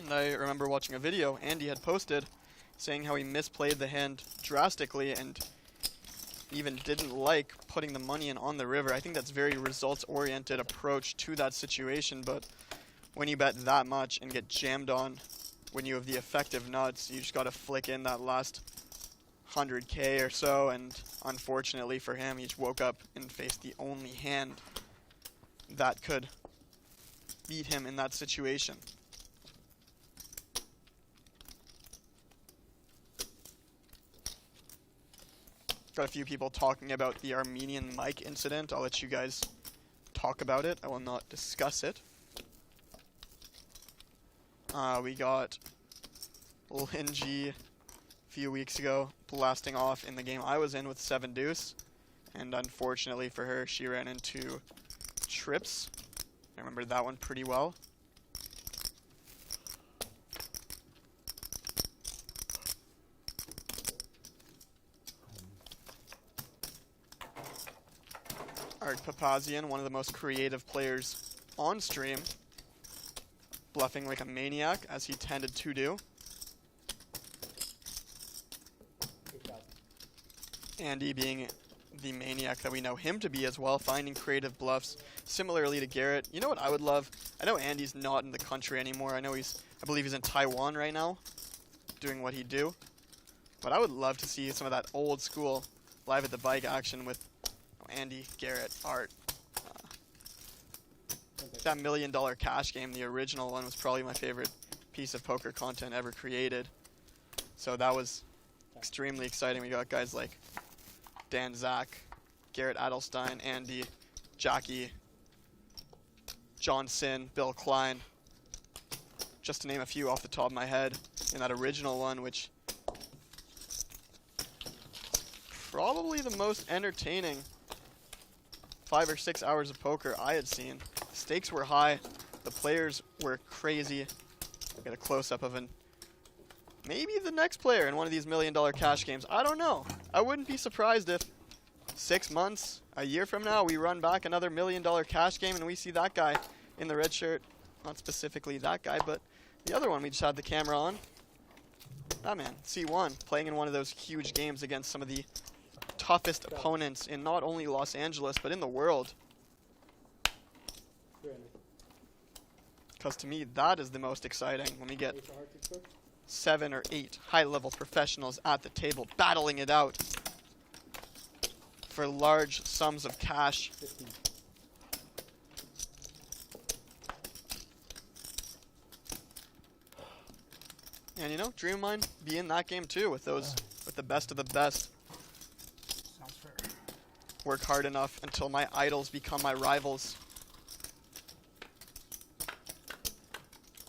And I remember watching a video Andy had posted saying how he misplayed the hand drastically and even didn't like putting the money in on the river. I think that's very results-oriented approach to that situation, but when you bet that much and get jammed on when you have the effective nuts, you just got to flick in that last 100K or so, and unfortunately for him, he just woke up and faced the only hand that could beat him in that situation. Got a few people talking about the Armenian mic incident. I'll let you guys talk about it. I will not discuss it. We got Linji a few weeks ago blasting off in the game I was in with 7 deuce, and unfortunately for her, she ran into trips. I remember that one pretty well. Art Papazian, one of the most creative players on stream, bluffing like a maniac, as he tended to do. Andy being the maniac that we know him to be as well, finding creative bluffs, similarly to Garrett. You know what I would love? I know Andy's not in the country anymore. I believe he's in Taiwan right now, doing what he do. But I would love to see some of that old school Live at the Bike action with Andy, Garrett, Art. That $1 Million Cash game, the original one, was probably my favorite piece of poker content ever created. So that was extremely exciting. We got guys like Dan Zach, Garrett Adelstein, Andy, Jackie, Johnson, Bill Klein, just to name a few off the top of my head in that original one, which probably the most entertaining 5 or 6 hours of poker I had seen. Stakes were high, the players were crazy. Get a close-up of maybe the next player in one of these $1 Million Cash games. I don't know. I wouldn't be surprised if 6 months, a year from now, we run back another $1 Million Cash game and we see that guy in the red shirt. Not specifically that guy, but the other one we just had the camera on. Ah man, C1, playing in one of those huge games against some of the toughest opponents in not only Los Angeles, but in the world. Because to me, that is the most exciting, when we get 7 or 8 high-level professionals at the table battling it out for large sums of cash. 15. And you know, dream of mine be in that game too, with those, with the best of the best. Sounds fair. Work hard enough until my idols become my rivals.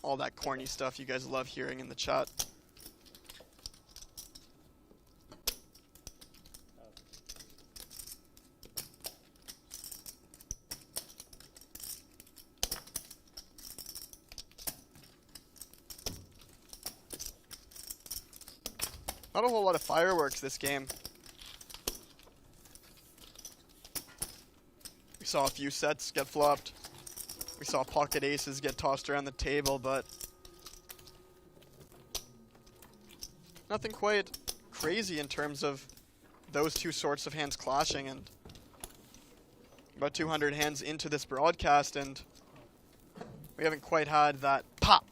All that corny stuff you guys love hearing in the chat. Not a whole lot of fireworks this game. We saw a few sets get flopped. We saw pocket aces get tossed around the table, but nothing quite crazy in terms of those two sorts of hands clashing. And about 200 hands into this broadcast, and we haven't quite had that pop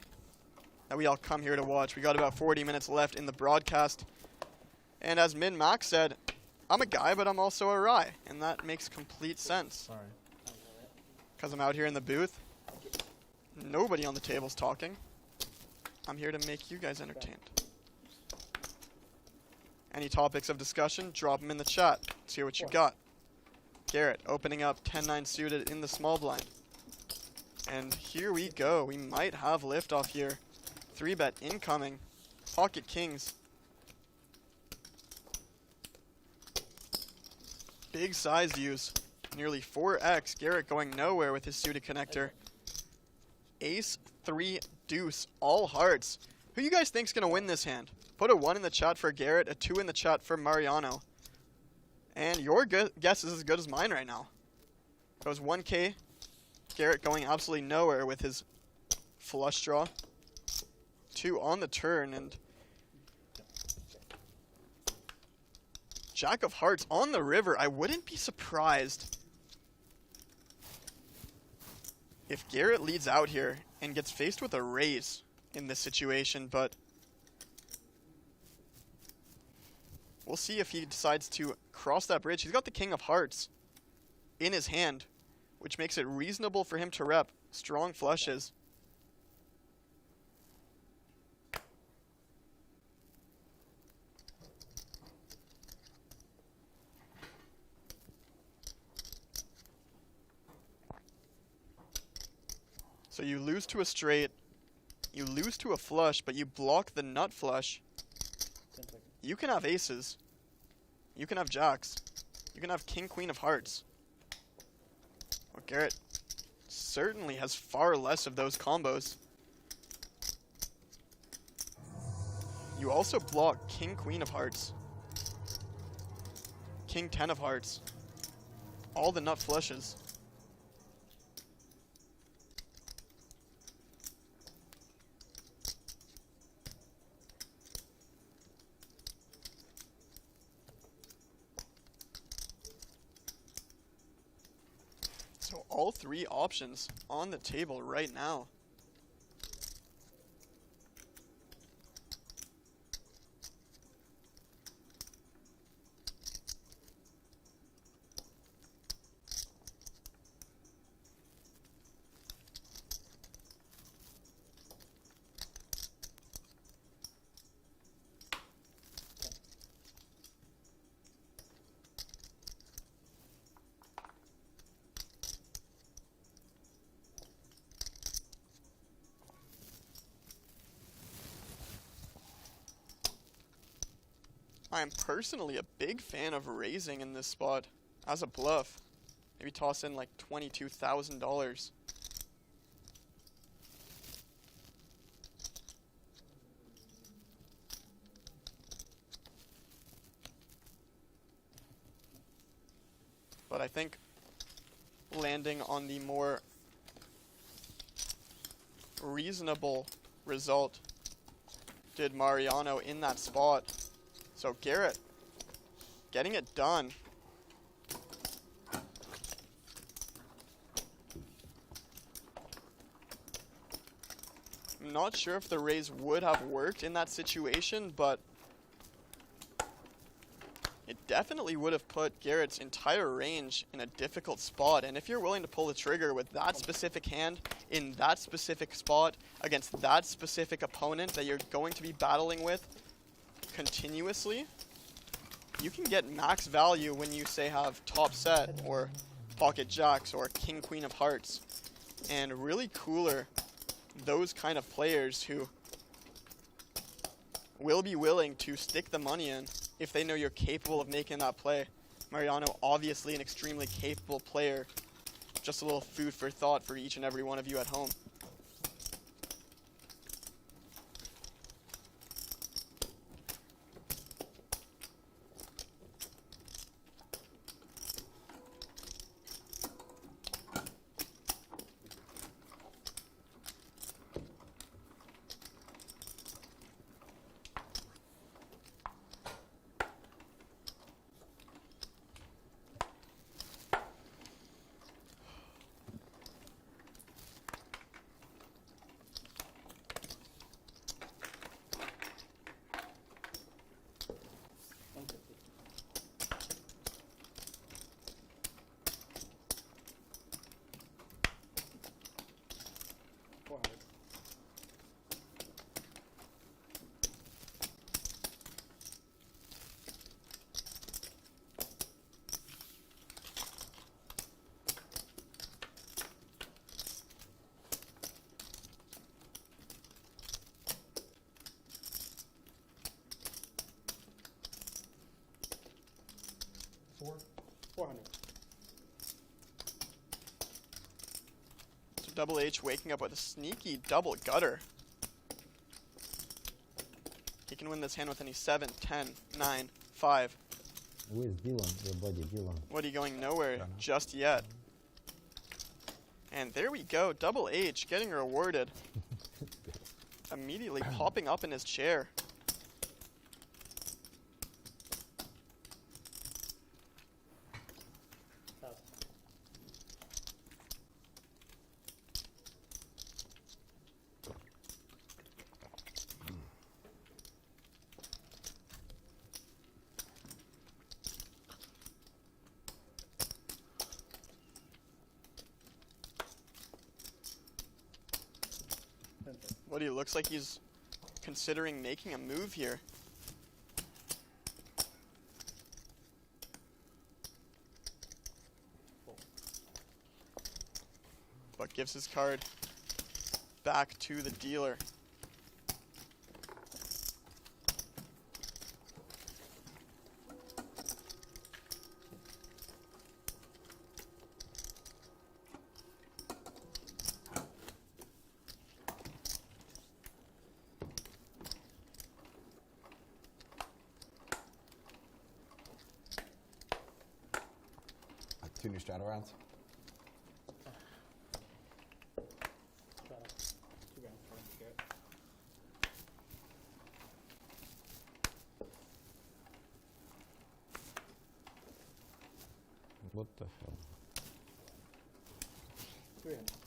that we all come here to watch. We got about 40 minutes left in the broadcast. And as Min Max said, I'm a guy, but I'm also a rye. And that makes complete sense. Sorry. Because I'm out here in the booth. Nobody on the table's talking. I'm here to make you guys entertained. Any topics of discussion, drop them in the chat. Let's hear what you got. Garrett opening up 10-9 suited in the small blind. And here we go. We might have liftoff here. 3-bet incoming. Pocket kings. Big size use. Nearly 4x. Garrett going nowhere with his suited connector. Ace, 3, deuce, all hearts. Who you guys think's gonna win this hand? Put a 1 in the chat for Garrett, a 2 in the chat for Mariano. And your guess is as good as mine right now. Goes 1K. Garrett going absolutely nowhere with his flush draw. 2 on the turn, and Jack of Hearts on the river. I wouldn't be surprised if Garrett leads out here and gets faced with a raise in this situation, but we'll see if he decides to cross that bridge. He's got the King of Hearts in his hand, which makes it reasonable for him to rep strong flushes. So you lose to a straight, you lose to a flush, but you block the nut flush. You can have aces. You can have jacks. You can have king, queen of hearts. Well, Garrett certainly has far less of those combos. You also block king, queen of hearts. King, 10 of hearts. All the nut flushes. So all 3 options on the table right now. I am personally a big fan of raising in this spot as a bluff. Maybe toss in like $22,000. But I think landing on the more reasonable result did Mariano in that spot. So Garrett getting it done. I'm not sure if the raise would have worked in that situation, but it definitely would have put Garrett's entire range in a difficult spot. And if you're willing to pull the trigger with that specific hand in that specific spot against that specific opponent that you're going to be battling with continuously, you can get max value when you say have top set or pocket jacks or king, queen of hearts. And really cooler those kind of players who will be willing to stick the money in if they know you're capable of making that play. Mariano, obviously an extremely capable player. Just a little food for thought for each and every one of you at home. So Double H waking up with a sneaky double gutter. can win this hand with any 7, 10, 9, 5. Where's Dylan? Your buddy, Dylan. Woody going nowhere just yet. And there we go. Double H getting rewarded. Immediately popping up in his chair. Woody looks like he's considering making a move here. But gives his card back to the dealer. Two new straddle rounds. What the hell? 300.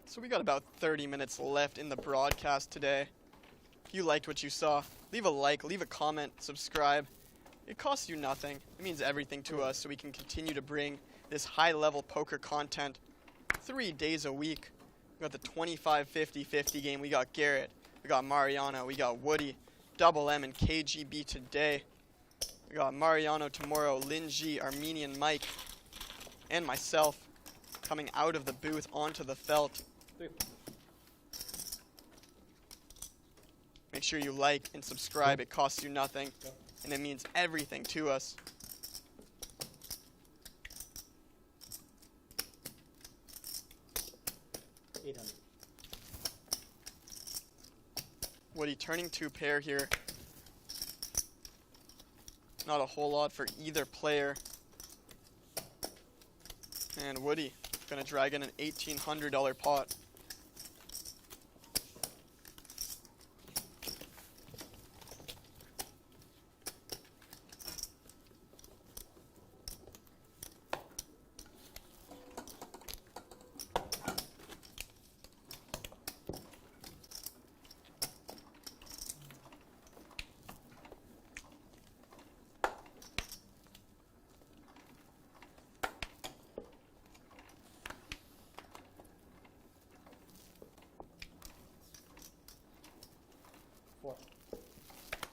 So we got about 30 minutes left in the broadcast today. If you liked what you saw, leave a like, leave a comment, subscribe. It costs you nothing. It means everything to us so we can continue to bring this high-level poker content 3 days a week. We got the 25-50-50 game. We got Garrett. We got Mariano. We got Woody. Double M and KGB today. We got Mariano tomorrow, Lin G, Armenian Mike, and myself coming out of the booth onto the felt. Make sure you like and subscribe. It costs you nothing, and it means everything to us. Woody turning 2 pair here. Not a whole lot for either player. And Woody gonna drag in an $1,800 pot.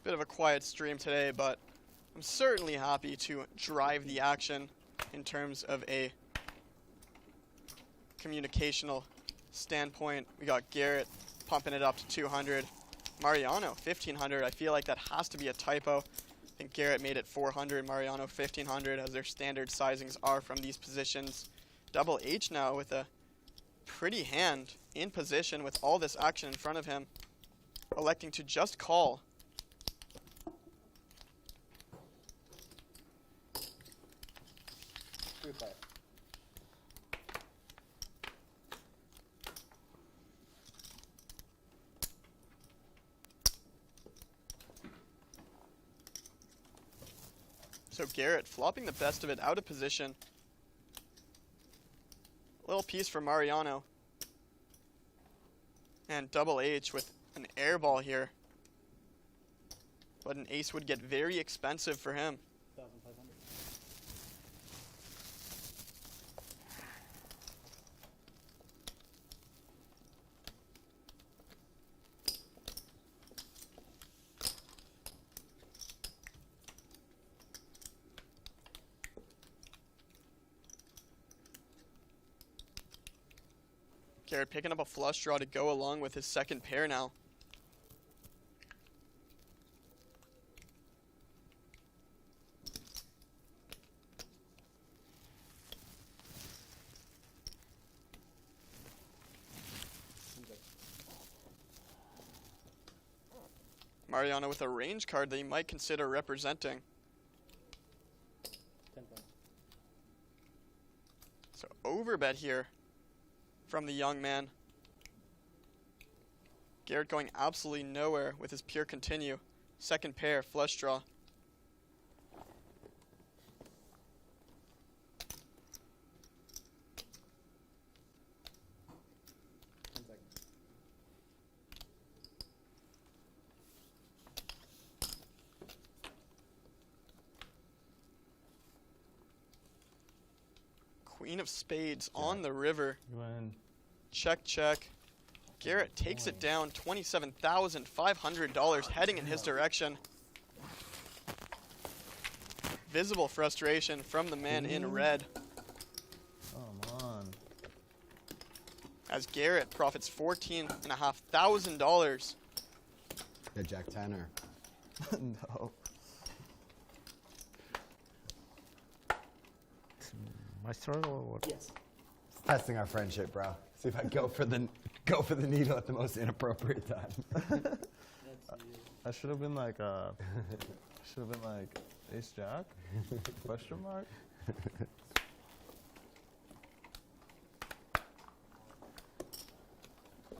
Bit of a quiet stream today, but I'm certainly happy to drive the action in terms of a communicational standpoint. We got Garrett pumping it up to 200. Mariano, 1,500. I feel like that has to be a typo. I think Garrett made it 400, Mariano 1,500, as their standard sizings are from these positions. Double H now with a pretty hand in position with all this action in front of him, electing to just call 3-player. So Garrett flopping the best of it out of position. Little piece for Mariano. And Double H with an air ball here. But an ace would get very expensive for him. 1,500. Garrett picking up a flush draw to go along with his second pair now. Mariano with a range card that he might consider representing. 10 points. So overbet here from the young man. Garrett going absolutely nowhere with his pure continue. Second pair, flush draw. Queen of spades on the river. Check, check. Garrett takes it down, $27,500 heading in his direction. Visible frustration from the man in red. Come on. As Garrett profits $14,500. Yeah, Jack Tanner. No. My struggle or what? Yes. It's testing our friendship, bro. See if I go for the needle at the most inappropriate time. I should have been like ace jack? Question mark?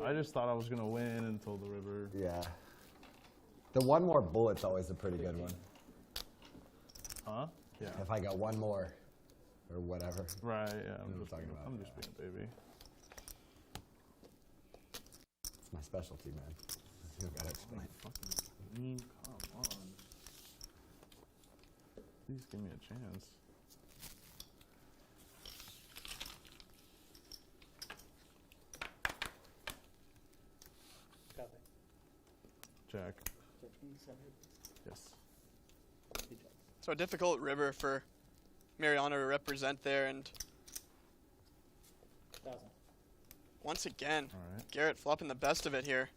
I just thought I was gonna win until the river. Yeah. The one more bullet's always a pretty good one. Huh? Yeah. If I got one more. Or whatever. Right, yeah, I'm just being a baby. It's my specialty, man. You gotta explain. Fucking come on. Please give me a chance. Copy. Jack. Check me, send it. Yes. Good job. So a difficult river for Mariano to represent there, and 1,000. once again, Alright. Garrett flopping the best of it here.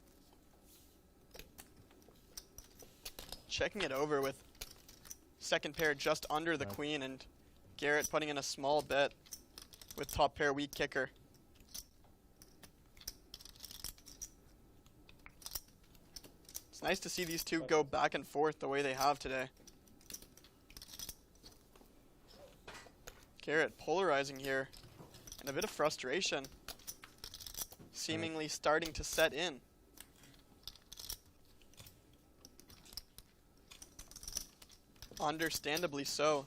Checking it over with second pair just under the queen, and Garrett putting in a small bet with top pair weak kicker. It's nice to see these two go back and forth the way they have today. Garrett polarizing here, and a bit of frustration seemingly starting to set in. Understandably so.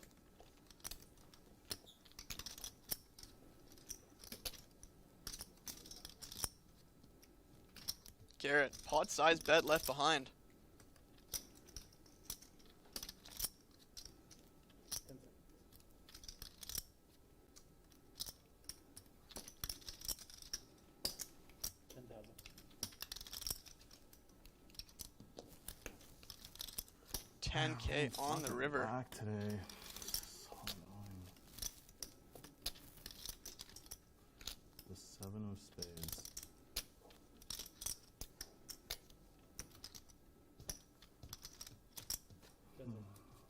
Garrett, pot-sized bet left behind. $10K on the river. Back today. So annoying. The 7 of spades.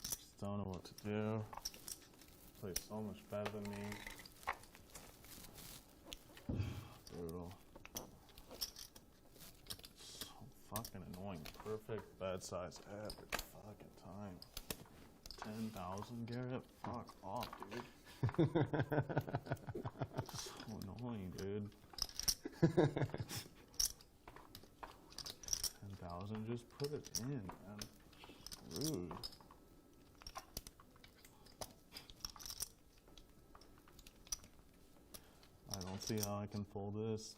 Just don't know what to do. Plays so much better than me. Brutal. So fucking annoying. Perfect bed size every fucking time. 10,000, Garrett? Fuck off, dude. So annoying, dude. 10,000, just put it in, man. Rude. I don't see how I can fold this.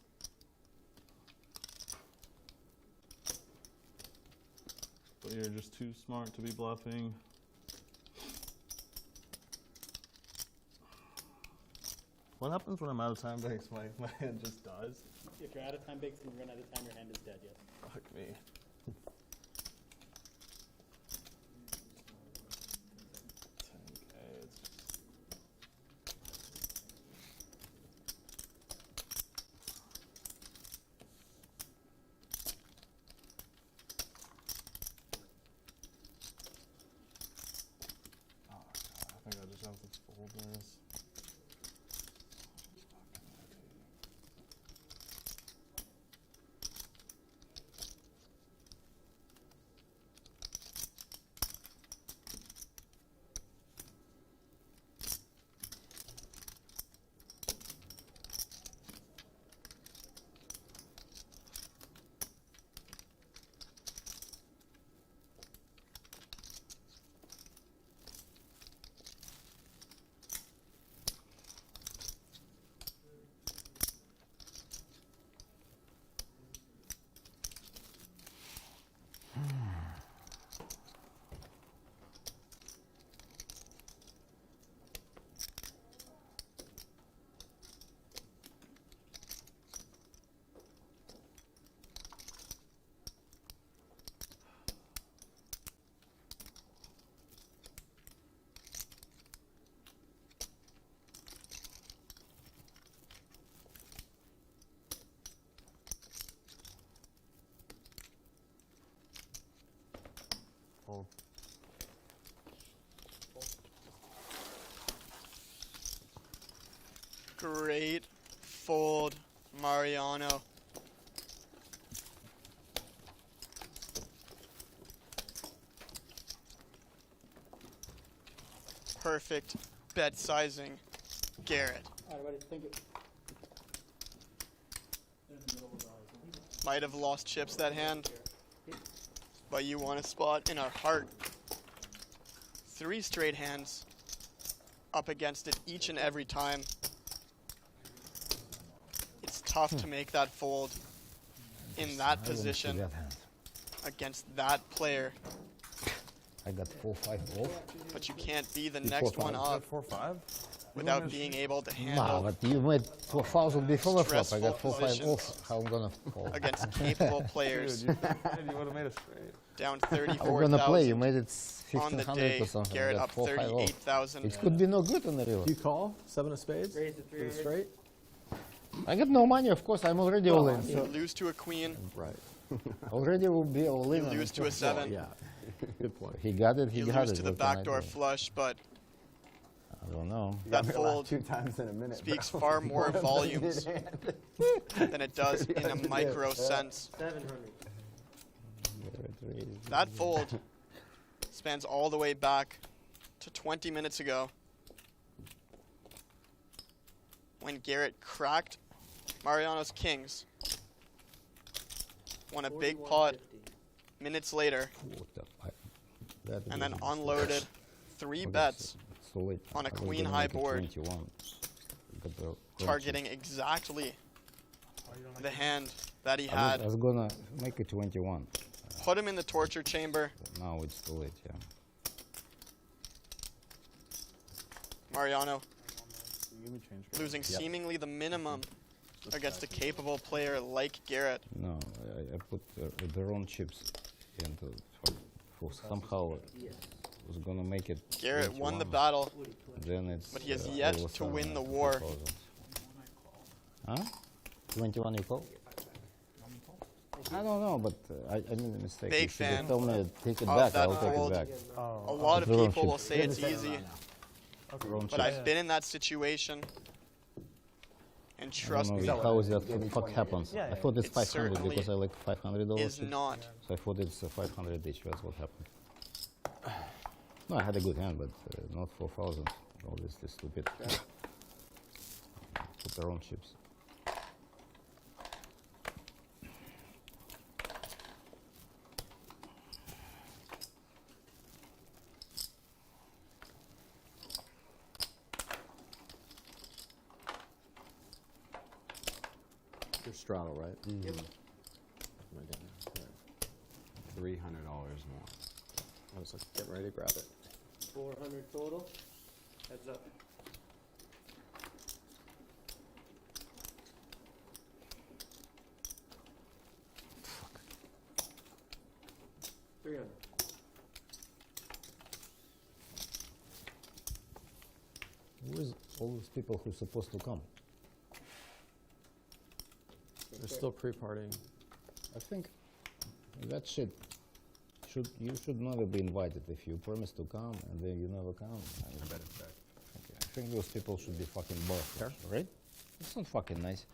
But you're just too smart to be bluffing. What happens when I'm out of time banks? My hand just dies. If you're out of time bakes and you run out of time, your hand is dead, yes. Fuck me. I think I just have to fold this. Fold. Great fold, Mariano. Perfect bet sizing, Garrett. All right, buddy, thank you. Might have lost chips that hand, but you won a spot in our heart. 3 straight hands up against it each and every time. It's tough to make that fold in that position against that player. I got 4-5 off. But you can't be the next one up 4-5 without being able to No, handle but you made 4,000 before the flop. I got stressful 4-5 positions off. How I'm gonna fold? against capable players. Dude, you would have made a straight. Down I'm gonna play. You 34,000 made it on the 1,500 day. or something. I Garrett got up 4-5 off. 38,000. It could be no good on the river. Do you call? 7 of spades? Raise the three. With a straight? I got no money, of course. I'm already all in. You lose to a queen. Right. Already will be all in. You on lose the to a flop. 7. Yeah. Good point. He got it. He You got lose it. to the What can I backdoor do? flush, but I don't know. that Me laugh fold 2 times in a minute. speaks bro. far more One of them volumes in hand. than it does in a micro sense. 700. That fold spans all the way back to 20 minutes ago when Garrett cracked Mariano's kings, won a big pot 41.50. minutes later, What the fuck? That and then is- unloaded 3 Okay, bets so late. on a I was queen gonna high make it board. 21. Got the targeting exactly the hand that he I had. was gonna make it 21. Put him in the torture chamber. Now it's too late, yeah. Mariano Give me change. losing seemingly the minimum against a capable player like Garrett. No, I put the wrong chips into for somehow was gonna make it. Garrett won the 21. battle, Then it's. but he has all yet of a to sudden win the it's war. 2,000. Huh? 21 you call? I don't know, but I made a mistake. Big You should have fan told me take it of back. that I'll take fold. it back. A lot of The wrong people will chips. say it's easy, Wrong but chips. I've been in that situation. And I trust don't me, know how is that fuck happens. Yeah, I thought it's It 500 certainly because I like $500 is chips. not. So I thought it's 500 each. That's what happened. No, I had a good hand, but not 4,000. Obviously stupid. Put their own chips. Your straddle, right? Mm-hmm. My God. $300 more. I was like, getting ready to grab it. 400 total. Heads up. Fuck. 300. Who is all those people who's supposed to come? They're still pre-partying. I think that shit you should never be invited if you promise to come and then you never come. I bet it's bad. Okay. I think those people should be fucking bored, right? It's not fucking nice.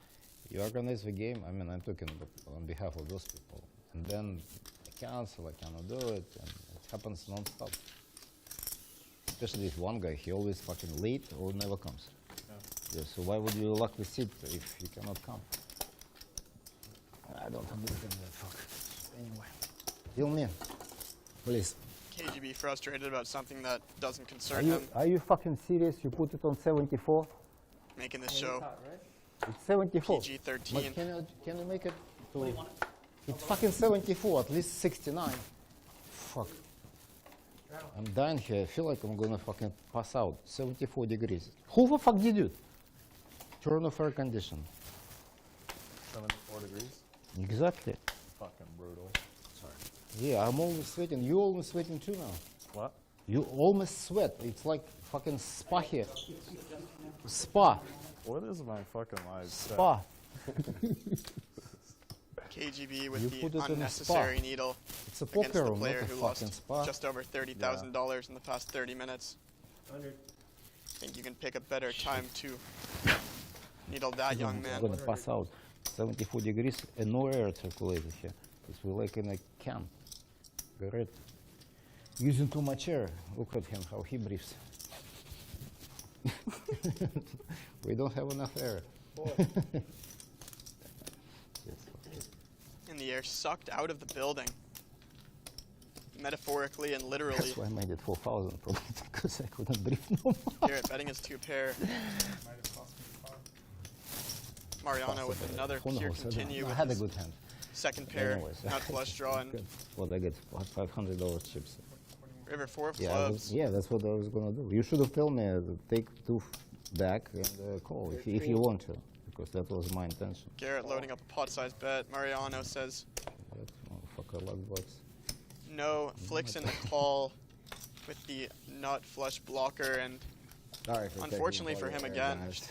You organize the game. I mean, I'm talking on behalf of those people, and then I cancel. I cannot do it, and it happens non-stop. Especially this one guy. He always fucking late or never comes. Yeah, so why would you lock the seat if you cannot come? I don't understand that fuck. Anyway, deal me, please. KGB frustrated about something that doesn't concern him. Are you fucking serious? You put it on 74? Making this show It's 74. PG-13. But can you make it to... It's fucking 74, at least 69. Fuck. I'm dying here. I feel like I'm gonna fucking pass out. 74 degrees. Who the fuck did it? Turn off air condition. 74 degrees? Exactly. Fucking brutal. Sorry. Yeah, I'm almost sweating. You almost sweating too now. What? You almost sweat. It's like fucking spa here. Spa. What is my fucking life? Spa. KGB with You the put it in a unnecessary spa. needle It's a against poker the room, not player a who fucking lost spa. just over $30,000 in the past 30 minutes. 100. I think you can pick a better time to needle that young I'm man. gonna pass out. 74 degrees and no air circulated here. It's like in a can. Garrett. Using too much air. Look at him, how he breathes. We don't have enough air. And the air sucked out of the building. Metaphorically and literally. That's why I made it 4,000 probably, because I couldn't breathe no more. Garrett betting his two pair. Mariano with another Who pure knows? continue I with had a his good hand. second pair, Anyways. not flush draw, and What I get, $500 chips. river four of Yeah, clubs. that's what I was gonna do. You should have told me take two back and call if you want to, because that was my intention. Garrett loading up a pot-sized bet. Mariano says That motherfucker luck box. no, flicks in the call with the nut flush blocker, and Sorry for unfortunately taking for all him your air, again, guys.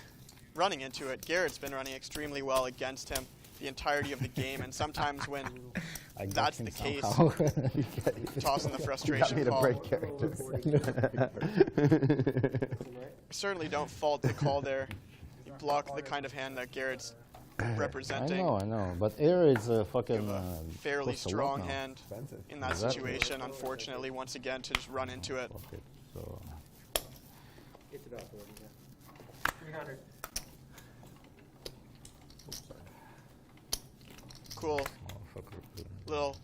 running into it. Garrett's been running extremely well against him the entirety of the game, and sometimes when I got that's him the case, somehow. tossing the You got frustration me to call. break characters. I certainly don't fault the call there. You block the kind of hand that Garrett's representing. I know, but air is a fucking Fairly costs a lot strong now. hand in that Exactly. situation, unfortunately, once again, to just run into it. Fuck it. So It's about 40, yeah. 300. Cool motherfucker. little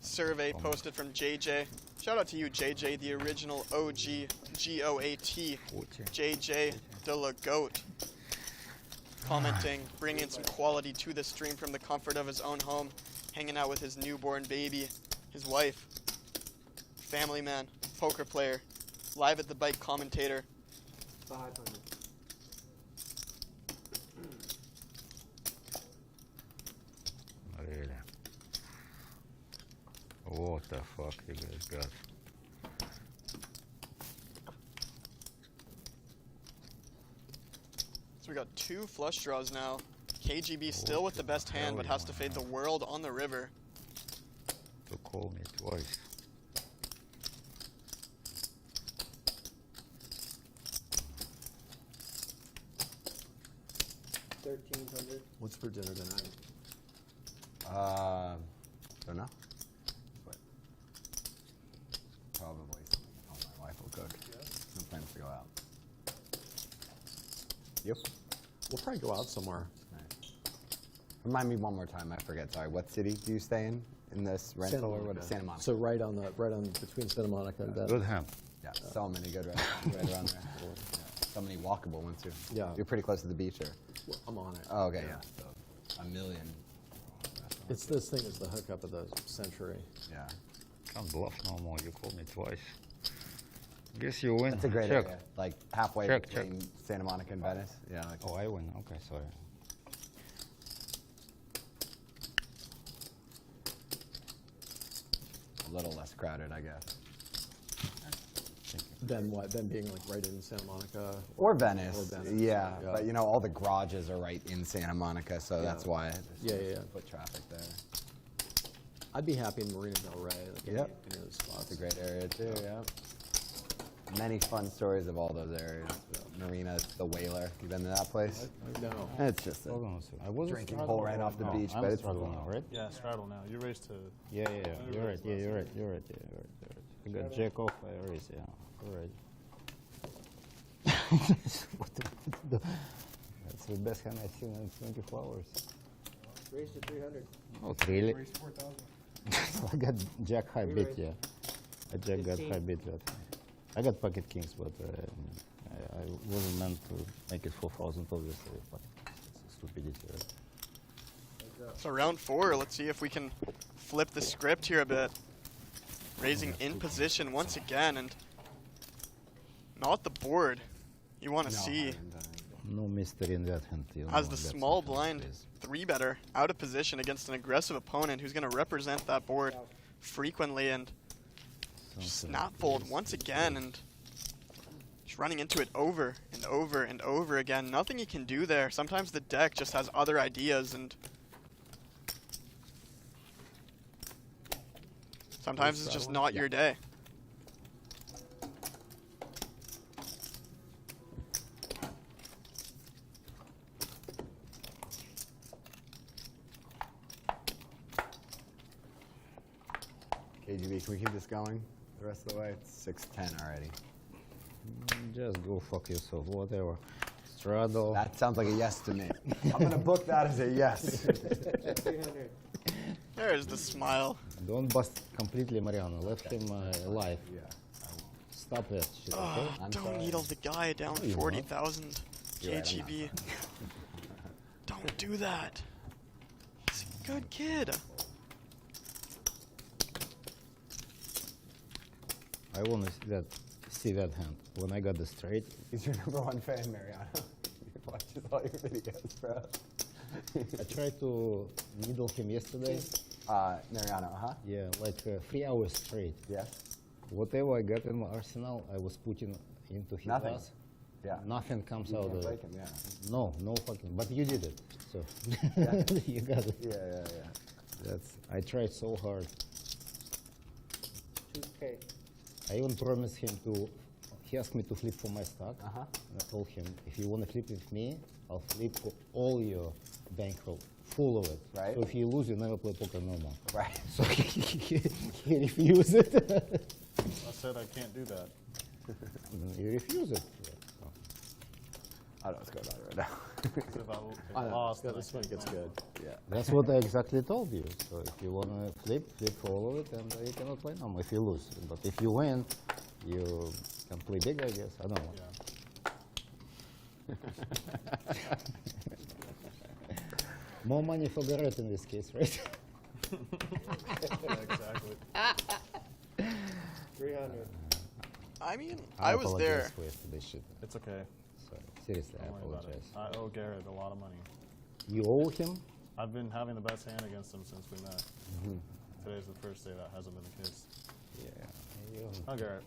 survey posted from JJ. Shout out to you, JJ, the original OG GOAT, JJ de la Goat. Commenting, bringing some quality to the stream from the comfort of his own home, hanging out with his newborn baby, his wife, family man, poker player, live at the bike commentator. 500. Really? What the fuck you guys got? So we got two flush draws now. KGB still with the best hand, but has to fade the world on the river. To call me twice. $1,300. What's for dinner tonight? Don't know. But probably something my wife will cook. Sometimes we go out. Yep. We'll probably go out somewhere. Remind me one more time. I forget. Sorry. What city do you stay in this rental or what? Santa Monica. So right on between Santa Monica and Good hand. Yeah. So many good restaurants right around there. Yeah. So many walkable ones too. Yeah. You're pretty close to the beach, or? Well, I'm on it. Oh, okay. Yeah. So, a million. It's this thing is the hookup of the century. Yeah. Can't bluff no more. You called me twice. Guess you win. It's a great Check. area. Like halfway Check, between Santa Monica and Venice. Yeah. Like, Oh, I win. Okay, sorry. a little less crowded, I guess. Then what? Then being like right in Santa Monica. Or Venice. Or Venice. Yeah. But you know, all the garages are right in Santa Monica, so that's why there's foot traffic there. I'd be happy in Marina Del Rey. Like Yep. any of those spots. It's a great area too, yeah. Many fun stories of all those areas. Marina, the Whaler. You been to that place? No. It's just a Hold on a second. I wasn't drinking straddle hole right off the now. beach, I'm but it's straddle fun. now, right? Yeah, straddle now. You raised to. Yeah. You're right. Yeah, you're right. You're right. I got jack off. I raise. Yeah. You're right. That's the best hand I've seen in 24 hours. Raise to 300. Oh, really? Raise 4,000. I got jack high We bid, raised yeah. I jack got 15. high bid. I got pocket kings, but I wasn't meant to make it 4,000 obviously. But it's stupidity, right? So round 4, let's see if we can flip the script here a bit. Raising in position once again, and not the board you want to see. No mystery in that hand. You As know, the that's small what it blind is. 3-better out of position against an aggressive opponent who's going to represent that board frequently, and snap fold once again, and just running into it over and over and over again. Nothing you can do there. Sometimes the deck just has other ideas, and sometimes it's just not your day. KGB, can we keep this going the rest of the way? It's 6:10 already. Just go fuck yourself, whatever. Straddle. That sounds like a yes to me. I'm going to book that as a yes. 300. There's the smile. Don't bust completely Mariano. Let him alive. Yeah. Stop that shit, okay? Don't needle the guy down No, you're not. 40,000 You're right, I'm KGB. Don't do that. He's a good kid. I want to see that hand. When I got the straight, He's your #1 fan, Mariano. He watches all your videos, bro. I tried to needle him yesterday. Mariano, huh? Yeah, like 3 hours straight. Yes. Whatever I got in my arsenal, I was putting into his Nothing. ass. Yeah. Nothing comes You out can't of break it. him, yeah. No fucking. But you did it, so Yeah. you got it. Yeah. I tried so hard. 2K. I even promised him to. He asked me to flip for my stock. Uh-huh. And I told him, if you want to flip with me, I'll flip for all your bankroll, full of it. Right. So if you lose, you never play poker no more. Right. So he refused it. I said I can't do that. He refused it. So. I don't know what's going on right now. If I I know. lost, then This one gets good. Yeah. That's what I exactly told you. So if you want to flip for all of it, and you cannot play no more if you lose. But if you win, you can play big, I guess. I don't know. More money for Garrett in this case, right? Yeah, exactly. 300. I mean, I was there. apologize for yesterday's shit. It's okay. Sorry. Seriously, I Don't worry about it. apologize. I owe Garrett a lot of money. You owe him? I've been having the best hand against him since we met. Today's the first day that hasn't been the case. Yeah. Oh, Garrett.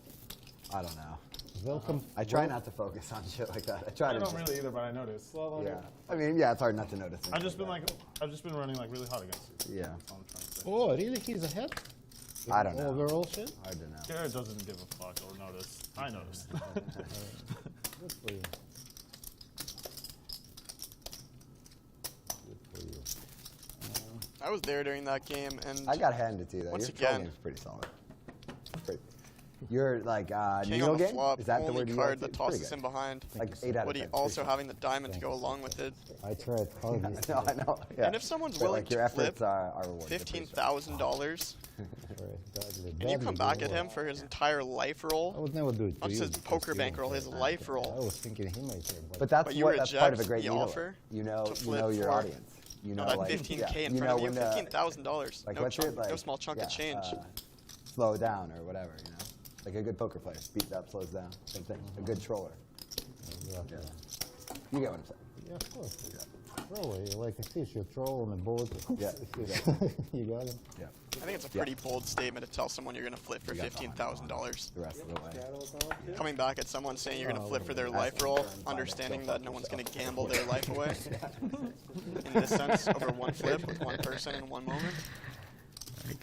I don't know. Welcome. I try not to focus on shit like that. I try I to. don't really either, but I noticed. Yeah. I mean, yeah, it's hard not to notice. I've just been running like really hot against you. Yeah. That's all I'm trying to say. Oh, really? He's ahead? I don't know. Overall shit? I don't know. Garrett doesn't give a fuck or notice. I noticed. Good for you. Good for you. I was there during that game, and I got handed to you though. Once Your control again. game's pretty solid. Pretty. You're like King Neo on the game? flop, Is that the only word you card like? that tosses him behind. Like 8 out of Woody 10. also having the diamond to go along with it. I tried hard. I know. Yeah. And if someone's But, willing like, your to efforts flip are rewarded. $15,000, and you come back at him for his entire life I roll, would never do it. not just his poker bankroll, his life I roll. was thinking he might care, But that's But you what that's part of a reject great the needler. offer You know to flip your for- audience. You know that like 15K in you front know of you, when $15,000. like No what's it, like, no small chunk of change. Slow down or whatever, you know. Like a good poker player, speeds up, slows down, same thing. A good troller. Exactly. You get what I'm saying? Yeah, of course. Troll, you like a fish, you troll on a boat. Yeah. You got him? Yeah. I think it's a pretty bold statement to tell someone you're going to flip for $15,000. The rest of the way. Coming back at someone saying you're going to flip for their life roll, understanding that no one's going to gamble their life away. In this sense, over one flip with one person in one moment.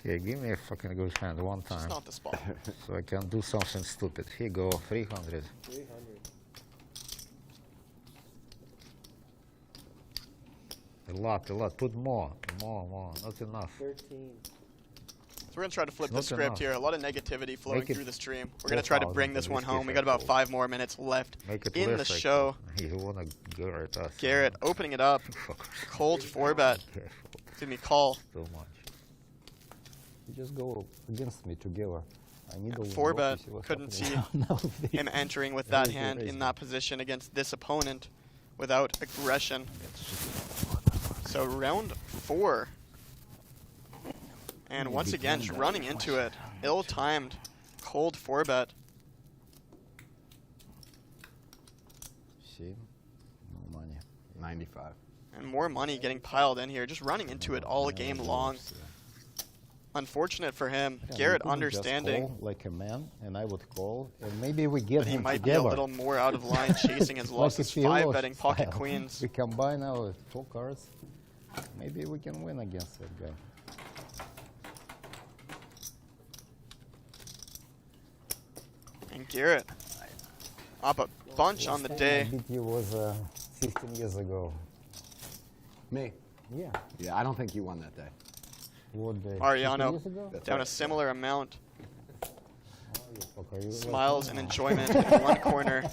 Okay, give me a fucking good hand one time. It's not the spot. So I can do something stupid. Here go 300. 300. A lot. Put more. Not enough. 13. So we're going to try to flip the Not script enough. here. A lot of negativity flowing Make it through the stream. We're going to try to bring this one home. We got about 5 more minutes left Make it in the less like show. You wanna Garrett us. Garrett opening it up. Cold 4-bet. Give me call. So much. You just go against me together. I need a 4-bet. Couldn't see him entering with that Raise it, hand raise in it. that position against this opponent without aggression. So round 4. And once again, just running into it. Ill-timed. Cold 4-bet. See? No money. 95. And more money getting piled in here. Just running into it all game long. Unfortunate for him. Yeah, Garrett we couldn't just understanding call like a man, and I would call, and maybe we get that he him might be together. a little more out of line chasing his Like losses. a Fialo 5-betting pocket style. queens. We combine our 4 cards. Maybe we can win against that guy. And Garrett up a bunch on the day. I beat you was 15 years ago. Me? Yeah. Yeah, I don't think you won that day. What day? 15 Mariano years ago? That's down right. a similar amount. Oh, you fucker, you Smiles like- and enjoyment in one corner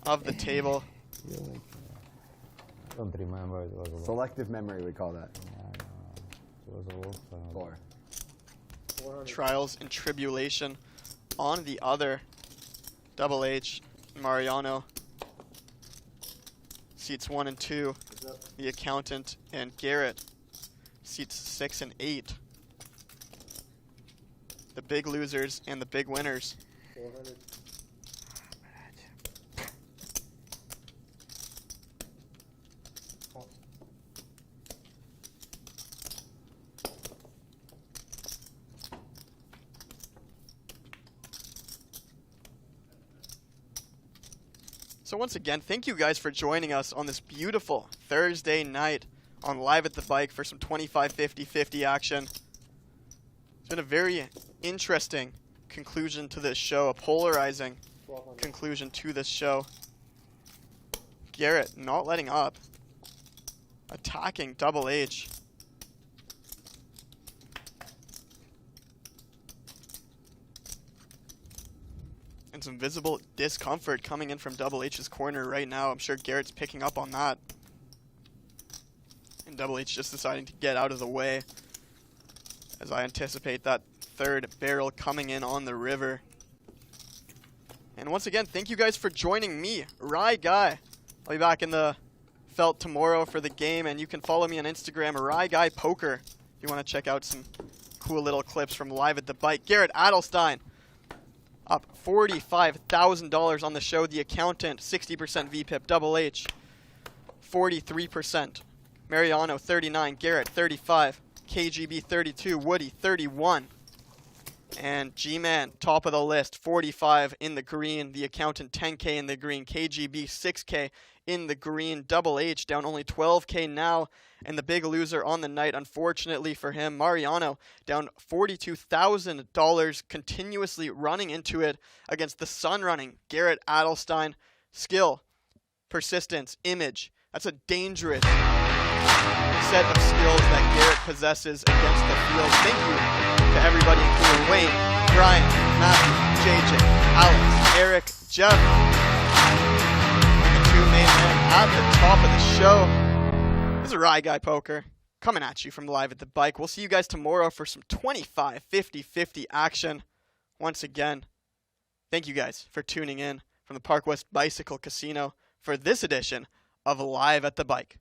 of the table. You like, I don't remember. It was a long, Selective memory, we call that. it was a long time. 4. 400. Trials and tribulation on the other. Double H, Mariano. Seats 1 and 2. The accountant and Garrett. Seats 6 and 8. The big losers and the big winners. 400. So once again, thank you guys for joining us on this beautiful Thursday night on Live at the Bike for some 25-50-50 action. It's been a very interesting conclusion to this show, a polarizing 1200. conclusion to this show. Garrett not letting up, attacking Double H. And some visible discomfort coming in from Double H's corner right now. I'm sure Garrett's picking up on that. And Double H just deciding to get out of the way as I anticipate that third barrel coming in on the river. And once again, thank you guys for joining me, Rye Guy. I'll be back in the felt tomorrow for the game, and you can follow me on Instagram, Rye Guy Poker, if you want to check out some cool little clips from Live at the Bike. Garrett Adelstein up $45,000 on the show. The accountant, 60% VPIP. Double H, 43%. Mariano, 39. Garrett, 35. KGB, 32. Woody, 31. And G-Man, top of the list, 45 in the green. The accountant, 10K in the green. KGB, 6K in the green. Double H down only 12K now. And the big loser on the night, unfortunately for him, Mariano, down $42,000, continuously running into it against the sun-running Garrett Adelstein. Skill, persistence, image. That's a dangerous set of skills that Garrett possesses against the field. Thank you to everybody, including Wayne, Brian, Matthew, JJ, Alex, Eric, Jeff. The two main men at the top of the show. This is Rye Guy Poker coming at you from Live at the Bike. We'll see you guys tomorrow for some 25, 50, 50 action. Once again, thank you guys for tuning in from the Park West Bicycle Casino for this edition of Live at the Bike.